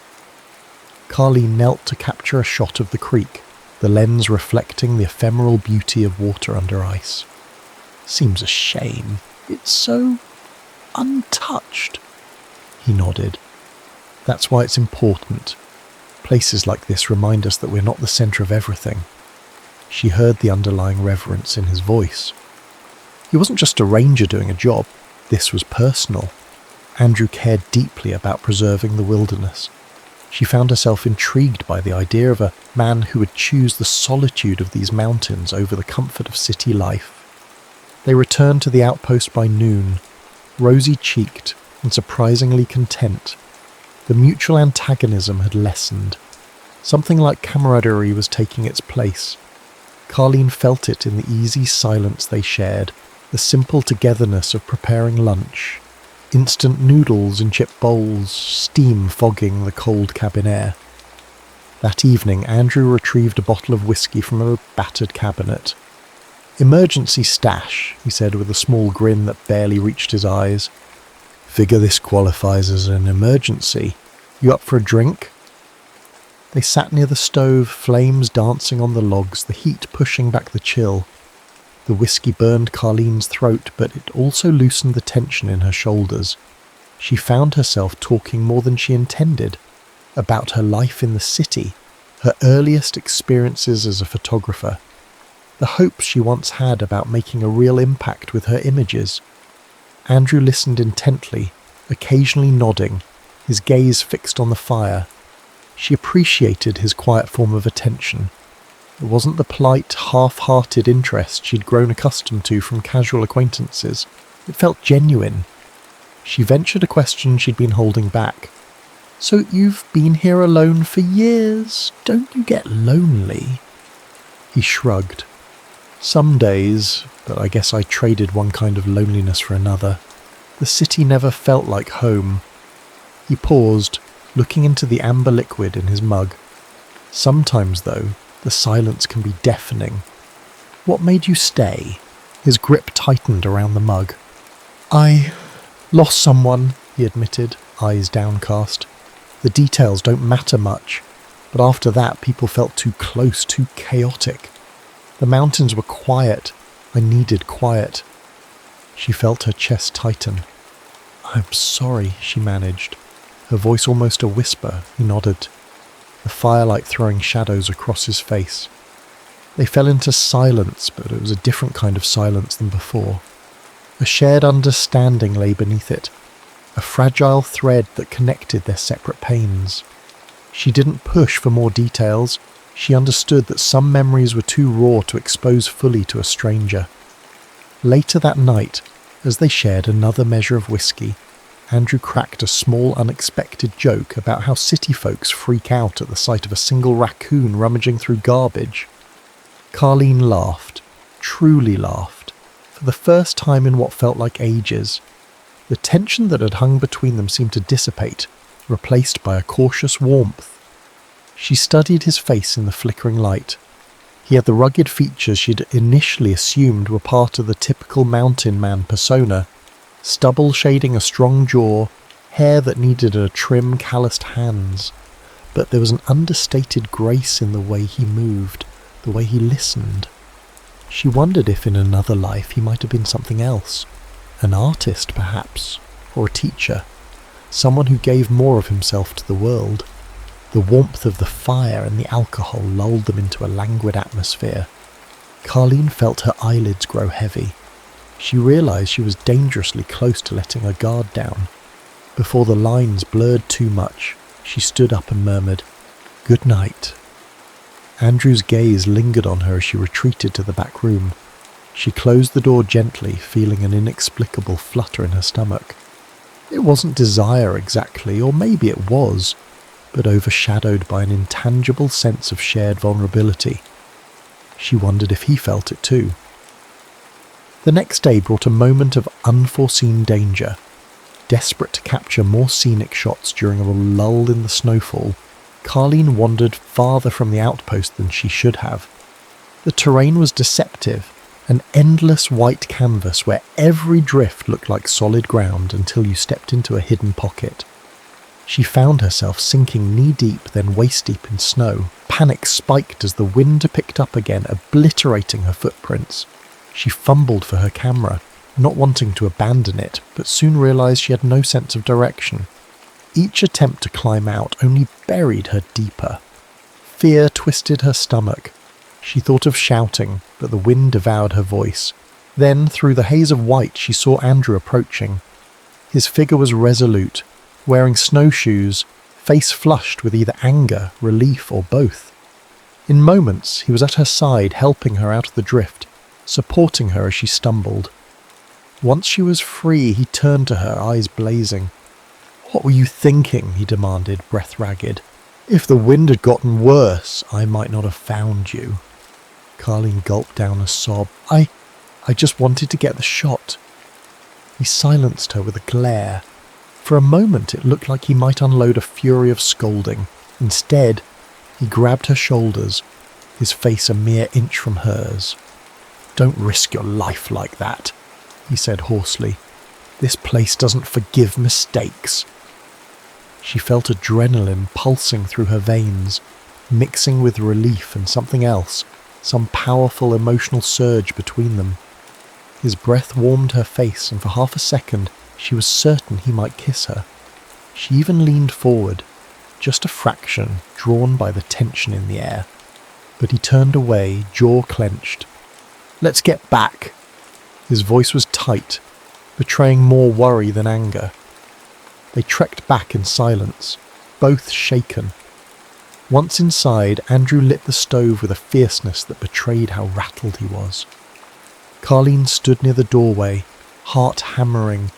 Carleen knelt to capture a shot of the creek, the lens reflecting the ephemeral beauty of water under ice. "Seems a shame. It's so untouched." He nodded. "That's why it's important. Places like this remind us that we're not the centre of everything." She heard the underlying reverence in his voice. He wasn't just a ranger doing a job. This was personal. Andrew cared deeply about preserving the wilderness. She found herself intrigued by the idea of a man who would choose the solitude of these mountains over the comfort of city life. They returned to the outpost by noon, rosy-cheeked and surprisingly content. The mutual antagonism had lessened. Something like camaraderie was taking its place. Carleen felt it in the easy silence they shared, the simple togetherness of preparing lunch. Instant noodles in chip bowls, steam fogging the cold cabin air. That evening, Andrew retrieved a bottle of whiskey from a battered cabinet. "Emergency stash," he said with a small grin that barely reached his eyes. "Figure this qualifies as an emergency. You up for a drink?" They sat near the stove, flames dancing on the logs, the heat pushing back the chill. The whiskey burned Carleen's throat, but it also loosened the tension in her shoulders. She found herself talking more than she intended, about her life in the city, her earliest experiences as a photographer, the hopes she once had about making a real impact with her images. Andrew listened intently, occasionally nodding, his gaze fixed on the fire. She appreciated his quiet form of attention. It wasn't the polite, half-hearted interest she'd grown accustomed to from casual acquaintances. It felt genuine. She ventured a question she'd been holding back. "So you've been here alone for years. Don't you get lonely?" He shrugged. "Some days, but I guess I traded one kind of loneliness for another. The city never felt like home." He paused, looking into the amber liquid in his mug. "Sometimes, though, the silence can be deafening. What made you stay?" His grip tightened around the mug. "I lost someone," he admitted, eyes downcast. "The details don't matter much, but after that people felt too close, too chaotic. The mountains were quiet. I needed quiet." She felt her chest tighten. "I'm sorry," she managed, her voice almost a whisper. He nodded, the firelight throwing shadows across his face. They fell into silence, but it was a different kind of silence than before. A shared understanding lay beneath it, a fragile thread that connected their separate pains. She didn't push for more details. She understood that some memories were too raw to expose fully to a stranger. Later that night, as they shared another measure of whiskey, Andrew cracked a small, unexpected joke about how city folks freak out at the sight of a single raccoon rummaging through garbage. Carleen laughed, truly laughed, for the first time in what felt like ages. The tension that had hung between them seemed to dissipate, replaced by a cautious warmth. She studied his face in the flickering light. He had the rugged features she'd initially assumed were part of the typical mountain man persona, stubble shading a strong jaw, hair that needed a trim, calloused hands. But there was an understated grace in the way he moved, the way he listened. She wondered if in another life he might have been something else. An artist, perhaps, or a teacher. Someone who gave more of himself to the world. The warmth of the fire and the alcohol lulled them into a languid atmosphere. Carleen felt her eyelids grow heavy. She realised she was dangerously close to letting her guard down. Before the lines blurred too much, she stood up and murmured, "Good night." Andrew's gaze lingered on her as she retreated to the back room. She closed the door gently, feeling an inexplicable flutter in her stomach. It wasn't desire exactly, or maybe it was, but overshadowed by an intangible sense of shared vulnerability. She wondered if he felt it too. The next day brought a moment of unforeseen danger. Desperate to capture more scenic shots during a lull in the snowfall, Carleen wandered farther from the outpost than she should have. The terrain was deceptive, an endless white canvas where every drift looked like solid ground until you stepped into a hidden pocket. She found herself sinking knee-deep, then waist-deep in snow. Panic spiked as the wind picked up again, obliterating her footprints. She fumbled for her camera, not wanting to abandon it, but soon realised she had no sense of direction. Each attempt to climb out only buried her deeper. Fear twisted her stomach. She thought of shouting, but the wind devoured her voice. Then, through the haze of white, she saw Andrew approaching. His figure was resolute, wearing snowshoes, face flushed with either anger, relief, or both. In moments, he was at her side, helping her out of the drift, supporting her as she stumbled. Once she was free, he turned to her, eyes blazing. "What were you thinking?" he demanded, breath ragged. "If the wind had gotten worse, I might not have found you." Carleen gulped down a sob. I just wanted to get the shot." He silenced her with a glare. For a moment it looked like he might unload a fury of scolding. Instead, he grabbed her shoulders, his face a mere inch from hers. "Don't risk your life like that," he said hoarsely. "This place doesn't forgive mistakes." She felt adrenaline pulsing through her veins, mixing with relief and something else, some powerful emotional surge between them. His breath warmed her face, and for half a second she was certain he might kiss her. She even leaned forward, just a fraction, drawn by the tension in the air. But he turned away, jaw clenched. "Let's get back." His voice was tight, betraying more worry than anger. They trekked back in silence, both shaken. Once inside, Andrew lit the stove with a fierceness that betrayed how rattled he was. Carleen stood near the doorway, heart hammering.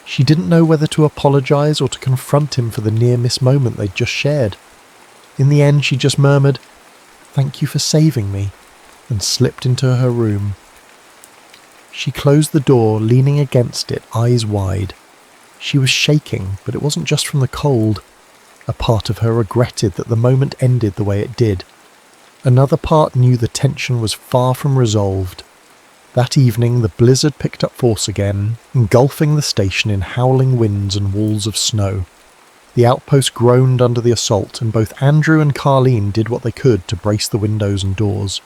She didn't know whether to apologise or to confront him for the near-miss moment they'd just shared. In the end, she just murmured, "Thank you for saving me," and slipped into her room. She closed the door, leaning against it, eyes wide. She was shaking, but it wasn't just from the cold. A part of her regretted that the moment ended the way it did. Another part knew the tension was far from resolved. That evening the blizzard picked up force again, engulfing the station in howling winds and walls of snow. The outpost groaned under the assault, and both Andrew and Carleen did what they could to brace the windows and doors.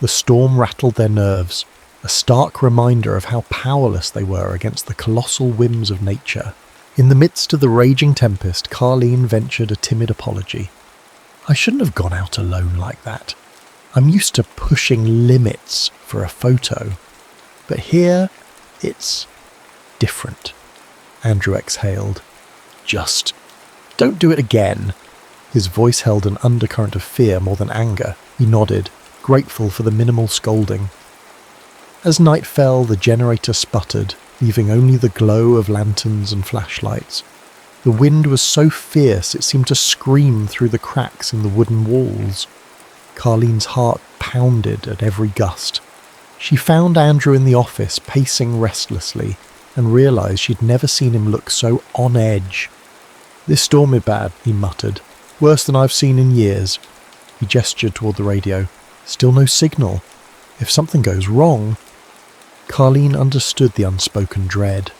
The storm rattled their nerves, a stark reminder of how powerless they were against the colossal whims of nature. In the midst of the raging tempest, Carleen ventured a timid apology. "I shouldn't have gone out alone like that. I'm used to pushing limits for a photo. But here, it's different." Andrew exhaled. "Just don't do it again." His voice held an undercurrent of fear more than anger. He nodded, grateful for the minimal scolding. As night fell, the generator sputtered, leaving only the glow of lanterns and flashlights. The wind was so fierce it seemed to scream through the cracks in the wooden walls. Carleen's heart pounded at every gust. She found Andrew in the office, pacing restlessly, and realised she'd never seen him look so on edge. "This storm is bad," he muttered. "Worse than I've seen in years." He gestured toward the radio. "Still no signal. If something goes wrong..." Carleen understood the unspoken dread.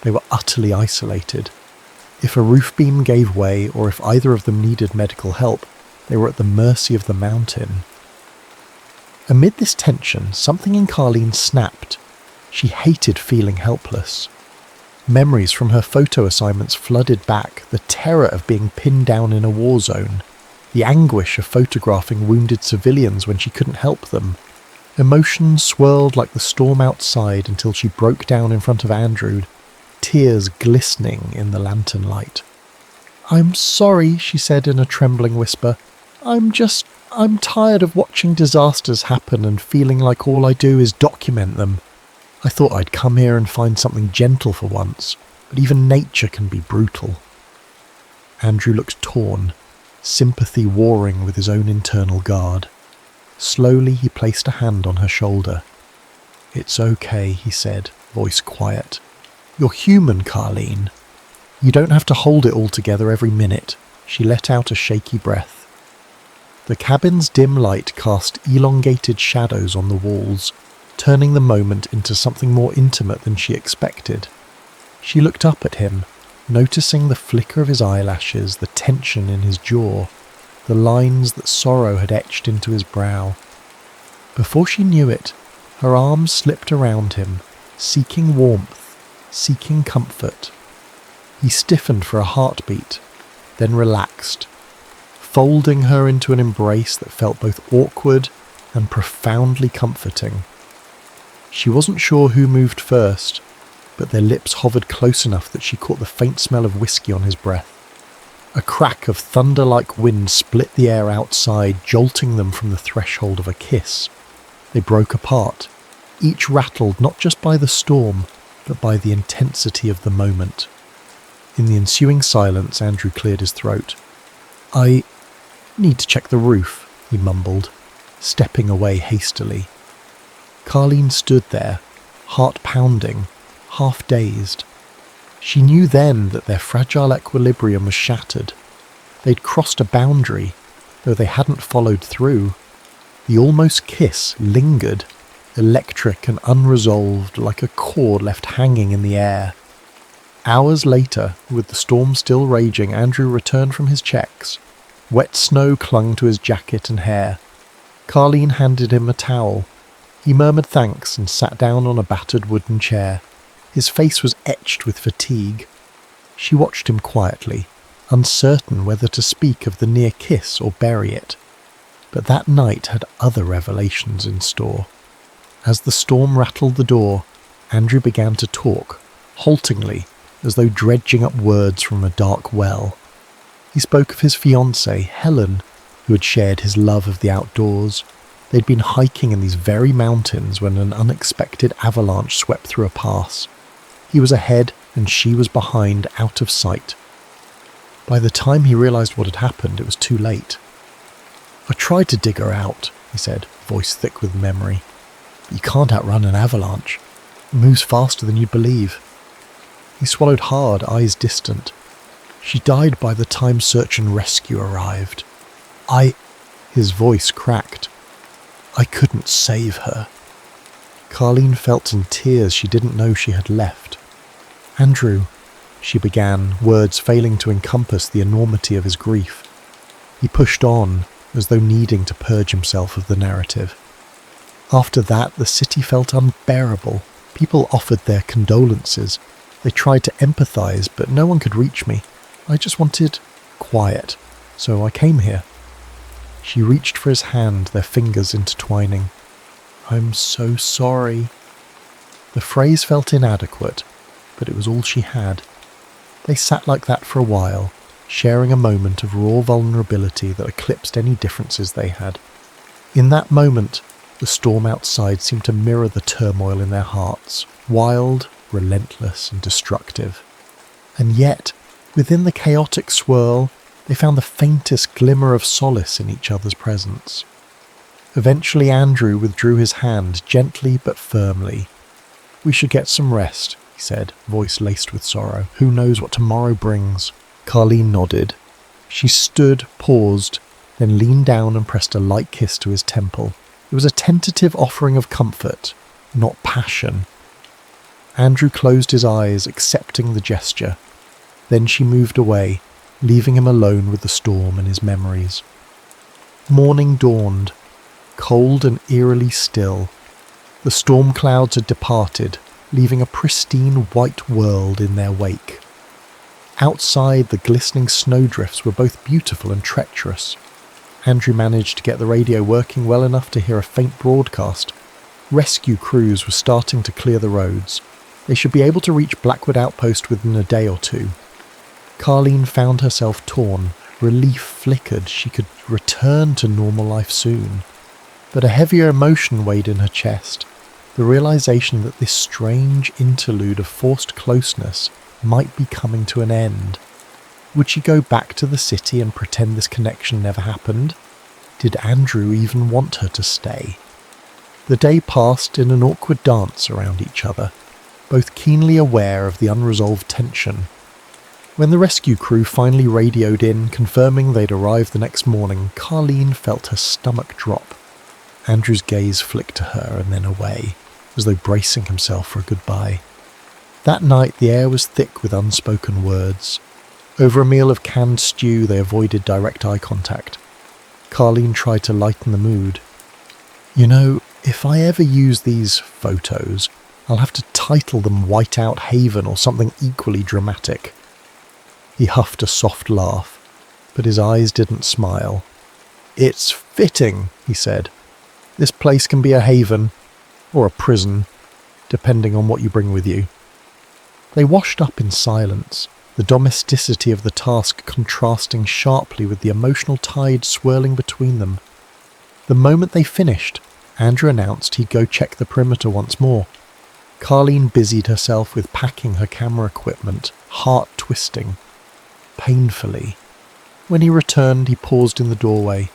They were utterly isolated. If a roof beam gave way, or if either of them needed medical help, they were at the mercy of the mountain. Amid this tension, something in Carleen snapped. She hated feeling helpless. Memories from her photo assignments flooded back, the terror of being pinned down in a war zone, the anguish of photographing wounded civilians when she couldn't help them. Emotions swirled like the storm outside until she broke down in front of Andrew, tears glistening in the lantern light. "I'm sorry," she said in a trembling whisper. I'm tired of watching disasters happen and feeling like all I do is document them. I thought I'd come here and find something gentle for once, but even nature can be brutal." Andrew looked torn, sympathy warring with his own internal guard. Slowly he placed a hand on her shoulder. "It's okay," he said, voice quiet. "You're human, Carleen. You don't have to hold it all together every minute." She let out a shaky breath. The cabin's dim light cast elongated shadows on the walls, turning the moment into something more intimate than she expected. She looked up at him, noticing the flicker of his eyelashes, the tension in his jaw, the lines that sorrow had etched into his brow. Before she knew it, her arms slipped around him, seeking warmth, seeking comfort. He stiffened for a heartbeat, then relaxed, folding her into an embrace that felt both awkward and profoundly comforting. She wasn't sure who moved first, but their lips hovered close enough that she caught the faint smell of whiskey on his breath. A crack of thunder-like wind split the air outside, jolting them from the threshold of a kiss. They broke apart, each rattled not just by the storm, but by the intensity of the moment. In the ensuing silence, Andrew cleared his throat. "I need to check the roof," he mumbled, stepping away hastily. Carleen stood there, heart pounding, half dazed. She knew then that their fragile equilibrium was shattered. They'd crossed a boundary, though they hadn't followed through. The almost kiss lingered, electric and unresolved, like a cord left hanging in the air. Hours later, with the storm still raging, Andrew returned from his checks. Wet snow clung to his jacket and hair. Carleen handed him a towel. He murmured thanks and sat down on a battered wooden chair. His face was etched with fatigue. She watched him quietly, uncertain whether to speak of the near kiss or bury it. But that night had other revelations in store. As the storm rattled the door, Andrew began to talk, haltingly, as though dredging up words from a dark well. He spoke of his fiancée, Helen, who had shared his love of the outdoors. They'd been hiking in these very mountains when an unexpected avalanche swept through a pass. He was ahead and she was behind, out of sight. By the time he realised what had happened, it was too late. "I tried to dig her out," he said, voice thick with memory. "But you can't outrun an avalanche. It moves faster than you'd believe." He swallowed hard, eyes distant. "She died by the time search and rescue arrived. His voice cracked. "I couldn't save her." Carleen felt in tears she didn't know she had left. "Andrew," she began, words failing to encompass the enormity of his grief. He pushed on, as though needing to purge himself of the narrative. After that, the city felt unbearable. People offered their condolences. They tried to empathize, but no one could reach me. I just wanted quiet, so I came here. She reached for his hand, their fingers intertwining. I'm so sorry. The phrase felt inadequate, but it was all she had. They sat like that for a while, sharing a moment of raw vulnerability that eclipsed any differences they had. In that moment, the storm outside seemed to mirror the turmoil in their hearts, wild, relentless, and destructive. And yet, within the chaotic swirl, they found the faintest glimmer of solace in each other's presence. Eventually Andrew withdrew his hand gently but firmly. We should get some rest, he said, voice laced with sorrow. Who knows what tomorrow brings? Carleen nodded. She stood, paused, then leaned down and pressed a light kiss to his temple. It was a tentative offering of comfort, not passion. Andrew closed his eyes, accepting the gesture. Then she moved away, leaving him alone with the storm and his memories. Morning dawned, cold and eerily still. The storm clouds had departed, leaving a pristine white world in their wake. Outside, the glistening snowdrifts were both beautiful and treacherous. Andrew managed to get the radio working well enough to hear a faint broadcast. Rescue crews were starting to clear the roads. They should be able to reach Blackwood Outpost within a day or two. Carleen found herself torn. Relief flickered. She could return to normal life soon. But a heavier emotion weighed in her chest. The realization that this strange interlude of forced closeness might be coming to an end. Would she go back to the city and pretend this connection never happened? Did Andrew even want her to stay? The day passed in an awkward dance around each other, both keenly aware of the unresolved tension. When the rescue crew finally radioed in, confirming they'd arrived the next morning, Carleen felt her stomach drop. Andrew's gaze flicked to her and then away, as though bracing himself for a goodbye. That night the air was thick with unspoken words. Over a meal of canned stew they avoided direct eye contact. Carleen tried to lighten the mood. You know, if I ever use these photos, I'll have to title them Whiteout Haven or something equally dramatic. He huffed a soft laugh, but his eyes didn't smile. It's fitting, he said. This place can be a haven, or a prison, depending on what you bring with you. They washed up in silence, the domesticity of the task contrasting sharply with the emotional tide swirling between them. The moment they finished, Andrew announced he'd go check the perimeter once more. Carleen busied herself with packing her camera equipment, heart twisting. Painfully. When he returned, he paused in the doorway.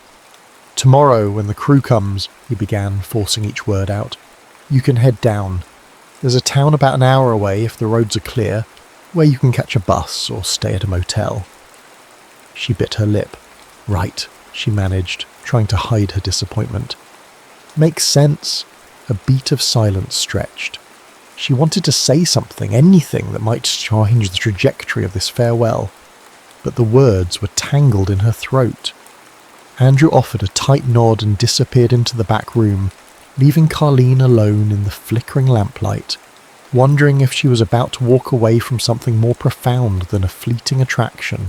Tomorrow, when the crew comes, he began, forcing each word out, you can head down. There's a town about an hour away, if the roads are clear, where you can catch a bus or stay at a motel. She bit her lip. Right, she managed, trying to hide her disappointment. Makes sense. A beat of silence stretched. She wanted to say something, anything that might change the trajectory of this farewell, but the words were tangled in her throat. Andrew offered a tight nod and disappeared into the back room, leaving Carleen alone in the flickering lamplight, wondering if she was about to walk away from something more profound than a fleeting attraction.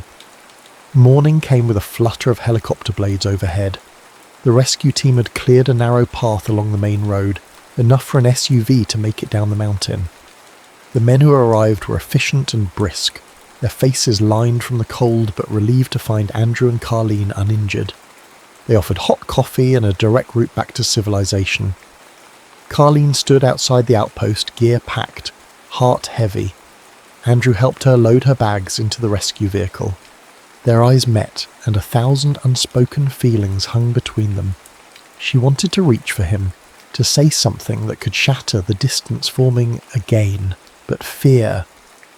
Morning came with a flutter of helicopter blades overhead. The rescue team had cleared a narrow path along the main road, enough for an SUV to make it down the mountain. The men who arrived were efficient and brisk, their faces lined from the cold but relieved to find Andrew and Carleen uninjured. They offered hot coffee and a direct route back to civilization. Carleen stood outside the outpost, gear packed, heart heavy. Andrew helped her load her bags into the rescue vehicle. Their eyes met, and 1,000 unspoken feelings hung between them. She wanted to reach for him, to say something that could shatter the distance forming again, but fear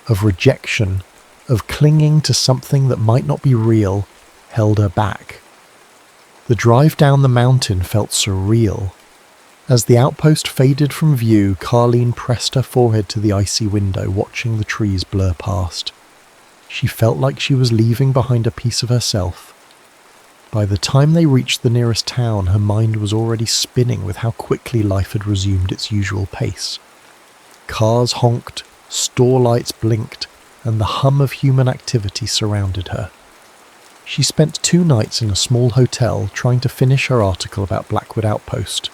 of rejection, of clinging to something that might not be real, held her back. The drive down the mountain felt surreal. As the outpost faded from view, Carleen pressed her forehead to the icy window, watching the trees blur past. She felt like she was leaving behind a piece of herself. By the time they reached the nearest town, her mind was already spinning with how quickly life had resumed its usual pace. Cars honked, store lights blinked, and the hum of human activity surrounded her. She spent 2 nights in a small hotel trying to finish her article about Blackwood Outpost.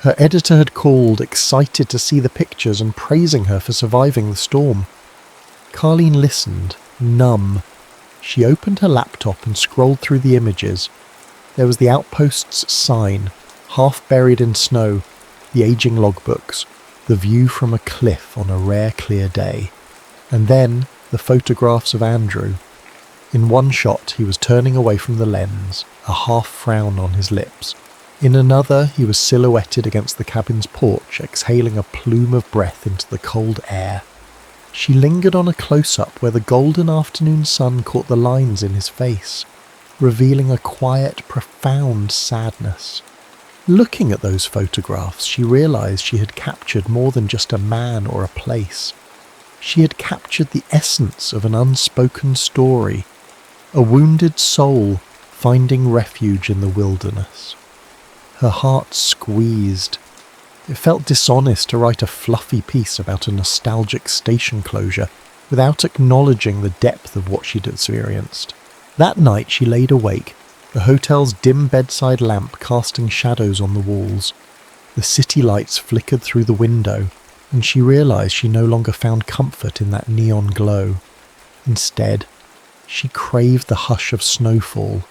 Her editor had called, excited to see the pictures and praising her for surviving the storm. Carleen listened, numb. She opened her laptop and scrolled through the images. There was the outpost's sign, half buried in snow, the aging logbooks, the view from a cliff on a rare clear day, and then the photographs of Andrew. In one shot he was turning away from the lens, a half frown on his lips. In another he was silhouetted against the cabin's porch, exhaling a plume of breath into the cold air. She lingered on a close-up where the golden afternoon sun caught the lines in his face, revealing a quiet, profound sadness. Looking at those photographs, she realized she had captured more than just a man or a place. She had captured the essence of an unspoken story, a wounded soul finding refuge in the wilderness. Her heart squeezed. It felt dishonest to write a fluffy piece about a nostalgic station closure without acknowledging the depth of what she'd experienced. That night she laid awake, the hotel's dim bedside lamp casting shadows on the walls. The city lights flickered through the window, and she realized she no longer found comfort in that neon glow. Instead, she craved the hush of snowfall,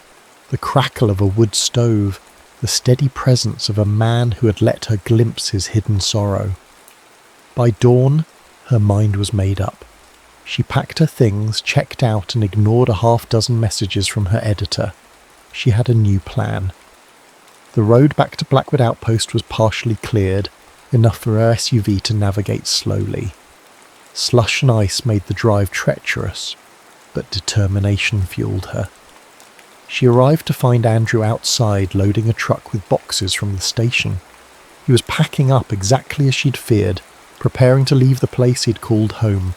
the crackle of a wood stove, the steady presence of a man who had let her glimpse his hidden sorrow. By dawn, her mind was made up. She packed her things, checked out, and ignored a half-dozen messages from her editor. She had a new plan. The road back to Blackwood Outpost was partially cleared, enough for her SUV to navigate slowly. Slush and ice made the drive treacherous, but determination fueled her. She arrived to find Andrew outside loading a truck with boxes from the station. He was packing up exactly as she'd feared, preparing to leave the place he'd called home.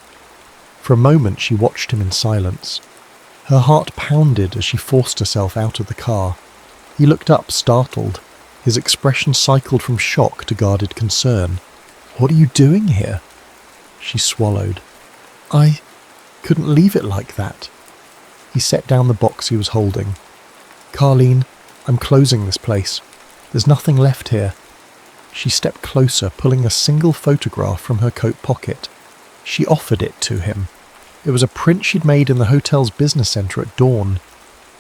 For a moment she watched him in silence. Her heart pounded as she forced herself out of the car. He looked up, startled. His expression cycled from shock to guarded concern. "What are you doing here?" She swallowed. "I couldn't leave it like that." He set down the box he was holding. "Carleen, I'm closing this place. There's nothing left here." She stepped closer, pulling a single photograph from her coat pocket. She offered it to him. It was a print she'd made in the hotel's business centre at dawn.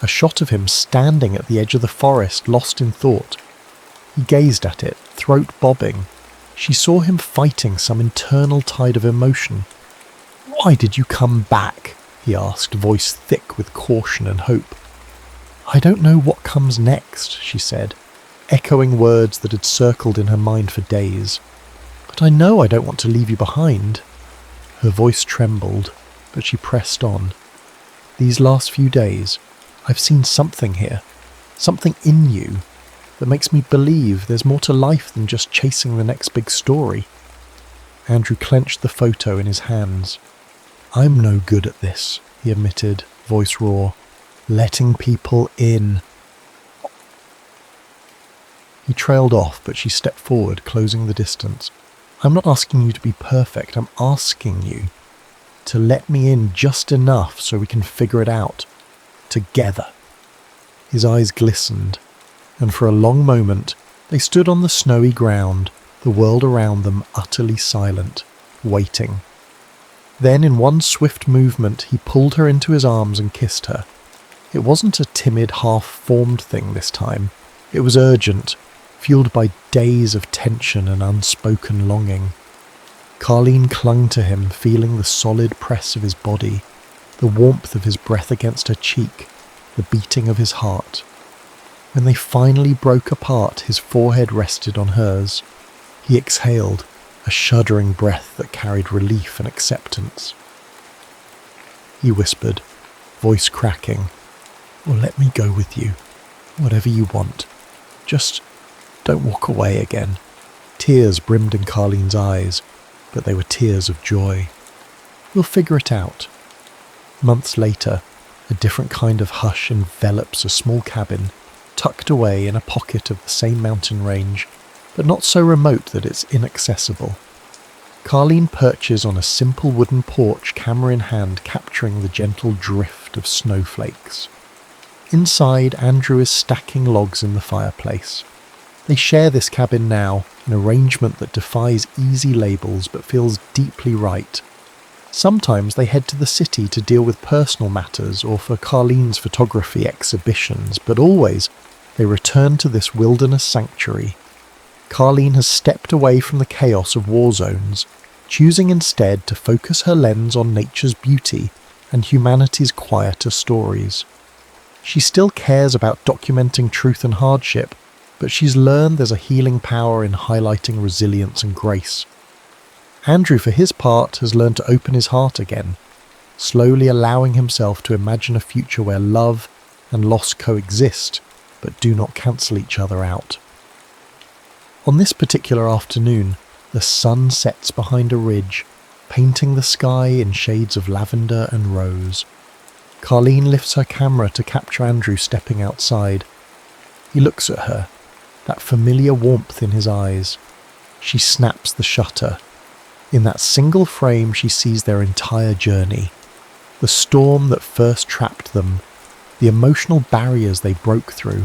A shot of him standing at the edge of the forest, lost in thought. He gazed at it, throat bobbing. She saw him fighting some internal tide of emotion. "Why did you come back?" he asked, voice thick with caution and hope. "I don't know what comes next," she said, echoing words that had circled in her mind for days. "But I know I don't want to leave you behind." Her voice trembled, but she pressed on. "These last few days, I've seen something here, something in you, that makes me believe there's more to life than just chasing the next big story." Andrew clenched the photo in his hands. "I'm no good at this," he admitted, voice raw. "Letting people in." He trailed off, but she stepped forward, closing the distance. "I'm not asking you to be perfect. I'm asking you to let me in just enough so we can figure it out. Together." His eyes glistened, and for a long moment they stood on the snowy ground, the world around them utterly silent, waiting. Then in one swift movement he pulled her into his arms and kissed her. It wasn't a timid, half-formed thing this time. It was urgent, fueled by days of tension and unspoken longing. Carleen clung to him, feeling the solid press of his body, the warmth of his breath against her cheek, the beating of his heart. When they finally broke apart, his forehead rested on hers. He exhaled, a shuddering breath that carried relief and acceptance. He whispered, voice cracking, "Well, let me go with you. Whatever you want. Just don't walk away again." Tears brimmed in Carleen's eyes, but they were tears of joy. "We'll figure it out." Months later, A different kind of hush envelops a small cabin, tucked away in a pocket of the same mountain range, but not so remote that it's inaccessible. Carleen perches on a simple wooden porch, camera in hand, capturing the gentle drift of snowflakes. Inside, Andrew is stacking logs in the fireplace. They share this cabin now, an arrangement that defies easy labels but feels deeply right. Sometimes they head to the city to deal with personal matters or for Carleen's photography exhibitions, but always they return to this wilderness sanctuary. Carleen has stepped away from the chaos of war zones, choosing instead to focus her lens on nature's beauty and humanity's quieter stories. She still cares about documenting truth and hardship, but she's learned there's a healing power in highlighting resilience and grace. Andrew, for his part, has learned to open his heart again, slowly allowing himself to imagine a future where love and loss coexist, but do not cancel each other out. On this particular afternoon, the sun sets behind a ridge, painting the sky in shades of lavender and rose. Carleen lifts her camera to capture Andrew stepping outside. He looks at her, that familiar warmth in his eyes. She snaps the shutter. In that single frame she sees their entire journey. The storm that first trapped them, the emotional barriers they broke through,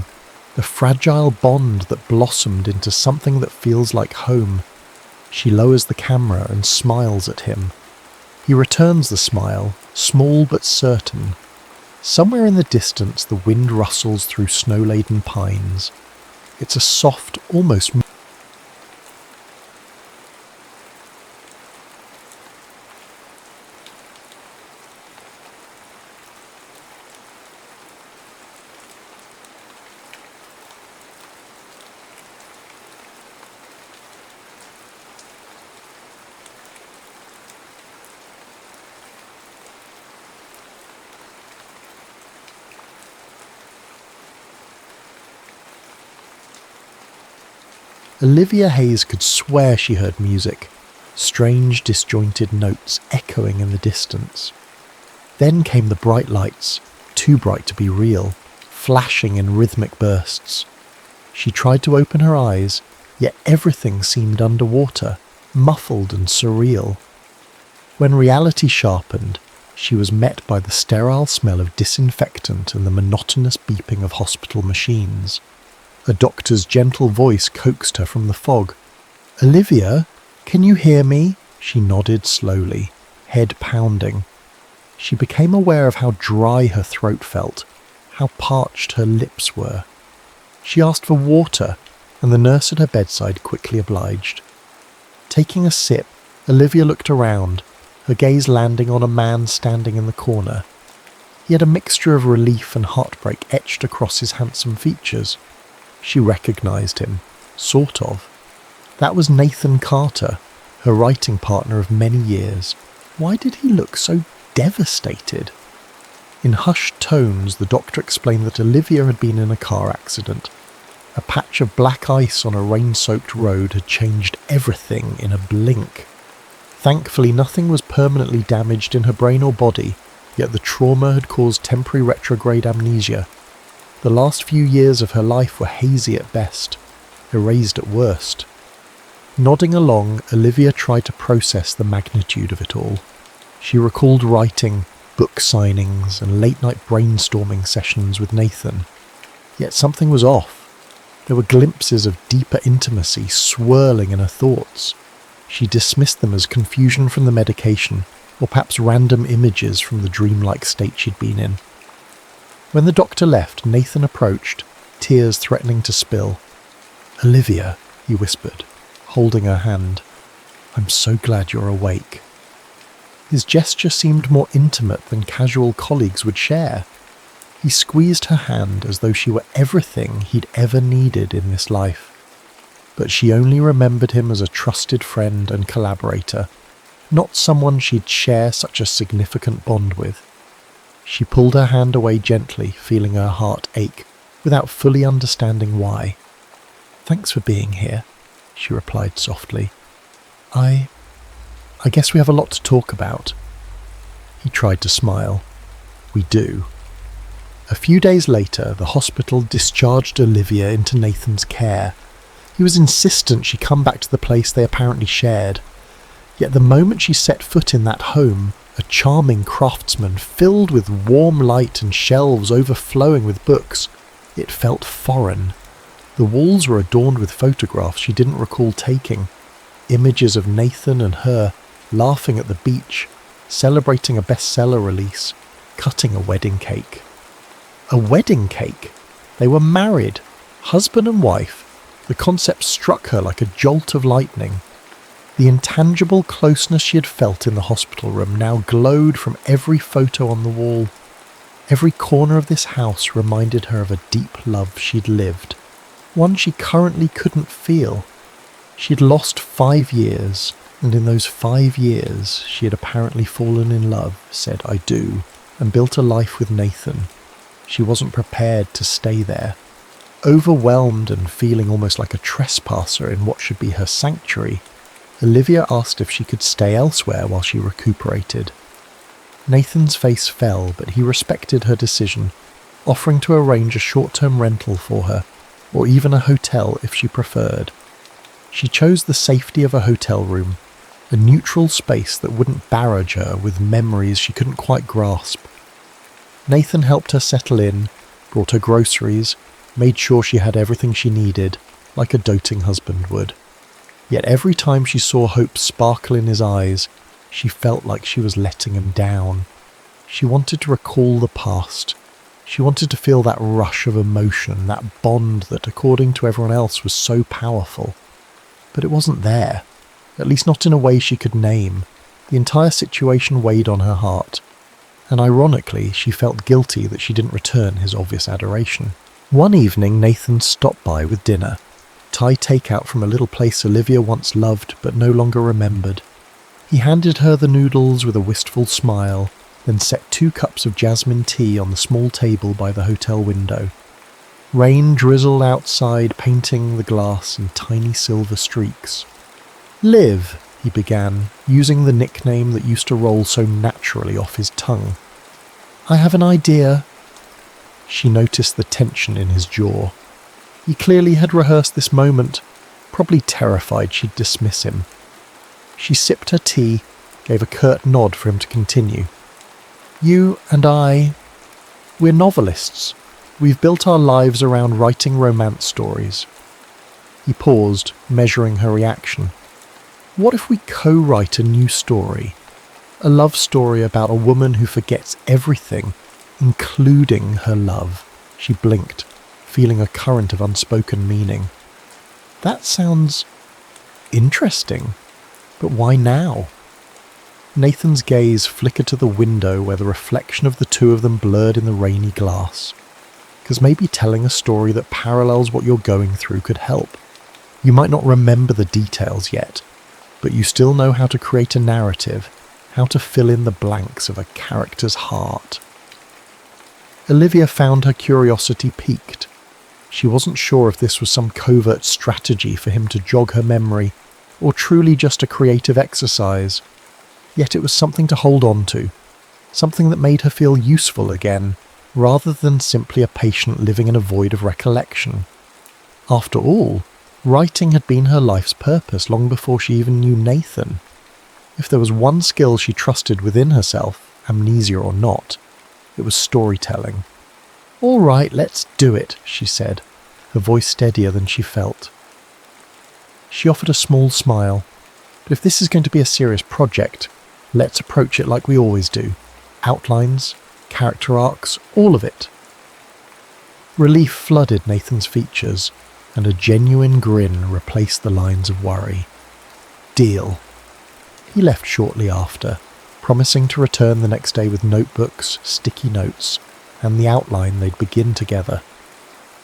the fragile bond that blossomed into something that feels like home. She lowers the camera and smiles at him. He returns the smile, small but certain. Somewhere in the distance the wind rustles through snow-laden pines. It's a soft, almost Olivia Hayes could swear she heard music, strange disjointed notes echoing in the distance. Then came the bright lights, too bright to be real, flashing in rhythmic bursts. She tried to open her eyes, yet everything seemed underwater, muffled and surreal. When reality sharpened, she was met by the sterile smell of disinfectant and the monotonous beeping of hospital machines. A doctor's gentle voice coaxed her from the fog. "Olivia, can you hear me?" She nodded slowly, head pounding. She became aware of how dry her throat felt, how parched her lips were. She asked for water, and the nurse at her bedside quickly obliged. Taking a sip, Olivia looked around, her gaze landing on a man standing in the corner. He had a mixture of relief and heartbreak etched across his handsome features. She recognised him, sort of. That was Nathan Carter, her writing partner of many years. Why did he look so devastated? In hushed tones, the doctor explained that Olivia had been in a car accident. A patch of black ice on a rain-soaked road had changed everything in a blink. Thankfully, nothing was permanently damaged in her brain or body, yet the trauma had caused temporary retrograde amnesia. The last few years of her life were hazy at best, erased at worst. Nodding along, Olivia tried to process the magnitude of it all. She recalled writing, book signings, and late-night brainstorming sessions with Nathan. Yet something was off. There were glimpses of deeper intimacy swirling in her thoughts. She dismissed them as confusion from the medication, or perhaps random images from the dreamlike state she'd been in. When the doctor left, Nathan approached, tears threatening to spill. "Olivia," he whispered, holding her hand. "I'm so glad you're awake." His gesture seemed more intimate than casual colleagues would share. He squeezed her hand as though she were everything he'd ever needed in this life. But she only remembered him as a trusted friend and collaborator, not someone she'd share such a significant bond with. She pulled her hand away gently, feeling her heart ache, without fully understanding why. "Thanks for being here," she replied softly. I guess we have a lot to talk about." He tried to smile. "We do. A few days later, the hospital discharged Olivia into Nathan's care. He was insistent she come back to the place they apparently shared. Yet the moment she set foot in that home, a charming craftsman filled with warm light and shelves overflowing with books, it felt foreign. The walls were adorned with photographs she didn't recall taking, images of Nathan and her laughing at the beach, celebrating a bestseller release, cutting a wedding cake. A wedding cake? They were married, husband and wife. The concept struck her like a jolt of lightning. The intangible closeness she had felt in the hospital room now glowed from every photo on the wall. Every corner of this house reminded her of a deep love she'd lived, one she currently couldn't feel. She'd lost 5 years, and in those 5 years she had apparently fallen in love, said "I do," and built a life with Nathan. She wasn't prepared to stay there. Overwhelmed and feeling almost like a trespasser in what should be her sanctuary, Olivia asked if she could stay elsewhere while she recuperated. Nathan's face fell, but he respected her decision, offering to arrange a short-term rental for her, or even a hotel if she preferred. She chose the safety of a hotel room, a neutral space that wouldn't barrage her with memories she couldn't quite grasp. Nathan helped her settle in, brought her groceries, made sure she had everything she needed, like a doting husband would. Yet every time she saw hope sparkle in his eyes, she felt like she was letting him down. She wanted to recall the past. She wanted to feel that rush of emotion, that bond that, according to everyone else, was so powerful. But it wasn't there, at least not in a way she could name. The entire situation weighed on her heart, and ironically, she felt guilty that she didn't return his obvious adoration. One evening, Nathan stopped by with dinner, Thai takeout from a little place Olivia once loved but no longer remembered. He handed her the noodles with a wistful smile, then set 2 cups of jasmine tea on the small table by the hotel window. Rain drizzled outside, painting the glass in tiny silver streaks. "Liv," he began, using the nickname that used to roll so naturally off his tongue. "I have an idea." She noticed the tension in his jaw. He clearly had rehearsed this moment, probably terrified she'd dismiss him. She sipped her tea, gave a curt nod for him to continue. "You and we're novelists. We've built our lives around writing romance stories." He paused, measuring her reaction. "What if we co-write a new story? A love story about a woman who forgets everything, including her love." She blinked, feeling a current of unspoken meaning. "That sounds interesting, but why now?" Nathan's gaze flickered to the window where the reflection of the two of them blurred in the rainy glass. "Because maybe telling a story that parallels what you're going through could help. You might not remember the details yet, but you still know how to create a narrative, how to fill in the blanks of a character's heart." Olivia found her curiosity piqued. She wasn't sure if this was some covert strategy for him to jog her memory, or truly just a creative exercise. Yet it was something to hold on to, something that made her feel useful again, rather than simply a patient living in a void of recollection. After all, writing had been her life's purpose long before she even knew Nathan. If there was one skill she trusted within herself, amnesia or not, it was storytelling. "All right, let's do it," she said, her voice steadier than she felt. She offered a small smile. "But if this is going to be a serious project, let's approach it like we always do. Outlines, character arcs, all of it." Relief flooded Nathan's features, and a genuine grin replaced the lines of worry. "Deal." He left shortly after, promising to return the next day with notebooks, sticky notes, and the outline they'd begin together.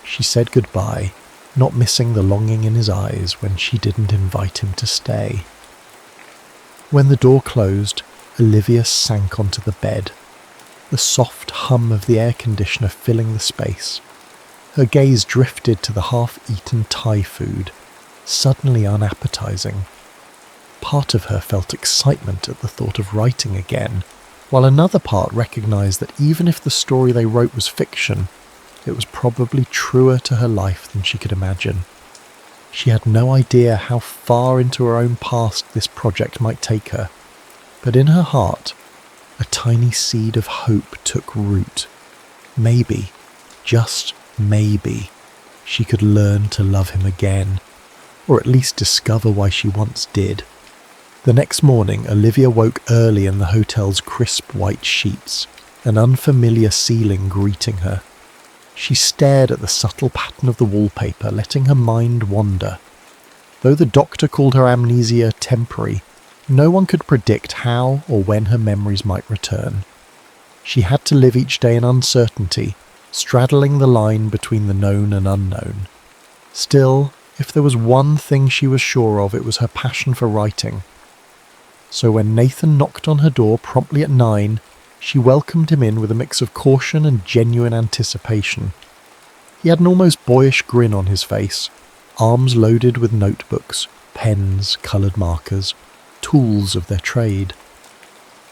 She said goodbye, not missing the longing in his eyes when she didn't invite him to stay. When the door closed, Olivia sank onto the bed, the soft hum of the air conditioner filling the space. Her gaze drifted to the half-eaten Thai food, suddenly unappetizing. Part of her felt excitement at the thought of writing again, while another part recognised that even if the story they wrote was fiction, it was probably truer to her life than she could imagine. She had no idea how far into her own past this project might take her, but in her heart, a tiny seed of hope took root. Maybe, just maybe, she could learn to love him again, or at least discover why she once did. The next morning, Olivia woke early in the hotel's crisp white sheets, an unfamiliar ceiling greeting her. She stared at the subtle pattern of the wallpaper, letting her mind wander. Though the doctor called her amnesia temporary, no one could predict how or when her memories might return. She had to live each day in uncertainty, straddling the line between the known and unknown. Still, if there was one thing she was sure of, it was her passion for writing. So when Nathan knocked on her door promptly at 9, she welcomed him in with a mix of caution and genuine anticipation. He had an almost boyish grin on his face, arms loaded with notebooks, pens, coloured markers, tools of their trade.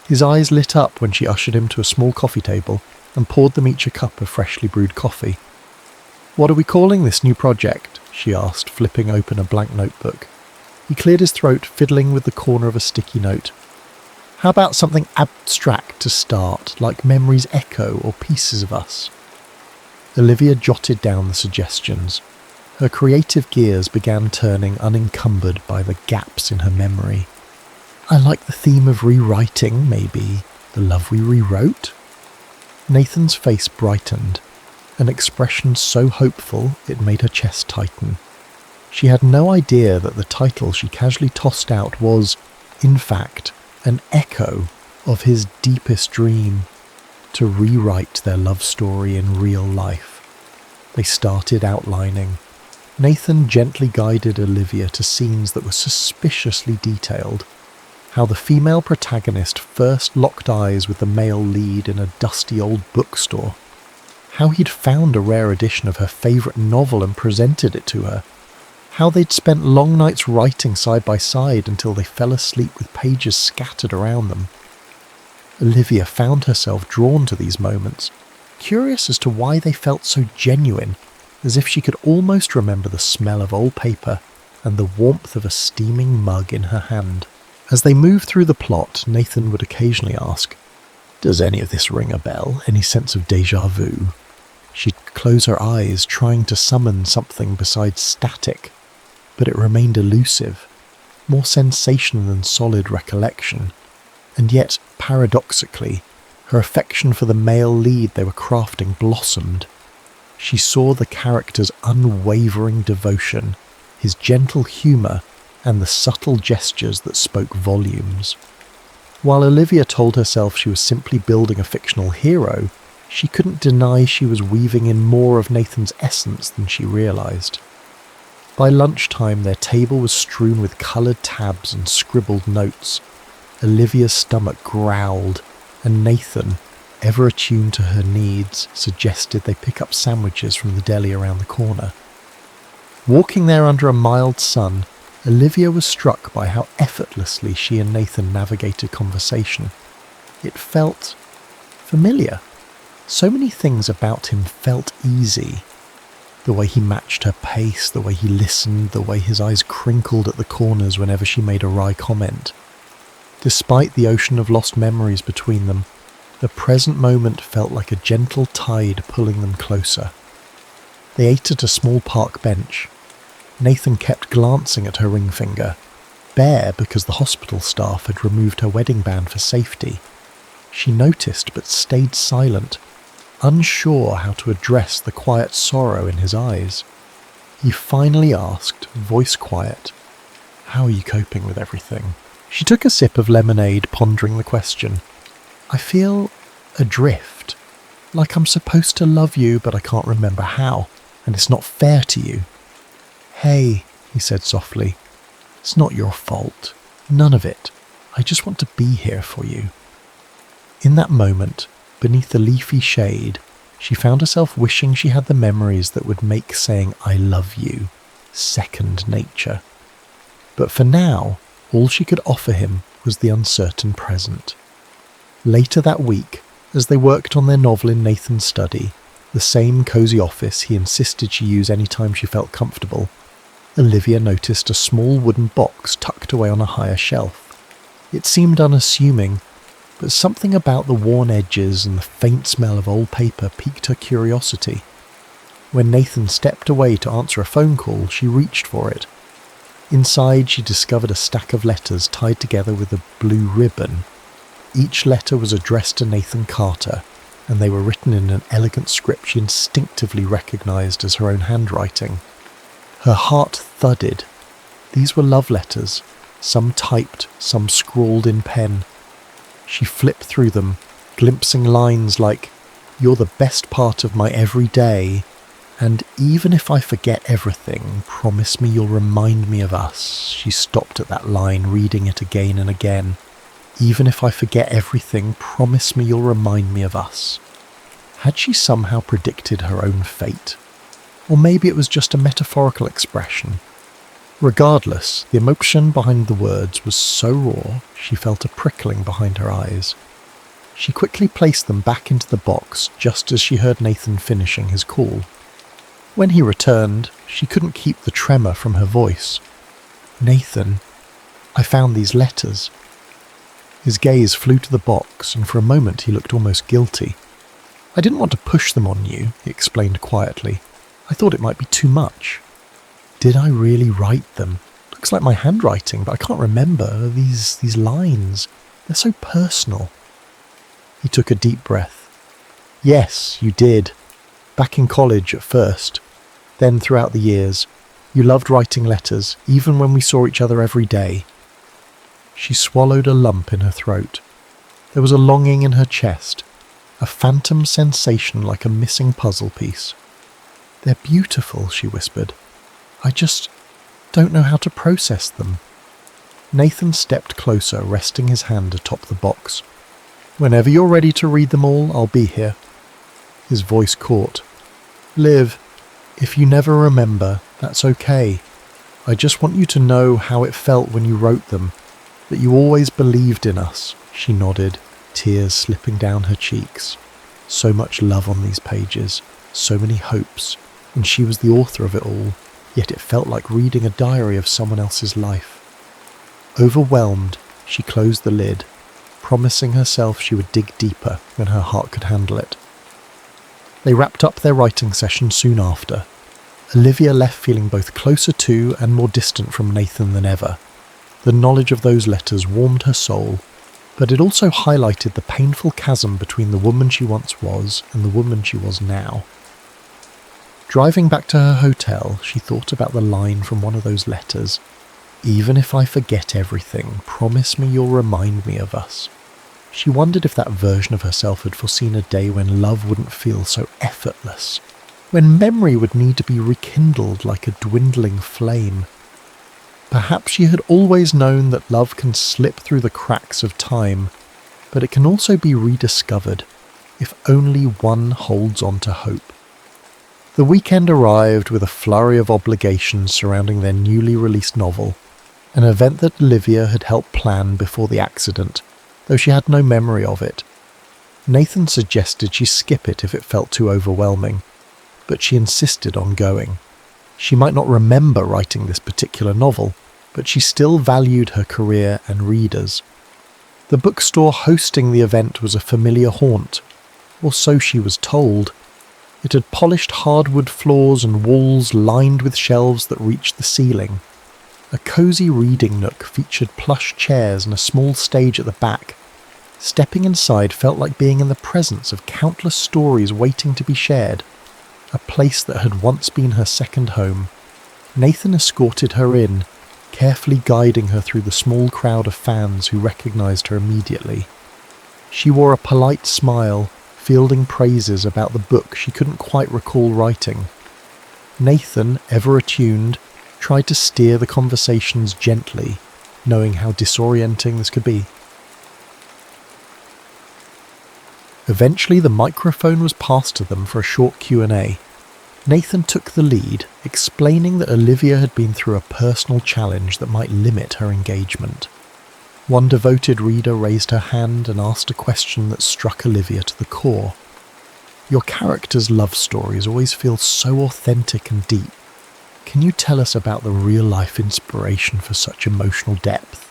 His eyes lit up when she ushered him to a small coffee table and poured them each a cup of freshly brewed coffee. "What are we calling this new project?" she asked, flipping open a blank notebook. He cleared his throat, fiddling with the corner of a sticky note. "How about something abstract to start, like Memory's Echo or Pieces of Us?" Olivia jotted down the suggestions. Her creative gears began turning unencumbered by the gaps in her memory. "I like the theme of rewriting, maybe The Love We Rewrote?" Nathan's face brightened, an expression so hopeful it made her chest tighten. She had no idea that the title she casually tossed out was, in fact, an echo of his deepest dream, to rewrite their love story in real life. They started outlining. Nathan gently guided Olivia to scenes that were suspiciously detailed. How the female protagonist first locked eyes with the male lead in a dusty old bookstore. How he'd found a rare edition of her favourite novel and presented it to her. How they'd spent long nights writing side by side until they fell asleep with pages scattered around them. Olivia found herself drawn to these moments, curious as to why they felt so genuine, as if she could almost remember the smell of old paper and the warmth of a steaming mug in her hand. As they moved through the plot, Nathan would occasionally ask, "Does any of this ring a bell? Any sense of déjà vu?" She'd close her eyes, trying to summon something besides static, but it remained elusive, more sensation than solid recollection. And yet, paradoxically, her affection for the male lead they were crafting blossomed. She saw the character's unwavering devotion, his gentle humour, and the subtle gestures that spoke volumes. While Olivia told herself she was simply building a fictional hero, she couldn't deny she was weaving in more of Nathan's essence than she realised. By lunchtime, their table was strewn with coloured tabs and scribbled notes. Olivia's stomach growled, and Nathan, ever attuned to her needs, suggested they pick up sandwiches from the deli around the corner. Walking there under a mild sun, Olivia was struck by how effortlessly she and Nathan navigated conversation. It felt familiar. So many things about him felt easy. The way he matched her pace, the way he listened, the way his eyes crinkled at the corners whenever she made a wry comment. Despite the ocean of lost memories between them, the present moment felt like a gentle tide pulling them closer. They ate at a small park bench. Nathan kept glancing at her ring finger, bare because the hospital staff had removed her wedding band for safety. She noticed but stayed silent, unsure how to address the quiet sorrow in his eyes. He finally asked, voice quiet, "How are you coping with everything?" She took a sip of lemonade, pondering the question. "I feel adrift, like I'm supposed to love you, but I can't remember how, and it's not fair to you." "Hey," he said softly, "it's not your fault. None of it. I just want to be here for you." In that moment, beneath the leafy shade, she found herself wishing she had the memories that would make saying "I love you" second nature. But for now, all she could offer him was the uncertain present. Later that week, as they worked on their novel in Nathan's study, the same cosy office he insisted she use any time she felt comfortable, Olivia noticed a small wooden box tucked away on a higher shelf. It seemed unassuming, but something about the worn edges and the faint smell of old paper piqued her curiosity. When Nathan stepped away to answer a phone call, she reached for it. Inside, she discovered a stack of letters tied together with a blue ribbon. Each letter was addressed to Nathan Carter, and they were written in an elegant script she instinctively recognised as her own handwriting. Her heart thudded. These were love letters, some typed, some scrawled in pen. She flipped through them, glimpsing lines like, "You're the best part of my every day," and "Even if I forget everything, promise me you'll remind me of us." She stopped at that line, reading it again and again. "Even if I forget everything, promise me you'll remind me of us." Had she somehow predicted her own fate? Or maybe it was just a metaphorical expression. Regardless, the emotion behind the words was so raw, she felt a prickling behind her eyes. She quickly placed them back into the box just as she heard Nathan finishing his call. When he returned, she couldn't keep the tremor from her voice. "Nathan, I found these letters." His gaze flew to the box, and for a moment he looked almost guilty. "I didn't want to push them on you," he explained quietly. "I thought it might be too much." "Did I really write them? Looks like my handwriting, but I can't remember these lines. They're so personal." He took a deep breath. "Yes, you did. Back in college at first. Then throughout the years. You loved writing letters, even when we saw each other every day." She swallowed a lump in her throat. There was a longing in her chest, a phantom sensation like a missing puzzle piece. "They're beautiful," she whispered. "I just don't know how to process them." Nathan stepped closer, resting his hand atop the box. "Whenever you're ready to read them all, I'll be here." His voice caught. "Liv, if you never remember, that's okay. I just want you to know how it felt when you wrote them, that you always believed in us." She nodded, tears slipping down her cheeks. So much love on these pages, so many hopes, and she was the author of it all, yet it felt like reading a diary of someone else's life. Overwhelmed, she closed the lid, promising herself she would dig deeper when her heart could handle it. They wrapped up their writing session soon after. Olivia left feeling both closer to and more distant from Nathan than ever. The knowledge of those letters warmed her soul, but it also highlighted the painful chasm between the woman she once was and the woman she was now. Driving back to her hotel, she thought about the line from one of those letters. "Even if I forget everything, promise me you'll remind me of us." She wondered if that version of herself had foreseen a day when love wouldn't feel so effortless, when memory would need to be rekindled like a dwindling flame. Perhaps she had always known that love can slip through the cracks of time, but it can also be rediscovered, if only one holds on to hope. The weekend arrived with a flurry of obligations surrounding their newly released novel, an event that Olivia had helped plan before the accident, though she had no memory of it. Nathan suggested she skip it if it felt too overwhelming, but she insisted on going. She might not remember writing this particular novel, but she still valued her career and readers. The bookstore hosting the event was a familiar haunt, or so she was told. It had polished hardwood floors and walls lined with shelves that reached the ceiling. A cosy reading nook featured plush chairs and a small stage at the back. Stepping inside felt like being in the presence of countless stories waiting to be shared. A place that had once been her second home. Nathan escorted her in, carefully guiding her through the small crowd of fans who recognised her immediately. She wore a polite smile, fielding praises about the book she couldn't quite recall writing. Nathan, ever attuned, tried to steer the conversations gently, knowing how disorienting this could be. Eventually the microphone was passed to them for a short Q&A. Nathan took the lead, explaining that Olivia had been through a personal challenge that might limit her engagement. One devoted reader raised her hand and asked a question that struck Olivia to the core. Your characters' love stories always feel so authentic and deep. Can you tell us about the real-life inspiration for such emotional depth?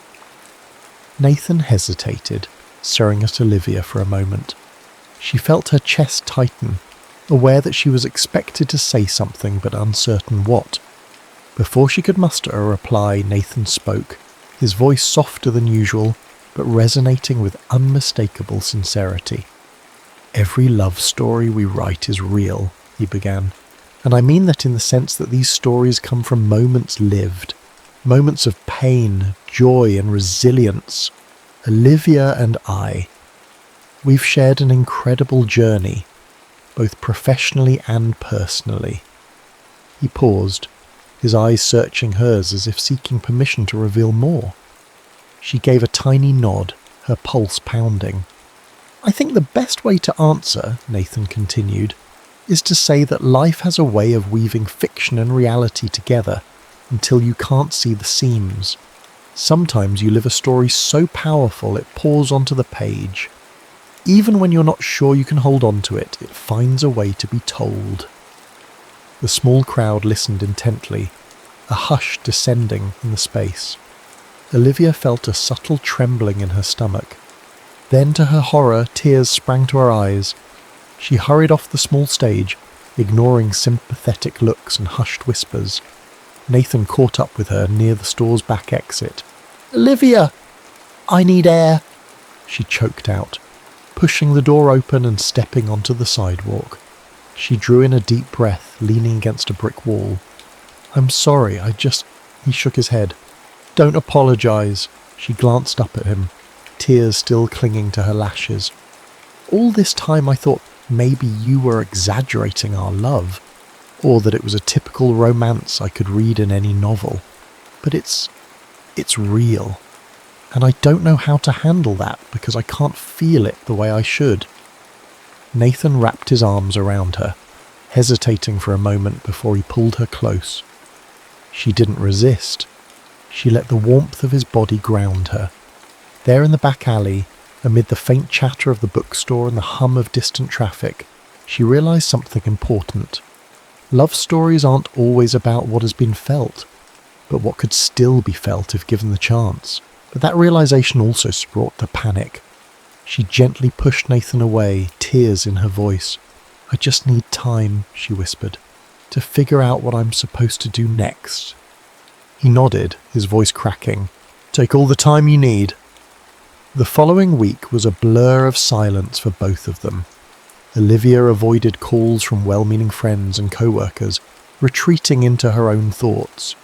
Nathan hesitated, staring at Olivia for a moment. She felt her chest tighten, aware that she was expected to say something but uncertain what. Before she could muster a reply, Nathan spoke, his voice softer than usual, but resonating with unmistakable sincerity. Every love story we write is real, he began, and I mean that in the sense that these stories come from moments lived, moments of pain, joy and resilience. Olivia and I, we've shared an incredible journey, both professionally and personally. He paused, his eyes searching hers as if seeking permission to reveal more. She gave a tiny nod, her pulse pounding. I think the best way to answer, Nathan continued, is to say that life has a way of weaving fiction and reality together until you can't see the seams. Sometimes you live a story so powerful it pours onto the page. Even when you're not sure you can hold on to it, it finds a way to be told. The small crowd listened intently, a hush descending in the space. Olivia felt a subtle trembling in her stomach. Then, to her horror, tears sprang to her eyes. She hurried off the small stage, ignoring sympathetic looks and hushed whispers. Nathan caught up with her near the store's back exit. "Olivia! I need air!" she choked out, pushing the door open and stepping onto the sidewalk. She drew in a deep breath, leaning against a brick wall. "I'm sorry, He shook his head. "Don't apologise." She glanced up at him, tears still clinging to her lashes. "All this time I thought maybe you were exaggerating our love, or that it was a typical romance I could read in any novel. But it's real. And I don't know how to handle that because I can't feel it the way I should." Nathan wrapped his arms around her, hesitating for a moment before he pulled her close. She didn't resist. She let the warmth of his body ground her. There in the back alley, amid the faint chatter of the bookstore and the hum of distant traffic, she realised something important. Love stories aren't always about what has been felt, but what could still be felt if given the chance. But that realisation also brought the panic. She gently pushed Nathan away, tears in her voice. "I just need time," she whispered, "to figure out what I'm supposed to do next." He nodded, his voice cracking. "Take all the time you need." The following week was a blur of silence for both of them. Olivia avoided calls from well-meaning friends and co-workers, retreating into her own thoughts.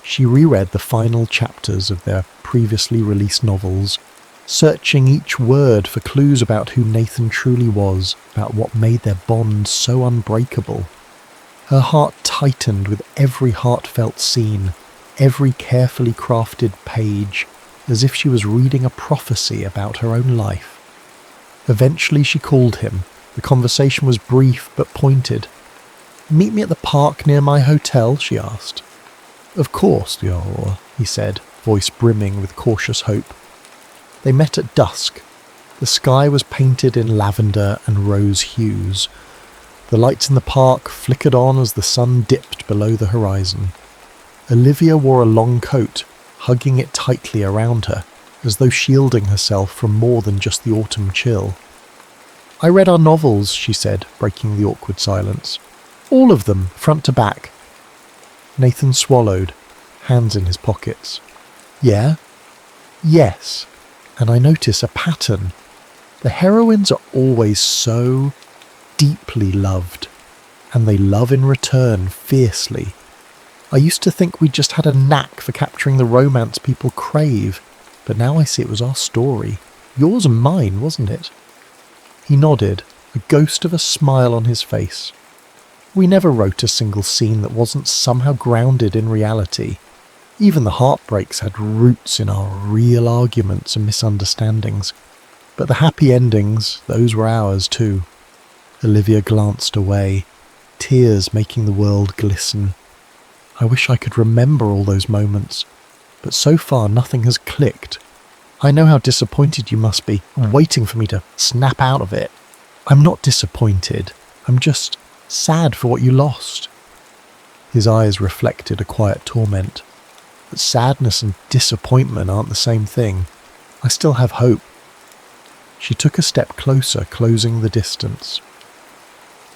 She reread the final chapters of their previously released novels, searching each word for clues about who Nathan truly was, about what made their bond so unbreakable. Her heart tightened with every heartfelt scene, every carefully crafted page, as if she was reading a prophecy about her own life. Eventually she called him. The conversation was brief but pointed. "Meet me at the park near my hotel?" she asked. "Of course, he said, voice brimming with cautious hope. They met at dusk. The sky was painted in lavender and rose hues. The lights in the park flickered on as the sun dipped below the horizon. Olivia wore a long coat, hugging it tightly around her, as though shielding herself from more than just the autumn chill. "I read our novels," she said, breaking the awkward silence. "All of them, front to back." Nathan swallowed, hands in his pockets. "Yeah?" "Yes. And I notice a pattern. The heroines are always so deeply loved, and they love in return fiercely. I used to think we just had a knack for capturing the romance people crave, but now I see it was our story. Yours and mine, wasn't it?" He nodded, a ghost of a smile on his face. "We never wrote a single scene that wasn't somehow grounded in reality. Even the heartbreaks had roots in our real arguments and misunderstandings. But the happy endings, those were ours too." Olivia glanced away, tears making the world glisten. "I wish I could remember all those moments, but so far nothing has clicked. I know how disappointed you must be, waiting for me to snap out of it. I'm not disappointed. I'm just sad for what you lost." His eyes reflected a quiet torment. But sadness and disappointment aren't the same thing. I still have hope. She took a step closer, closing the distance.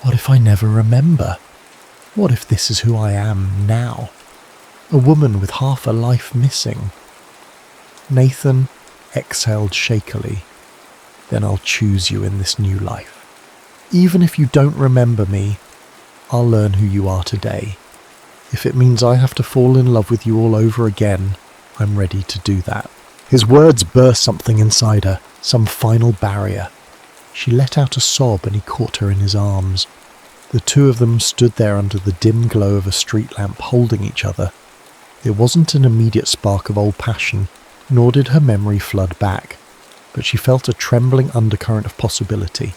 What if I never remember? What if this is who I am now? A woman with half a life missing. Nathan exhaled shakily. Then I'll choose you in this new life. Even if you don't remember me, I'll learn who you are today. If it means I have to fall in love with you all over again, I'm ready to do that. His words burst something inside her, some final barrier. She let out a sob and he caught her in his arms. The two of them stood there under the dim glow of a street lamp, holding each other. It wasn't an immediate spark of old passion, nor did her memory flood back, but she felt a trembling undercurrent of possibility.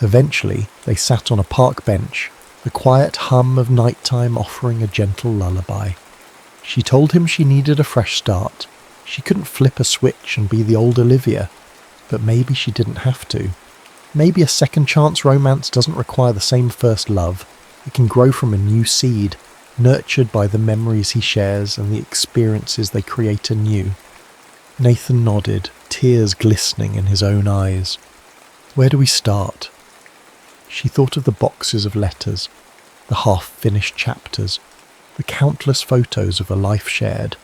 Eventually, they sat on a park bench, the quiet hum of nighttime offering a gentle lullaby. She told him she needed a fresh start. She couldn't flip a switch and be the old Olivia, but maybe she didn't have to. Maybe a second chance romance doesn't require the same first love. It can grow from a new seed, nurtured by the memories he shares and the experiences they create anew. Nathan nodded, tears glistening in his own eyes. Where do we start? She thought of the boxes of letters, the half-finished chapters, the countless photos of a life shared.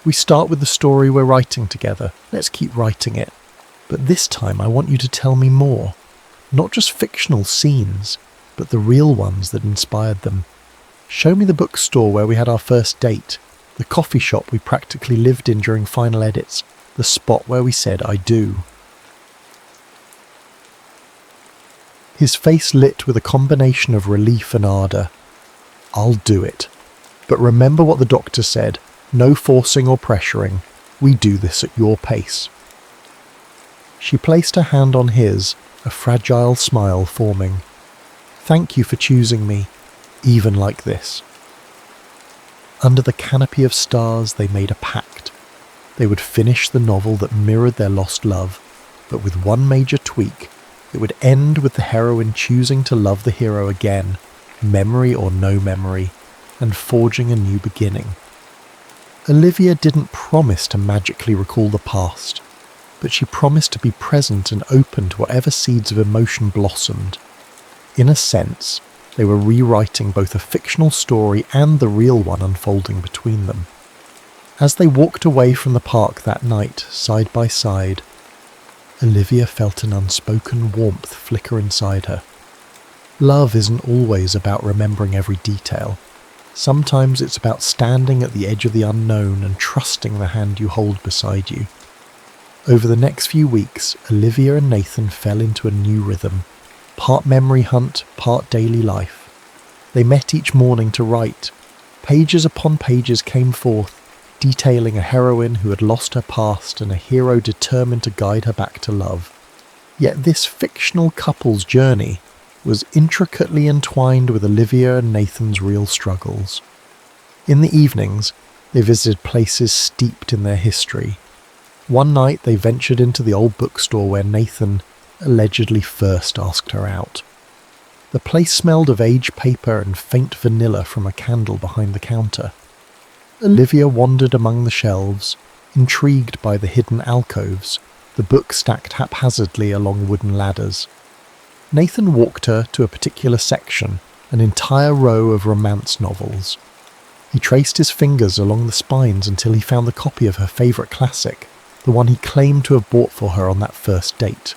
We start with the story we're writing together. Let's keep writing it. But this time I want you to tell me more. Not just fictional scenes, but the real ones that inspired them. Show me the bookstore where we had our first date, the coffee shop we practically lived in during final edits, the spot where we said I do. His face lit with a combination of relief and ardour. I'll do it. But remember what the doctor said. No forcing or pressuring. We do this at your pace. She placed her hand on his, a fragile smile forming. Thank you for choosing me, even like this. Under the canopy of stars they made a pact. They would finish the novel that mirrored their lost love, but with one major tweak. It would end with the heroine choosing to love the hero again, memory or no memory, and forging a new beginning. Olivia didn't promise to magically recall the past, but she promised to be present and open to whatever seeds of emotion blossomed. In a sense, they were rewriting both a fictional story and the real one unfolding between them. As they walked away from the park that night, side by side, Olivia felt an unspoken warmth flicker inside her. Love isn't always about remembering every detail. Sometimes it's about standing at the edge of the unknown and trusting the hand you hold beside you. Over the next few weeks, Olivia and Nathan fell into a new rhythm, part memory hunt, part daily life. They met each morning to write. Pages upon pages came forth, detailing a heroine who had lost her past and a hero determined to guide her back to love. Yet this fictional couple's journey was intricately entwined with Olivia and Nathan's real struggles. In the evenings, they visited places steeped in their history. One night they ventured into the old bookstore where Nathan allegedly first asked her out. The place smelled of aged paper and faint vanilla from a candle behind the counter. Olivia wandered among the shelves, intrigued by the hidden alcoves, the books stacked haphazardly along wooden ladders. Nathan walked her to a particular section, an entire row of romance novels. He traced his fingers along the spines until he found the copy of her favourite classic, the one he claimed to have bought for her on that first date.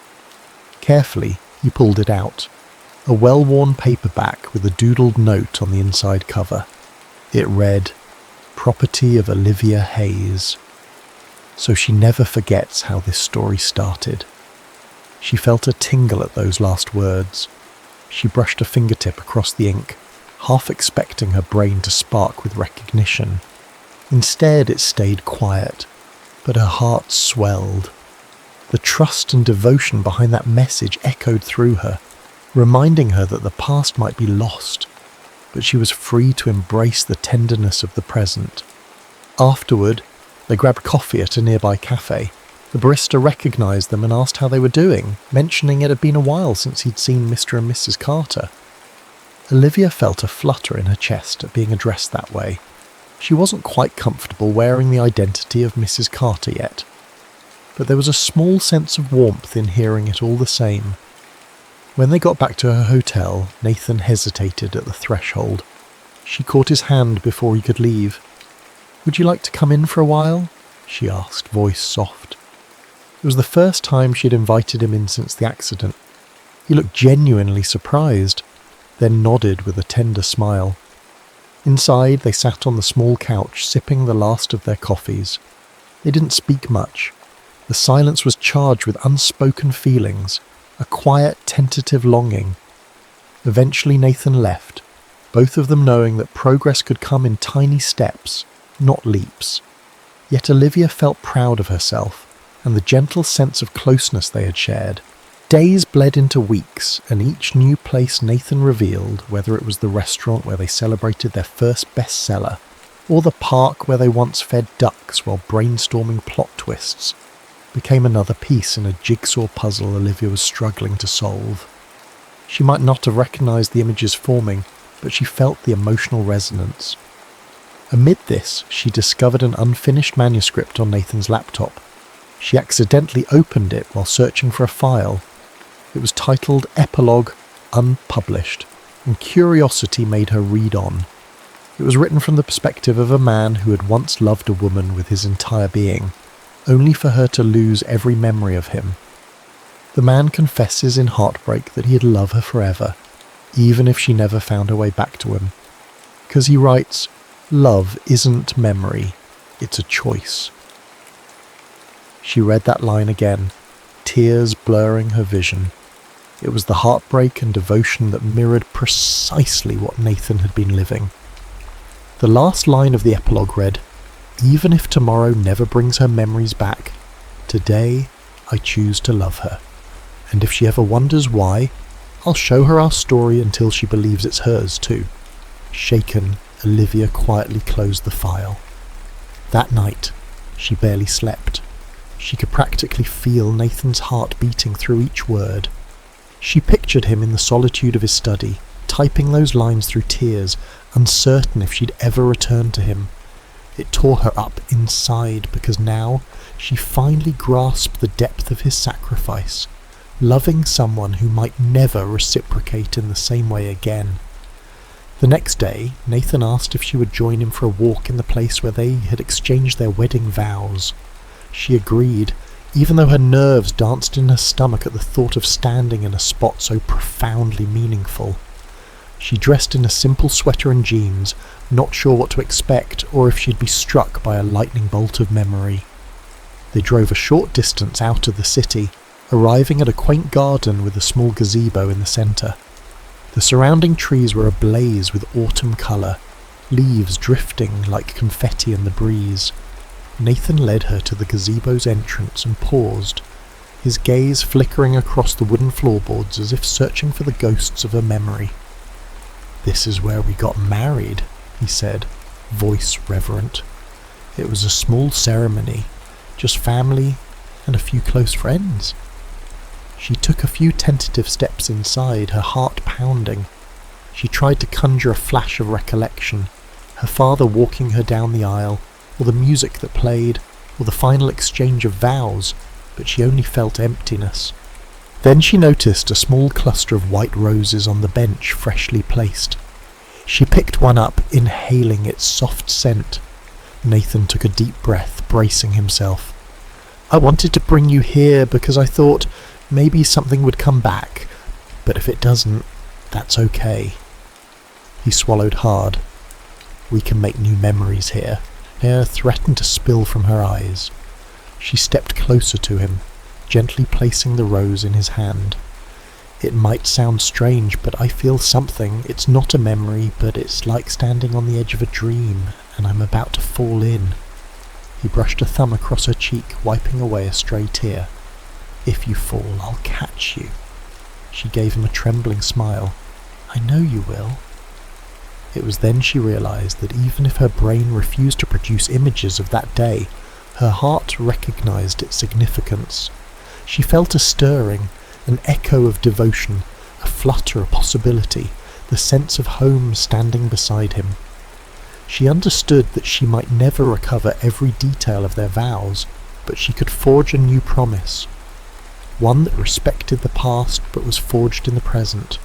Carefully, he pulled it out, a well-worn paperback with a doodled note on the inside cover. It read, "Property of Olivia Hayes." So she never forgets how this story started. She felt a tingle at those last words. She brushed a fingertip across the ink, half expecting her brain to spark with recognition. Instead, it stayed quiet, but her heart swelled. The trust and devotion behind that message echoed through her, reminding her that the past might be lost, but she was free to embrace the tenderness of the present. Afterward, they grabbed coffee at a nearby cafe, The barista recognised them and asked how they were doing, mentioning it had been a while since he'd seen Mr. and Mrs. Carter. Olivia felt a flutter in her chest at being addressed that way. She wasn't quite comfortable wearing the identity of Mrs. Carter yet, but there was a small sense of warmth in hearing it all the same. When they got back to her hotel, Nathan hesitated at the threshold. She caught his hand before he could leave. "Would you like to come in for a while?" she asked, voice soft. It was the first time she'd invited him in since the accident. He looked genuinely surprised, then nodded with a tender smile. Inside, they sat on the small couch, sipping the last of their coffees. They didn't speak much. The silence was charged with unspoken feelings, a quiet, tentative longing. Eventually Nathan left, both of them knowing that progress could come in tiny steps, not leaps. Yet Olivia felt proud of herself and the gentle sense of closeness they had shared. Days bled into weeks, and each new place Nathan revealed, whether it was the restaurant where they celebrated their first bestseller, or the park where they once fed ducks while brainstorming plot twists, became another piece in a jigsaw puzzle Olivia was struggling to solve. She might not have recognised the images forming, but she felt the emotional resonance. Amid this, she discovered an unfinished manuscript on Nathan's laptop. She accidentally opened it while searching for a file. It was titled Epilogue Unpublished, and curiosity made her read on. It was written from the perspective of a man who had once loved a woman with his entire being, only for her to lose every memory of him. The man confesses in heartbreak that he'd love her forever, even if she never found her way back to him. Because he writes, "Love isn't memory, it's a choice." She read that line again, tears blurring her vision. It was the heartbreak and devotion that mirrored precisely what Nathan had been living. The last line of the epilogue read, "Even if tomorrow never brings her memories back, today I choose to love her. And if she ever wonders why, I'll show her our story until she believes it's hers too." Shaken, Olivia quietly closed the file. That night, she barely slept. She could practically feel Nathan's heart beating through each word. She pictured him in the solitude of his study, typing those lines through tears, uncertain if she'd ever return to him. It tore her up inside because now she finally grasped the depth of his sacrifice, loving someone who might never reciprocate in the same way again. The next day, Nathan asked if she would join him for a walk in the place where they had exchanged their wedding vows. She agreed, even though her nerves danced in her stomach at the thought of standing in a spot so profoundly meaningful. She dressed in a simple sweater and jeans, not sure what to expect or if she'd be struck by a lightning bolt of memory. They drove a short distance out of the city, arriving at a quaint garden with a small gazebo in the centre. The surrounding trees were ablaze with autumn colour, leaves drifting like confetti in the breeze. Nathan led her to the gazebo's entrance and paused, his gaze flickering across the wooden floorboards as if searching for the ghosts of a memory. "This is where we got married," he said, voice reverent. It was a small ceremony, just family and a few close friends. She took a few tentative steps inside, her heart pounding. She tried to conjure a flash of recollection, her father walking her down the aisle, or the music that played, or the final exchange of vows, but she only felt emptiness. Then she noticed a small cluster of white roses on the bench, freshly placed. She picked one up, inhaling its soft scent. Nathan took a deep breath, bracing himself. "I wanted to bring you here because I thought maybe something would come back, but if it doesn't, that's okay." He swallowed hard. "We can make new memories here." Air threatened to spill from her eyes. She stepped closer to him, gently placing the rose in his hand. "It might sound strange, but I feel something. It's not a memory, but it's like standing on the edge of a dream, and I'm about to fall in." He brushed a thumb across her cheek, wiping away a stray tear. "If you fall, I'll catch you." She gave him a trembling smile. "I know you will." It was then she realised that even if her brain refused to produce images of that day, Her heart recognized its significance. She felt a stirring, an echo of devotion, a flutter of possibility, the sense of home standing beside him. She understood that she might never recover every detail of their vows, but she could forge a new promise, one that respected the past but was forged in the present.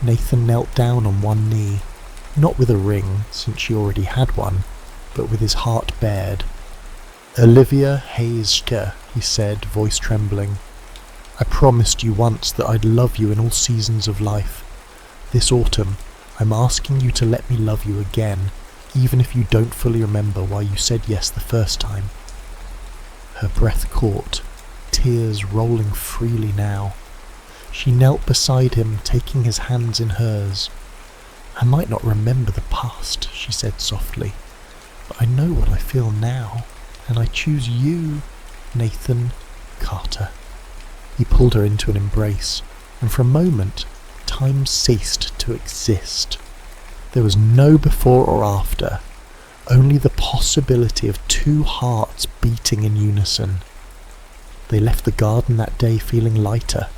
Nathan knelt down on one knee, not with a ring, since she already had one, but with his heart bared. "Olivia Hayes-Ster," he said, voice trembling. "I promised you once that I'd love you in all seasons of life. This autumn, I'm asking you to let me love you again, even if you don't fully remember why you said yes the first time." Her breath caught, tears rolling freely now. She knelt beside him, taking his hands in hers. "I might not remember the past," she said softly, "but I know what I feel now, and I choose you, Nathan Carter." He pulled her into an embrace, and for a moment, time ceased to exist. There was no before or after, only the possibility of two hearts beating in unison. They left the garden that day feeling lighter,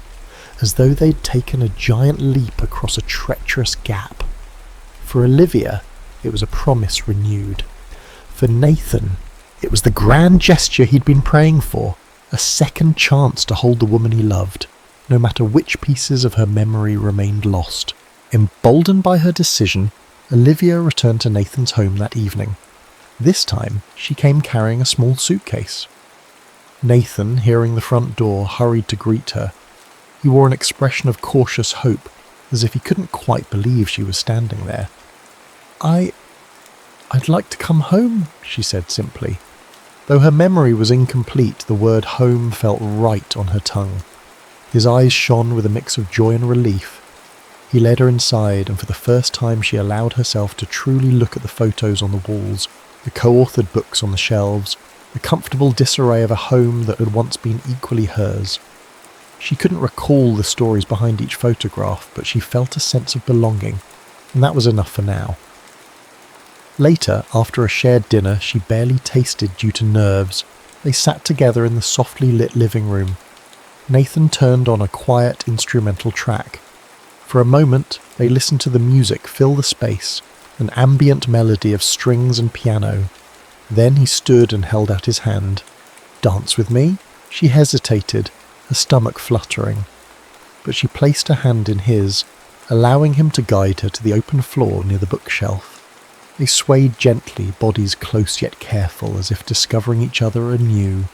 as though they'd taken a giant leap across a treacherous gap. For Olivia, it was a promise renewed. For Nathan, it was the grand gesture he'd been praying for, a second chance to hold the woman he loved, no matter which pieces of her memory remained lost. Emboldened by her decision, Olivia returned to Nathan's home that evening. This time, she came carrying a small suitcase. Nathan, hearing the front door, hurried to greet her. He wore an expression of cautious hope, as if he couldn't quite believe she was standing there. I'd like to come home," she said simply. Though her memory was incomplete, the word home felt right on her tongue. His eyes shone with a mix of joy and relief. He led her inside, and for the first time she allowed herself to truly look at the photos on the walls, the co-authored books on the shelves, the comfortable disarray of a home that had once been equally hers. She couldn't recall the stories behind each photograph, but she felt a sense of belonging, and that was enough for now. Later, after a shared dinner she barely tasted due to nerves, they sat together in the softly lit living room. Nathan turned on a quiet instrumental track. For a moment, they listened to the music fill the space, an ambient melody of strings and piano. Then he stood and held out his hand. "Dance with me?" She hesitated, her stomach fluttering. But she placed her hand in his, allowing him to guide her to the open floor near the bookshelf. They swayed gently, bodies close yet careful, as if discovering each other anew.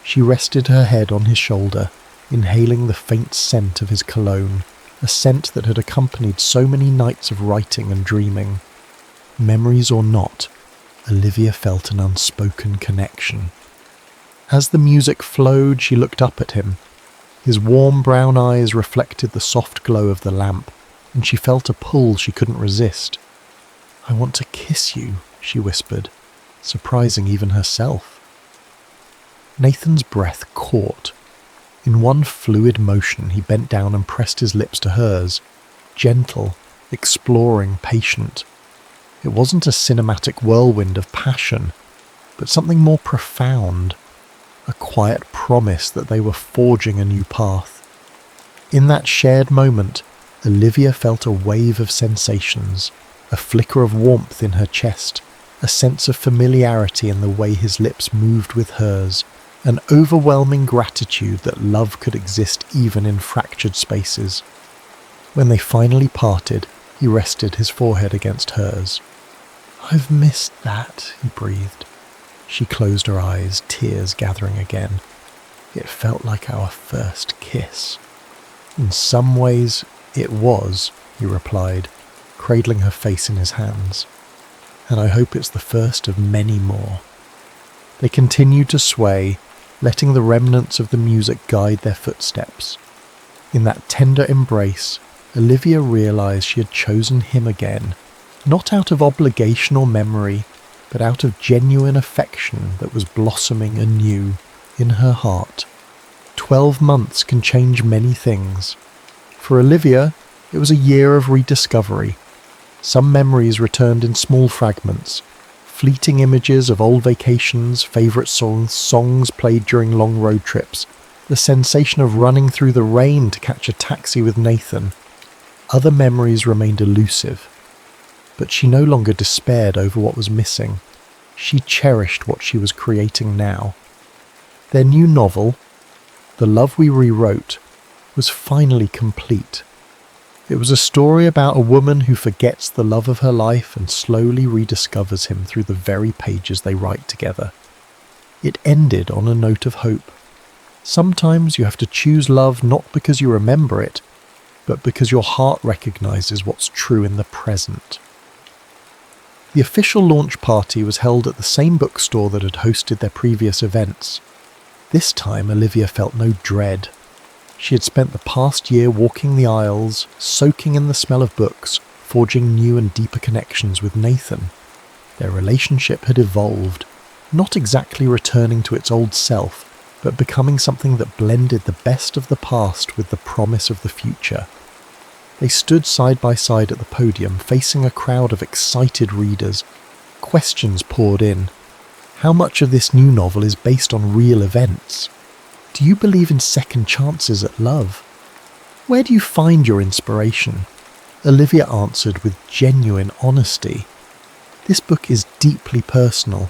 She rested her head on his shoulder, inhaling the faint scent of his cologne, a scent that had accompanied so many nights of writing and dreaming. Memories or not, Olivia felt an unspoken connection. As the music flowed, she looked up at him. His warm brown eyes reflected the soft glow of the lamp, and she felt a pull she couldn't resist. "I want to kiss you," she whispered, surprising even herself. Nathan's breath caught. In one fluid motion, he bent down and pressed his lips to hers, gentle, exploring, patient. It wasn't a cinematic whirlwind of passion, but something more profound, a quiet promise that they were forging a new path. In that shared moment, Olivia felt a wave of sensations, a flicker of warmth in her chest, a sense of familiarity in the way his lips moved with hers, an overwhelming gratitude that love could exist even in fractured spaces. When they finally parted, he rested his forehead against hers. "I've missed that," he breathed. She closed her eyes, tears gathering again. "It felt like our first kiss." "In some ways, it was," he replied, cradling her face in his hands. "And I hope it's the first of many more." They continued to sway, letting the remnants of the music guide their footsteps. In that tender embrace, Olivia realized she had chosen him again, not out of obligation or memory, but out of genuine affection that was blossoming anew in her heart. 12 months can change many things. For Olivia, it was a year of rediscovery. Some memories returned in small fragments, Fleeting images of old vacations, favourite songs played during long road trips, the sensation of running through the rain to catch a taxi with Nathan. Other memories remained elusive, but she no longer despaired over what was missing. She cherished what she was creating now. Their new novel, The Love We Rewrote, was finally complete. It was a story about a woman who forgets the love of her life and slowly rediscovers him through the very pages they write together. It ended on a note of hope. Sometimes you have to choose love not because you remember it, but because your heart recognizes what's true in the present. The official launch party was held at the same bookstore that had hosted their previous events. This time Olivia felt no dread. She had spent the past year walking the aisles, soaking in the smell of books, forging new and deeper connections with Nathan. Their relationship had evolved, not exactly returning to its old self, but becoming something that blended the best of the past with the promise of the future. They stood side by side at the podium, facing a crowd of excited readers. Questions poured in. How much of this new novel is based on real events? Do you believe in second chances at love? Where do you find your inspiration? Olivia answered with genuine honesty. This book is deeply personal.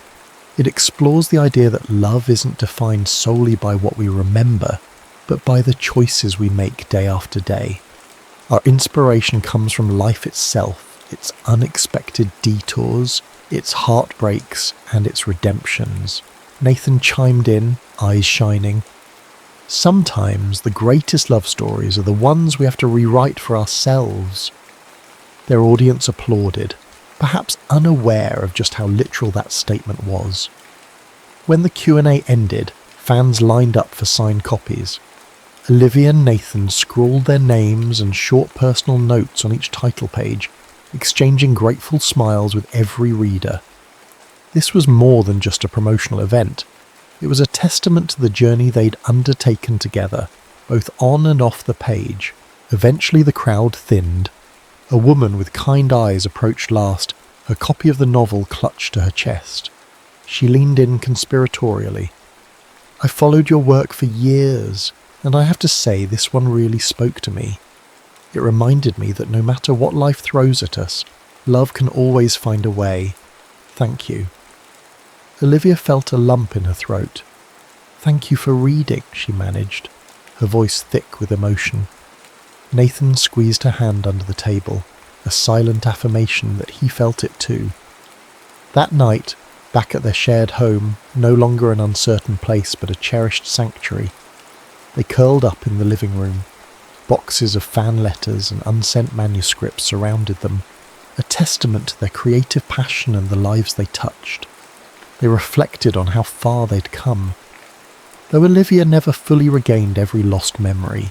It explores the idea that love isn't defined solely by what we remember, but by the choices we make day after day. Our inspiration comes from life itself, its unexpected detours, its heartbreaks, and its redemptions. Nathan chimed in, eyes shining. Sometimes the greatest love stories are the ones we have to rewrite for ourselves. Their audience applauded, perhaps unaware of just how literal that statement was. When the Q&A ended, fans lined up for signed copies. Olivia and Nathan scrawled their names and short personal notes on each title page, exchanging grateful smiles with every reader. This was more than just a promotional event. It was a testament to the journey they'd undertaken together, both on and off the page. Eventually the crowd thinned. A woman with kind eyes approached last, her copy of the novel clutched to her chest. She leaned in conspiratorially. I followed your work for years, and I have to say this one really spoke to me. It reminded me that no matter what life throws at us, love can always find a way. Thank you. Olivia felt a lump in her throat. Thank you for reading, she managed, her voice thick with emotion. Nathan squeezed her hand under the table, a silent affirmation that he felt it too. That night, back at their shared home, no longer an uncertain place but a cherished sanctuary, they curled up in the living room. Boxes of fan letters and unsent manuscripts surrounded them, a testament to their creative passion and the lives they touched. They reflected on how far they'd come. Though Olivia never fully regained every lost memory,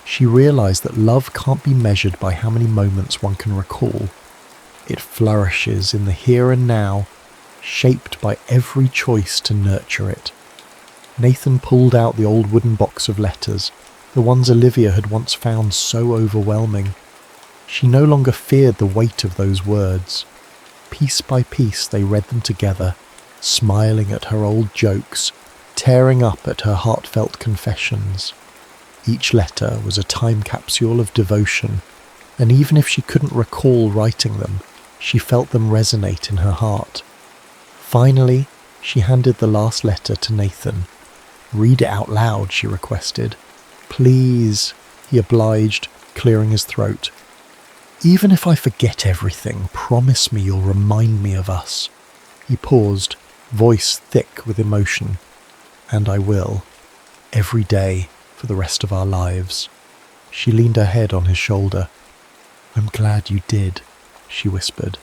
she realised that love can't be measured by how many moments one can recall. It flourishes in the here and now, shaped by every choice to nurture it. Nathan pulled out the old wooden box of letters, the ones Olivia had once found so overwhelming. She no longer feared the weight of those words. Piece by piece they read them together, smiling at her old jokes, tearing up at her heartfelt confessions. Each letter was a time capsule of devotion, and even if she couldn't recall writing them, she felt them resonate in her heart. Finally, she handed the last letter to Nathan. Read it out loud, she requested. Please, he obliged, clearing his throat. Even if I forget everything, promise me you'll remind me of us. He paused, voice thick with emotion. And I will, every day, for the rest of our lives. She leaned her head on his shoulder. I'm glad you did, she whispered.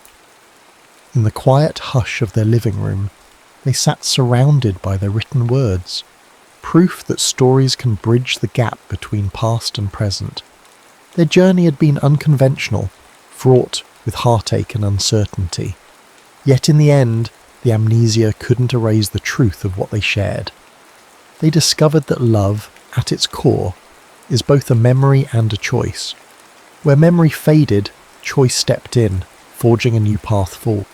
In the quiet hush of their living room, they sat surrounded by their written words, proof that stories can bridge the gap between past and present. Their journey had been unconventional, fraught with heartache and uncertainty. Yet in the end, the amnesia couldn't erase the truth of what they shared. They discovered that love, at its core, is both a memory and a choice. Where memory faded, choice stepped in, forging a new path forward.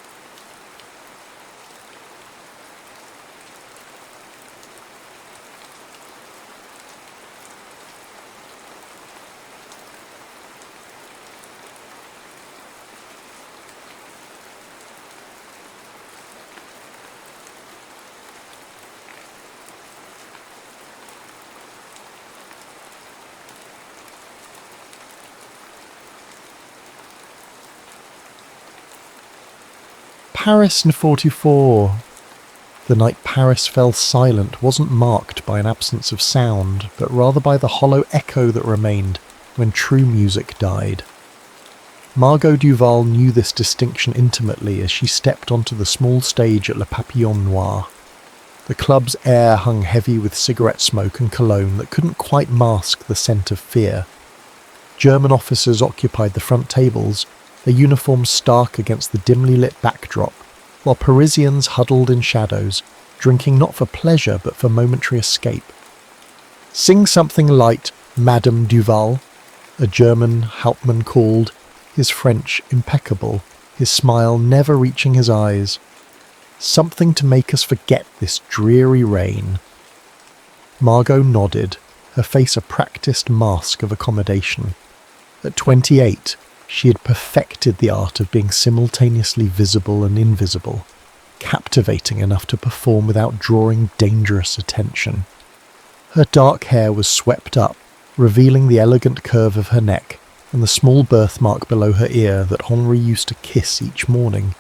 Paris in 44. The night Paris fell silent wasn't marked by an absence of sound, but rather by the hollow echo that remained when true music died. Margot Duval knew this distinction intimately as she stepped onto the small stage at Le Papillon Noir. The club's air hung heavy with cigarette smoke and cologne that couldn't quite mask the scent of fear. German officers occupied the front tables, their uniforms stark against the dimly lit backdrop, while Parisians huddled in shadows, drinking not for pleasure but for momentary escape. "Sing something light, Madame Duval," a German Hauptmann called, his French impeccable, his smile never reaching his eyes. "Something to make us forget this dreary rain." Margot nodded, her face a practiced mask of accommodation. At 28, she had perfected the art of being simultaneously visible and invisible, captivating enough to perform without drawing dangerous attention. Her dark hair was swept up, revealing the elegant curve of her neck and the small birthmark below her ear that Henri used to kiss each morning.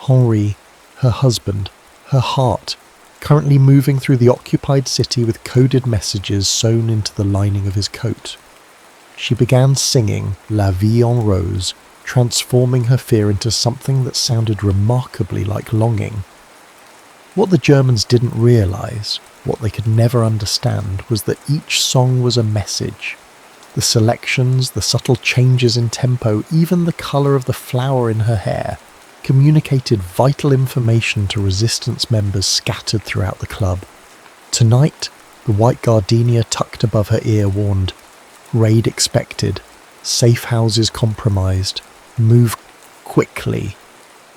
Henri, her husband, her heart, currently moving through the occupied city with coded messages sewn into the lining of his coat. She began singing La Vie en Rose, transforming her fear into something that sounded remarkably like longing. What the Germans didn't realise, what they could never understand, was that each song was a message. The selections, the subtle changes in tempo, even the colour of the flower in her hair, communicated vital information to resistance members scattered throughout the club. Tonight, the white gardenia tucked above her ear warned, "Raid expected, safe houses compromised, move quickly."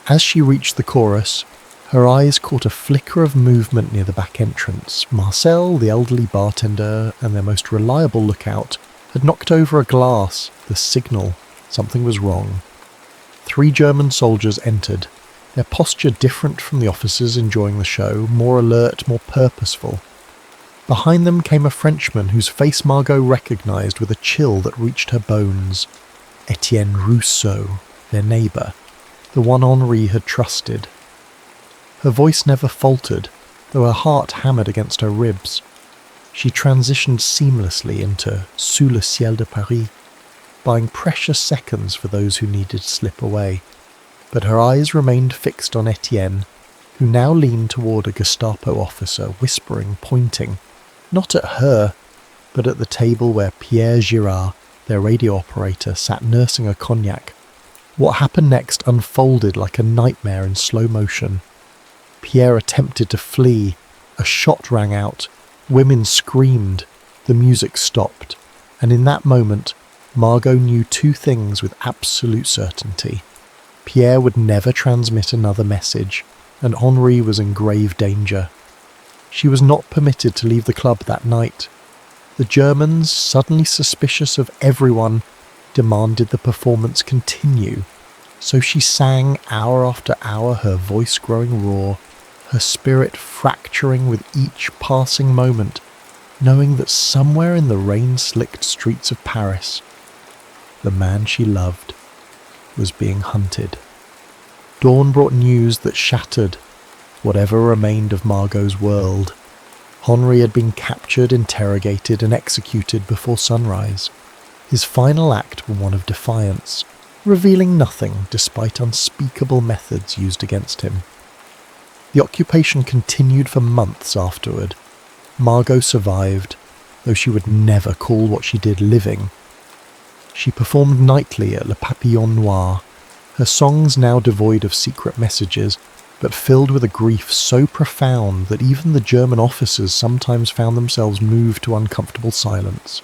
As she reached the chorus, her eyes caught a flicker of movement near the back entrance. Marcel, the elderly bartender and their most reliable lookout, had knocked over a glass, the signal something was wrong. 3 German soldiers entered, their posture different from the officers enjoying the show, more alert, more purposeful. Behind them came a Frenchman whose face Margot recognised with a chill that reached her bones. Etienne Rousseau, their neighbour, the one Henri had trusted. Her voice never faltered, though her heart hammered against her ribs. She transitioned seamlessly into Sous le ciel de Paris, buying precious seconds for those who needed to slip away. But her eyes remained fixed on Etienne, who now leaned toward a Gestapo officer, whispering, pointing, not at her, but at the table where Pierre Girard, their radio operator, sat nursing a cognac. What happened next unfolded like a nightmare in slow motion. Pierre attempted to flee. A shot rang out. Women screamed. The music stopped. And in that moment, Margot knew 2 things with absolute certainty. Pierre would never transmit another message, and Henri was in grave danger. She was not permitted to leave the club that night. The Germans, suddenly suspicious of everyone, demanded the performance continue. So she sang hour after hour, her voice growing raw, her spirit fracturing with each passing moment, knowing that somewhere in the rain-slicked streets of Paris, the man she loved was being hunted. Dawn brought news that shattered whatever remained of Margot's world. Henri had been captured, interrogated, and executed before sunrise. His final act was one of defiance, revealing nothing despite unspeakable methods used against him. The occupation continued for months afterward. Margot survived, though she would never call what she did living. She performed nightly at Le Papillon Noir, her songs now devoid of secret messages, but filled with a grief so profound that even the German officers sometimes found themselves moved to uncomfortable silence.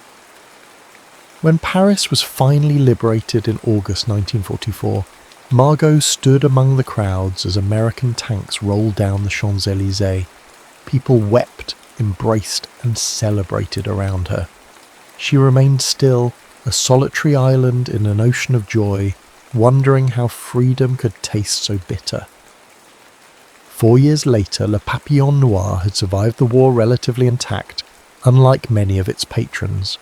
When Paris was finally liberated in August 1944, Margot stood among the crowds as American tanks rolled down the Champs-Élysées. People wept, embraced, and celebrated around her. She remained still, a solitary island in an ocean of joy, wondering how freedom could taste so bitter. 4 years later, Le Papillon Noir had survived the war relatively intact, unlike many of its patrons.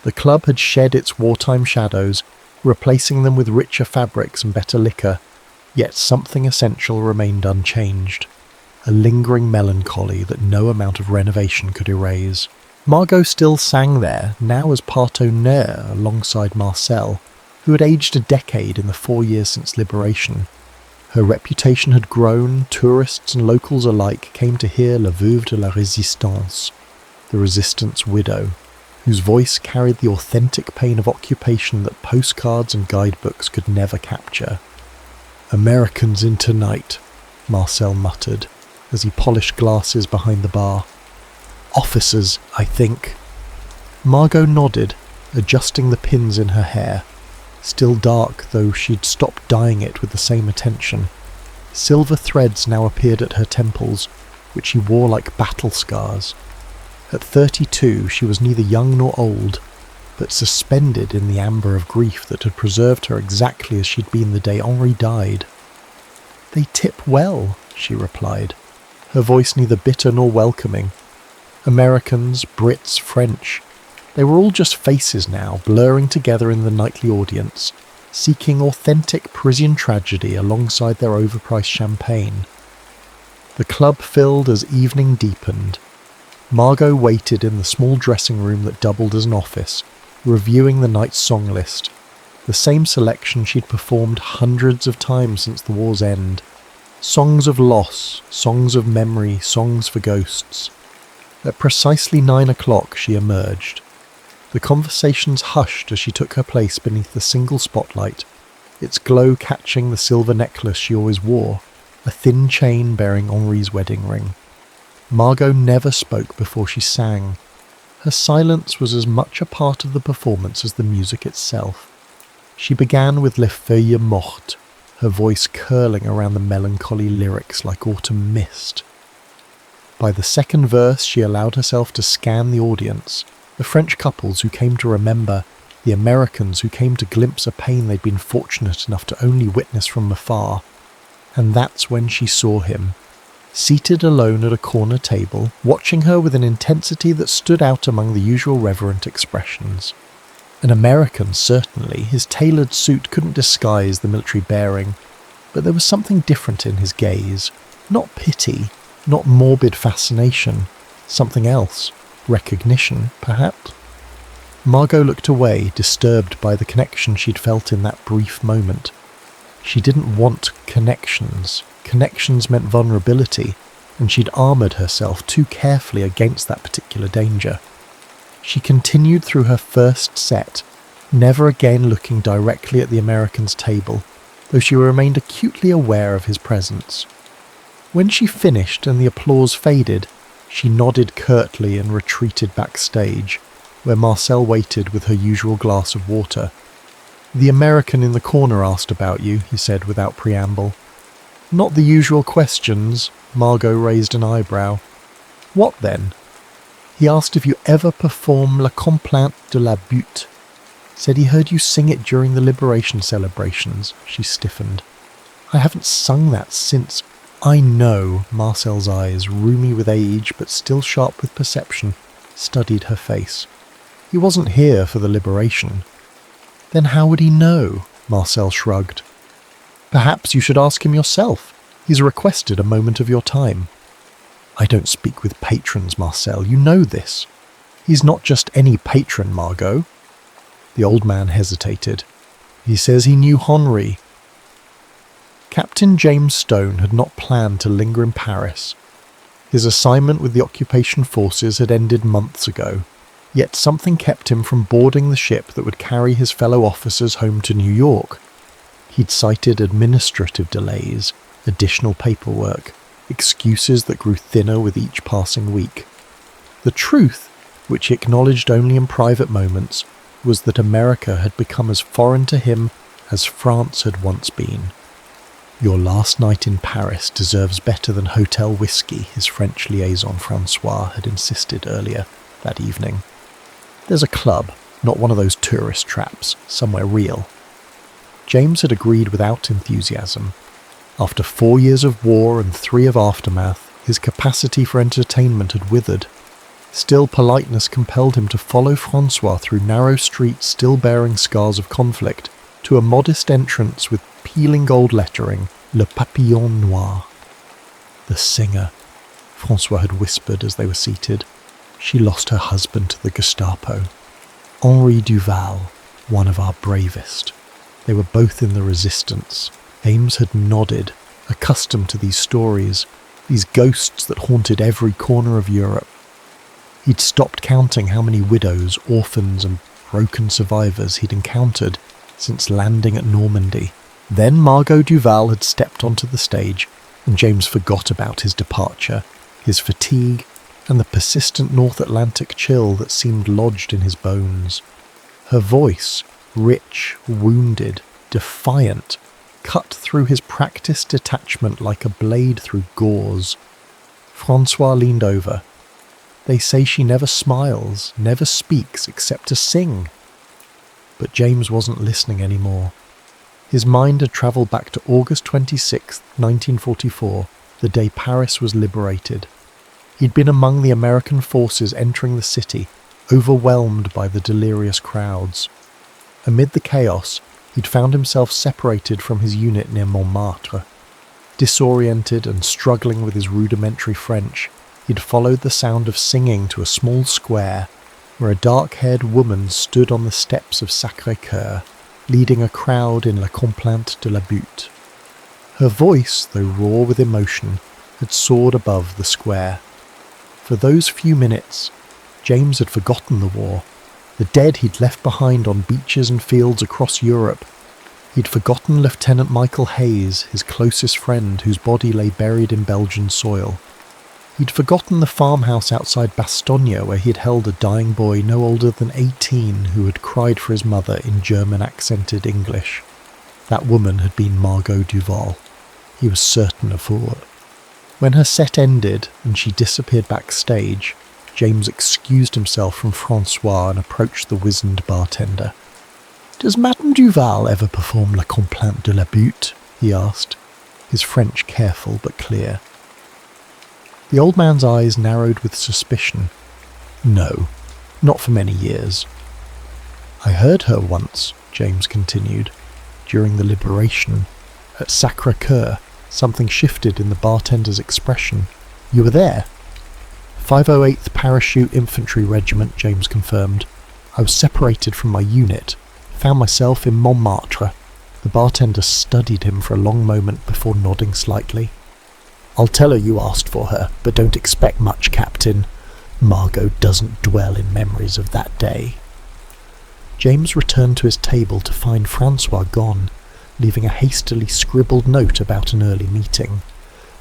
The club had shed its wartime shadows, replacing them with richer fabrics and better liquor, Yet something essential remained unchanged, a lingering melancholy that no amount of renovation could erase. Margot still sang there, now as part honneur alongside Marcel, who had aged a decade in the 4 years since liberation. Her reputation had grown, tourists and locals alike came to hear La Veuve de la Résistance, the resistance widow, whose voice carried the authentic pain of occupation that postcards and guidebooks could never capture. "Americans in tonight," Marcel muttered, as he polished glasses behind the bar. "Officers, I think." Margot nodded, adjusting the pins in her hair. Still dark, though she'd stopped dyeing it with the same attention. Silver threads now appeared at her temples, which she wore like battle scars. At 32, she was neither young nor old, but suspended in the amber of grief that had preserved her exactly as she'd been the day Henri died. "They tip well," she replied, her voice neither bitter nor welcoming. Americans, Brits, French, they were all just faces now, blurring together in the nightly audience, seeking authentic Parisian tragedy alongside their overpriced champagne. The club filled as evening deepened. Margot waited in the small dressing room that doubled as an office, reviewing the night's song list, the same selection she'd performed hundreds of times since the war's end. Songs of loss, songs of memory, songs for ghosts. At precisely 9 o'clock she emerged. The conversations hushed as she took her place beneath the single spotlight, its glow catching the silver necklace she always wore, a thin chain bearing Henri's wedding ring. Margot never spoke before she sang. Her silence was as much a part of the performance as the music itself. She began with Les Feuilles Mortes, her voice curling around the melancholy lyrics like autumn mist. By the second verse she allowed herself to scan the audience, the French couples who came to remember, the Americans who came to glimpse a pain they'd been fortunate enough to only witness from afar. And that's when she saw him, seated alone at a corner table, watching her with an intensity that stood out among the usual reverent expressions. An American, certainly, his tailored suit couldn't disguise the military bearing, but there was something different in his gaze. Not pity, not morbid fascination, something else. Recognition, perhaps? Margot looked away, disturbed by the connection she'd felt in that brief moment. She didn't want connections. Connections meant vulnerability, and she'd armoured herself too carefully against that particular danger. She continued through her first set, never again looking directly at the American's table, though she remained acutely aware of his presence. When she finished and the applause faded, she nodded curtly and retreated backstage, where Marcel waited with her usual glass of water. "The American in the corner asked about you," he said without preamble. "Not the usual questions," Margot raised an eyebrow. "What then?" "He asked if you ever perform La Complainte de la Butte. Said he heard you sing it during the liberation celebrations." She stiffened. "I haven't sung that since." "I know," Marcel's eyes, roomy with age but still sharp with perception, studied her face. "He wasn't here for the liberation." "Then how would he know?" Marcel shrugged. "Perhaps you should ask him yourself. He's requested a moment of your time." "I don't speak with patrons, Marcel, you know this." "He's not just any patron, Margot." The old man hesitated. "He says he knew Henri." Captain James Stone had not planned to linger in Paris. His assignment with the occupation forces had ended months ago, yet something kept him from boarding the ship that would carry his fellow officers home to New York. He'd cited administrative delays, additional paperwork, excuses that grew thinner with each passing week. The truth, which he acknowledged only in private moments, was that America had become as foreign to him as France had once been. "Your last night in Paris deserves better than hotel whiskey," his French liaison Francois had insisted earlier that evening. "There's a club, not one of those tourist traps, somewhere real." James had agreed without enthusiasm. After 4 years of war and 3 of aftermath, his capacity for entertainment had withered. Still, politeness compelled him to follow Francois through narrow streets still bearing scars of conflict, to a modest entrance with peeling gold lettering, Le papillon noir. The singer, Francois had whispered as they were seated. She lost her husband to the Gestapo. Henri Duval, one of our bravest. They were both in the resistance. James had nodded, accustomed to these stories, these ghosts that haunted every corner of Europe. He'd stopped counting how many widows, orphans and broken survivors he'd encountered since landing at Normandy. Then Margot Duval had stepped onto the stage, and James forgot about his departure, his fatigue, and the persistent North Atlantic chill that seemed lodged in his bones. Her voice, rich, wounded, defiant, cut through his practiced detachment like a blade through gauze. Francois leaned over. They say she never smiles, never speaks except to sing. But James wasn't listening anymore. His mind had travelled back to August 26, 1944, the day Paris was liberated. He'd been among the American forces entering the city, overwhelmed by the delirious crowds. Amid the chaos, he'd found himself separated from his unit near Montmartre. Disoriented and struggling with his rudimentary French, he'd followed the sound of singing to a small square where a dark-haired woman stood on the steps of Sacré-Cœur, leading a crowd in La Complainte de la Butte. Her voice, though raw with emotion, had soared above the square. For those few minutes, James had forgotten the war, the dead he'd left behind on beaches and fields across Europe. He'd forgotten Lieutenant Michael Hayes, his closest friend whose body lay buried in Belgian soil. He'd forgotten the farmhouse outside Bastogne where he'd held a dying boy no older than 18 who had cried for his mother in German-accented English. That woman had been Margot Duval. He was certain of it. When her set ended and she disappeared backstage, James excused himself from Francois and approached the wizened bartender. "Does Madame Duval ever perform La Complainte de la Butte?" he asked, his French careful but clear. The old man's eyes narrowed with suspicion. "No, not for many years." "I heard her once," James continued, "during the liberation. At Sacré-Cœur, something shifted in the bartender's expression. You were there?" 508th Parachute Infantry Regiment, James confirmed. "I was separated from my unit, found myself in Montmartre." The bartender studied him for a long moment before nodding slightly. "I'll tell her you asked for her, but don't expect much, Captain. Margot doesn't dwell in memories of that day." James returned to his table to find Francois gone, leaving a hastily scribbled note about an early meeting.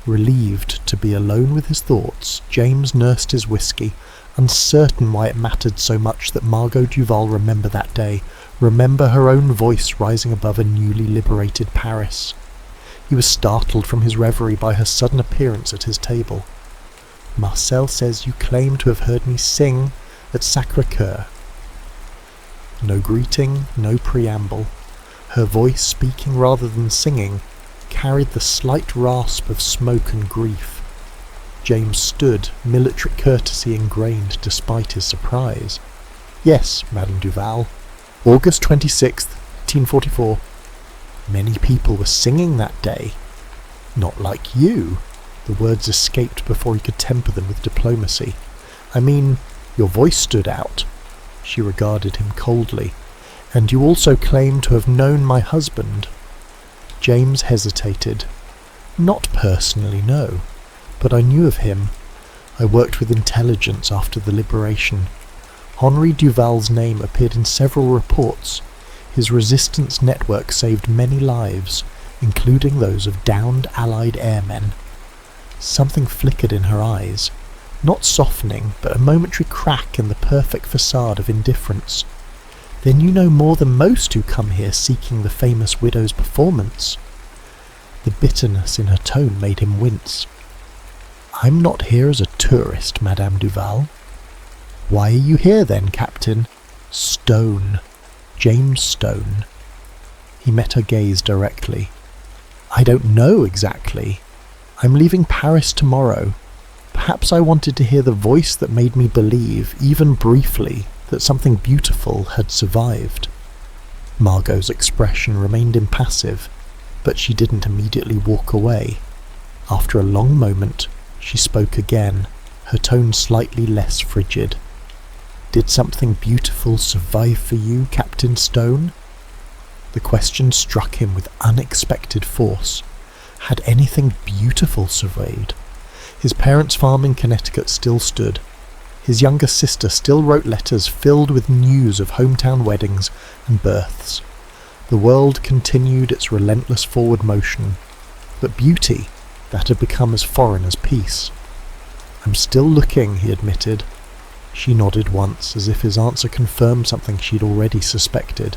Relieved to be alone with his thoughts, James nursed his whiskey, uncertain why it mattered so much that Margot Duval remember that day, remember her own voice rising above a newly liberated Paris. He was startled from his reverie by her sudden appearance at his table. "Marcel says you claim to have heard me sing at Sacré-Cœur." No greeting, no preamble. Her voice, speaking rather than singing, carried the slight rasp of smoke and grief. James stood, military courtesy ingrained despite his surprise. "Yes, Madame Duval. August 26th, 1844. Many people were singing that day. Not like you." The words escaped before he could temper them with diplomacy. "I mean, your voice stood out." She regarded him coldly. "And you also claim to have known my husband." James hesitated. "Not personally, no. But I knew of him. I worked with intelligence after the liberation. Henri Duval's name appeared in several reports. His resistance network saved many lives, including those of downed Allied airmen." Something flickered in her eyes. Not softening, but a momentary crack in the perfect facade of indifference. "Then you know more than most who come here seeking the famous widow's performance." The bitterness in her tone made him wince. "I'm not here as a tourist, Madame Duval." "Why are you here then, Captain?" "Stone. James Stone." He met her gaze directly. "I don't know exactly. I'm leaving Paris tomorrow. Perhaps I wanted to hear the voice that made me believe, even briefly, that something beautiful had survived." Margot's expression remained impassive. But she didn't immediately walk away. After a long moment, she spoke again, her tone slightly less frigid. "Did something beautiful survive for you, Captain Stone?" The question struck him with unexpected force. Had anything beautiful survived? His parents' farm in Connecticut still stood. His younger sister still wrote letters filled with news of hometown weddings and births. The world continued its relentless forward motion, but beauty, that had become as foreign as peace. "I'm still looking," he admitted. She nodded once, as if his answer confirmed something she'd already suspected.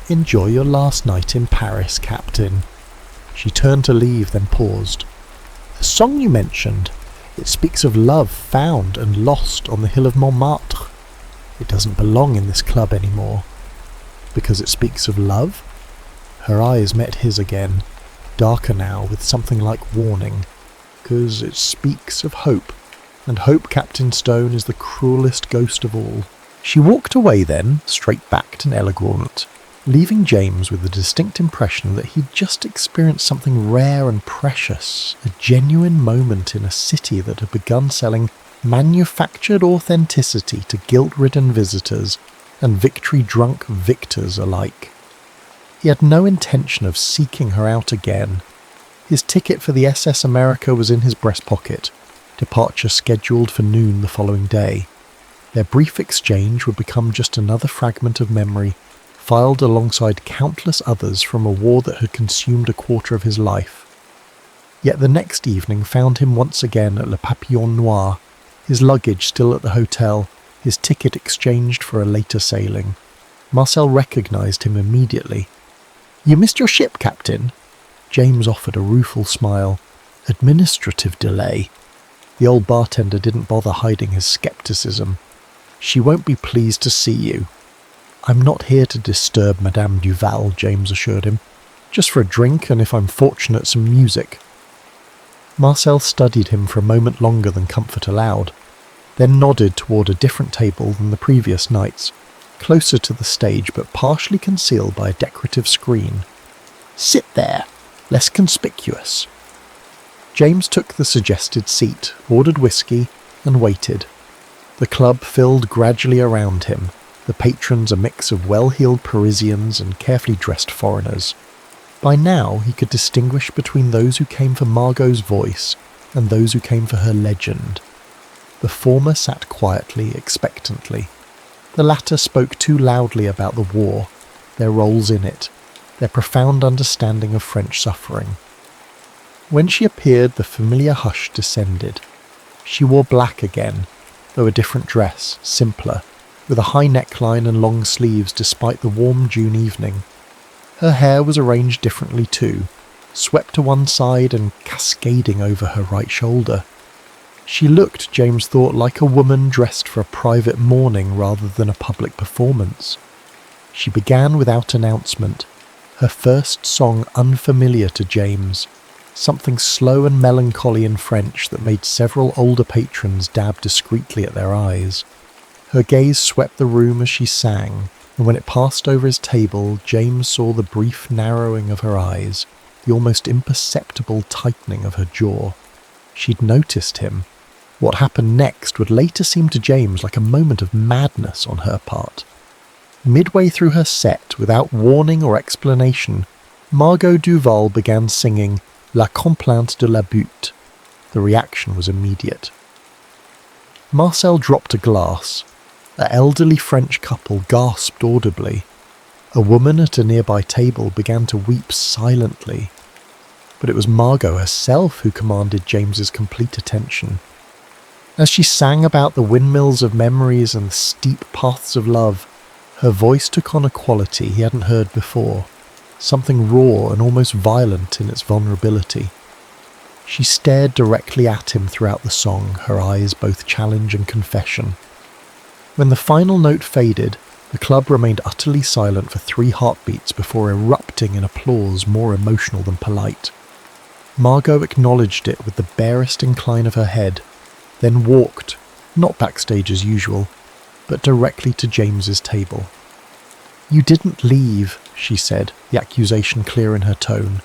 "Enjoy your last night in Paris, Captain." She turned to leave, then paused. "The song you mentioned, it speaks of love found and lost on the hill of Montmartre. It doesn't belong in this club anymore." "Because it speaks of love?" Her eyes met his again, darker now with something like warning. "'Cause it speaks of hope, and hope, Captain Stone, is the cruelest ghost of all." She walked away then, straight-backed and elegant, leaving James with the distinct impression that he'd just experienced something rare and precious, a genuine moment in a city that had begun selling manufactured authenticity to guilt-ridden visitors and victory-drunk victors alike. He had no intention of seeking her out again. His ticket for the SS America was in his breast pocket, departure scheduled for noon the following day. Their brief exchange would become just another fragment of memory, filed alongside countless others from a war that had consumed a quarter of his life. Yet the next evening found him once again at Le Papillon Noir, his luggage still at the hotel, his ticket exchanged for a later sailing. Marcel recognised him immediately. "You missed your ship, Captain?" James offered a rueful smile. "Administrative delay." The old bartender didn't bother hiding his scepticism. "She won't be pleased to see you." "I'm not here to disturb Madame Duval," James assured him. "Just for a drink, and if I'm fortunate, some music." Marcel studied him for a moment longer than comfort allowed, then nodded toward a different table than the previous nights, closer to the stage but partially concealed by a decorative screen. "Sit there, less conspicuous." James took the suggested seat, ordered whiskey, and waited. The club filled gradually around him, the patrons a mix of well-heeled Parisians and carefully dressed foreigners. By now he could distinguish between those who came for Margot's voice and those who came for her legend. The former sat quietly, expectantly. The latter spoke too loudly about the war, their roles in it, their profound understanding of French suffering. When she appeared, the familiar hush descended. She wore black again, though a different dress, simpler, with a high neckline and long sleeves despite the warm June evening. Her hair was arranged differently too, swept to one side and cascading over her right shoulder. She looked, James thought, like a woman dressed for a private mourning rather than a public performance. She began without announcement, her first song unfamiliar to James, something slow and melancholy in French that made several older patrons dab discreetly at their eyes. Her gaze swept the room as she sang, and when it passed over his table, James saw the brief narrowing of her eyes, the almost imperceptible tightening of her jaw. She'd noticed him. What happened next would later seem to James like a moment of madness on her part. Midway through her set, without warning or explanation, Margot Duval began singing La Complainte de la Butte. The reaction was immediate. Marcel dropped a glass. An elderly French couple gasped audibly. A woman at a nearby table began to weep silently. But it was Margot herself who commanded James's complete attention. As she sang about the windmills of memories and the steep paths of love, her voice took on a quality he hadn't heard before, something raw and almost violent in its vulnerability. She stared directly at him throughout the song, her eyes both challenge and confession. When the final note faded, the club remained utterly silent for 3 heartbeats before erupting in applause more emotional than polite. Margot acknowledged it with the barest incline of her head, then walked, not backstage as usual, but directly to James's table. "You didn't leave," she said, the accusation clear in her tone.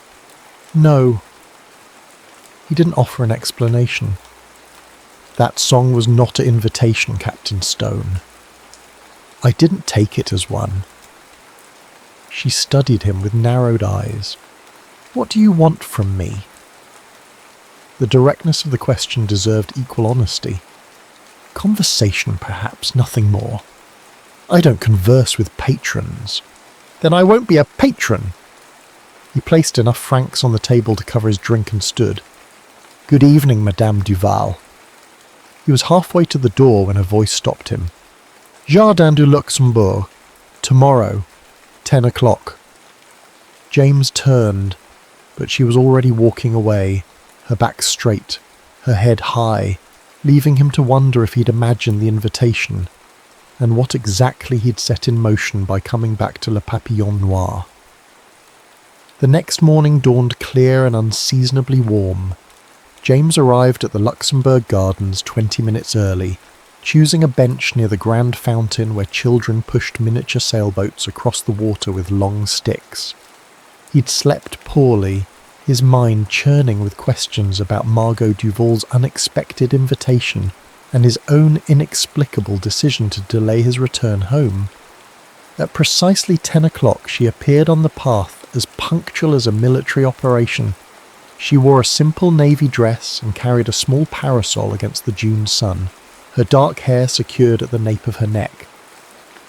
No. He didn't offer an explanation. That song was not an invitation, Captain Stone. I didn't take it as one. She studied him with narrowed eyes. What do you want from me? The directness of the question deserved equal honesty. Conversation, perhaps, nothing more. I don't converse with patrons. Then I won't be a patron. He placed enough francs on the table to cover his drink and stood. Good evening, Madame Duval. He was halfway to the door when her voice stopped him. Jardin du Luxembourg. Tomorrow, 10 o'clock. James turned, but she was already walking away, her back straight, her head high, leaving him to wonder if he'd imagined the invitation, and what exactly he'd set in motion by coming back to Le Papillon Noir. The next morning dawned clear and unseasonably warm. James arrived at the Luxembourg Gardens 20 minutes early, choosing a bench near the grand fountain where children pushed miniature sailboats across the water with long sticks. He'd slept poorly, his mind churning with questions about Margot Duval's unexpected invitation and his own inexplicable decision to delay his return home. At precisely 10 o'clock she appeared on the path as punctual as a military operation. She wore a simple navy dress and carried a small parasol against the June sun, her dark hair secured at the nape of her neck.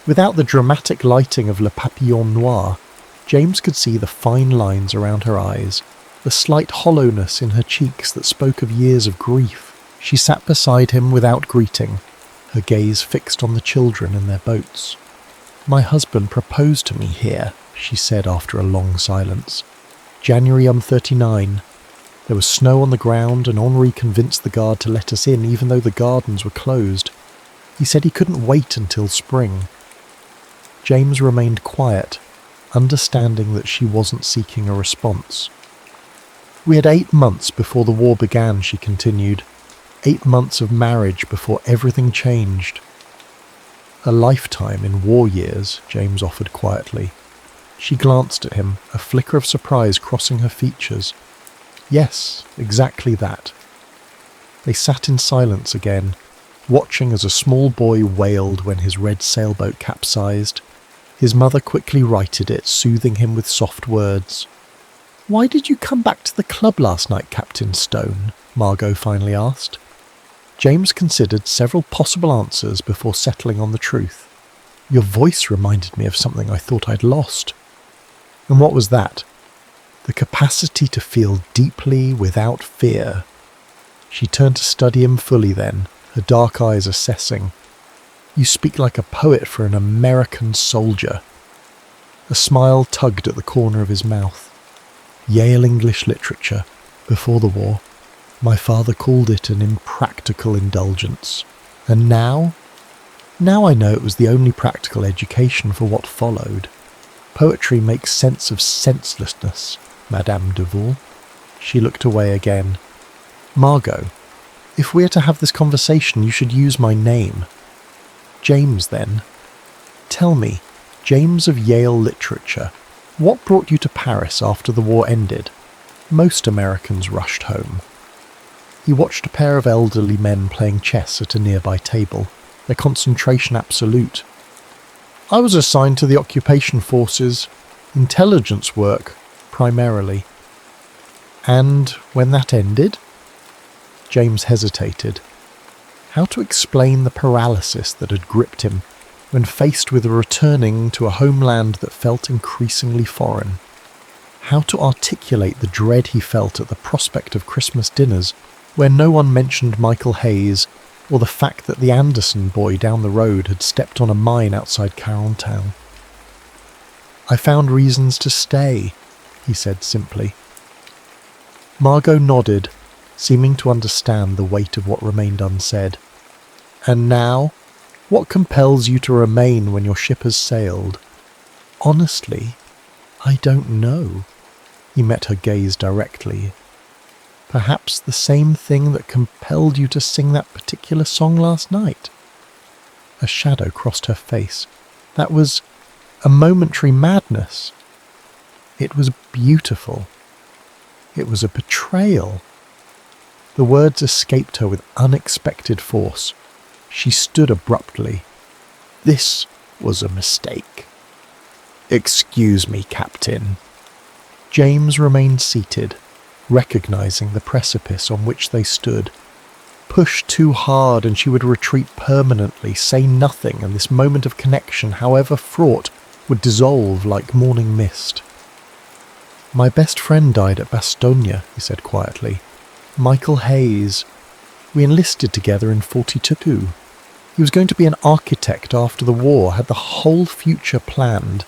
Without the dramatic lighting of Le Papillon Noir, James could see the fine lines around her eyes, the slight hollowness in her cheeks that spoke of years of grief. She sat beside him without greeting, her gaze fixed on the children in their boats. My husband proposed to me here, she said after a long silence. January 39. There was snow on the ground and Henri convinced the guard to let us in even though the gardens were closed. He said he couldn't wait until spring. James remained quiet, understanding that she wasn't seeking a response. We had 8 months before the war began, she continued. 8 months of marriage before everything changed. A lifetime in war years, James offered quietly. She glanced at him, a flicker of surprise crossing her features. Yes, exactly that. They sat in silence again, watching as a small boy wailed when his red sailboat capsized. His mother quickly righted it, soothing him with soft words. "Why did you come back to the club last night, Captain Stone?" Margot finally asked. James considered several possible answers before settling on the truth. "Your voice reminded me of something I thought I'd lost." "And what was that?" "The capacity to feel deeply without fear." She turned to study him fully then, her dark eyes assessing. "You speak like a poet for an American soldier." A smile tugged at the corner of his mouth. "Yale English literature, before the war. My father called it an impractical indulgence. And now? Now I know it was the only practical education for what followed. Poetry makes sense of senselessness, Madame Duval." She looked away again. "Margot, if we're to have this conversation, you should use my name." "James, then. Tell me, James of Yale literature, what brought you to Paris after the war ended? Most Americans rushed home." He watched a pair of elderly men playing chess at a nearby table, their concentration absolute. "I was assigned to the occupation forces, intelligence work, primarily." "And when that ended?" James hesitated. How to explain the paralysis that had gripped him when faced with returning to a homeland that felt increasingly foreign? How to articulate the dread he felt at the prospect of Christmas dinners where no one mentioned Michael Hayes or the fact that the Anderson boy down the road had stepped on a mine outside Carentan? "I found reasons to stay," he said simply. Margot nodded, seeming to understand the weight of what remained unsaid. "And now, what compels you to remain when your ship has sailed?" "Honestly, I don't know." He met her gaze directly. "Perhaps the same thing that compelled you to sing that particular song last night." A shadow crossed her face. "That was a momentary madness." "It was beautiful." It was a betrayal. The words escaped her with unexpected force. She stood abruptly. This was a mistake. "Excuse me, Captain." James remained seated, recognizing the precipice on which they stood. Push too hard and she would retreat permanently, say nothing, and this moment of connection, however fraught, would dissolve like morning mist. "My best friend died at Bastogne," he said quietly. "Michael Hayes. We enlisted together in 42. He was going to be an architect after the war, had the whole future planned.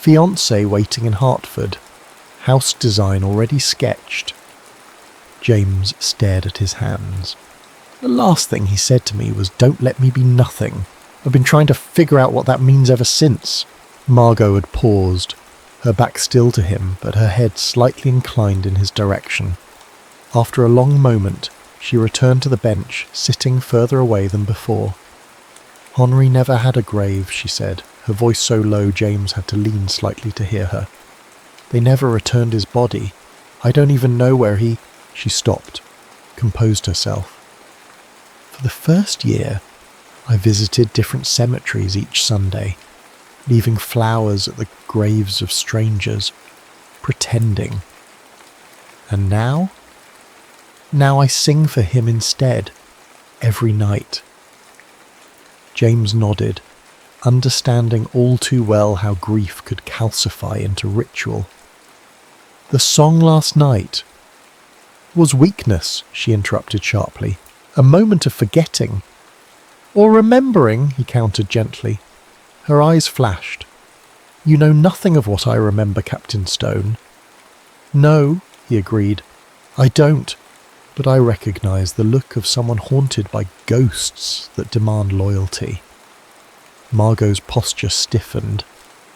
Fiancé waiting in Hartford. House design already sketched." James stared at his hands. "The last thing he said to me was, 'Don't let me be nothing.' I've been trying to figure out what that means ever since." Margot had paused, her back still to him, but her head slightly inclined in his direction. After a long moment, she returned to the bench, sitting further away than before. "Henri never had a grave," she said, her voice so low James had to lean slightly to hear her. "They never returned his body. I don't even know where he—" She stopped, composed herself. "For the first year, I visited different cemeteries each Sunday, leaving flowers at the graves of strangers, pretending. And now? Now I sing for him instead, every night." James nodded, understanding all too well how grief could calcify into ritual. "The song last night was weakness," she interrupted sharply. "A moment of forgetting." "Or remembering," he countered gently. Her eyes flashed. "You know nothing of what I remember, Captain Stone." "No," he agreed. "I don't, but I recognise the look of someone haunted by ghosts that demand loyalty." Margot's posture stiffened,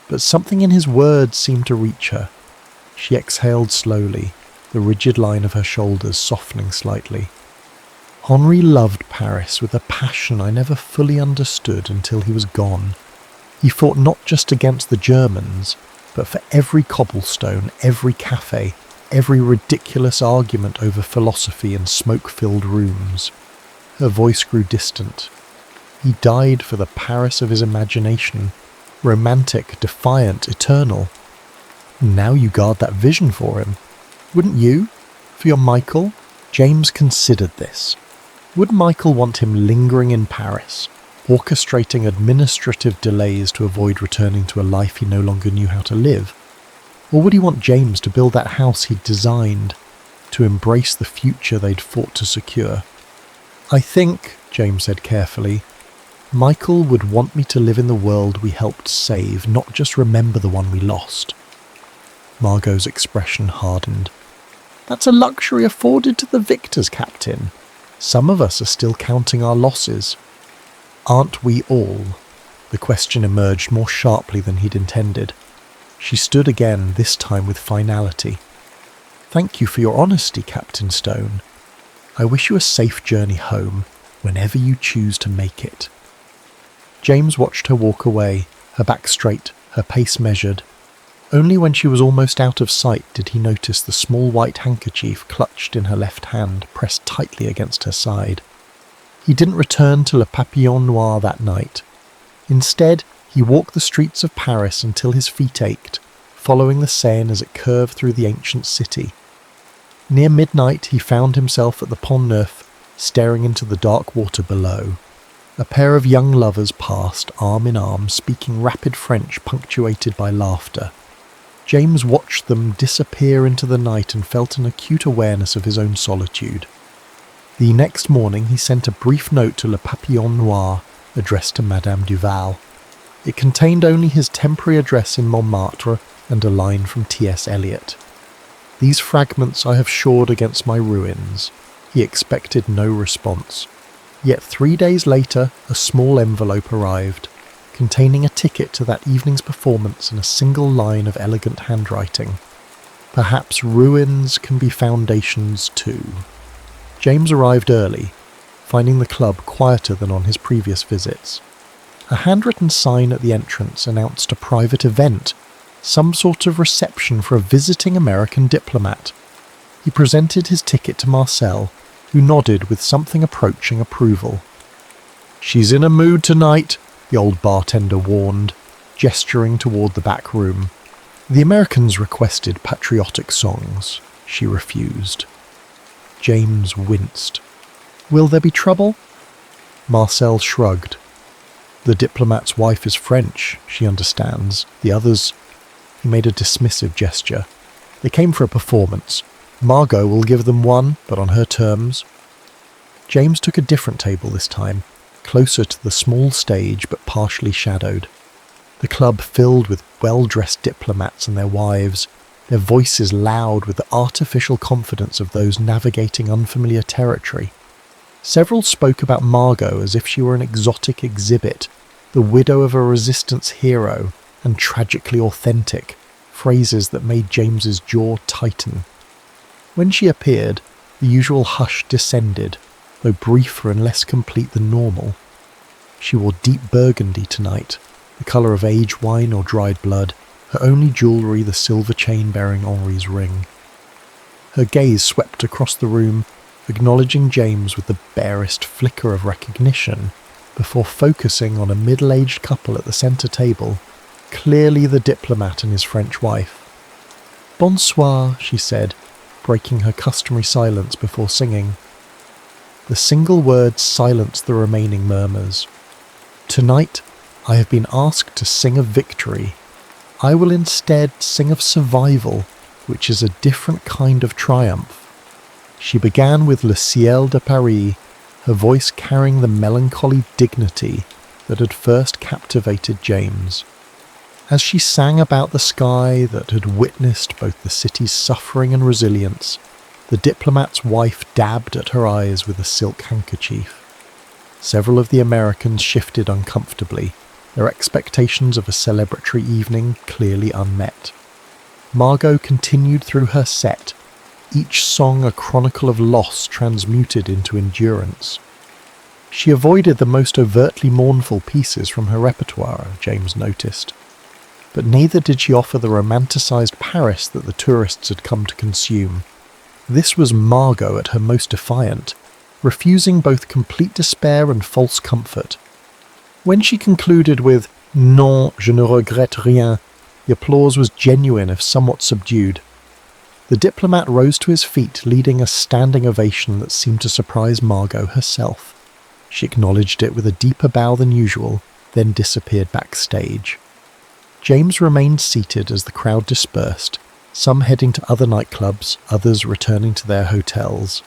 but something in his words seemed to reach her. She exhaled slowly, the rigid line of her shoulders softening slightly. "Henri loved Paris with a passion I never fully understood until he was gone. He fought not just against the Germans, but for every cobblestone, every cafe, every ridiculous argument over philosophy in smoke-filled rooms." Her voice grew distant. "He died for the Paris of his imagination, romantic, defiant, eternal. Now you guard that vision for him. Wouldn't you? For your Michael?" James considered this. Would Michael want him lingering in Paris, orchestrating administrative delays to avoid returning to a life he no longer knew how to live? Or would he want James to build that house he'd designed, to embrace the future they'd fought to secure? "I think," James said carefully, "Michael would want me to live in the world we helped save, not just remember the one we lost." Margot's expression hardened. "That's a luxury afforded to the victors, Captain. Some of us are still counting our losses." "Aren't we all?" The question emerged more sharply than he'd intended. She stood again, this time with finality. "Thank you for your honesty, Captain Stone. I wish you a safe journey home, whenever you choose to make it." James watched her walk away, her back straight, her pace measured. Only when she was almost out of sight did he notice the small white handkerchief clutched in her left hand, pressed tightly against her side. He didn't return to Le Papillon Noir that night. Instead, he walked the streets of Paris until his feet ached, following the Seine as it curved through the ancient city. Near midnight, he found himself at the Pont Neuf, staring into the dark water below. A pair of young lovers passed, arm in arm, speaking rapid French punctuated by laughter. James watched them disappear into the night and felt an acute awareness of his own solitude. The next morning he sent a brief note to Le Papillon Noir, addressed to Madame Duval. It contained only his temporary address in Montmartre and a line from T.S. Eliot. "These fragments I have shored against my ruins." He expected no response. Yet 3 days later, a small envelope arrived, containing a ticket to that evening's performance in a single line of elegant handwriting. "Perhaps ruins can be foundations too." James arrived early, finding the club quieter than on his previous visits. A handwritten sign at the entrance announced a private event, some sort of reception for a visiting American diplomat. He presented his ticket to Marcel, who nodded with something approaching approval. "She's in a mood tonight," the old bartender warned, gesturing toward the back room. The Americans requested patriotic songs. She refused. James winced. "Will there be trouble?" Marcel shrugged. "The diplomat's wife is French, she understands. The others—" He made a dismissive gesture. "They came for a performance. Margot will give them one, but on her terms." James took a different table this time, closer to the small stage but partially shadowed. The club filled with well-dressed diplomats and their wives, their voices loud with the artificial confidence of those navigating unfamiliar territory. Several spoke about Margot as if she were an exotic exhibit, the widow of a resistance hero, and tragically authentic, phrases that made James's jaw tighten. When she appeared, the usual hush descended, though briefer and less complete than normal. She wore deep burgundy tonight, the colour of aged wine or dried blood, her only jewellery the silver chain bearing Henri's ring. Her gaze swept across the room, acknowledging James with the barest flicker of recognition, before focusing on a middle-aged couple at the centre table, clearly the diplomat and his French wife. "Bonsoir," she said, breaking her customary silence before singing. The single word silenced the remaining murmurs. "Tonight, I have been asked to sing of victory. I will instead sing of survival, which is a different kind of triumph." She began with Le Ciel de Paris, her voice carrying the melancholy dignity that had first captivated James. As she sang about the sky that had witnessed both the city's suffering and resilience, the diplomat's wife dabbed at her eyes with a silk handkerchief. Several of the Americans shifted uncomfortably, their expectations of a celebratory evening clearly unmet. Margot continued through her set, each song a chronicle of loss transmuted into endurance. She avoided the most overtly mournful pieces from her repertoire, James noticed. But neither did she offer the romanticised Paris that the tourists had come to consume. This was Margot at her most defiant, refusing both complete despair and false comfort. When she concluded with "Non, je ne regrette rien," the applause was genuine if somewhat subdued. The diplomat rose to his feet, leading a standing ovation that seemed to surprise Margot herself. She acknowledged it with a deeper bow than usual, then disappeared backstage. James remained seated as the crowd dispersed, some heading to other nightclubs, others returning to their hotels.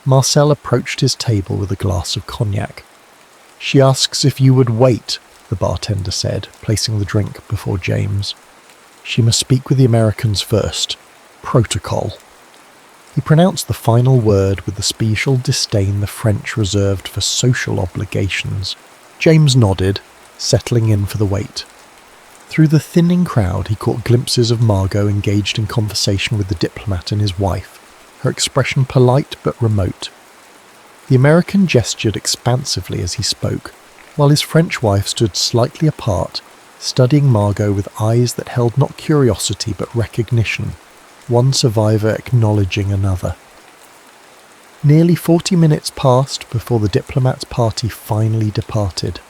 Marcel approached his table with a glass of cognac. "She asks if you would wait," the bartender said, placing the drink before James. "She must speak with the Americans first. Protocol." He pronounced the final word with the special disdain the French reserved for social obligations. James nodded, settling in for the wait. Through the thinning crowd he caught glimpses of Margot engaged in conversation with the diplomat and his wife, her expression polite but remote. The American gestured expansively as he spoke, while his French wife stood slightly apart, studying Margot with eyes that held not curiosity but recognition, one survivor acknowledging another. Nearly 40 minutes passed before the diplomat's party finally departed.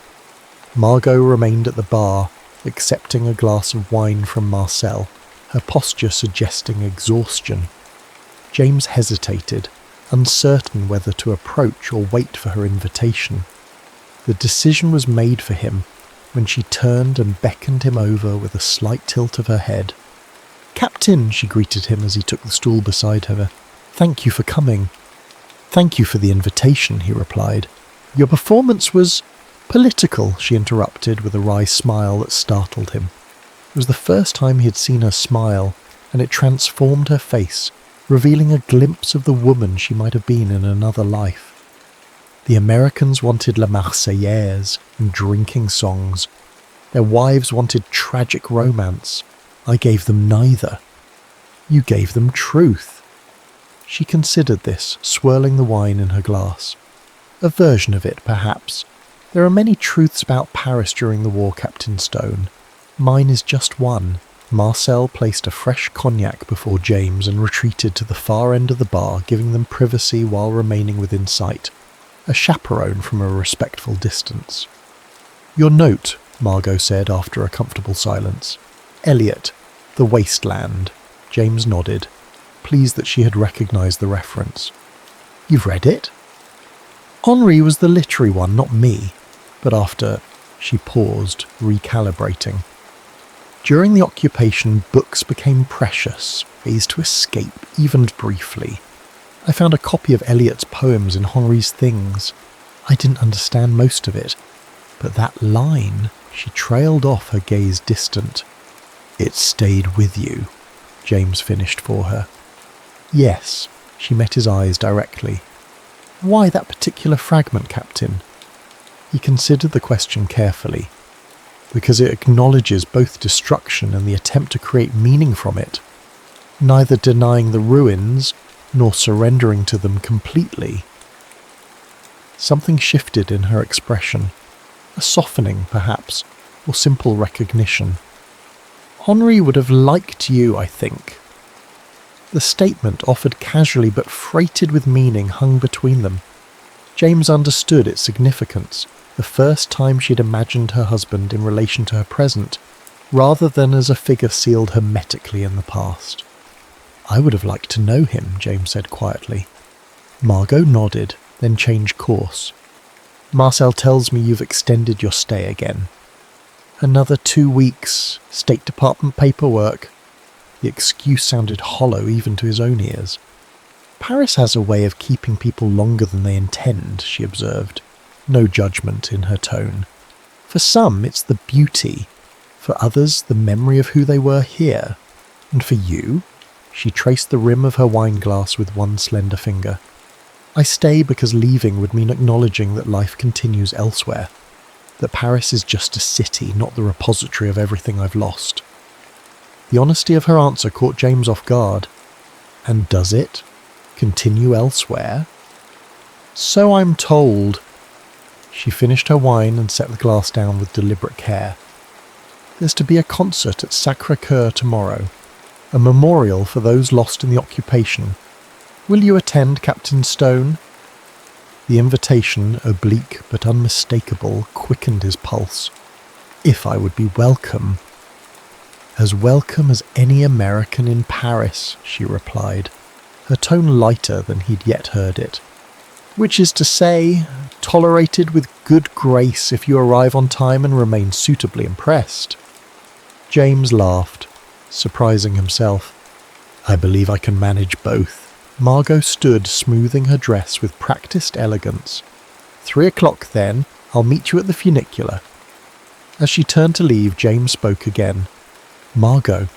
Margot remained at the bar, accepting a glass of wine from Marcel, her posture suggesting exhaustion. James hesitated, uncertain whether to approach or wait for her invitation. The decision was made for him when she turned and beckoned him over with a slight tilt of her head. "Captain," she greeted him as he took the stool beside her. "Thank you for coming." "Thank you for the invitation," he replied. "Your performance was—" "Political," she interrupted with a wry smile that startled him. It was the first time he had seen her smile, and it transformed her face, revealing a glimpse of the woman she might have been in another life. The Americans wanted La Marseillaise and drinking songs. Their wives wanted tragic romance. I gave them neither. You gave them truth. She considered this, swirling the wine in her glass. A version of it, perhaps. There are many truths about Paris during the war, Captain Stone. Mine is just one, Marcel placed a fresh cognac before James and retreated to the far end of the bar, giving them privacy while remaining within sight, a chaperone from a respectful distance. "Your note," Margot said after a comfortable silence. "Eliot, the Wasteland." James nodded, pleased that she had recognised the reference. "You've read it?" "Henri was the literary one, not me." But after she paused, recalibrating. "During the occupation, books became precious, ways to escape, even briefly. I found a copy of Eliot's poems in Henri's things. I didn't understand most of it, but that line," she trailed off, her gaze distant. "It stayed with you," James finished for her. "Yes," she met his eyes directly. "Why that particular fragment, Captain?" He considered the question carefully. "Because it acknowledges both destruction and the attempt to create meaning from it, neither denying the ruins nor surrendering to them completely." Something shifted in her expression, a softening perhaps, or simple recognition. "Henri would have liked you, I think." The statement, offered casually but freighted with meaning, hung between them. James understood its significance, the first time she'd imagined her husband in relation to her present, rather than as a figure sealed hermetically in the past. "I would have liked to know him," James said quietly. Margot nodded, then changed course. "Marcel tells me you've extended your stay again." "Another 2 weeks, State Department paperwork." The excuse sounded hollow even to his own ears. "Paris has a way of keeping people longer than they intend," she observed, no judgment in her tone. "For some, it's the beauty. For others, the memory of who they were here. And for you?" She traced the rim of her wineglass with one slender finger. "I stay because leaving would mean acknowledging that life continues elsewhere. That Paris is just a city, not the repository of everything I've lost." The honesty of her answer caught James off guard. "And does it continue elsewhere?" "So I'm told." She finished her wine and set the glass down with deliberate care. "There's to be a concert at Sacré-Cœur tomorrow, a memorial for those lost in the occupation. Will you attend, Captain Stone?" The invitation, oblique but unmistakable, quickened his pulse. "If I would be welcome." "As welcome as any American in Paris," she replied, her tone lighter than he'd yet heard it. "Which is to say, tolerated with good grace if you arrive on time and remain suitably impressed." James laughed, surprising himself. "I believe I can manage both." Margot stood smoothing her dress with practiced elegance. 3 o'clock then, I'll meet you at the funicular." As she turned to leave, James spoke again. "Margot."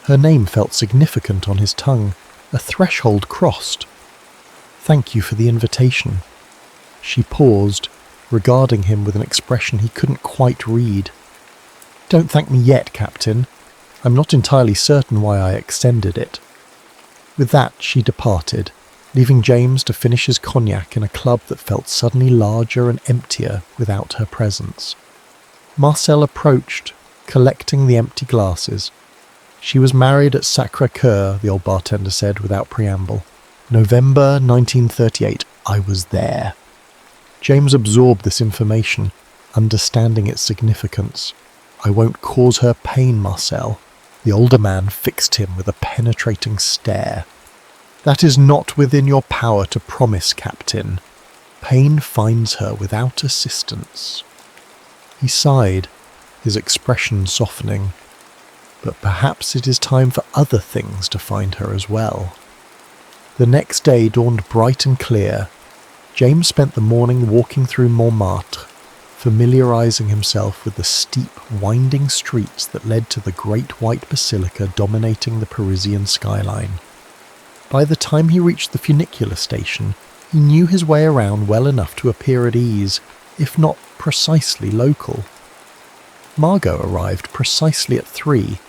Her name felt significant on his tongue, a threshold crossed. "Thank you for the invitation." She paused, regarding him with an expression he couldn't quite read. "Don't thank me yet, Captain. I'm not entirely certain why I extended it." With that, she departed, leaving James to finish his cognac in a club that felt suddenly larger and emptier without her presence. Marcel approached, collecting the empty glasses. She was married at Sacré-Cœur, the old bartender said without preamble. November 1938. I was there. James absorbed this information, understanding its significance. "I won't cause her pain, Marcel." The older man fixed him with a penetrating stare. "That is not within your power to promise, Captain. Pain finds her without assistance." He sighed, his expression softening. "But perhaps it is time for other things to find her as well." The next day dawned bright and clear. James spent the morning walking through Montmartre, familiarizing himself with the steep, winding streets that led to the great white basilica dominating the Parisian skyline. By the time he reached the funicular station, he knew his way around well enough to appear at ease, if not precisely local. Margot arrived precisely at 3,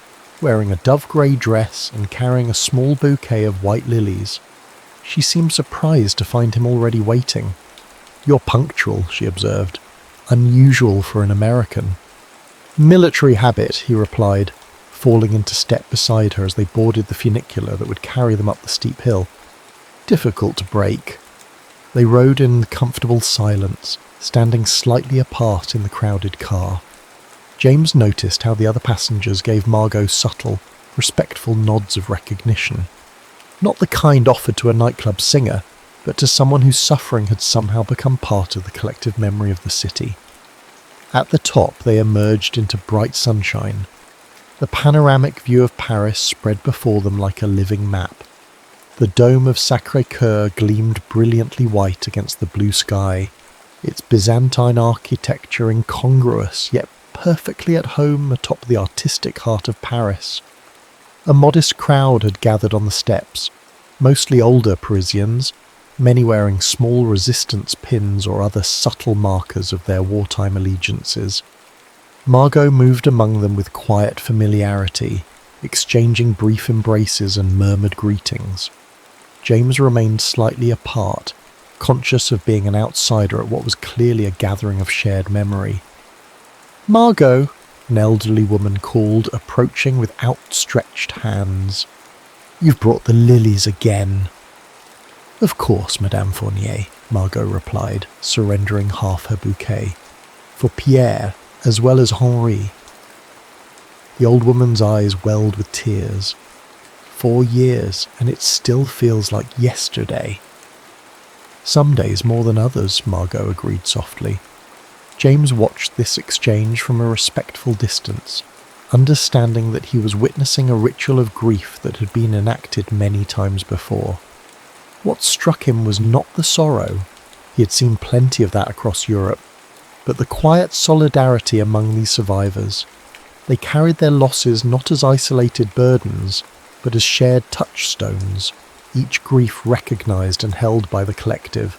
wearing a dove-grey dress and carrying a small bouquet of white lilies. She seemed surprised to find him already waiting. "You're punctual," she observed. "Unusual for an American." "Military habit," he replied, falling into step beside her as they boarded the funicular that would carry them up the steep hill. Difficult to break. They rode in comfortable silence, standing slightly apart in the crowded car. James noticed how the other passengers gave Margot subtle, respectful nods of recognition. Not the kind offered to a nightclub singer, but to someone whose suffering had somehow become part of the collective memory of the city. At the top they emerged into bright sunshine. The panoramic view of Paris spread before them like a living map. The dome of Sacré-Cœur gleamed brilliantly white against the blue sky, its Byzantine architecture incongruous yet perfectly at home atop the artistic heart of Paris. A modest crowd had gathered on the steps, mostly older Parisians, many wearing small resistance pins or other subtle markers of their wartime allegiances. Margot moved among them with quiet familiarity, exchanging brief embraces and murmured greetings. James remained slightly apart, conscious of being an outsider at what was clearly a gathering of shared memory. "Margot," an elderly woman called, approaching with outstretched hands. "You've brought the lilies again." "Of course, Madame Fournier," Margot replied, surrendering half her bouquet. "For Pierre, as well as Henri." The old woman's eyes welled with tears. 4 years, and it still feels like yesterday. "Some days more than others," Margot agreed softly. James watched this exchange from a respectful distance, understanding that he was witnessing a ritual of grief that had been enacted many times before. What struck him was not the sorrow. He had seen plenty of that across Europe, but the quiet solidarity among these survivors. They carried their losses not as isolated burdens, but as shared touchstones, each grief recognised and held by the collective.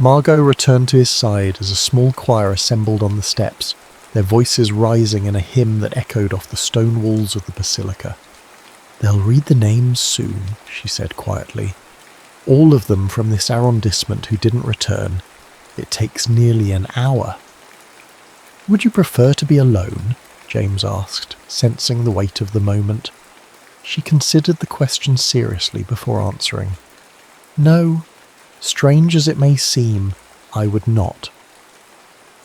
Margot returned to his side as a small choir assembled on the steps, their voices rising in a hymn that echoed off the stone walls of the basilica. "They'll read the names soon," she said quietly. "All of them from this arrondissement who didn't return. It takes nearly an hour." "Would you prefer to be alone?" James asked, sensing the weight of the moment. She considered the question seriously before answering. "No, strange as it may seem, I would not."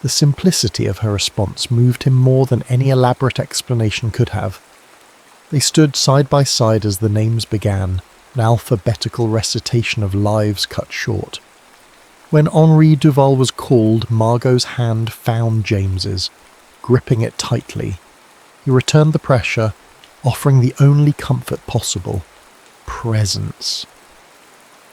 The simplicity of her response moved him more than any elaborate explanation could have. They stood side by side as the names began, an alphabetical recitation of lives cut short. When Henri Duval was called, Margot's hand found James's, gripping it tightly. He returned the pressure, offering the only comfort possible: presence.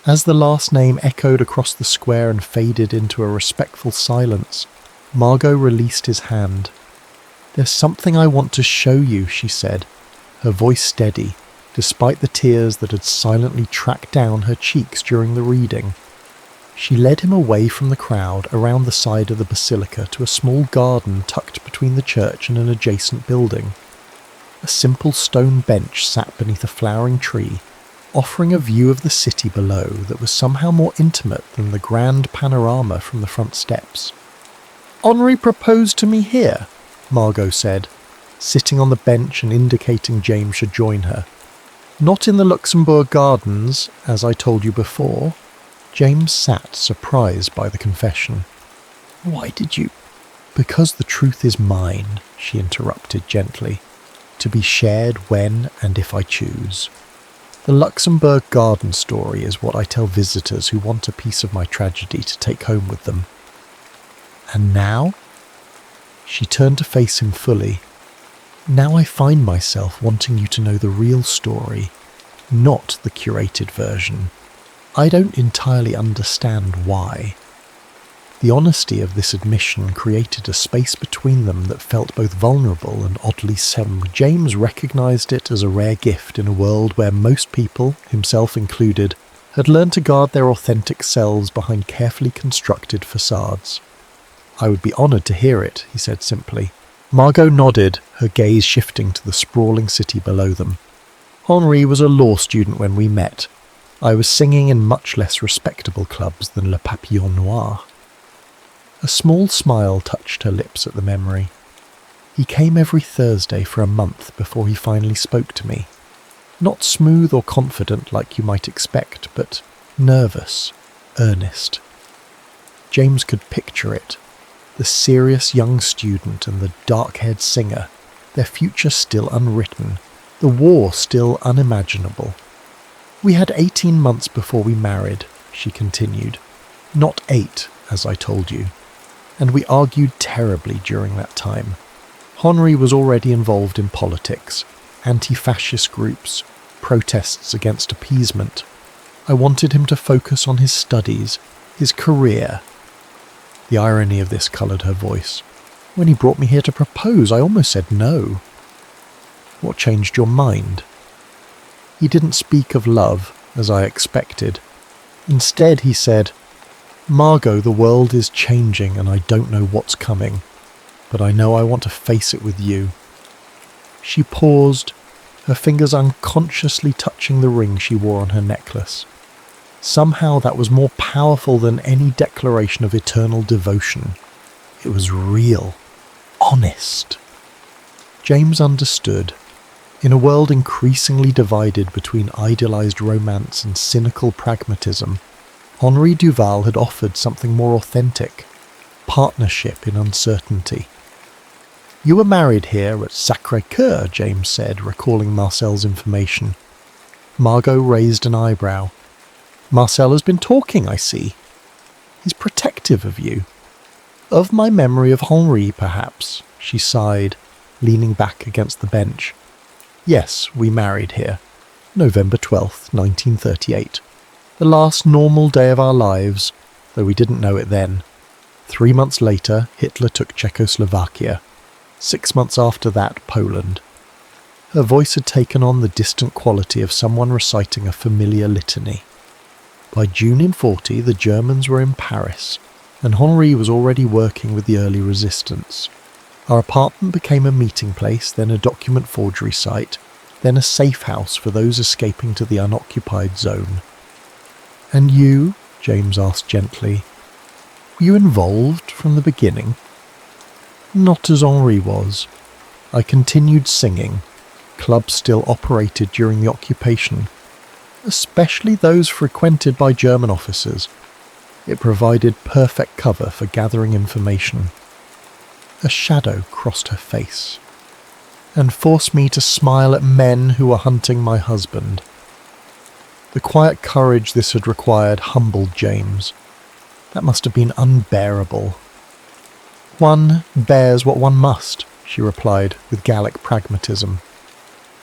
As the last name echoed across the square and faded into a respectful silence, Margot released his hand. "There's something I want to show you," she said, her voice steady, despite the tears that had silently tracked down her cheeks during the reading. She led him away from the crowd around the side of the basilica to a small garden tucked between the church and an adjacent building. A simple stone bench sat beneath a flowering tree, offering a view of the city below that was somehow more intimate than the grand panorama from the front steps. "Henri proposed to me here," Margot said, sitting on the bench and indicating James should join her. "Not in the Luxembourg Gardens, as I told you before." James sat, surprised by the confession. "Why did you—" "Because the truth is mine," she interrupted gently, "to be shared when and if I choose. The Luxembourg Garden story is what I tell visitors who want a piece of my tragedy to take home with them." "And now?" She turned to face him fully. "Now I find myself wanting you to know the real story, not the curated version. I don't entirely understand why." The honesty of this admission created a space between them that felt both vulnerable and oddly solemn. James recognised it as a rare gift in a world where most people, himself included, had learned to guard their authentic selves behind carefully constructed facades. "I would be honoured to hear it," he said simply. Margot nodded, her gaze shifting to the sprawling city below them. "Henri was a law student when we met. I was singing in much less respectable clubs than Le Papillon Noir." A small smile touched her lips at the memory. He came every Thursday for a month before he finally spoke to me. Not smooth or confident like you might expect, but nervous, earnest. James could picture it. The serious young student and the dark-haired singer, their future still unwritten, the war still unimaginable. We had 18 months before we married, she continued. Not 8, as I told you. And we argued terribly during that time. Henri was already involved in politics, anti-fascist groups, protests against appeasement. I wanted him to focus on his studies, his career. The irony of this coloured her voice. When he brought me here to propose, I almost said no. What changed your mind? He didn't speak of love, as I expected. Instead, he said, Margot, the world is changing and I don't know what's coming, but I know I want to face it with you. She paused, her fingers unconsciously touching the ring she wore on her necklace. Somehow that was more powerful than any declaration of eternal devotion. It was real, honest. James understood. In a world increasingly divided between idealized romance and cynical pragmatism, Henri Duval had offered something more authentic, partnership in uncertainty. You were married here at Sacré-Cœur, James said, recalling Marcel's information. Margot raised an eyebrow. Marcel has been talking, I see. He's protective of you. Of my memory of Henri, perhaps, she sighed, leaning back against the bench. Yes, we married here. November 12th, 1938. The last normal day of our lives, though we didn't know it then. 3 months later, Hitler took Czechoslovakia. 6 months after that, Poland. Her voice had taken on the distant quality of someone reciting a familiar litany. By June in 40, the Germans were in Paris, and Henri was already working with the early resistance. Our apartment became a meeting place, then a document forgery site, then a safe house for those escaping to the unoccupied zone. And you, James asked gently, were you involved from the beginning? Not as Henri was. I continued singing. Clubs still operated during the occupation, especially those frequented by German officers. It provided perfect cover for gathering information. A shadow crossed her face, and forced me to smile at men who were hunting my husband. The quiet courage this had required humbled James. That must have been unbearable. One bears what one must, she replied with Gallic pragmatism.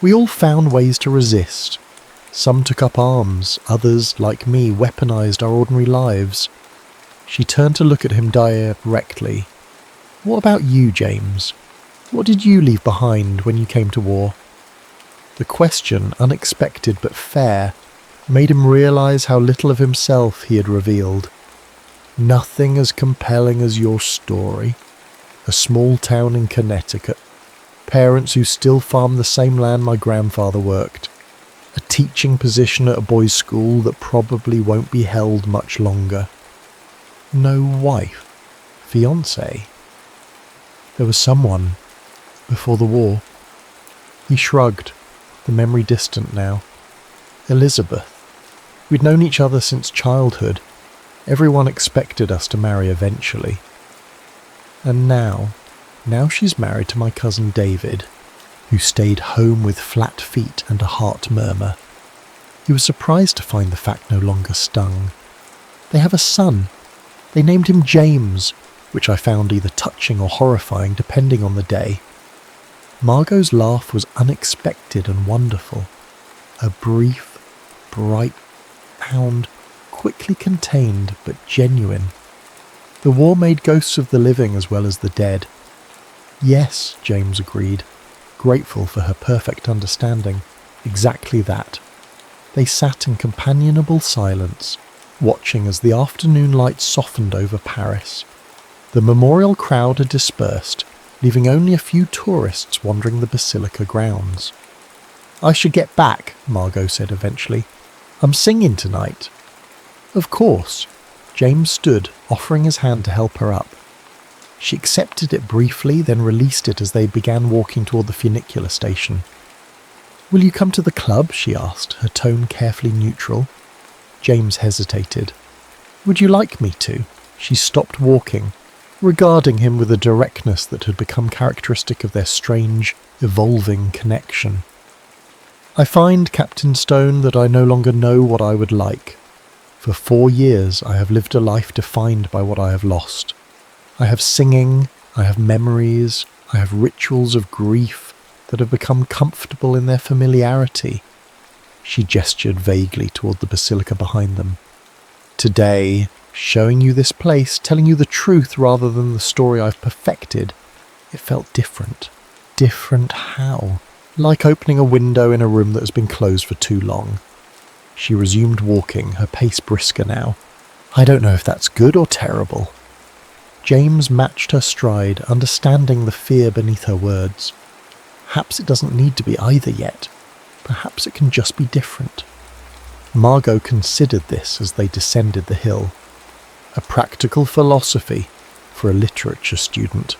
We all found ways to resist. Some took up arms, others, like me, weaponized our ordinary lives. She turned to look at him directly. What about you, James? What did you leave behind when you came to war? The question, unexpected but fair, made him realize how little of himself he had revealed. Nothing as compelling as your story. A small town in Connecticut. Parents who still farm the same land my grandfather worked. A teaching position at a boys' school that probably won't be held much longer. No wife. Fiancé. There was someone before the war. He shrugged, the memory distant now. Elizabeth. We'd known each other since childhood. Everyone expected us to marry eventually. And now she's married to my cousin David, who stayed home with flat feet and a heart murmur. He was surprised to find the fact no longer stung. They have a son. They named him James, which I found either touching or horrifying depending on the day. Margot's laugh was unexpected and wonderful. A brief, bright sound, quickly contained but genuine. The war made ghosts of the living as well as the dead. Yes, James agreed, grateful for her perfect understanding. Exactly that. They sat in companionable silence, watching as the afternoon light softened over Paris. The memorial crowd had dispersed, leaving only a few tourists wandering the basilica grounds. I should get back, Margot said eventually. I'm singing tonight. Of course. James stood, offering his hand to help her up. She accepted it briefly, then released it as they began walking toward the funicular station. "Will you come to the club?" she asked, her tone carefully neutral. James hesitated. "Would you like me to?" She stopped walking, regarding him with a directness that had become characteristic of their strange, evolving connection. "I find, Captain Stone, that I no longer know what I would like. For 4 years I have lived a life defined by what I have lost. I have singing, I have memories, I have rituals of grief that have become comfortable in their familiarity." She gestured vaguely toward the basilica behind them. "Today, showing you this place, telling you the truth rather than the story I've perfected, it felt different. Different how? Like opening a window in a room that has been closed for too long." She resumed walking, her pace brisker now. "I don't know if that's good or terrible." James matched her stride, understanding the fear beneath her words. Perhaps it doesn't need to be either yet. Perhaps it can just be different. Margot considered this as they descended the hill. A practical philosophy for a literature student.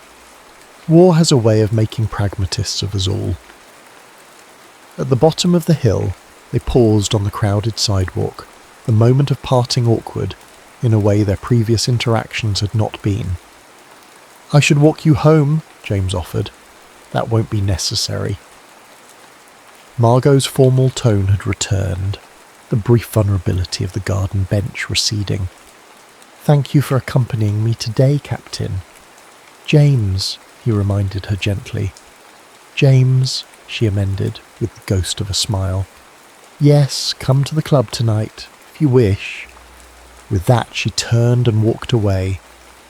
War has a way of making pragmatists of us all. At the bottom of the hill, they paused on the crowded sidewalk, the moment of parting awkward, in a way their previous interactions had not been. "I should walk you home," James offered. "That won't be necessary." Margot's formal tone had returned, the brief vulnerability of the garden bench receding. "Thank you for accompanying me today, Captain." "James," he reminded her gently. "James," she amended, with the ghost of a smile. "Yes, come to the club tonight, if you wish." With that, she turned and walked away,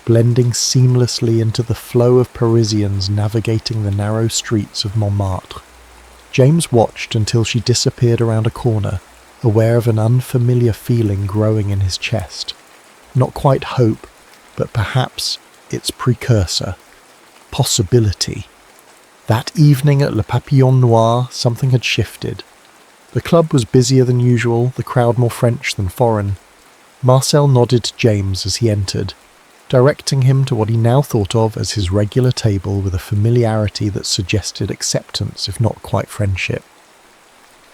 blending seamlessly into the flow of Parisians navigating the narrow streets of Montmartre. James watched until she disappeared around a corner, aware of an unfamiliar feeling growing in his chest. Not quite hope, but perhaps its precursor. Possibility. That evening at Le Papillon Noir, something had shifted. The club was busier than usual, the crowd more French than foreign. Marcel nodded to James as he entered, directing him to what he now thought of as his regular table with a familiarity that suggested acceptance, if not quite friendship.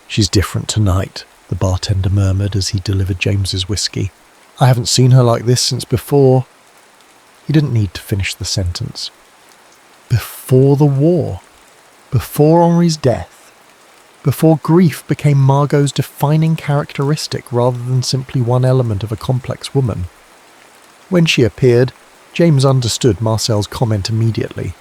"She's different tonight," the bartender murmured as he delivered James's whiskey. "I haven't seen her like this since before—" He didn't need to finish the sentence. Before the war. Before Henri's death. Before grief became Margot's defining characteristic rather than simply one element of a complex woman. When she appeared, James understood Marcel's comment immediately.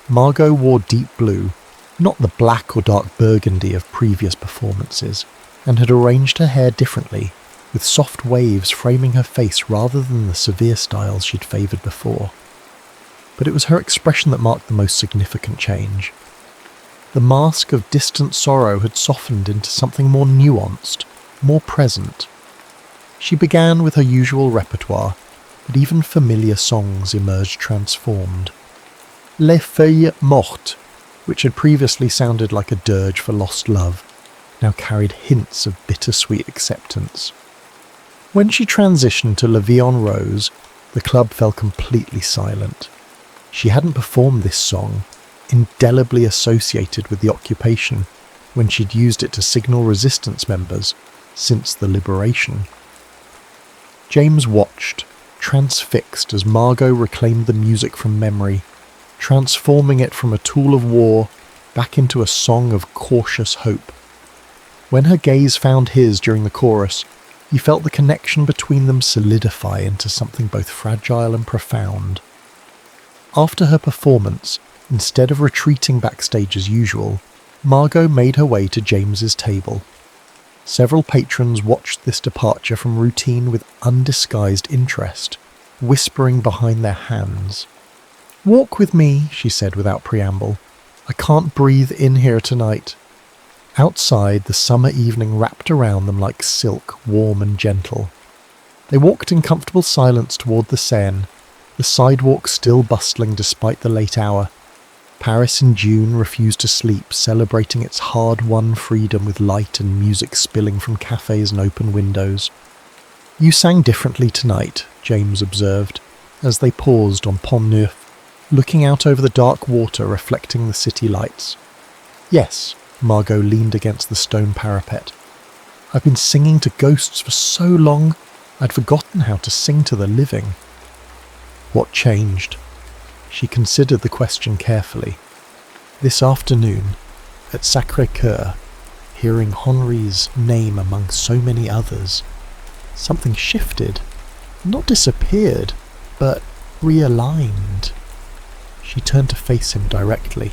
Margot wore deep blue, not the black or dark burgundy of previous performances, and had arranged her hair differently, with soft waves framing her face rather than the severe styles she'd favoured before. But it was her expression that marked the most significant change. The mask of distant sorrow had softened into something more nuanced, more present. She began with her usual repertoire, but even familiar songs emerged transformed. Les Feuilles Mortes, which had previously sounded like a dirge for lost love, now carried hints of bittersweet acceptance. When she transitioned to La Vie en Rose, the club fell completely silent. She hadn't performed this song, indelibly associated with the occupation, when she'd used it to signal resistance members, since the liberation. James watched, transfixed as Margot reclaimed the music from memory, transforming it from a tool of war back into a song of cautious hope. When her gaze found his during the chorus, he felt the connection between them solidify into something both fragile and profound. After her performance, instead of retreating backstage as usual, Margot made her way to James's table. Several patrons watched this departure from routine with undisguised interest, whispering behind their hands. "Walk with me," she said without preamble. "I can't breathe in here tonight." Outside, the summer evening wrapped around them like silk, warm and gentle. They walked in comfortable silence toward the Seine, the sidewalk still bustling despite the late hour. Paris in June refused to sleep, celebrating its hard-won freedom with light and music spilling from cafes and open windows. "You sang differently tonight," James observed, as they paused on Pont Neuf. looking out over the dark water reflecting the city lights. Yes, Margot leaned against the stone parapet. I've been singing to ghosts for so long, I'd forgotten how to sing to the living. What changed? She considered the question carefully. This afternoon, at Sacré-Cœur, hearing Henri's name among so many others, something shifted, not disappeared, but realigned. She turned to face him directly.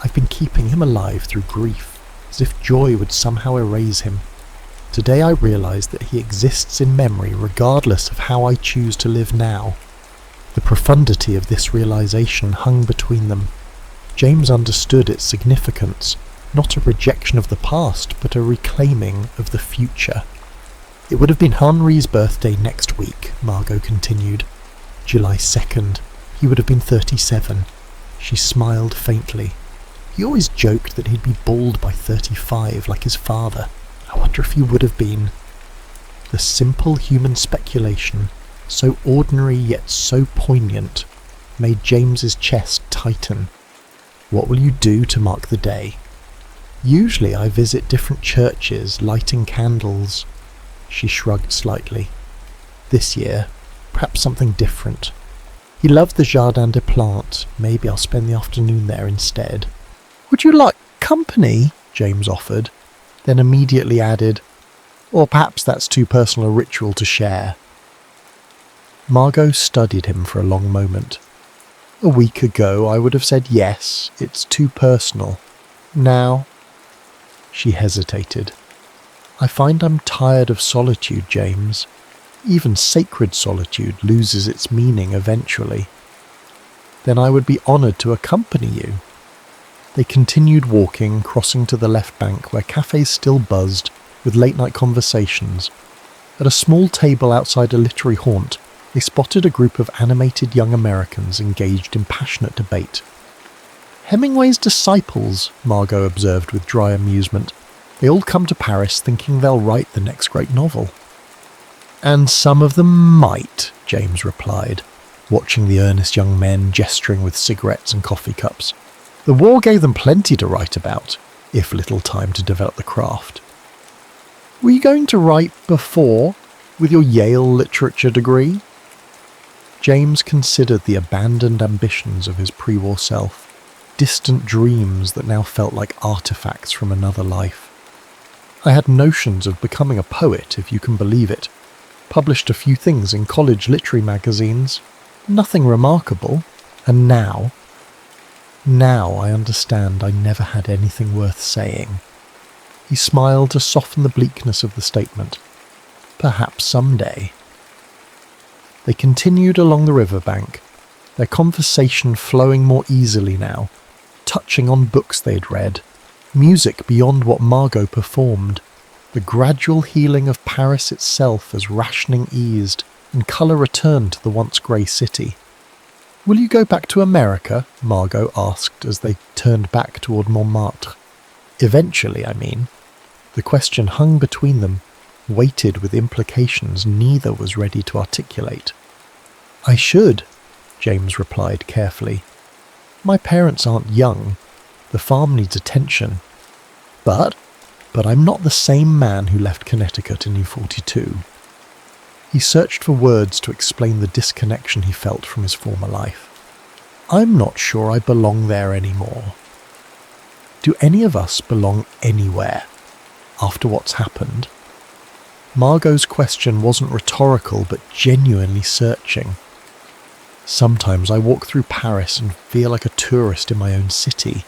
I've been keeping him alive through grief, as if joy would somehow erase him. Today I realize that he exists in memory regardless of how I choose to live now. The profundity of this realization hung between them. James understood its significance, not a rejection of the past, but a reclaiming of the future. It would have been Henri's birthday next week, Margot continued. July 2nd. He would have been 37. She smiled faintly. He always joked that he'd be bald by 35, like his father. I wonder if he would have been. The simple human speculation, so ordinary yet so poignant, made James's chest tighten. What will you do to mark the day? Usually I visit different churches, lighting candles. She shrugged slightly. This year, perhaps something different. He loved the Jardin des Plantes. Maybe I'll spend the afternoon there instead. Would you like company? James offered, then immediately added, or perhaps that's too personal a ritual to share. Margot studied him for a long moment. A week ago I would have said yes, it's too personal. Now, she hesitated. I find I'm tired of solitude, James. Even sacred solitude loses its meaning eventually. Then I would be honoured to accompany you. They continued walking, crossing to the left bank where cafes still buzzed with late-night conversations. At a small table outside a literary haunt, they spotted a group of animated young Americans engaged in passionate debate. Hemingway's disciples, Margot observed with dry amusement. They all come to Paris thinking they'll write the next great novel. And some of them might, James replied, watching the earnest young men gesturing with cigarettes and coffee cups. The war gave them plenty to write about, if little time to develop the craft. Were you going to write before, with your Yale literature degree? James considered the abandoned ambitions of his pre-war self, distant dreams that now felt like artifacts from another life. I had notions of becoming a poet, if you can believe it. Published a few things in college literary magazines. Nothing remarkable. And now I understand I never had anything worth saying. He smiled to soften the bleakness of the statement. Perhaps someday. They continued along the riverbank, their conversation flowing more easily now, touching on books they'd read, music beyond what Margot performed, the gradual healing of Paris itself as rationing eased and colour returned to the once grey city. Will you go back to America? Margot asked as they turned back toward Montmartre. Eventually, I mean. The question hung between them, weighted with implications neither was ready to articulate. I should, James replied carefully. My parents aren't young. The farm needs attention. But I'm not the same man who left Connecticut in U42. He searched for words to explain the disconnection he felt from his former life. I'm not sure I belong there anymore. Do any of us belong anywhere after what's happened? Margot's question wasn't rhetorical but genuinely searching. Sometimes I walk through Paris and feel like a tourist in my own city.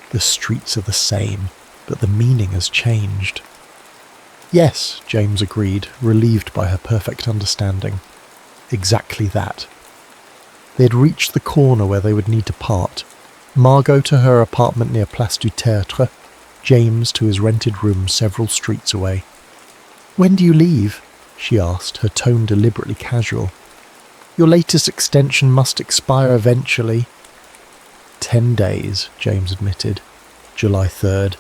The streets are the same, but the meaning has changed. Yes, James agreed, relieved by her perfect understanding. Exactly that. They had reached the corner where they would need to part. Margot to her apartment near Place du Théâtre, James to his rented room several streets away. When do you leave? She asked, her tone deliberately casual. Your latest extension must expire eventually. 10 days, James admitted. July 3rd.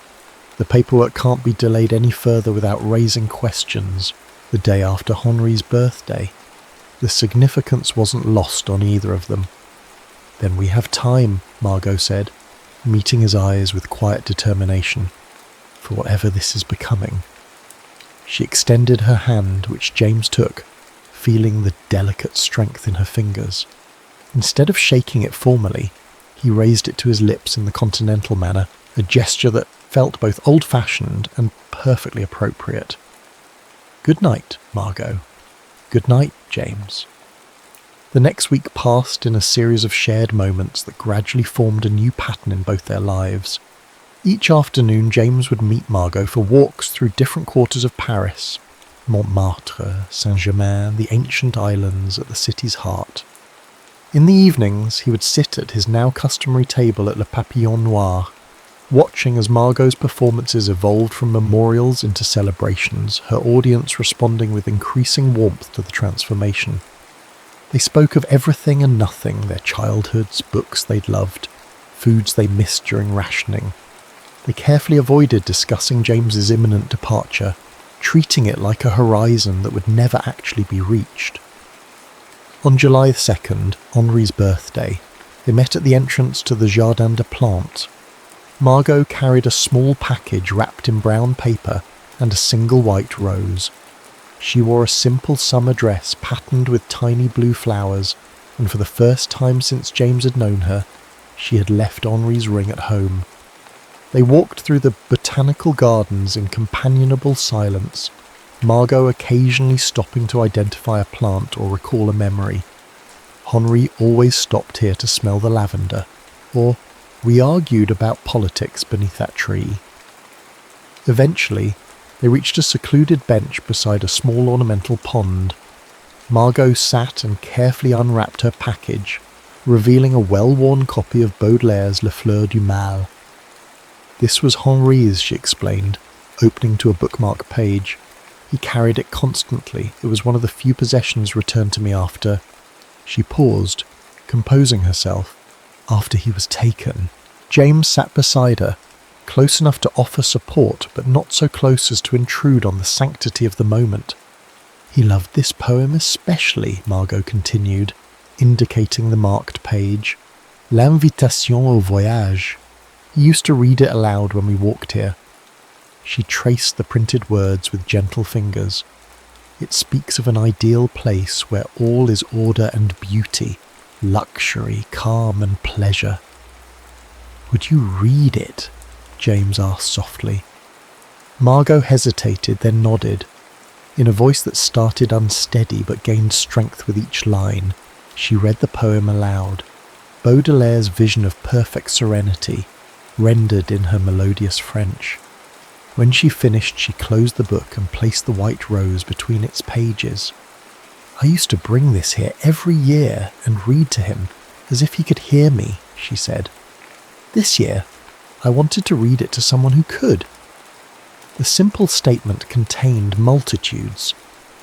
The paperwork can't be delayed any further without raising questions. The day after Henri's birthday. The significance wasn't lost on either of them. "Then we have time," Margot said, meeting his eyes with quiet determination, "for whatever this is becoming." She extended her hand, which James took, feeling the delicate strength in her fingers. Instead of shaking it formally, he raised it to his lips in the continental manner, a gesture that felt both old-fashioned and perfectly appropriate. "Good night, Margot. Good night, James." The next week passed in a series of shared moments that gradually formed a new pattern in both their lives. Each afternoon, James would meet Margot for walks through different quarters of Paris, Montmartre, Saint-Germain, the ancient islands at the city's heart. In the evenings, he would sit at his now customary table at Le Papillon Noir, watching as Margot's performances evolved from memorials into celebrations, her audience responding with increasing warmth to the transformation. They spoke of everything and nothing, their childhoods, books they'd loved, foods they missed during rationing. They carefully avoided discussing James's imminent departure, treating it like a horizon that would never actually be reached. On July 2nd, Henri's birthday, they met at the entrance to the Jardin des Plantes. Margot carried a small package wrapped in brown paper and a single white rose. She wore a simple summer dress patterned with tiny blue flowers, and for the first time since James had known her, she had left Henri's ring at home. They walked through the botanical gardens in companionable silence, Margot occasionally stopping to identify a plant or recall a memory. Henri always stopped here to smell the lavender, or we argued about politics beneath that tree. Eventually, they reached a secluded bench beside a small ornamental pond. Margot sat and carefully unwrapped her package, revealing a well-worn copy of Baudelaire's Les Fleurs du Mal. This was Henri's, she explained, opening to a bookmark page. He carried it constantly. It was one of the few possessions returned to me after... She paused, composing herself. After he was taken. James sat beside her, close enough to offer support, but not so close as to intrude on the sanctity of the moment. He loved this poem especially, Margot continued, indicating the marked page. L'invitation au voyage. He used to read it aloud when we walked here. She traced the printed words with gentle fingers. It speaks of an ideal place where all is order and beauty, luxury, calm and pleasure. Would you read it? James asked softly. Margot hesitated, then nodded. In a voice that started unsteady but gained strength with each line, she read the poem aloud. Baudelaire's vision of perfect serenity, rendered in her melodious French. When she finished, she closed the book and placed the white rose between its pages. I used to bring this here every year and read to him, as if he could hear me, she said. This year, I wanted to read it to someone who could. The simple statement contained multitudes,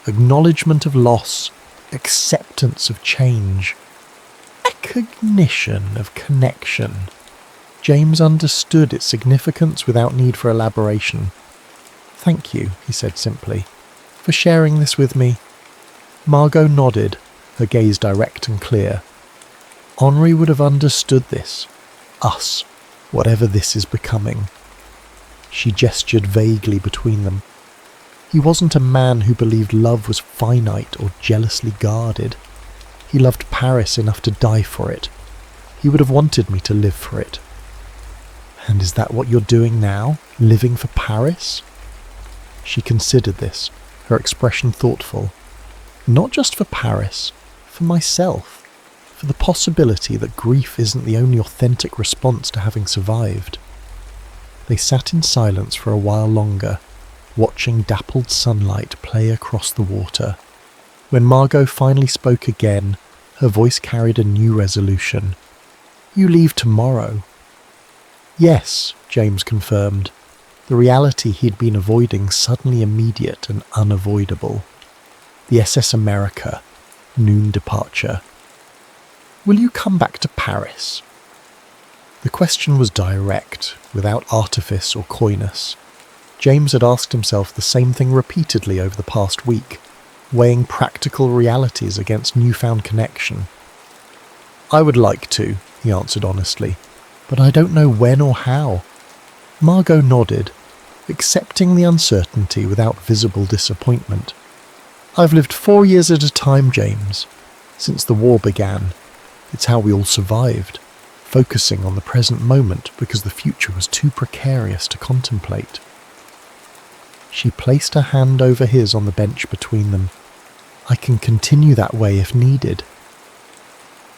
acknowledgement of loss, acceptance of change, recognition of connection. James understood its significance without need for elaboration. Thank you, he said simply, for sharing this with me. Margot nodded, her gaze direct and clear. Henri would have understood this. Us, whatever this is becoming. She gestured vaguely between them. He wasn't a man who believed love was finite or jealously guarded. He loved Paris enough to die for it. He would have wanted me to live for it. And is that what you're doing now? Living for Paris? She considered this, her expression thoughtful. Not just for Paris, for myself. For the possibility that grief isn't the only authentic response to having survived. They sat in silence for a while longer, watching dappled sunlight play across the water. When Margot finally spoke again, her voice carried a new resolution. You leave tomorrow. Yes, James confirmed, the reality he'd been avoiding suddenly immediate and unavoidable. The SS America, noon departure. Will you come back to Paris? The question was direct, without artifice or coyness. James had asked himself the same thing repeatedly over the past week, weighing practical realities against newfound connection. "I would like to," he answered honestly, "but I don't know when or how." Margot nodded, accepting the uncertainty without visible disappointment. "I've lived 4 years at a time, James. Since the war began. It's how we all survived, focusing on the present moment because the future was too precarious to contemplate." She placed her hand over his on the bench between them. "I can continue that way if needed."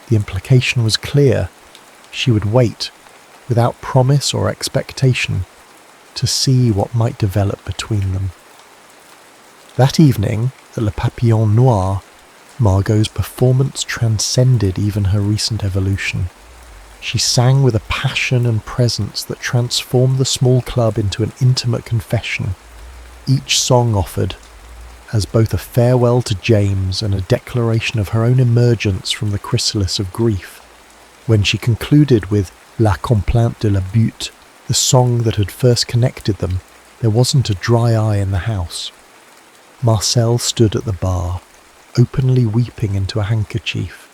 The implication was clear. She would wait, without promise or expectation, to see what might develop between them. That evening, at Le Papillon Noir, Margot's performance transcended even her recent evolution. She sang with a passion and presence that transformed the small club into an intimate confession. Each song offered as both a farewell to James and a declaration of her own emergence from the chrysalis of grief. When she concluded with La Complainte de la Butte, the song that had first connected them, there wasn't a dry eye in the house. Marcel stood at the bar, openly weeping into a handkerchief.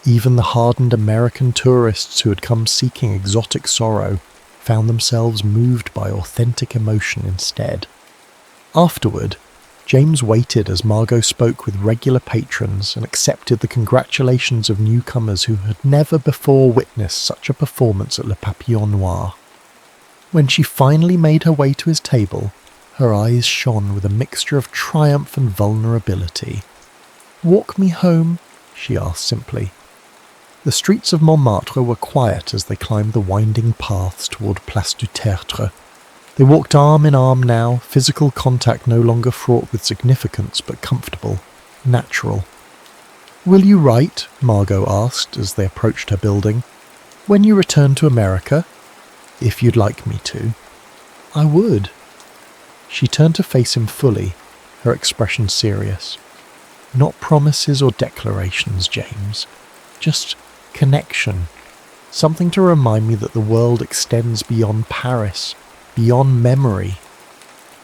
Even the hardened American tourists who had come seeking exotic sorrow found themselves moved by authentic emotion instead. Afterward, James waited as Margot spoke with regular patrons and accepted the congratulations of newcomers who had never before witnessed such a performance at Le Papillon Noir. When she finally made her way to his table, her eyes shone with a mixture of triumph and vulnerability. "Walk me home?" she asked simply. The streets of Montmartre were quiet as they climbed the winding paths toward Place du Tertre. They walked arm in arm now, physical contact no longer fraught with significance but comfortable, natural. "Will you write?" Margot asked as they approached her building. "When you return to America?" "If you'd like me to." "I would." She turned to face him fully, her expression serious. "Not promises or declarations, James. Just connection. Something to remind me that the world extends beyond Paris, beyond memory."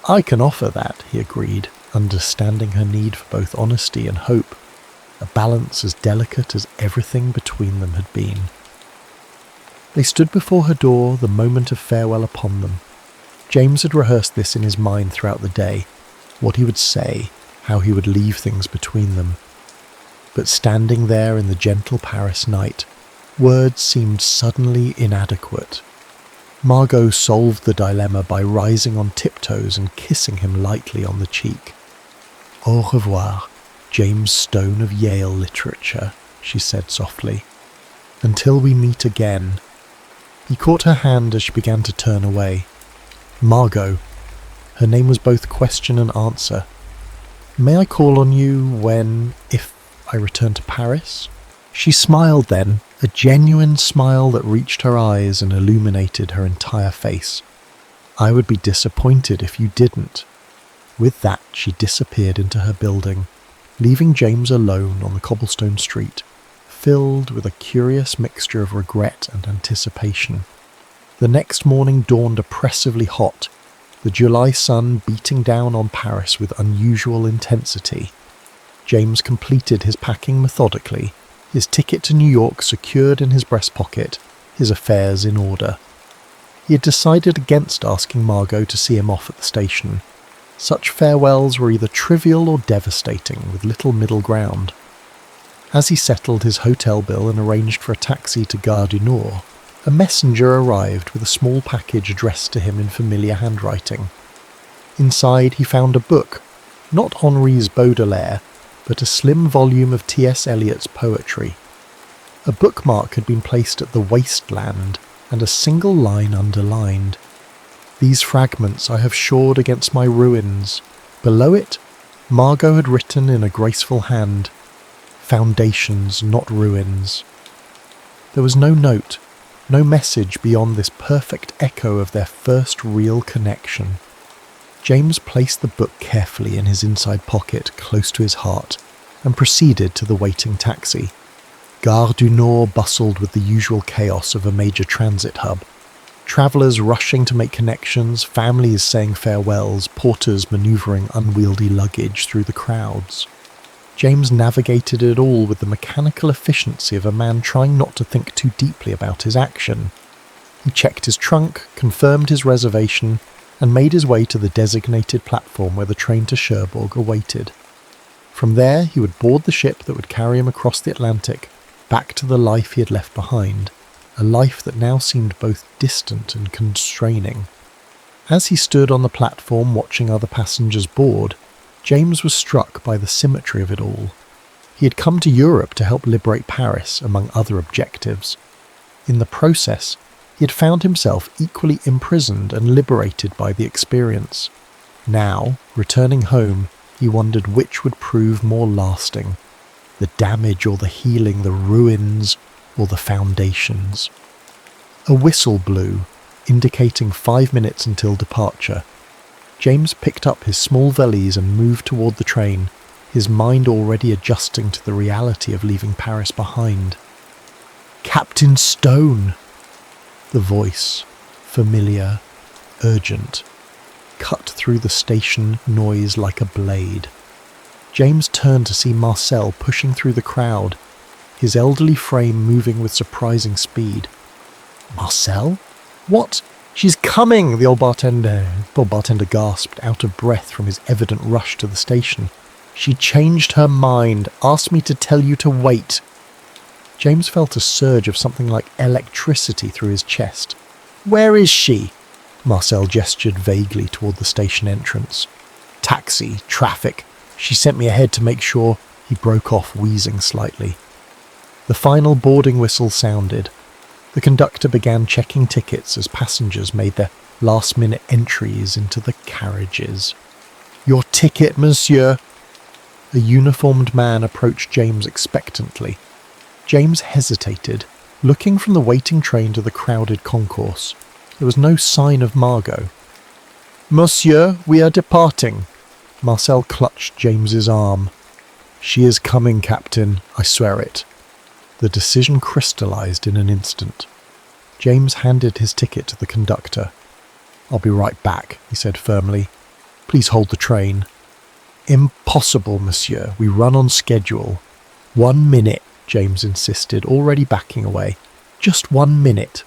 "I can offer that," he agreed, understanding her need for both honesty and hope, a balance as delicate as everything between them had been. They stood before her door, the moment of farewell upon them. James had rehearsed this in his mind throughout the day, what he would say, how he would leave things between them. But standing there in the gentle Paris night, words seemed suddenly inadequate. Margot solved the dilemma by rising on tiptoes and kissing him lightly on the cheek. "Au revoir, James Stone of Yale literature," she said softly. "Until we meet again." He caught her hand as she began to turn away. "Margot." Her name was both question and answer. "May I call on you if I return to Paris?" She smiled then, a genuine smile that reached her eyes and illuminated her entire face. "I would be disappointed if you didn't." With that, she disappeared into her building, leaving James alone on the cobblestone street, filled with a curious mixture of regret and anticipation. The next morning dawned oppressively hot, the July sun beating down on Paris with unusual intensity. James completed his packing methodically, his ticket to New York secured in his breast pocket, his affairs in order. He had decided against asking Margot to see him off at the station. Such farewells were either trivial or devastating, with little middle ground. As he settled his hotel bill and arranged for a taxi to Gare du Nord, a messenger arrived with a small package addressed to him in familiar handwriting. Inside he found a book, not Henri's Baudelaire, but a slim volume of T.S. Eliot's poetry. A bookmark had been placed at the wasteland, and a single line underlined. "These fragments I have shored against my ruins." Below it, Margot had written in a graceful hand, "Foundations, not ruins." There was no note, no message beyond this perfect echo of their first real connection. James placed the book carefully in his inside pocket, close to his heart, and proceeded to the waiting taxi. Gare du Nord bustled with the usual chaos of a major transit hub. Travellers rushing to make connections, families saying farewells, porters manoeuvring unwieldy luggage through the crowds. James navigated it all with the mechanical efficiency of a man trying not to think too deeply about his action. He checked his trunk, confirmed his reservation, and made his way to the designated platform where the train to Cherbourg awaited. From there, he would board the ship that would carry him across the Atlantic, back to the life he had left behind, a life that now seemed both distant and constraining. As he stood on the platform watching other passengers board, James was struck by the symmetry of it all. He had come to Europe to help liberate Paris, among other objectives. In the process, he had found himself equally imprisoned and liberated by the experience. Now, returning home, he wondered which would prove more lasting, the damage or the healing, the ruins or the foundations. A whistle blew, indicating 5 minutes until departure. James picked up his small valise and moved toward the train, his mind already adjusting to the reality of leaving Paris behind. "Captain Stone!" The voice, familiar, urgent, cut through the station noise like a blade. James turned to see Marcel pushing through the crowd, his elderly frame moving with surprising speed. "Marcel? What? She's coming!" The old bartender gasped, out of breath from his evident rush to the station. "She changed her mind, asked me to tell you to wait." James felt a surge of something like electricity through his chest. "Where is she?" Marcel gestured vaguely toward the station entrance. "Taxi, traffic. She sent me ahead to make sure." He broke off, wheezing slightly. The final boarding whistle sounded. The conductor began checking tickets as passengers made their last-minute entries into the carriages. "Your ticket, monsieur." A uniformed man approached James expectantly. James hesitated, looking from the waiting train to the crowded concourse. There was no sign of Margot. "Monsieur, we are departing." Marcel clutched James's arm. "She is coming, Captain, I swear it." The decision crystallized in an instant. James handed his ticket to the conductor. "I'll be right back," he said firmly. "Please hold the train." "Impossible, monsieur. We run on schedule." "1 minute," James insisted, already backing away. "Just 1 minute."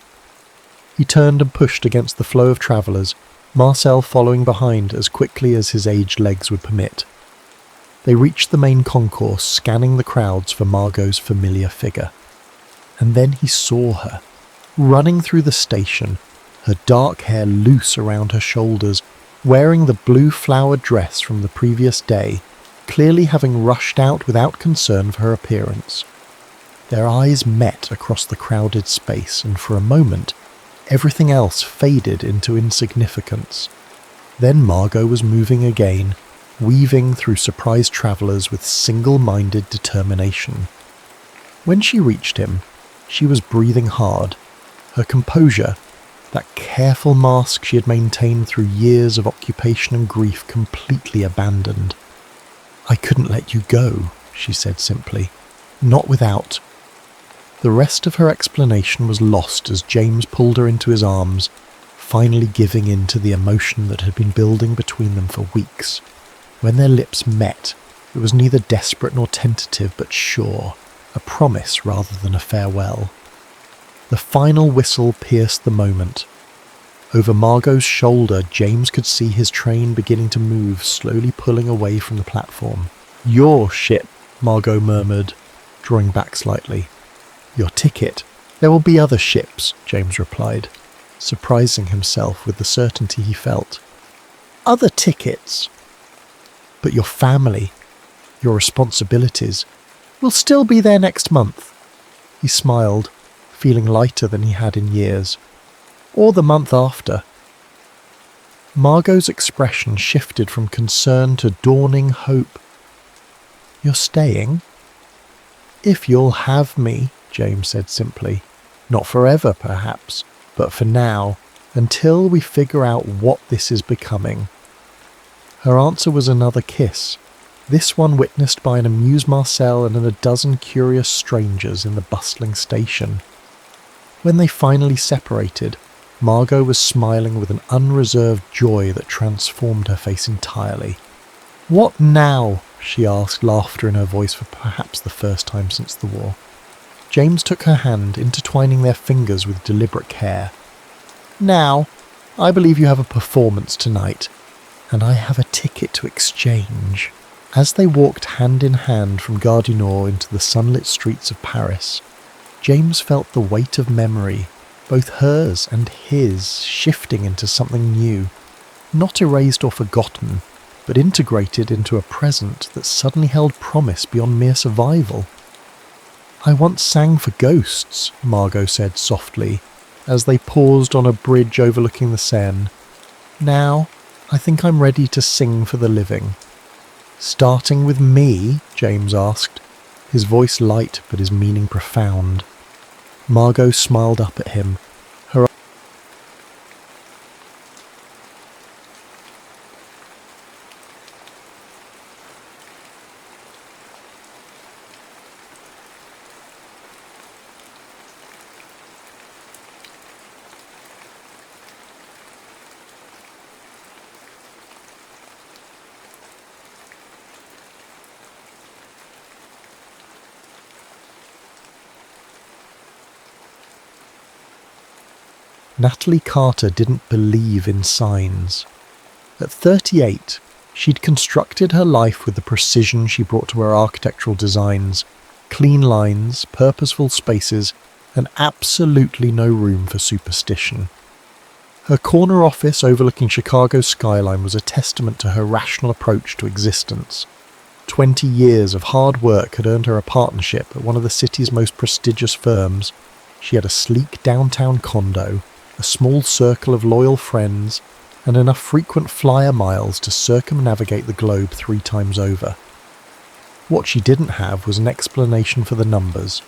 He turned and pushed against the flow of travellers, Marcel following behind as quickly as his aged legs would permit. They reached the main concourse, scanning the crowds for Margot's familiar figure. And then he saw her, running through the station, her dark hair loose around her shoulders, wearing the blue flowered dress from the previous day, clearly having rushed out without concern for her appearance. Their eyes met across the crowded space, and for a moment, everything else faded into insignificance. Then Margot was moving again, weaving through surprised travellers with single-minded determination. When she reached him, she was breathing hard. Her composure, that careful mask she had maintained through years of occupation and grief, completely abandoned. "I couldn't let you go," she said simply. "Not without..." The rest of her explanation was lost as James pulled her into his arms, finally giving in to the emotion that had been building between them for weeks. When their lips met, it was neither desperate nor tentative but sure, a promise rather than a farewell. The final whistle pierced the moment. Over Margot's shoulder, James could see his train beginning to move, slowly pulling away from the platform. "Your ship," Margot murmured, drawing back slightly. "Your ticket. There will be other ships," James replied, surprising himself with the certainty he felt. "Other tickets? But your family, your responsibilities, will still be there next month." He smiled, feeling lighter than he had in years. "Or the month after." Margot's expression shifted from concern to dawning hope. "You're staying?" "If you'll have me," James said simply. "Not forever, perhaps, but for now, until we figure out what this is becoming." Her answer was another kiss, this one witnessed by an amused Marcel and a dozen curious strangers in the bustling station. When they finally separated, Margot was smiling with an unreserved joy that transformed her face entirely. "What now?" she asked, laughter in her voice for perhaps the first time since the war. James took her hand, intertwining their fingers with deliberate care. Now, I believe you have a performance tonight, and I have a ticket to exchange. As they walked hand in hand from Gare du Nord into the sunlit streets of Paris, James felt the weight of memory, both hers and his, shifting into something new, not erased or forgotten, but integrated into a present that suddenly held promise beyond mere survival. I once sang for ghosts, Margot said softly, as they paused on a bridge overlooking the Seine. Now, I think I'm ready to sing for the living. Starting with me? James asked, his voice light but his meaning profound. Margot smiled up at him, her Natalie Carter didn't believe in signs. At 38, she'd constructed her life with the precision she brought to her architectural designs, clean lines, purposeful spaces, and absolutely no room for superstition. Her corner office overlooking Chicago's skyline was a testament to her rational approach to existence. 20 years of hard work had earned her a partnership at one of the city's most prestigious firms. She had a sleek downtown condo, a small circle of loyal friends, and enough frequent flyer miles to circumnavigate the globe 3 times over. What she didn't have was an explanation for the numbers.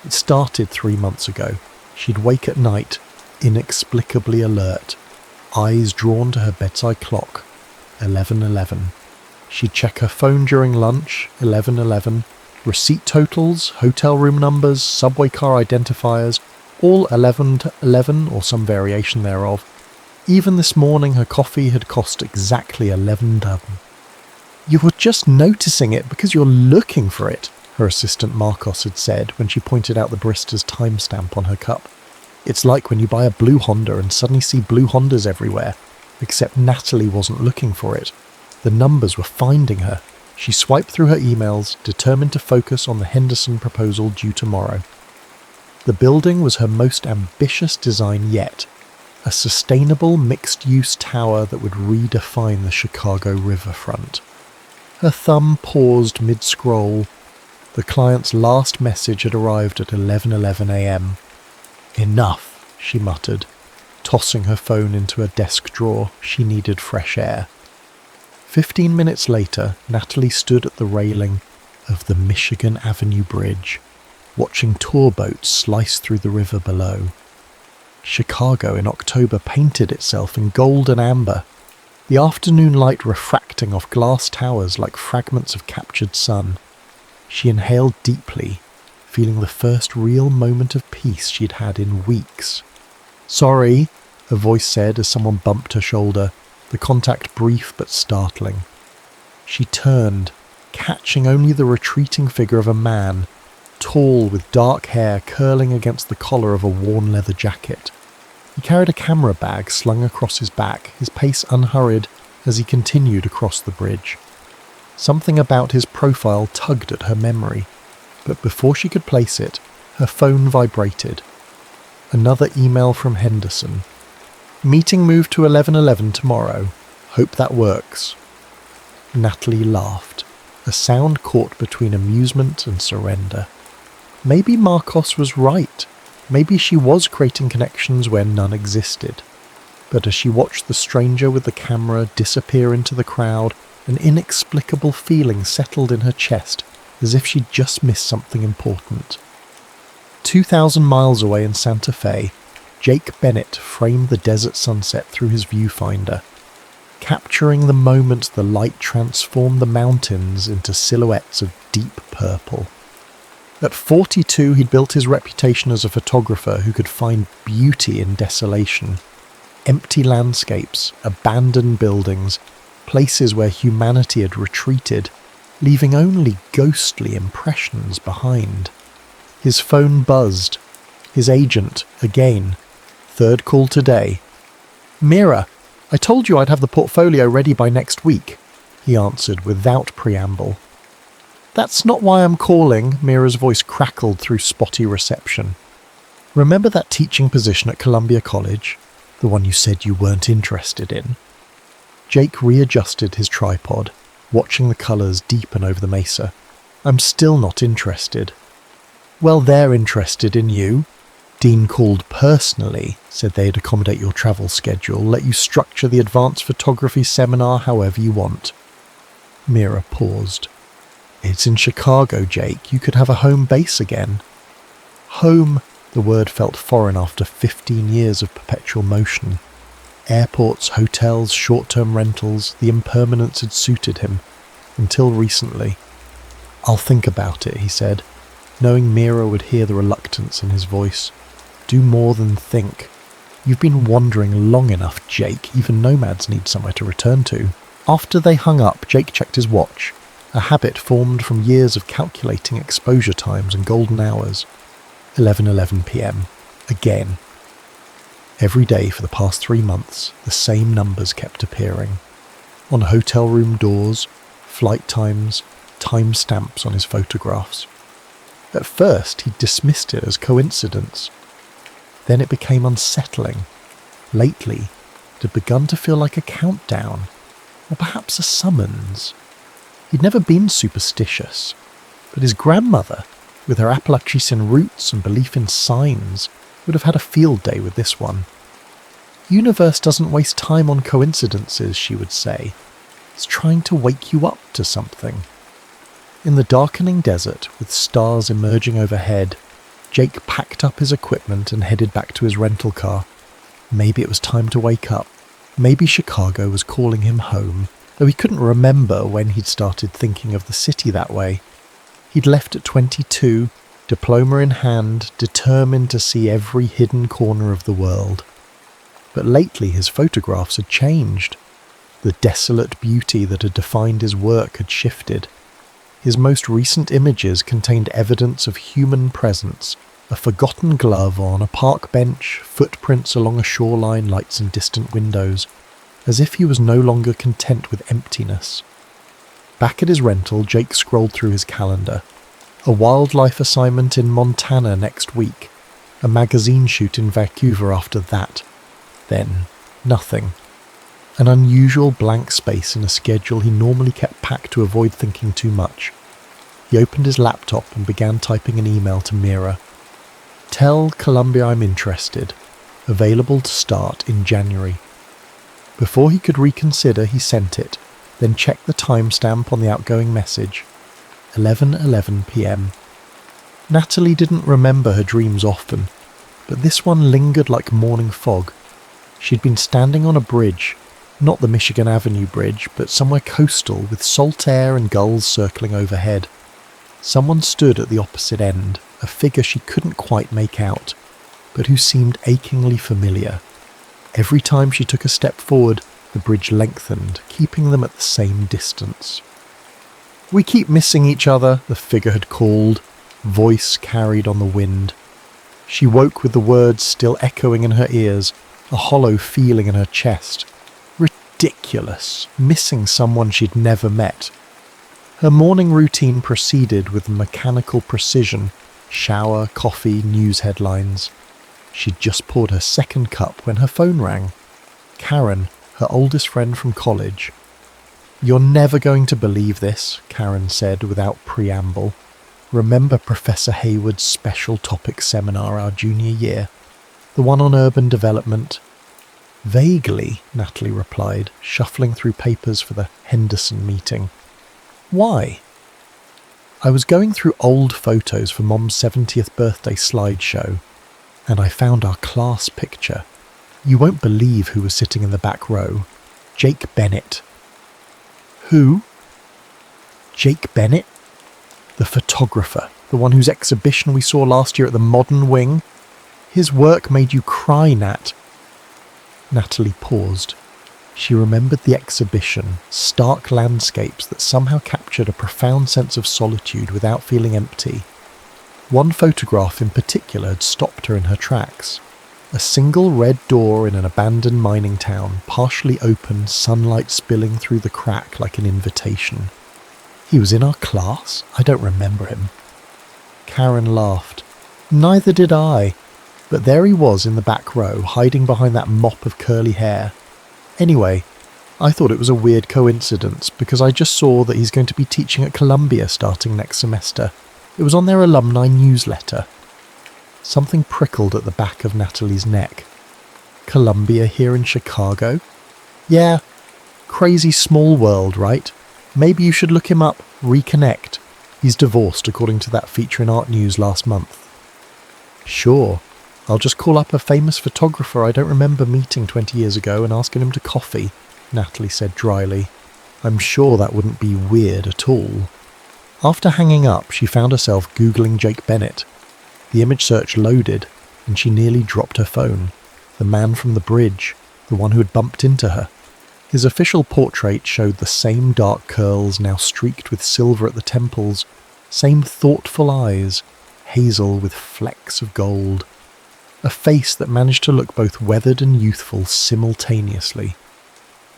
It started 3 months ago. She'd wake at night, inexplicably alert, eyes drawn to her bedside clock, 11:11. She'd check her phone during lunch, 11:11, receipt totals, hotel room numbers, subway car identifiers, all 11 to 11 or some variation thereof. Even this morning her coffee had cost exactly 11 dubs. You were just noticing it because you're looking for it, her assistant Marcos had said when she pointed out the barista's timestamp on her cup. It's like when you buy a blue Honda and suddenly see blue Hondas everywhere, except Natalie wasn't looking for it. The numbers were finding her. She swiped through her emails, determined to focus on the Henderson proposal due tomorrow. The building was her most ambitious design yet, a sustainable mixed-use tower that would redefine the Chicago riverfront. Her thumb paused mid-scroll. The client's last message had arrived at 11:11 a.m. Enough, she muttered, tossing her phone into a desk drawer. She needed fresh air. 15 minutes later, Natalie stood at the railing of the Michigan Avenue Bridge, watching tour boats slice through the river below. Chicago in October painted itself in gold and amber, the afternoon light refracting off glass towers like fragments of captured sun. She inhaled deeply, feeling the first real moment of peace she'd had in weeks. "Sorry," a voice said as someone bumped her shoulder, the contact brief but startling. She turned, catching only the retreating figure of a man, tall with dark hair curling against the collar of a worn leather jacket. He carried a camera bag slung across his back, his pace unhurried as he continued across the bridge. Something about his profile tugged at her memory, but before she could place it, her phone vibrated. Another email from Henderson. "Meeting moved to 11:11 tomorrow. Hope that works." Natalie laughed, a sound caught between amusement and surrender. Maybe Marcos was right. Maybe she was creating connections where none existed. But as she watched the stranger with the camera disappear into the crowd, an inexplicable feeling settled in her chest, as if she'd just missed something important. 2,000 miles away in Santa Fe, Jake Bennett framed the desert sunset through his viewfinder, capturing the moment the light transformed the mountains into silhouettes of deep purple. At 42, he'd built his reputation as a photographer who could find beauty in desolation. Empty landscapes, abandoned buildings, places where humanity had retreated. leaving only ghostly impressions behind. His phone buzzed. His agent, again. Third call today. "Mira, I told you I'd have the portfolio ready by next week," he answered without preamble. "That's not why I'm calling," Mira's voice crackled through spotty reception. "Remember that teaching position at Columbia College? The one you said you weren't interested in?" Jake readjusted his tripod, watching the colours deepen over the mesa. "I'm still not interested." "Well, they're interested in you. Dean called personally, said they'd accommodate your travel schedule, let you structure the advanced photography seminar however you want." Mira paused. "It's in Chicago, Jake. You could have a home base again." Home, the word felt foreign after 15 years of perpetual motion. Airports, hotels, short-term rentals, the impermanence had suited him, until recently. "I'll think about it," he said, knowing Mira would hear the reluctance in his voice. "Do more than think. You've been wandering long enough, Jake. Even nomads need somewhere to return to." After they hung up, Jake checked his watch, a habit formed from years of calculating exposure times and golden hours. 11:11 p.m. Again. Every day for the past 3 months, the same numbers kept appearing. On hotel room doors, flight times, timestamps on his photographs. At first, he dismissed it as coincidence. Then it became unsettling. Lately, it had begun to feel like a countdown, or perhaps a summons. He'd never been superstitious, but his grandmother, with her Appalachian roots and belief in signs, would have had a field day with this one. "Universe doesn't waste time on coincidences," she would say. "It's trying to wake you up to something." In the darkening desert, with stars emerging overhead, Jake packed up his equipment and headed back to his rental car. Maybe it was time to wake up. Maybe Chicago was calling him home, though he couldn't remember when he'd started thinking of the city that way. He'd left at 22, diploma in hand, determined to see every hidden corner of the world. But lately his photographs had changed. The desolate beauty that had defined his work had shifted. His most recent images contained evidence of human presence, a forgotten glove on a park bench, footprints along a shoreline, lights in distant windows, as if he was no longer content with emptiness. Back at his rental, Jake scrolled through his calendar. A wildlife assignment in Montana next week, a magazine shoot in Vancouver after that. Then, nothing. An unusual blank space in a schedule he normally kept packed to avoid thinking too much. He opened his laptop and began typing an email to Mira. "Tell Columbia I'm interested. Available to start in January." Before he could reconsider, he sent it, then checked the timestamp on the outgoing message. 11:11 p.m. Natalie didn't remember her dreams often, but this one lingered like morning fog. She'd been standing on a bridge, not the Michigan Avenue Bridge, but somewhere coastal with salt air and gulls circling overhead. Someone stood at the opposite end, a figure she couldn't quite make out, but who seemed achingly familiar. Every time she took a step forward, the bridge lengthened, keeping them at the same distance. "We keep missing each other," the figure had called, voice carried on the wind. She woke with the words still echoing in her ears, a hollow feeling in her chest. Ridiculous, missing someone she'd never met. Her morning routine proceeded with mechanical precision, shower, coffee, news headlines. She'd just poured her second cup when her phone rang. Karen, her oldest friend from college. "You're never going to believe this," Karen said without preamble. "Remember Professor Hayward's special topic seminar our junior year? The one on urban development?" "Vaguely," Natalie replied, shuffling through papers for the Henderson meeting. "Why?" "I was going through old photos for Mom's 70th birthday slideshow, and I found our class picture. You won't believe who was sitting in the back row. Jake Bennett." "Who?" "Jake Bennett. The photographer, the one whose exhibition we saw last year at the Modern Wing. His work made you cry, Nat." Natalie paused. She remembered the exhibition, stark landscapes that somehow captured a profound sense of solitude without feeling empty. One photograph in particular had stopped her in her tracks. A single red door in an abandoned mining town, partially open, sunlight spilling through the crack like an invitation. He was in our class? I don't remember him. Karen laughed. Neither did I. But there he was in the back row, hiding behind that mop of curly hair. Anyway, I thought it was a weird coincidence because I just saw that he's going to be teaching at Columbia starting next semester. It was on their alumni newsletter. Something prickled at the back of Natalie's neck. Columbia here in Chicago? Yeah, crazy small world, right? Maybe you should look him up, reconnect. He's divorced according to that feature in Art News last month. Sure, I'll just call up a famous photographer I don't remember meeting 20 years ago and asking him to coffee, Natalie said dryly. I'm sure that wouldn't be weird at all. After hanging up, she found herself Googling Jake Bennett. The image search loaded, and she nearly dropped her phone. The man from the bridge, the one who had bumped into her. His official portrait showed the same dark curls now streaked with silver at the temples, same thoughtful eyes, hazel with flecks of gold. A face that managed to look both weathered and youthful simultaneously.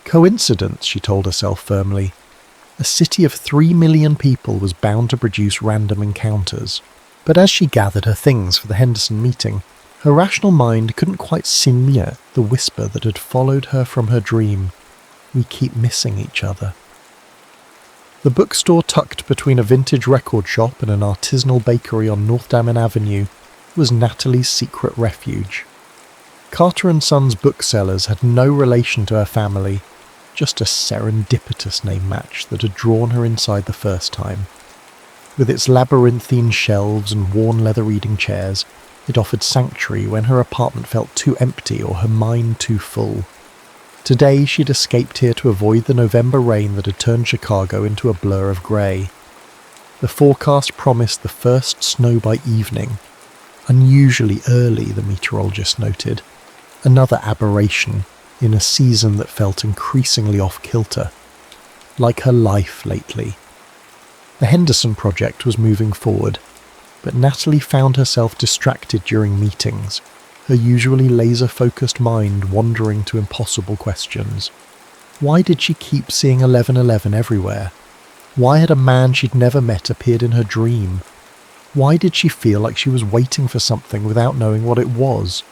Coincidence, she told herself firmly. A city of 3 million people was bound to produce random encounters. But as she gathered her things for the Henderson meeting, her rational mind couldn't quite simulate the whisper that had followed her from her dream. We keep missing each other. The bookstore tucked between a vintage record shop and an artisanal bakery on North Dammon Avenue was Natalie's secret refuge. Carter & Sons booksellers had no relation to her family, just a serendipitous name match that had drawn her inside the first time. With its labyrinthine shelves and worn leather reading chairs, it offered sanctuary when her apartment felt too empty or her mind too full. Today she'd escaped here to avoid the November rain that had turned Chicago into a blur of grey. The forecast promised the first snow by evening. Unusually early, the meteorologist noted. Another aberration in a season that felt increasingly off-kilter. Like her life lately. The Henderson project was moving forward, but Natalie found herself distracted during meetings, her usually laser-focused mind wandering to impossible questions. Why did she keep seeing 11:11 everywhere? Why had a man she'd never met appeared in her dream? Why did she feel like she was waiting for something without knowing what it was?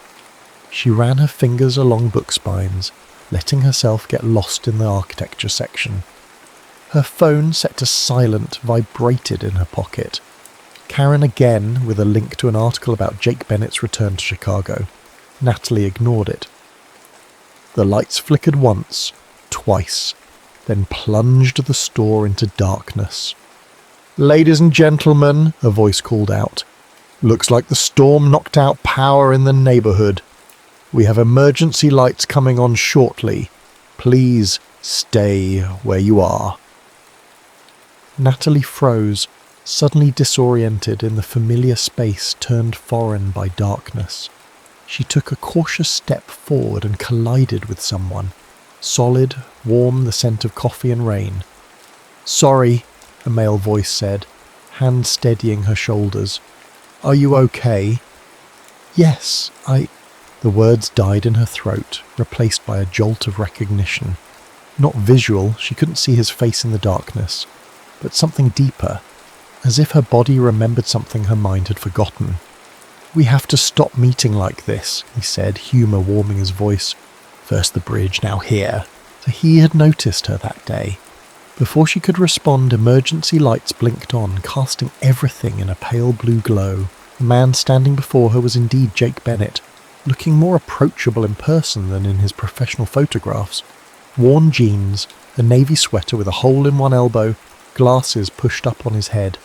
She ran her fingers along book spines, letting herself get lost in the architecture section. Her phone, set to silent, vibrated in her pocket. Karen again, with a link to an article about Jake Bennett's return to Chicago. Natalie ignored it. The lights flickered once, twice, then plunged the store into darkness. "Ladies and gentlemen," a voice called out. "Looks like the storm knocked out power in the neighborhood. We have emergency lights coming on shortly. Please stay where you are." Natalie froze, suddenly disoriented in the familiar space turned foreign by darkness. She took a cautious step forward and collided with someone. Solid, warm, the scent of coffee and rain. "Sorry," a male voice said, hand steadying her shoulders. "Are you okay?" "Yes, The words died in her throat, replaced by a jolt of recognition. Not visual, she couldn't see his face in the darkness, but something deeper, as if her body remembered something her mind had forgotten. "We have to stop meeting like this," he said, humour warming his voice. "First the bridge, now here." So he had noticed her that day. Before she could respond, emergency lights blinked on, casting everything in a pale blue glow. The man standing before her was indeed Jake Bennett, looking more approachable in person than in his professional photographs. Worn jeans, a navy sweater with a hole in one elbow, glasses pushed up on his head.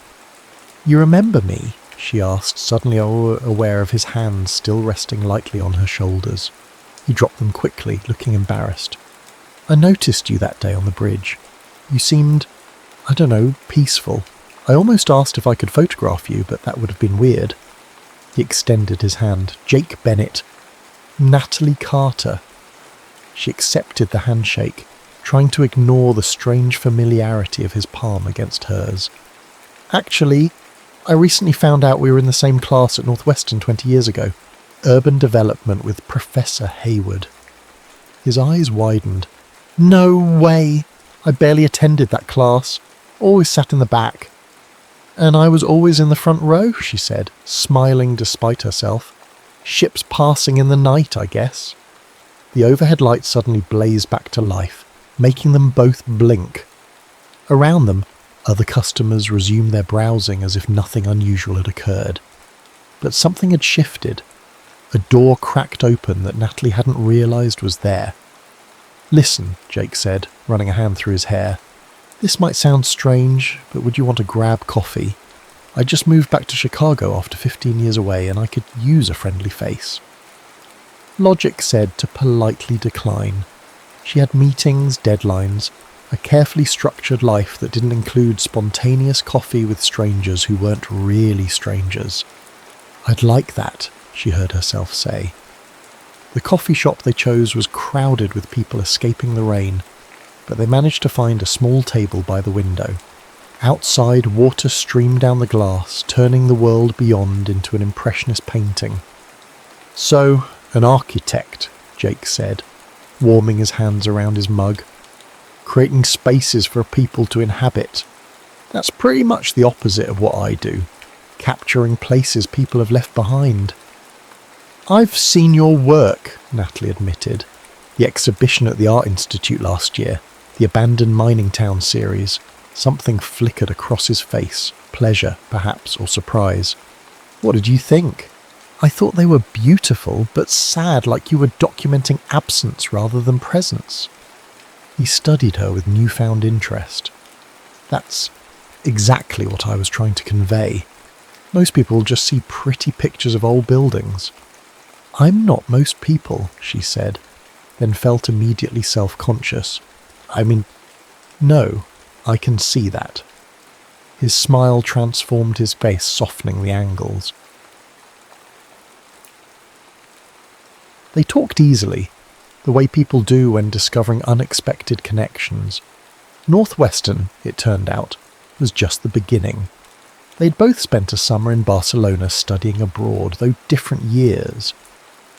"You remember me?" she asked, suddenly aware of his hands still resting lightly on her shoulders. He dropped them quickly, looking embarrassed. "I noticed you that day on the bridge. You seemed, peaceful. I almost asked if I could photograph you, but that would have been weird." He extended his hand. "Jake Bennett. Natalie Carter." She accepted the handshake, trying to ignore the strange familiarity of his palm against hers. Actually, I recently found out we were in the same class at Northwestern 20 years ago. Urban Development with Professor Hayward. His eyes widened. No way! I barely attended that class. Always sat in the back. And I was always in the front row, she said, smiling despite herself. Ships passing in the night, I guess. The overhead lights suddenly blazed back to life, making them both blink. Around them, other customers resumed their browsing as if nothing unusual had occurred. But something had shifted. A door cracked open that Natalie hadn't realised was there. Listen, Jake said, running a hand through his hair. This might sound strange, but would you want to grab coffee? I just moved back to Chicago after 15 years away and I could use a friendly face. Logic said to politely decline. She had meetings, deadlines, a carefully structured life that didn't include spontaneous coffee with strangers who weren't really strangers. I'd like that, she heard herself say. The coffee shop they chose was crowded with people escaping the rain, but they managed to find a small table by the window. Outside, water streamed down the glass, turning the world beyond into an impressionist painting. So, an architect, Jake said, warming his hands around his mug. Creating spaces for people to inhabit. That's pretty much the opposite of what I do. Capturing places people have left behind. I've seen your work, Natalie admitted. The exhibition at the Art Institute last year, the Abandoned Mining Town series. Something flickered across his face, pleasure, perhaps, or surprise. What did you think? I thought they were beautiful, but sad, like you were documenting absence rather than presence. He studied her with newfound interest. That's exactly what I was trying to convey. Most people just see pretty pictures of old buildings. I'm not most people, she said, then felt immediately self-conscious. No, I can see that. His smile transformed his face, softening the angles. They talked easily, the way people do when discovering unexpected connections. Northwestern, it turned out, was just the beginning. They'd both spent a summer in Barcelona studying abroad, though different years.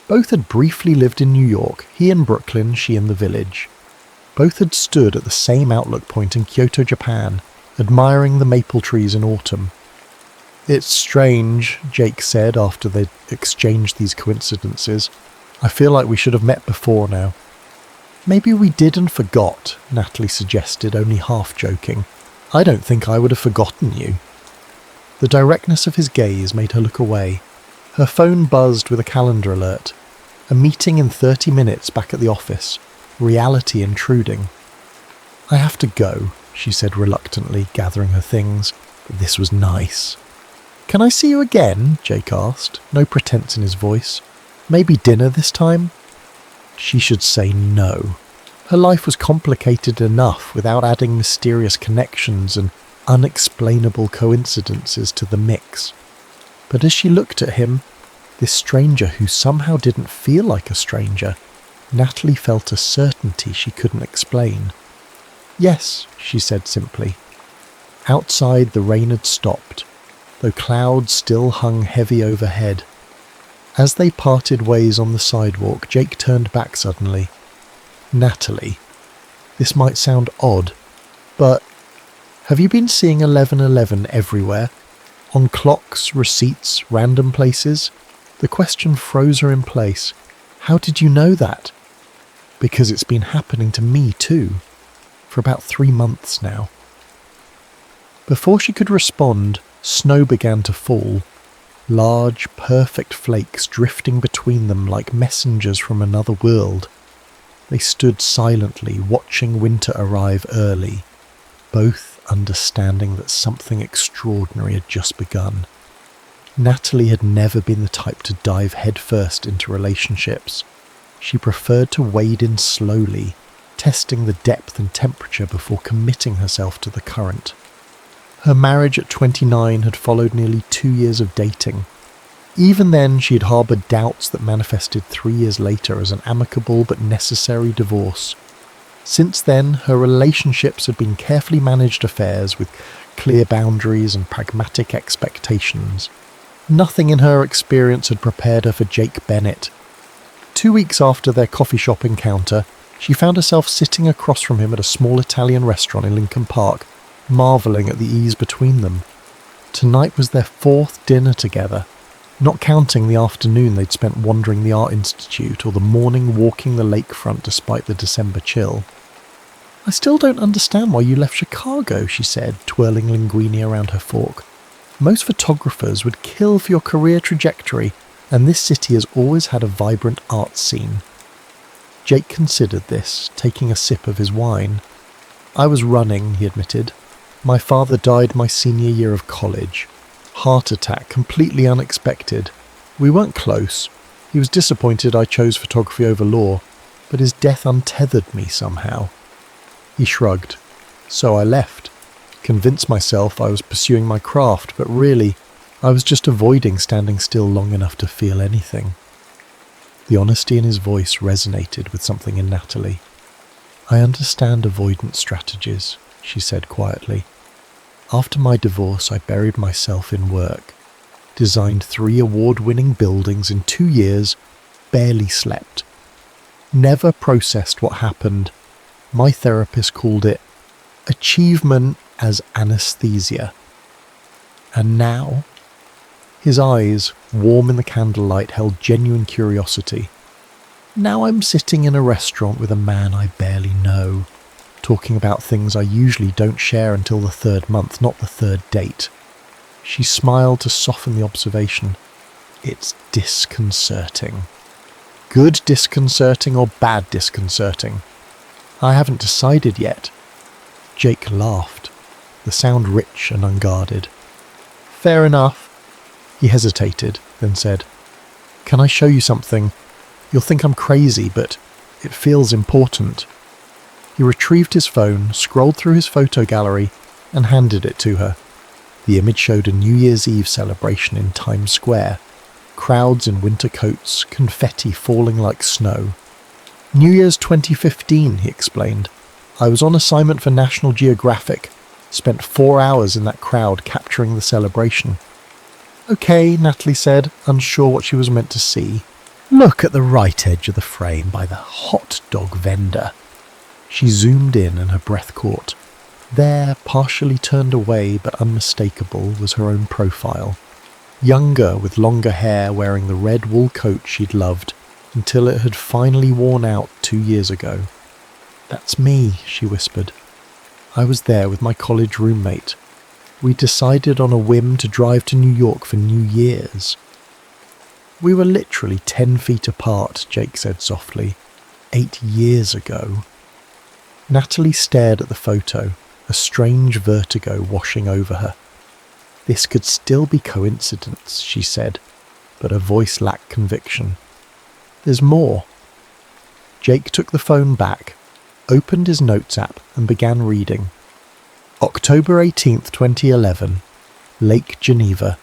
Both had briefly lived in New York, he in Brooklyn, she in the Village. Both had stood at the same outlook point in Kyoto, Japan, admiring the maple trees in autumn. It's strange, Jake said after they'd exchanged these coincidences. I feel like we should have met before now. Maybe we did and forgot, Natalie suggested, only half joking. I don't think I would have forgotten you. The directness of his gaze made her look away. Her phone buzzed with a calendar alert. A meeting in 30 minutes back at the office. Reality intruding. I have to go, she said reluctantly, gathering her things. But this was nice. Can I see you again? Jake asked, no pretense in his voice. Maybe dinner this time? She should say no. Her life was complicated enough without adding mysterious connections and unexplainable coincidences to the mix. But as she looked at him, this stranger who somehow didn't feel like a stranger, Natalie felt a certainty she couldn't explain. Yes, she said simply. Outside the rain had stopped, though clouds still hung heavy overhead. As they parted ways on the sidewalk, Jake turned back suddenly. Natalie, this might sound odd, but have you been seeing 1111 everywhere? On clocks, receipts, random places? The question froze her in place. How did you know that? Because it's been happening to me too, for about 3 months now. Before she could respond, snow began to fall. Large, perfect flakes drifting between them like messengers from another world. They stood silently, watching winter arrive early, both understanding that something extraordinary had just begun. Natalie had never been the type to dive headfirst into relationships. She preferred to wade in slowly, testing the depth and temperature before committing herself to the current. Her marriage at 29 had followed nearly 2 years of dating. Even then, she had harboured doubts that manifested 3 years later as an amicable but necessary divorce. Since then, her relationships had been carefully managed affairs with clear boundaries and pragmatic expectations. Nothing in her experience had prepared her for Jake Bennett. 2 weeks after their coffee shop encounter, she found herself sitting across from him at a small Italian restaurant in Lincoln Park, marvelling at the ease between them. Tonight was their 4th dinner together, not counting the afternoon they'd spent wandering the Art Institute or the morning walking the lakefront despite the December chill. "I still don't understand why you left Chicago," she said, twirling linguine around her fork. "Most photographers would kill for your career trajectory, and this city has always had a vibrant art scene." Jake considered this, taking a sip of his wine. "I was running," he admitted. "My father died my senior year of college. Heart attack, completely unexpected. We weren't close. He was disappointed I chose photography over law, but his death untethered me somehow." He shrugged. "So I left. Convinced myself I was pursuing my craft, but really, I was just avoiding standing still long enough to feel anything." The honesty in his voice resonated with something in Natalie. "I understand avoidance strategies," she said quietly. "After my divorce, I buried myself in work. Designed 3 award-winning buildings in 2 years, barely slept. Never processed what happened. My therapist called it achievement as anesthesia. And now?" His eyes, warm in the candlelight, held genuine curiosity. "Now I'm sitting in a restaurant with a man I barely know, talking about things I usually don't share until the 3rd month, not the 3rd date." She smiled to soften the observation. "It's disconcerting." "Good disconcerting or bad disconcerting?" "I haven't decided yet." Jake laughed, the sound rich and unguarded. "Fair enough." He hesitated, then said, "Can I show you something? You'll think I'm crazy, but it feels important." He retrieved his phone, scrolled through his photo gallery, and handed it to her. The image showed a New Year's Eve celebration in Times Square. Crowds in winter coats, confetti falling like snow. "New Year's 2015, he explained. "I was on assignment for National Geographic. Spent 4 hours in that crowd capturing the celebration." "Okay," Natalie said, unsure what she was meant to see. "Look at the right edge of the frame by the hot dog vendor." She zoomed in and her breath caught. There, partially turned away but unmistakable, was her own profile. Younger, with longer hair, wearing the red wool coat she'd loved, until it had finally worn out 2 years ago. "That's me," she whispered. "I was there with my college roommate. We decided on a whim to drive to New York for New Year's." "We were literally 10 feet apart," Jake said softly. 8 years ago." Natalie stared at the photo, a strange vertigo washing over her. "This could still be coincidence," she said, but her voice lacked conviction. "There's more." Jake took the phone back, opened his notes app and began reading. October 18th, 2011. Lake Geneva.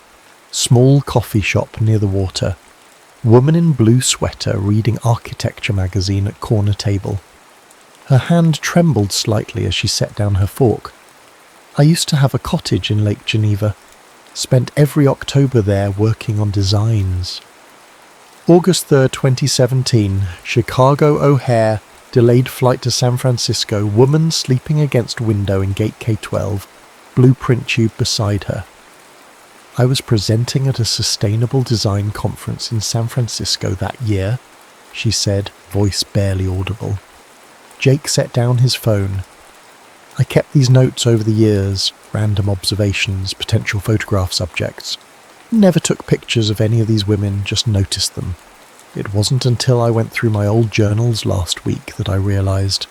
Small coffee shop near the water. Woman in blue sweater reading architecture magazine at corner table. Her hand trembled slightly as she set down her fork. "I used to have a cottage in Lake Geneva. Spent every October there working on designs." August 3rd, 2017. Chicago O'Hare. Delayed flight to San Francisco. Woman sleeping against window in gate K12. Blueprint tube beside her. "I was presenting at a sustainable design conference in San Francisco that year," she said, voice barely audible. Jake set down his phone. "I kept these notes over the years, random observations, potential photograph subjects. Never took pictures of any of these women, just noticed them. It wasn't until I went through my old journals last week that I realised,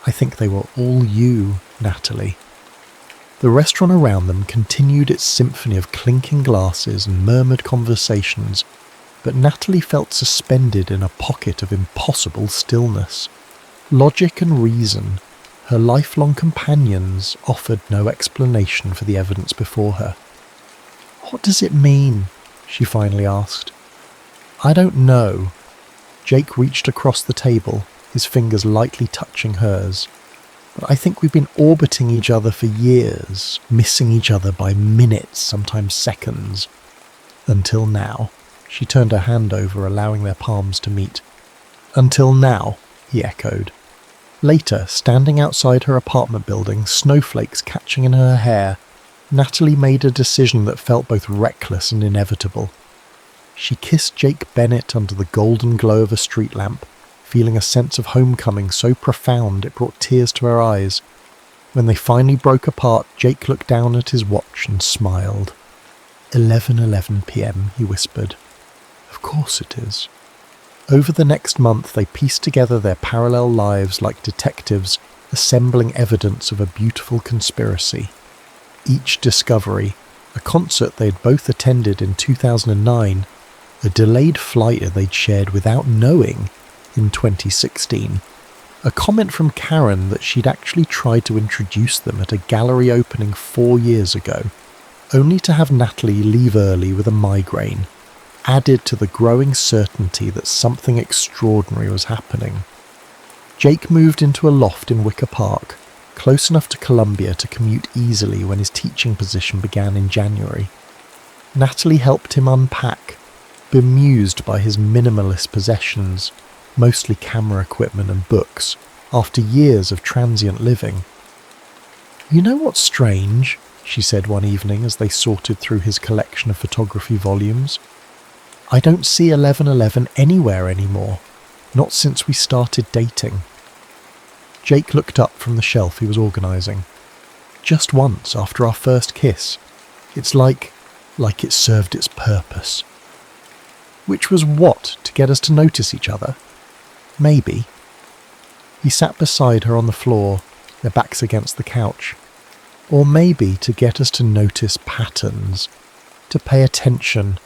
I think they were all you, Natalie." The restaurant around them continued its symphony of clinking glasses and murmured conversations, but Natalie felt suspended in a pocket of impossible stillness. Logic and reason, her lifelong companions, offered no explanation for the evidence before her. "What does it mean?" she finally asked. I don't know. Jake reached across the table, his fingers lightly touching hers. But I think we've been orbiting each other for years, missing each other by minutes, sometimes seconds. Until now. She turned her hand over, allowing their palms to meet. Until now, he echoed. Later, standing outside her apartment building, snowflakes catching in her hair, Natalie made a decision that felt both reckless and inevitable. She kissed Jake Bennett under the golden glow of a street lamp, feeling a sense of homecoming so profound it brought tears to her eyes. When they finally broke apart, Jake looked down at his watch and smiled. 11:11 p.m, he whispered. Of course it is. Over the next month, they pieced together their parallel lives like detectives, assembling evidence of a beautiful conspiracy. Each discovery, a concert they'd both attended in 2009, a delayed flight they'd shared without knowing in 2016, a comment from Karen that she'd actually tried to introduce them at a gallery opening 4 years ago, only to have Natalie leave early with a migraine, added to the growing certainty that something extraordinary was happening. Jake moved into a loft in Wicker Park, close enough to Columbia to commute easily when his teaching position began in January. Natalie helped him unpack, bemused by his minimalist possessions, mostly camera equipment and books, after years of transient living. You know what's strange? She said one evening as they sorted through his collection of photography volumes. I don't see 11:11 anywhere anymore, not since we started dating. Jake looked up from the shelf he was organising. Just once after our first kiss. It's like it served its purpose. Which was what? To get us to notice each other? Maybe. He sat beside her on the floor, their backs against the couch. Or maybe to get us to notice patterns, to pay attention.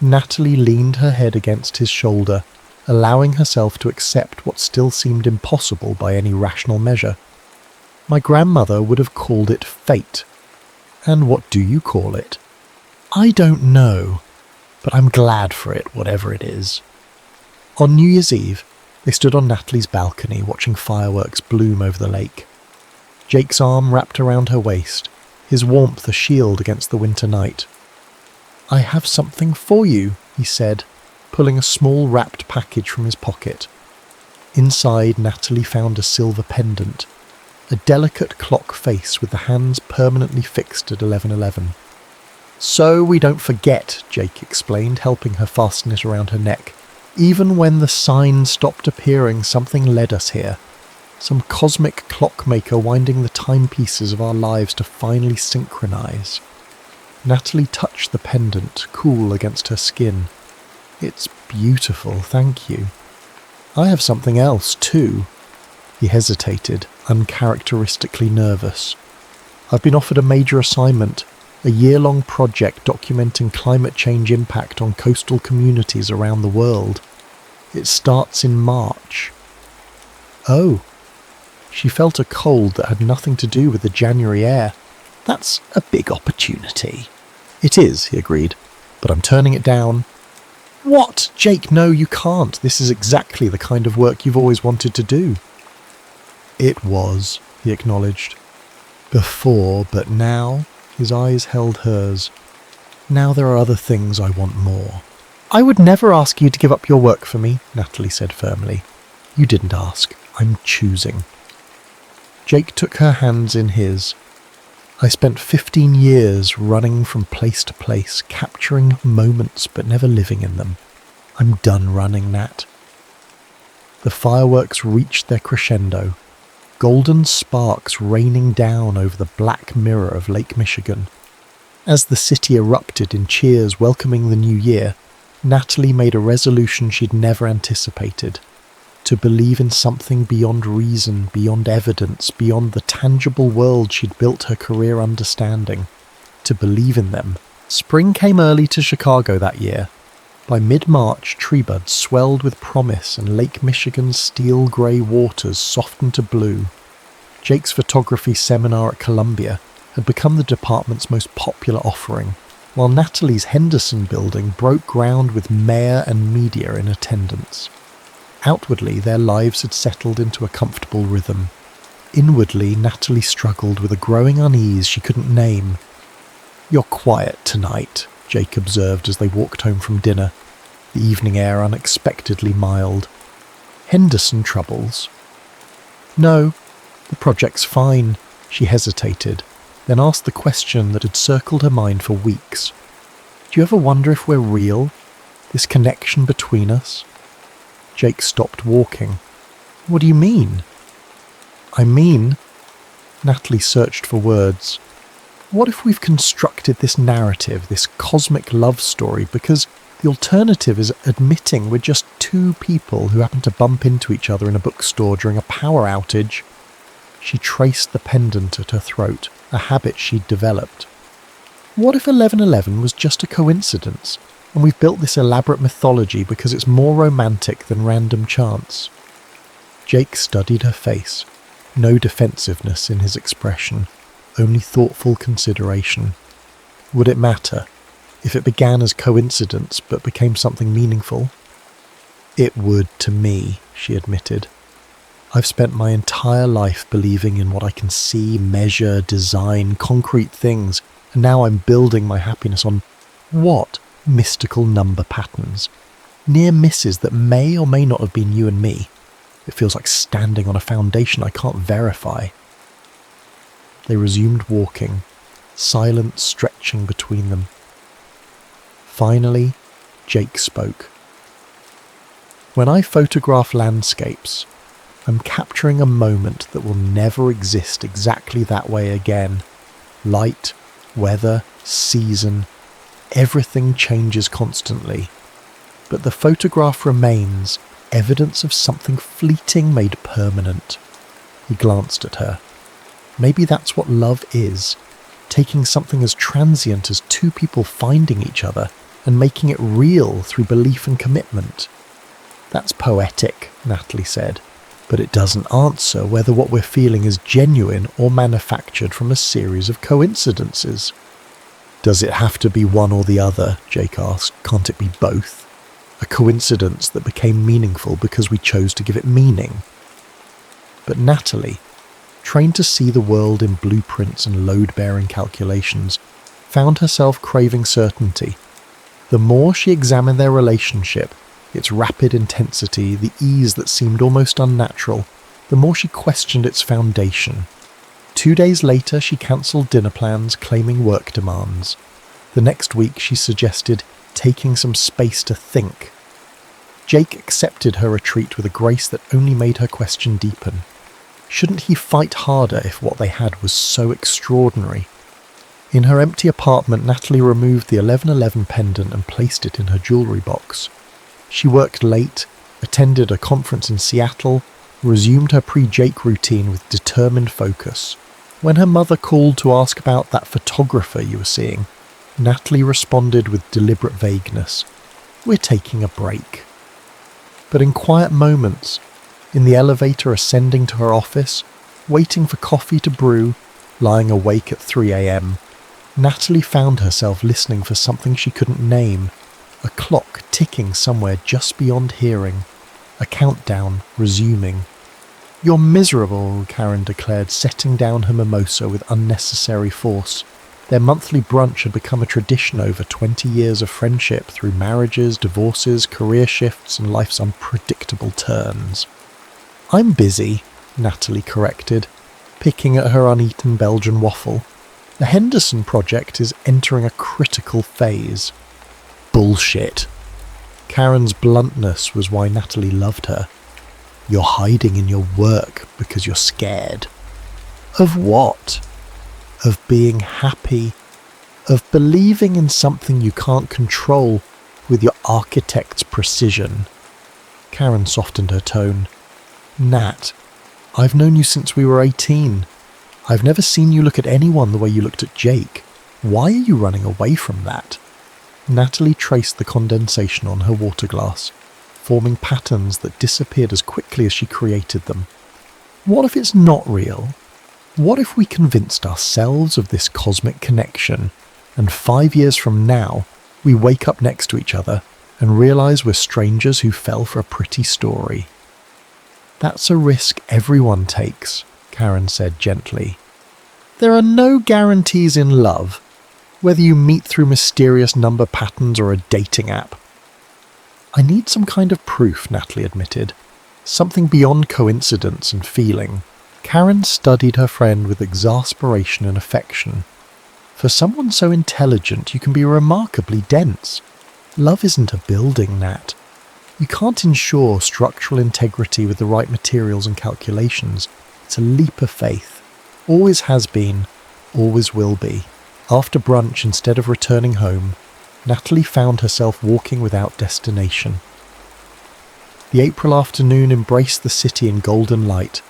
Natalie leaned her head against his shoulder, allowing herself to accept what still seemed impossible by any rational measure. My grandmother would have called it fate. And what do you call it? I don't know, but I'm glad for it, whatever it is. On New Year's Eve, they stood on Natalie's balcony watching fireworks bloom over the lake. Jake's arm wrapped around her waist, his warmth a shield against the winter night. I have something for you, he said, pulling a small wrapped package from his pocket. Inside, Natalie found a silver pendant, a delicate clock face with the hands permanently fixed at 11:11. So we don't forget, Jake explained, helping her fasten it around her neck. Even when the signs stopped appearing, something led us here. Some cosmic clockmaker winding the timepieces of our lives to finally synchronize. Natalie touched the pendant, cool against her skin. It's beautiful, thank you. I have something else, too. He hesitated, uncharacteristically nervous. I've been offered a major assignment, a year-long project documenting climate change impact on coastal communities around the world. It starts in March. Oh. She felt a cold that had nothing to do with the January air. That's a big opportunity. It is, he agreed, but I'm turning it down. What? Jake, no, you can't. This is exactly the kind of work you've always wanted to do. It was, he acknowledged. Before, but now, his eyes held hers. Now there are other things I want more. I would never ask you to give up your work for me, Natalie said firmly. You didn't ask. I'm choosing. Jake took her hands in his. I spent 15 years running from place to place, capturing moments but never living in them. I'm done running, Nat. The fireworks reached their crescendo, golden sparks raining down over the black mirror of Lake Michigan. As the city erupted in cheers welcoming the new year, Natalie made a resolution she'd never anticipated. To believe in something beyond reason, beyond evidence, beyond the tangible world she'd built her career understanding. To believe in them. Spring came early to Chicago that year. By mid-March, tree buds swelled with promise and Lake Michigan's steel-grey waters softened to blue. Jake's photography seminar at Columbia had become the department's most popular offering, while Natalie's Henderson building broke ground with mayor and media in attendance. Outwardly, their lives had settled into a comfortable rhythm. Inwardly, Natalie struggled with a growing unease she couldn't name. "You're quiet tonight," Jake observed as they walked home from dinner, the evening air unexpectedly mild. "Henderson troubles?" "No, the project's fine," she hesitated, then asked the question that had circled her mind for weeks. "Do you ever wonder if we're real? This connection between us?" Jake stopped walking. "What do you mean?" "I mean," Natalie searched for words, "what if we've constructed this narrative, this cosmic love story, because the alternative is admitting we're just two people who happen to bump into each other in a bookstore during a power outage?" She traced the pendant at her throat, a habit she'd developed. "What if 11/11 was just a coincidence, and we've built this elaborate mythology because it's more romantic than random chance?" Jake studied her face. No defensiveness in his expression, only thoughtful consideration. Would it matter if it began as coincidence but became something meaningful? "It would to me," she admitted. "I've spent my entire life believing in what I can see, measure, design, concrete things, and now I'm building my happiness on what? Mystical number patterns. Near misses that may or may not have been you and me. It feels like standing on a foundation I can't verify." They resumed walking, silence stretching between them. Finally, Jake spoke. "When I photograph landscapes, I'm capturing a moment that will never exist exactly that way again. Light, weather, season, everything changes constantly. But the photograph remains, evidence of something fleeting made permanent." He glanced at her. "Maybe that's what love is, taking something as transient as two people finding each other and making it real through belief and commitment." "That's poetic," Natalie said, "but it doesn't answer whether what we're feeling is genuine or manufactured from a series of coincidences." "Does it have to be one or the other?" Jake asked. "Can't it be both? A coincidence that became meaningful because we chose to give it meaning?" But Natalie, trained to see the world in blueprints and load-bearing calculations, found herself craving certainty. The more she examined their relationship, its rapid intensity, the ease that seemed almost unnatural, the more she questioned its foundation. 2 days later, she cancelled dinner plans, claiming work demands. The next week, she suggested taking some space to think. Jake accepted her retreat with a grace that only made her question deepen. Shouldn't he fight harder if what they had was so extraordinary? In her empty apartment, Natalie removed the 11/11 pendant and placed it in her jewellery box. She worked late, attended a conference in Seattle, resumed her pre-Jake routine with determined focus. When her mother called to ask about that photographer you were seeing, Natalie responded with deliberate vagueness. "We're taking a break." But in quiet moments, in the elevator ascending to her office, waiting for coffee to brew, lying awake at 3 a.m, Natalie found herself listening for something she couldn't name, a clock ticking somewhere just beyond hearing, a countdown resuming. "You're miserable," Karen declared, setting down her mimosa with unnecessary force. Their monthly brunch had become a tradition over 20 years of friendship through marriages, divorces, career shifts, and life's unpredictable turns. "I'm busy," Natalie corrected, picking at her uneaten Belgian waffle. "The Henderson project is entering a critical phase." "Bullshit." Karen's bluntness was why Natalie loved her. "You're hiding in your work because you're scared." "Of what?" "Of being happy. Of believing in something you can't control with your architect's precision." Karen softened her tone. "Nat, I've known you since we were 18. I've never seen you look at anyone the way you looked at Jake. Why are you running away from that?" Natalie traced the condensation on her water glass, forming patterns that disappeared as quickly as she created them. "What if it's not real? What if we convinced ourselves of this cosmic connection, and 5 years from now, we wake up next to each other and realise we're strangers who fell for a pretty story. That's a risk everyone takes, Karen said gently. There are no guarantees in love, whether you meet through mysterious number patterns or a dating app. I need some kind of proof, Natalie admitted. Something beyond coincidence and feeling. Karen studied her friend with exasperation and affection. For someone so intelligent, you can be remarkably dense. Love isn't a building, Nat. You can't ensure structural integrity with the right materials and calculations. It's a leap of faith. Always has been, always will be. After brunch, instead of returning home, Natalie found herself walking without destination. The April afternoon embraced the city in golden light,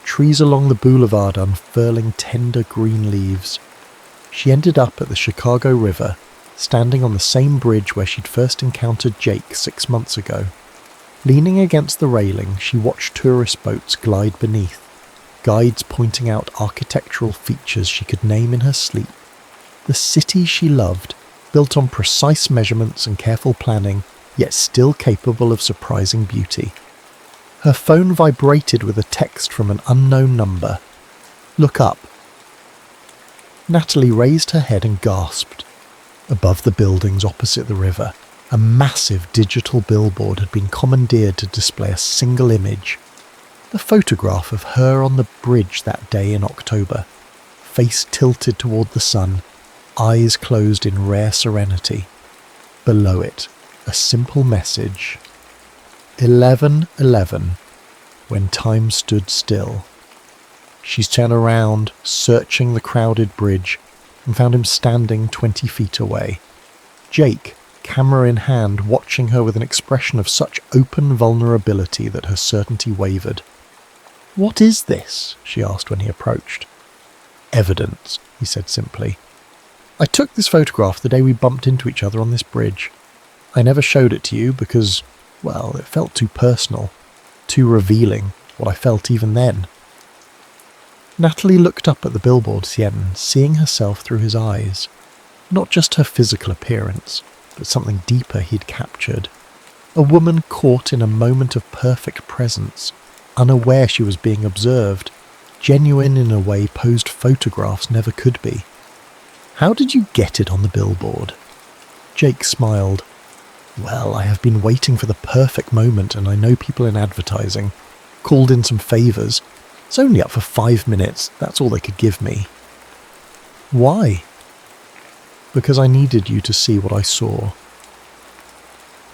trees along the boulevard unfurling tender green leaves. She ended up at the Chicago River, standing on the same bridge where she'd first encountered Jake 6 months ago. Leaning against the railing, she watched tourist boats glide beneath, guides pointing out architectural features she could name in her sleep. The city she loved, built on precise measurements and careful planning, yet still capable of surprising beauty. Her phone vibrated with a text from an unknown number. "Look up." Natalie raised her head and gasped. Above the buildings opposite the river, a massive digital billboard had been commandeered to display a single image. The photograph of her on the bridge that day in October, face tilted toward the sun, eyes closed in rare serenity. Below it, a simple message. 11:11, when time stood still. She turned around, searching the crowded bridge, and found him standing 20 feet away. Jake, camera in hand, watching her with an expression of such open vulnerability that her certainty wavered. "What is this?" she asked when he approached. "Evidence," he said simply. "I took this photograph the day we bumped into each other on this bridge. I never showed it to you because, well, it felt too personal, too revealing, what I felt even then." Natalie looked up at the billboard again, seeing herself through his eyes. Not just her physical appearance, but something deeper he'd captured. A woman caught in a moment of perfect presence, unaware she was being observed, genuine in a way posed photographs never could be. "How did you get it on the billboard?" Jake smiled. "Well, I have been waiting for the perfect moment, and I know people in advertising. Called in some favours. It's only up for 5 minutes, that's all they could give me." "Why?" "Because I needed you to see what I saw."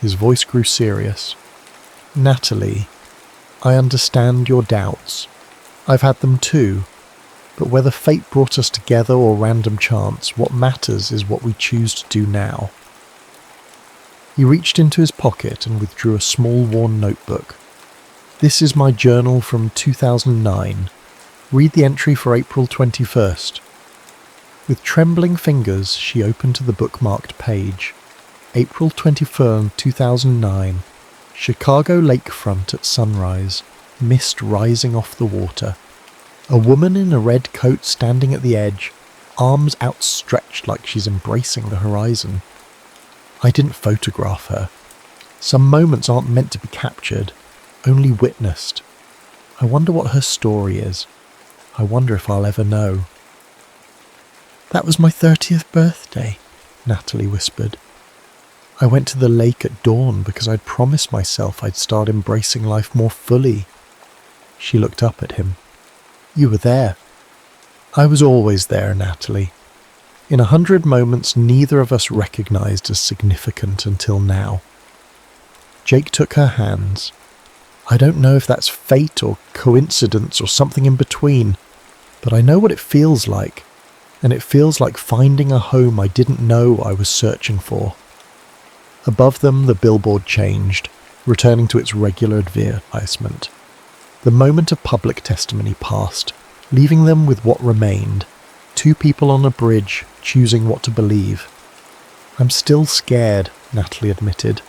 His voice grew serious. "Natalie, I understand your doubts. I've had them too. But whether fate brought us together or random chance, what matters is what we choose to do now." He reached into his pocket and withdrew a small worn notebook. "This is my journal from 2009. Read the entry for April 21st. With trembling fingers, she opened to the bookmarked page. April 24th, 2009. Chicago lakefront at sunrise. Mist rising off the water. A woman in a red coat standing at the edge, arms outstretched like she's embracing the horizon. I didn't photograph her. Some moments aren't meant to be captured, only witnessed. I wonder what her story is. I wonder if I'll ever know." "That was my 30th birthday," Natalie whispered. "I went to the lake at dawn because I'd promised myself I'd start embracing life more fully." She looked up at him. "You were there." "I was always there, Natalie. In 100 moments neither of us recognized as significant until now." Jake took her hands. "I don't know if that's fate or coincidence or something in between, but I know what it feels like, and it feels like finding a home I didn't know I was searching for." Above them, the billboard changed, returning to its regular advertisement. The moment of public testimony passed, leaving them with what remained, 2 people on a bridge choosing what to believe. "I'm still scared," Natalie admitted.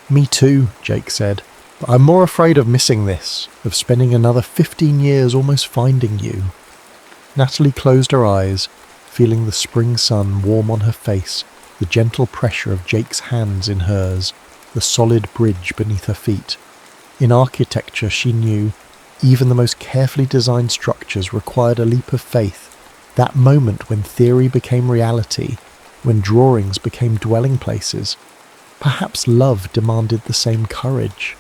"Me too," Jake said, "but I'm more afraid of missing this, of spending another 15 years almost finding you." Natalie closed her eyes, feeling the spring sun warm on her face, the gentle pressure of Jake's hands in hers, the solid bridge beneath her feet. In architecture, she knew, even the most carefully designed structures required a leap of faith, that moment when theory became reality, when drawings became dwelling places. Perhaps love demanded the same courage.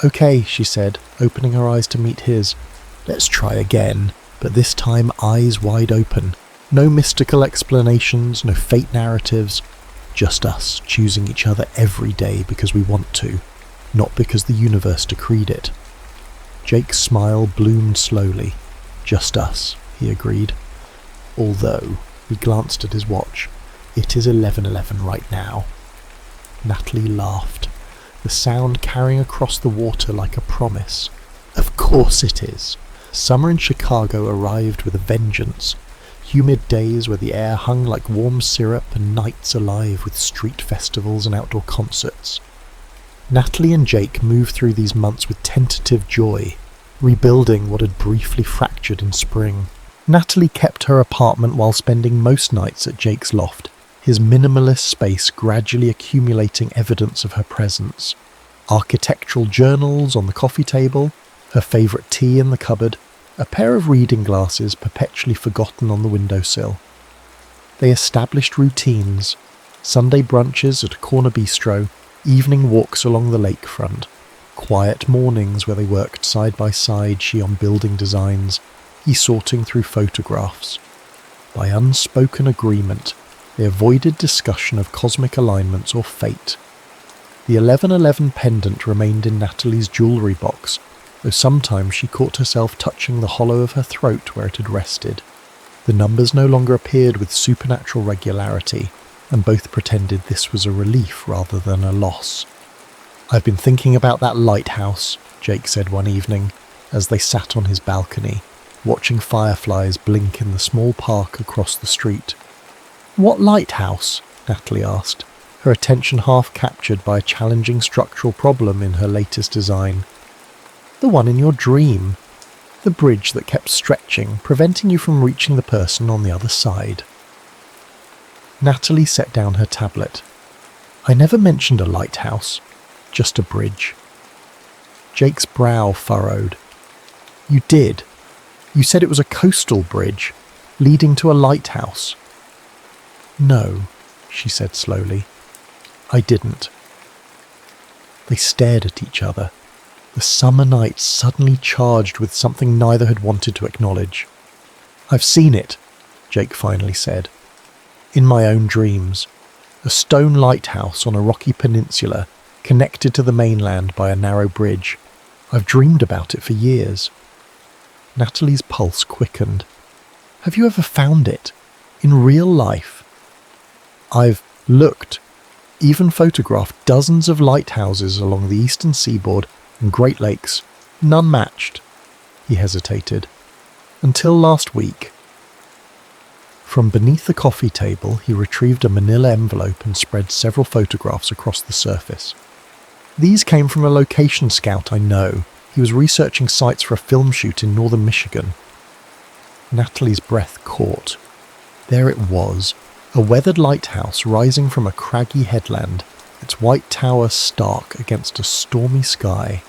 "Okay," she said, opening her eyes to meet his. "Let's try again, but this time eyes wide open. No mystical explanations, no fate narratives, just us choosing each other every day because we want to, not because the universe decreed it." Jake's smile bloomed slowly. "Just us," he agreed. Although, he glanced at his watch, "it is 11:11 right now." Natalie laughed, the sound carrying across the water like a promise. "Of course it is. Summer in Chicago arrived with a vengeance. Humid days where the air hung like warm syrup and nights alive with street festivals and outdoor concerts." Natalie and Jake moved through these months with tentative joy, rebuilding what had briefly fractured in spring. Natalie kept her apartment while spending most nights at Jake's loft, his minimalist space gradually accumulating evidence of her presence. Architectural journals on the coffee table, her favourite tea in the cupboard, a pair of reading glasses perpetually forgotten on the windowsill. They established routines: Sunday brunches at a corner bistro, evening walks along the lakefront, quiet mornings where they worked side by side, she on building designs, he sorting through photographs. By unspoken agreement, they avoided discussion of cosmic alignments or fate. The 11:11 pendant remained in Natalie's jewellery box, though sometimes she caught herself touching the hollow of her throat where it had rested. The numbers no longer appeared with supernatural regularity, and both pretended this was a relief rather than a loss. "I've been thinking about that lighthouse," Jake said one evening, as they sat on his balcony, watching fireflies blink in the small park across the street. "What lighthouse?" Natalie asked, her attention half captured by a challenging structural problem in her latest design. "The one in your dream. The bridge that kept stretching, preventing you from reaching the person on the other side." Natalie set down her tablet. "I never mentioned a lighthouse, just a bridge." Jake's brow furrowed. "You did. You said it was a coastal bridge, leading to a lighthouse." "No," she said slowly. "I didn't." They stared at each other, the summer night suddenly charged with something neither had wanted to acknowledge. "I've seen it," Jake finally said. "In my own dreams. A stone lighthouse on a rocky peninsula, connected to the mainland by a narrow bridge. I've dreamed about it for years." Natalie's pulse quickened. "Have you ever found it? In real life?" "I've looked, even photographed dozens of lighthouses along the eastern seaboard and Great Lakes. None matched." He hesitated. "Until last week." From beneath the coffee table, he retrieved a manila envelope and spread several photographs across the surface. "These came from a location scout I know. He was researching sites for a film shoot in northern Michigan." Natalie's breath caught. There it was, a weathered lighthouse rising from a craggy headland, its white tower stark against a stormy sky.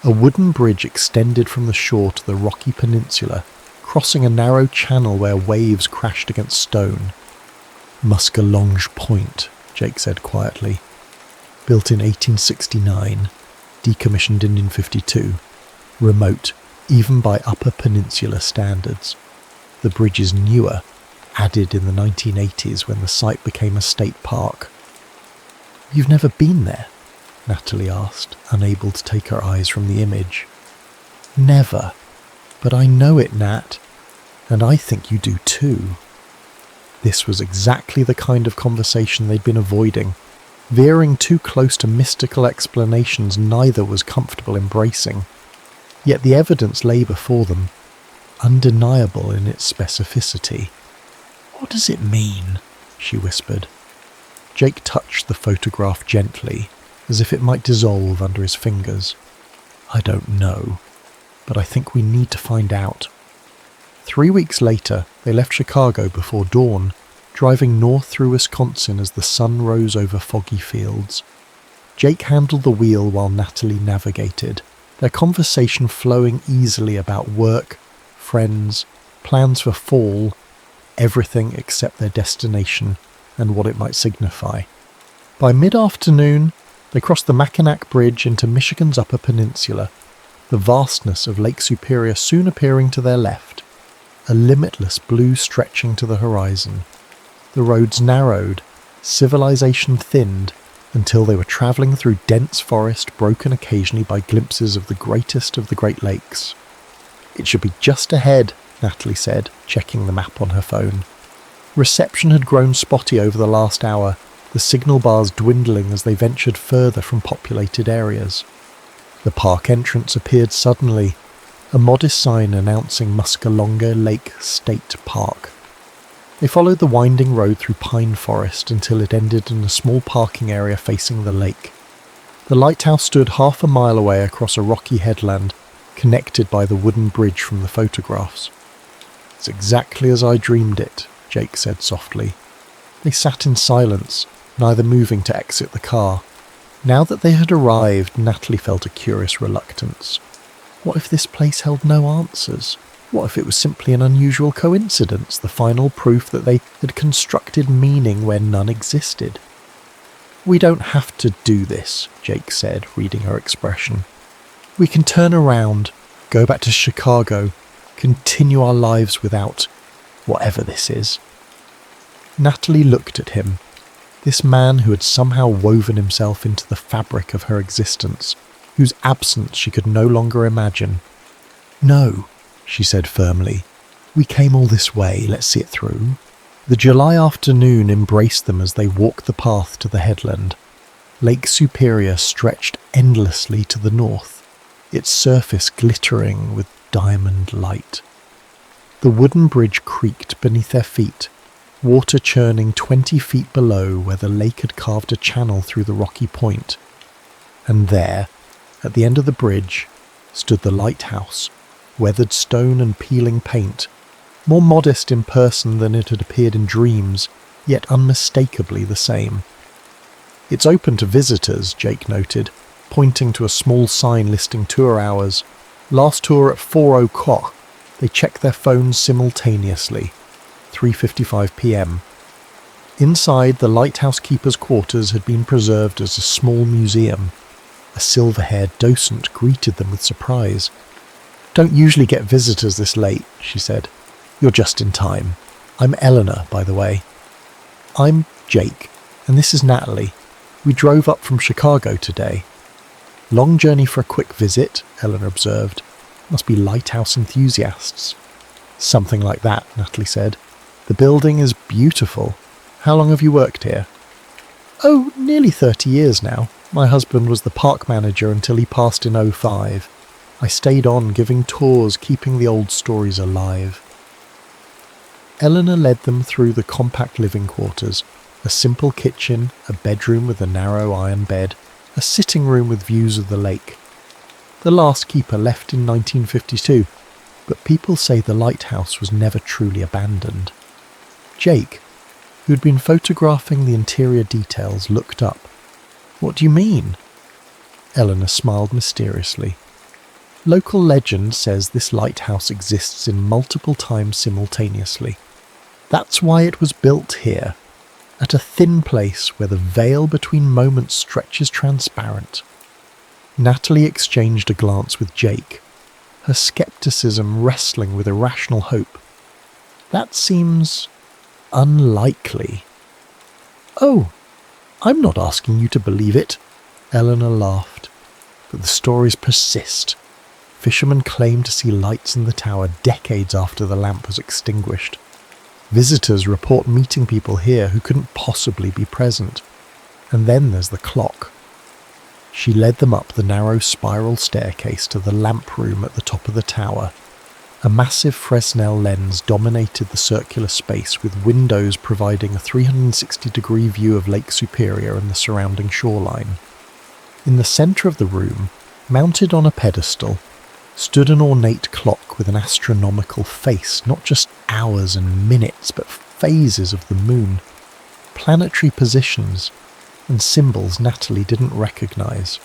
A wooden bridge extended from the shore to the rocky peninsula, crossing a narrow channel where waves crashed against stone. "Muscalonge Point," Jake said quietly. "Built in 1869, decommissioned in 1952. Remote, even by Upper Peninsula standards. The bridge is newer, added in the 1980s when the site became a state park." "You've never been there?" Natalie asked, unable to take her eyes from the image. "Never. But I know it, Nat. And I think you do too." This was exactly the kind of conversation they'd been avoiding. Veering too close to mystical explanations neither was comfortable embracing. Yet the evidence lay before them, undeniable in its specificity. "What does it mean?" she whispered. Jake touched the photograph gently, as if it might dissolve under his fingers. "I don't know, but I think we need to find out." 3 weeks later, they left Chicago before dawn, driving north through Wisconsin as the sun rose over foggy fields. Jake handled the wheel while Natalie navigated, their conversation flowing easily about work, friends, plans for fall, everything except their destination and what it might signify. By mid-afternoon, they crossed the Mackinac Bridge into Michigan's Upper Peninsula, the vastness of Lake Superior soon appearing to their left, a limitless blue stretching to the horizon. The roads narrowed, civilization thinned, until they were travelling through dense forest broken occasionally by glimpses of the greatest of the Great Lakes. "It should be just ahead," Natalie said, checking the map on her phone. Reception had grown spotty over the last hour, the signal bars dwindling as they ventured further from populated areas. The park entrance appeared suddenly, a modest sign announcing Muscalonga Lake State Park. They followed the winding road through pine forest until it ended in a small parking area facing the lake. The lighthouse stood half a mile away across a rocky headland, connected by the wooden bridge from the photographs. "It's exactly as I dreamed it," Jake said softly. They sat in silence, neither moving to exit the car. Now that they had arrived, Natalie felt a curious reluctance. What if this place held no answers? What if it was simply an unusual coincidence, the final proof that they had constructed meaning where none existed? "We don't have to do this," Jake said, reading her expression. "We can turn around, go back to Chicago, continue our lives without whatever this is." Natalie looked at him, this man who had somehow woven himself into the fabric of her existence, whose absence she could no longer imagine. "No," she said firmly. "We came all this way, let's see it through." The July afternoon embraced them as they walked the path to the headland. Lake Superior stretched endlessly to the north, its surface glittering with diamond light. The wooden bridge creaked beneath their feet, water churning 20 feet below where the lake had carved a channel through the rocky point. And there, at the end of the bridge, stood the lighthouse, weathered stone and peeling paint, more modest in person than it had appeared in dreams, yet unmistakably the same. "It's open to visitors," Jake noted, pointing to a small sign listing tour hours. "Last tour at 4 o'clock. They checked their phones simultaneously. 3:55 p.m. Inside, the lighthouse keeper's quarters had been preserved as a small museum. A silver-haired docent greeted them with surprise. "Don't usually get visitors this late," she said. "You're just in time. I'm Eleanor, by the way." "I'm Jake, and this is Natalie. We drove up from Chicago today." "Long journey for a quick visit," Eleanor observed. "Must be lighthouse enthusiasts." "Something like that," Natalie said. "The building is beautiful. How long have you worked here?" "Oh, nearly 30 years now. My husband was the park manager until he passed in 2005. I stayed on, giving tours, keeping the old stories alive." Eleanor led them through the compact living quarters, a simple kitchen, a bedroom with a narrow iron bed, a sitting room with views of the lake. The last keeper left in 1952, but people say the lighthouse was never truly abandoned. Jake, who had been photographing the interior details, looked up. "What do you mean?" Eleanor smiled mysteriously. "Local legend says this lighthouse exists in multiple times simultaneously. That's why it was built here, at a thin place where the veil between moments stretches transparent." Natalie exchanged a glance with Jake, her skepticism wrestling with irrational hope. "That seems unlikely." "Oh, I'm not asking you to believe it," Eleanor laughed. "But the stories persist. Fishermen claim to see lights in the tower decades after the lamp was extinguished. Visitors report meeting people here who couldn't possibly be present. And then there's the clock." She led them up the narrow spiral staircase to the lamp room at the top of the tower. A massive Fresnel lens dominated the circular space, with windows providing a 360-degree view of Lake Superior and the surrounding shoreline. In the centre of the room, mounted on a pedestal, stood an ornate clock with an astronomical face, not just hours and minutes, but phases of the moon, planetary positions, and symbols Natalie didn't recognise.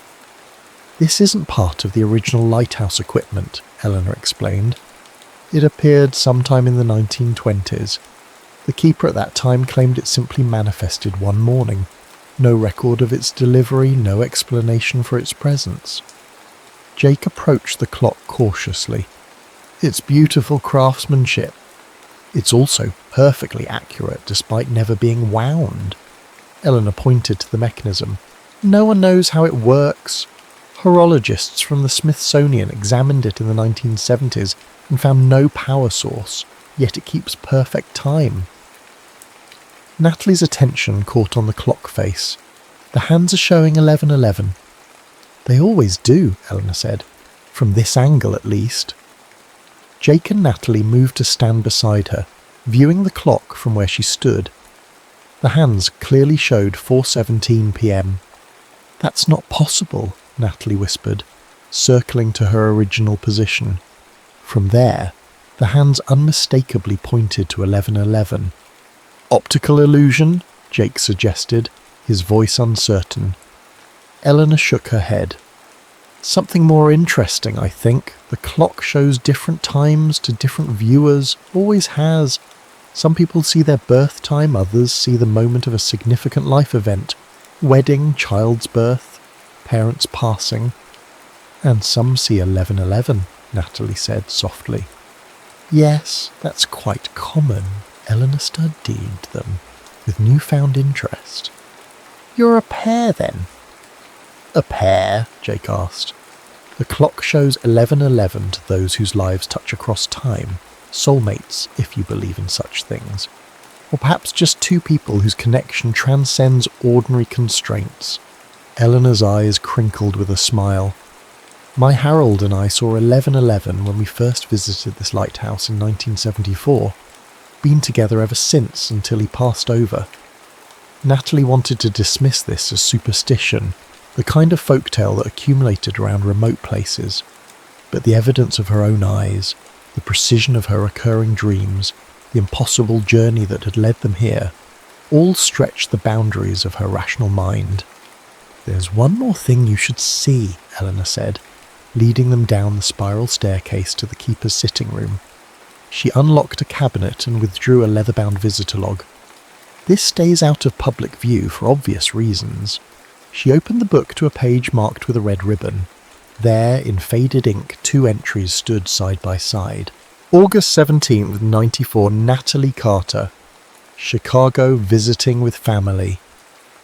"This isn't part of the original lighthouse equipment," Eleanor explained. "It appeared sometime in the 1920s. The keeper at that time claimed it simply manifested one morning. No record of its delivery, no explanation for its presence." Jake approached the clock cautiously. "It's beautiful craftsmanship. It's also perfectly accurate despite never being wound." Eleanor pointed to the mechanism. "No one knows how it works. Horologists from the Smithsonian examined it in the 1970s and found no power source, yet it keeps perfect time." Natalie's attention caught on the clock face. "The hands are showing 11:11. "They always do," Eleanor said. "From this angle, at least." Jake and Natalie moved to stand beside her, viewing the clock from where she stood. The hands clearly showed 4:17 p.m. "That's not possible," Natalie whispered, circling to her original position. From there, the hands unmistakably pointed to 11:11. "Optical illusion?" Jake suggested, his voice uncertain. Eleanor shook her head. "Something more interesting, I think. The clock shows different times to different viewers, always has. Some people see their birth time, others see the moment of a significant life event. Wedding, child's birth, parents passing. And some see 11:11, Natalie said softly. "Yes, that's quite common." Eleanor studied them with newfound interest. "You're a pair, then?" "A pair?" Jake asked. "The clock shows 11:11 to those whose lives touch across time. Soulmates, if you believe in such things. Or perhaps just two people whose connection transcends ordinary constraints." Eleanor's eyes crinkled with a smile. "My Harold and I saw 11:11 when we first visited this lighthouse in 1974. Been together ever since until he passed over." Natalie wanted to dismiss this as superstition, the kind of folktale that accumulated around remote places. But the evidence of her own eyes, the precision of her recurring dreams, the impossible journey that had led them here, all stretched the boundaries of her rational mind. "There's one more thing you should see," Eleanor said, leading them down the spiral staircase to the keeper's sitting room. She unlocked a cabinet and withdrew a leather-bound visitor log. "This stays out of public view for obvious reasons." She opened the book to a page marked with a red ribbon. There, in faded ink, two entries stood side by side. August 17th, 94, Natalie Carter. Chicago, visiting with family.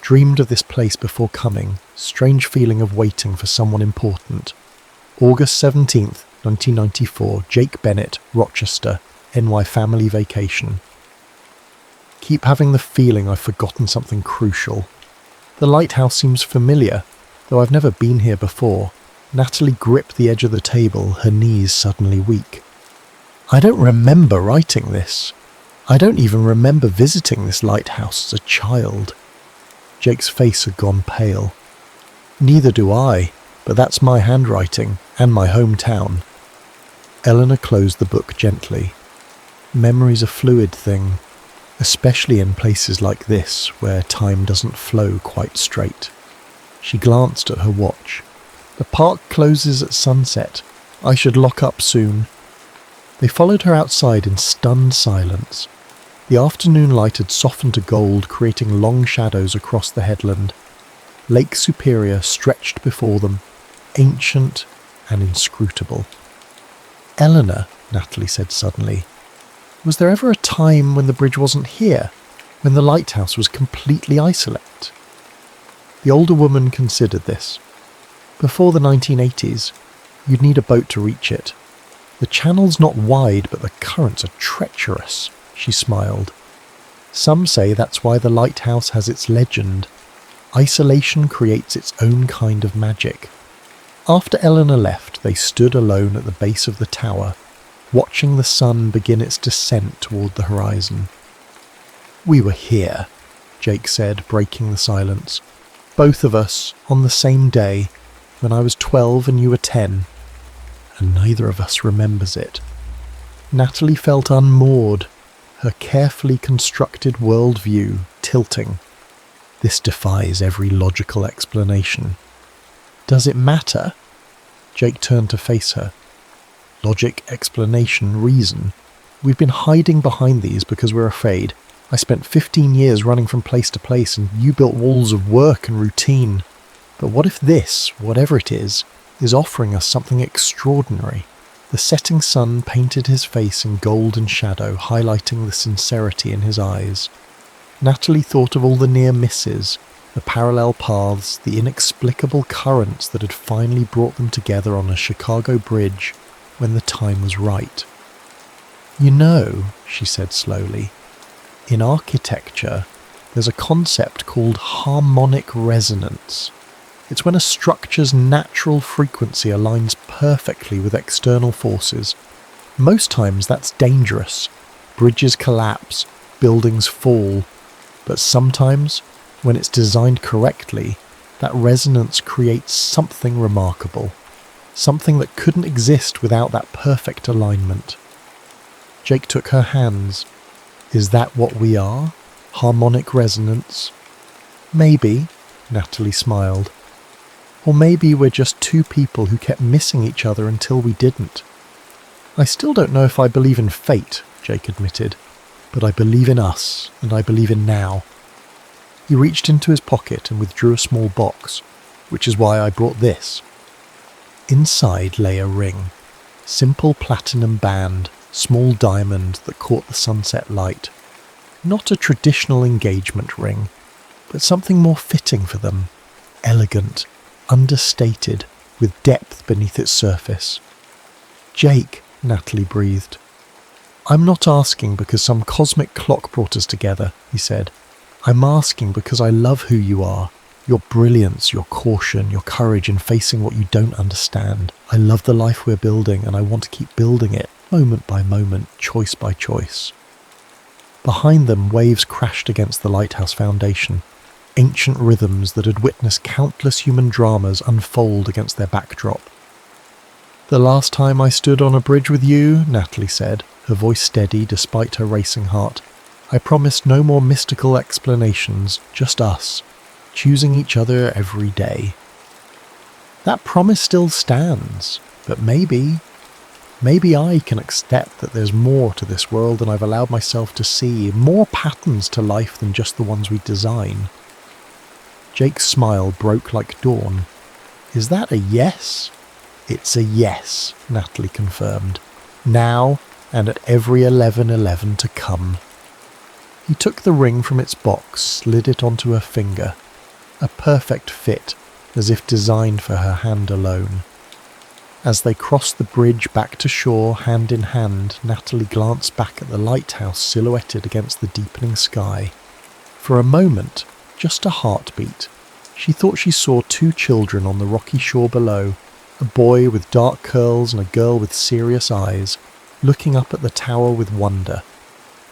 Dreamed of this place before coming. Strange feeling of waiting for someone important. August 17th, 1994, Jake Bennett, Rochester, NY family vacation. Keep having the feeling I've forgotten something crucial. The lighthouse seems familiar, though I've never been here before. Natalie gripped the edge of the table, her knees suddenly weak. "I don't remember writing this. I don't even remember visiting this lighthouse as a child." Jake's face had gone pale. "Neither do I, but that's my handwriting, and my hometown." Eleanor closed the book gently. "Memory's a fluid thing, especially in places like this, where time doesn't flow quite straight." She glanced at her watch. "The park closes at sunset. I should lock up soon." They followed her outside in stunned silence. The afternoon light had softened to gold, creating long shadows across the headland. Lake Superior stretched before them, ancient and inscrutable. "Eleanor," Natalie said suddenly, "was there ever a time when the bridge wasn't here, when the lighthouse was completely isolate?" The older woman considered this. "Before the 1980s, you'd need a boat to reach it. The channel's not wide, but the currents are treacherous," she smiled. "Some say that's why the lighthouse has its legend. Isolation creates its own kind of magic." After Eleanor left, they stood alone at the base of the tower, watching the sun begin its descent toward the horizon. "We were here," Jake said, breaking the silence. "Both of us, on the same day, when I was 12 and you were 10. and neither of us remembers it. Natalie felt unmoored, her carefully constructed worldview tilting. This defies every logical explanation. Does it matter? Jake turned to face her. Logic, explanation, reason. We've been hiding behind these because we're afraid. I spent 15 years running from place to place, and you built walls of work and routine. But what if this, whatever it is offering us something extraordinary? The setting sun painted his face in golden shadow, highlighting the sincerity in his eyes. Natalie thought of all the near misses, the parallel paths, the inexplicable currents that had finally brought them together on a Chicago bridge when the time was right. You know, she said slowly, in architecture, there's a concept called harmonic resonance. It's when a structure's natural frequency aligns perfectly with external forces. Most times that's dangerous. Bridges collapse, buildings fall. But sometimes, when it's designed correctly, that resonance creates something remarkable. Something that couldn't exist without that perfect alignment. Jake took her hands. Is that what we are? Harmonic resonance? Maybe, Natalie smiled. Or maybe we're just two people who kept missing each other until we didn't. I still don't know if I believe in fate, Jake admitted, but I believe in us, and I believe in now. He reached into his pocket and withdrew a small box, which is why I brought this. Inside lay a ring, simple platinum band, small diamond that caught the sunset light. Not a traditional engagement ring, but something more fitting for them, elegant, understated, with depth beneath its surface. Jake, Natalie breathed. I'm not asking because some cosmic clock brought us together, he said. I'm asking because I love who you are, your brilliance, your caution, your courage in facing what you don't understand. I love the life we're building, and I want to keep building it, moment by moment, choice by choice. Behind them, waves crashed against the lighthouse foundation, ancient rhythms that had witnessed countless human dramas unfold against their backdrop. The last time I stood on a bridge with you, Natalie said, her voice steady despite her racing heart, I promised no more mystical explanations, just us, choosing each other every day. That promise still stands, but maybe I can accept that there's more to this world than I've allowed myself to see, more patterns to life than just the ones we design. Jake's smile broke like dawn. Is that a yes? It's a yes, Natalie confirmed. Now and at every 11:11 to come. He took the ring from its box, slid it onto her finger. A perfect fit, as if designed for her hand alone. As they crossed the bridge back to shore, hand in hand, Natalie glanced back at the lighthouse silhouetted against the deepening sky. For a moment, just a heartbeat, she thought she saw two children on the rocky shore below, a boy with dark curls and a girl with serious eyes, looking up at the tower with wonder.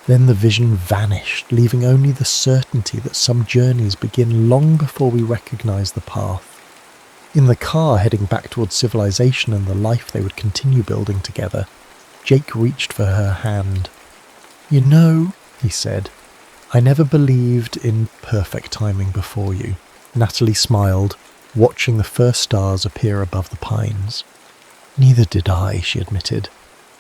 Then the vision vanished, leaving only the certainty that some journeys begin long before we recognize the path. In the car heading back towards civilization and the life they would continue building together, Jake reached for her hand. You know, he said, I never believed in perfect timing before you. Natalie smiled, watching the first stars appear above the pines. Neither did I, she admitted.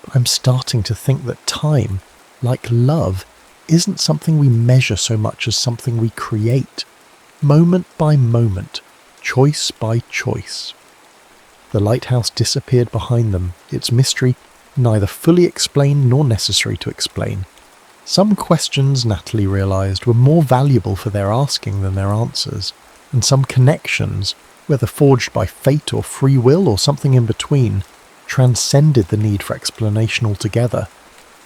But I'm starting to think that time, like love, isn't something we measure so much as something we create, moment by moment, choice by choice. The lighthouse disappeared behind them, its mystery neither fully explained nor necessary to explain. Some questions, Natalie realized, were more valuable for their asking than their answers, and some connections, whether forged by fate or free will or something in between, transcended the need for explanation altogether.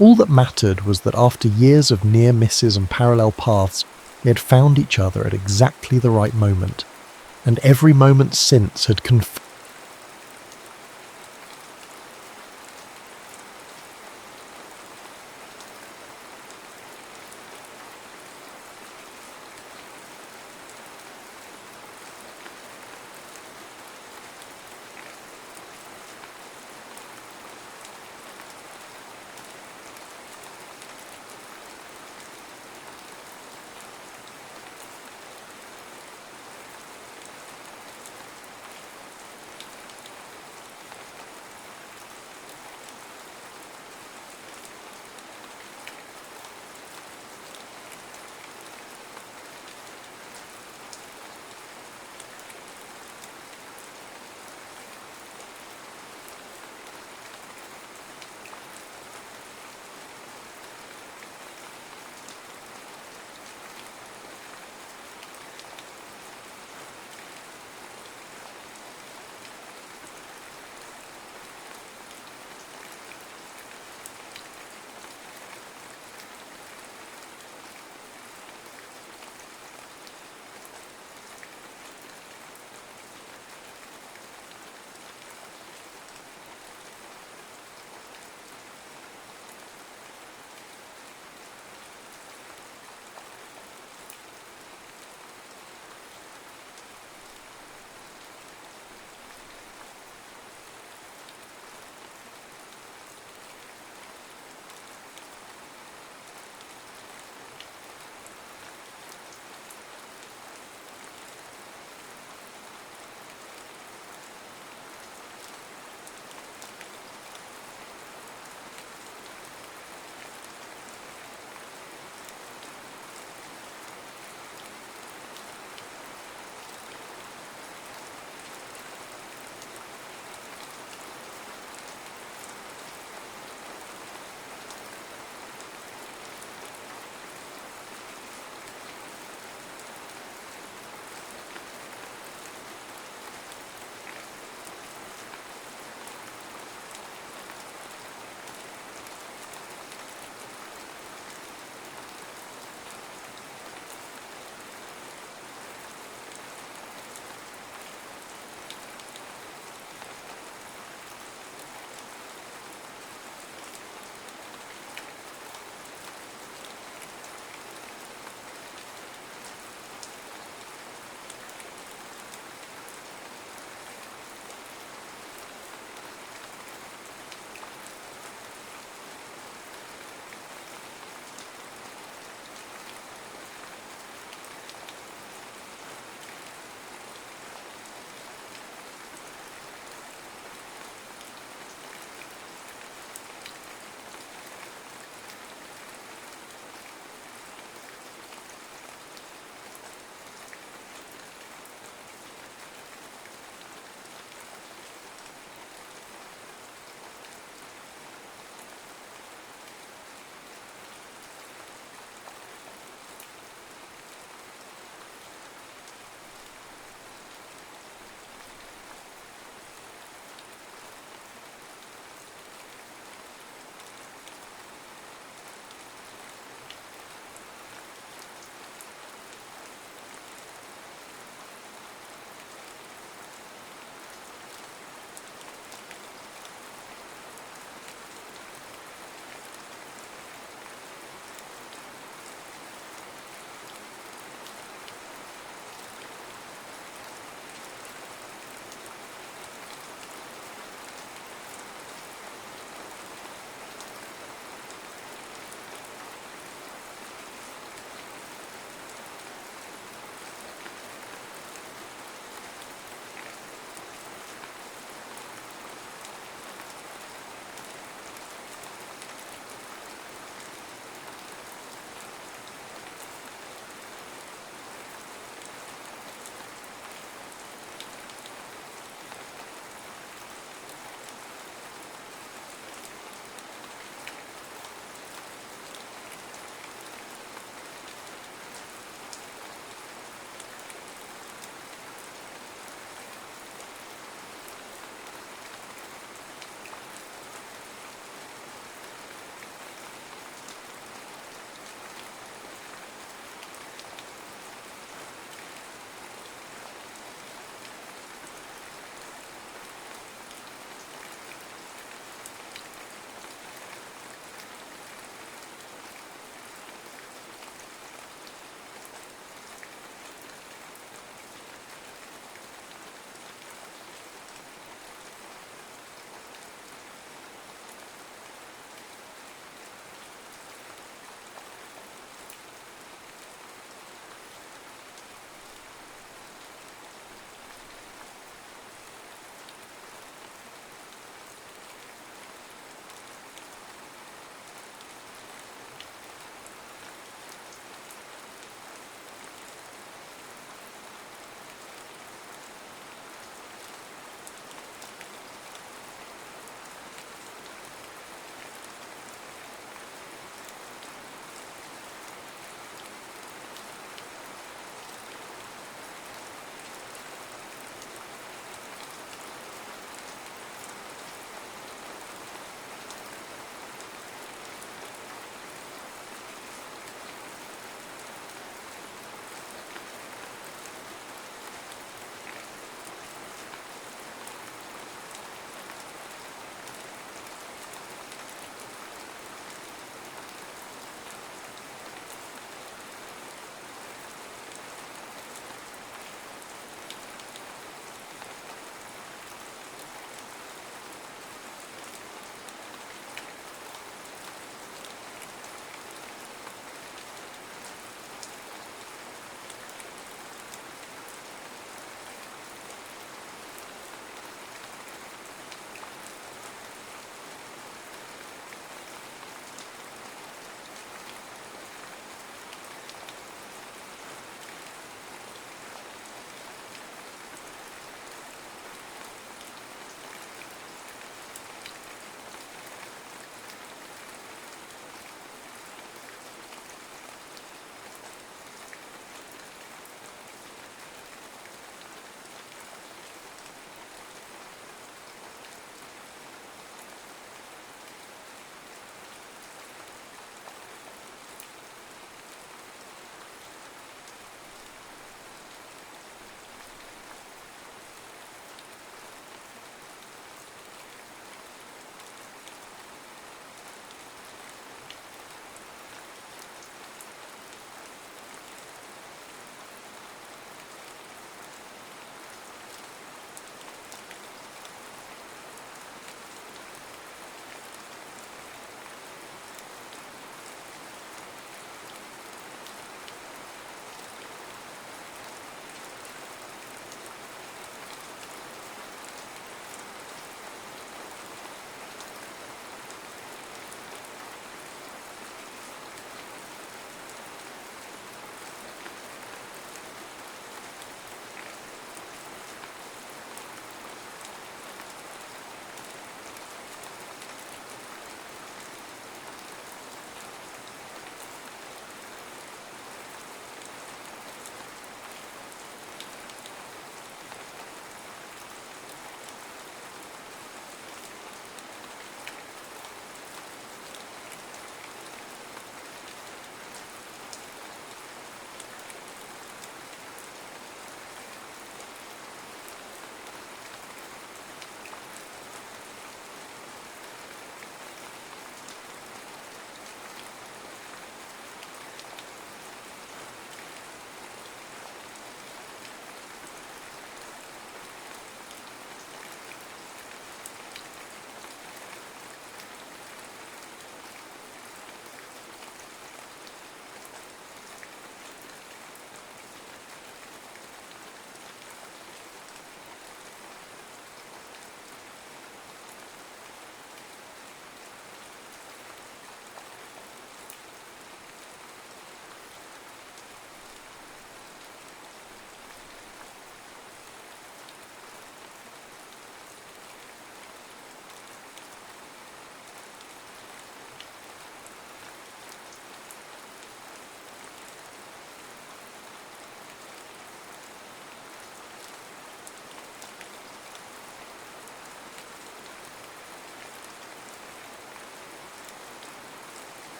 All that mattered was that after years of near misses and parallel paths, they had found each other at exactly the right moment, and every moment since had confirmed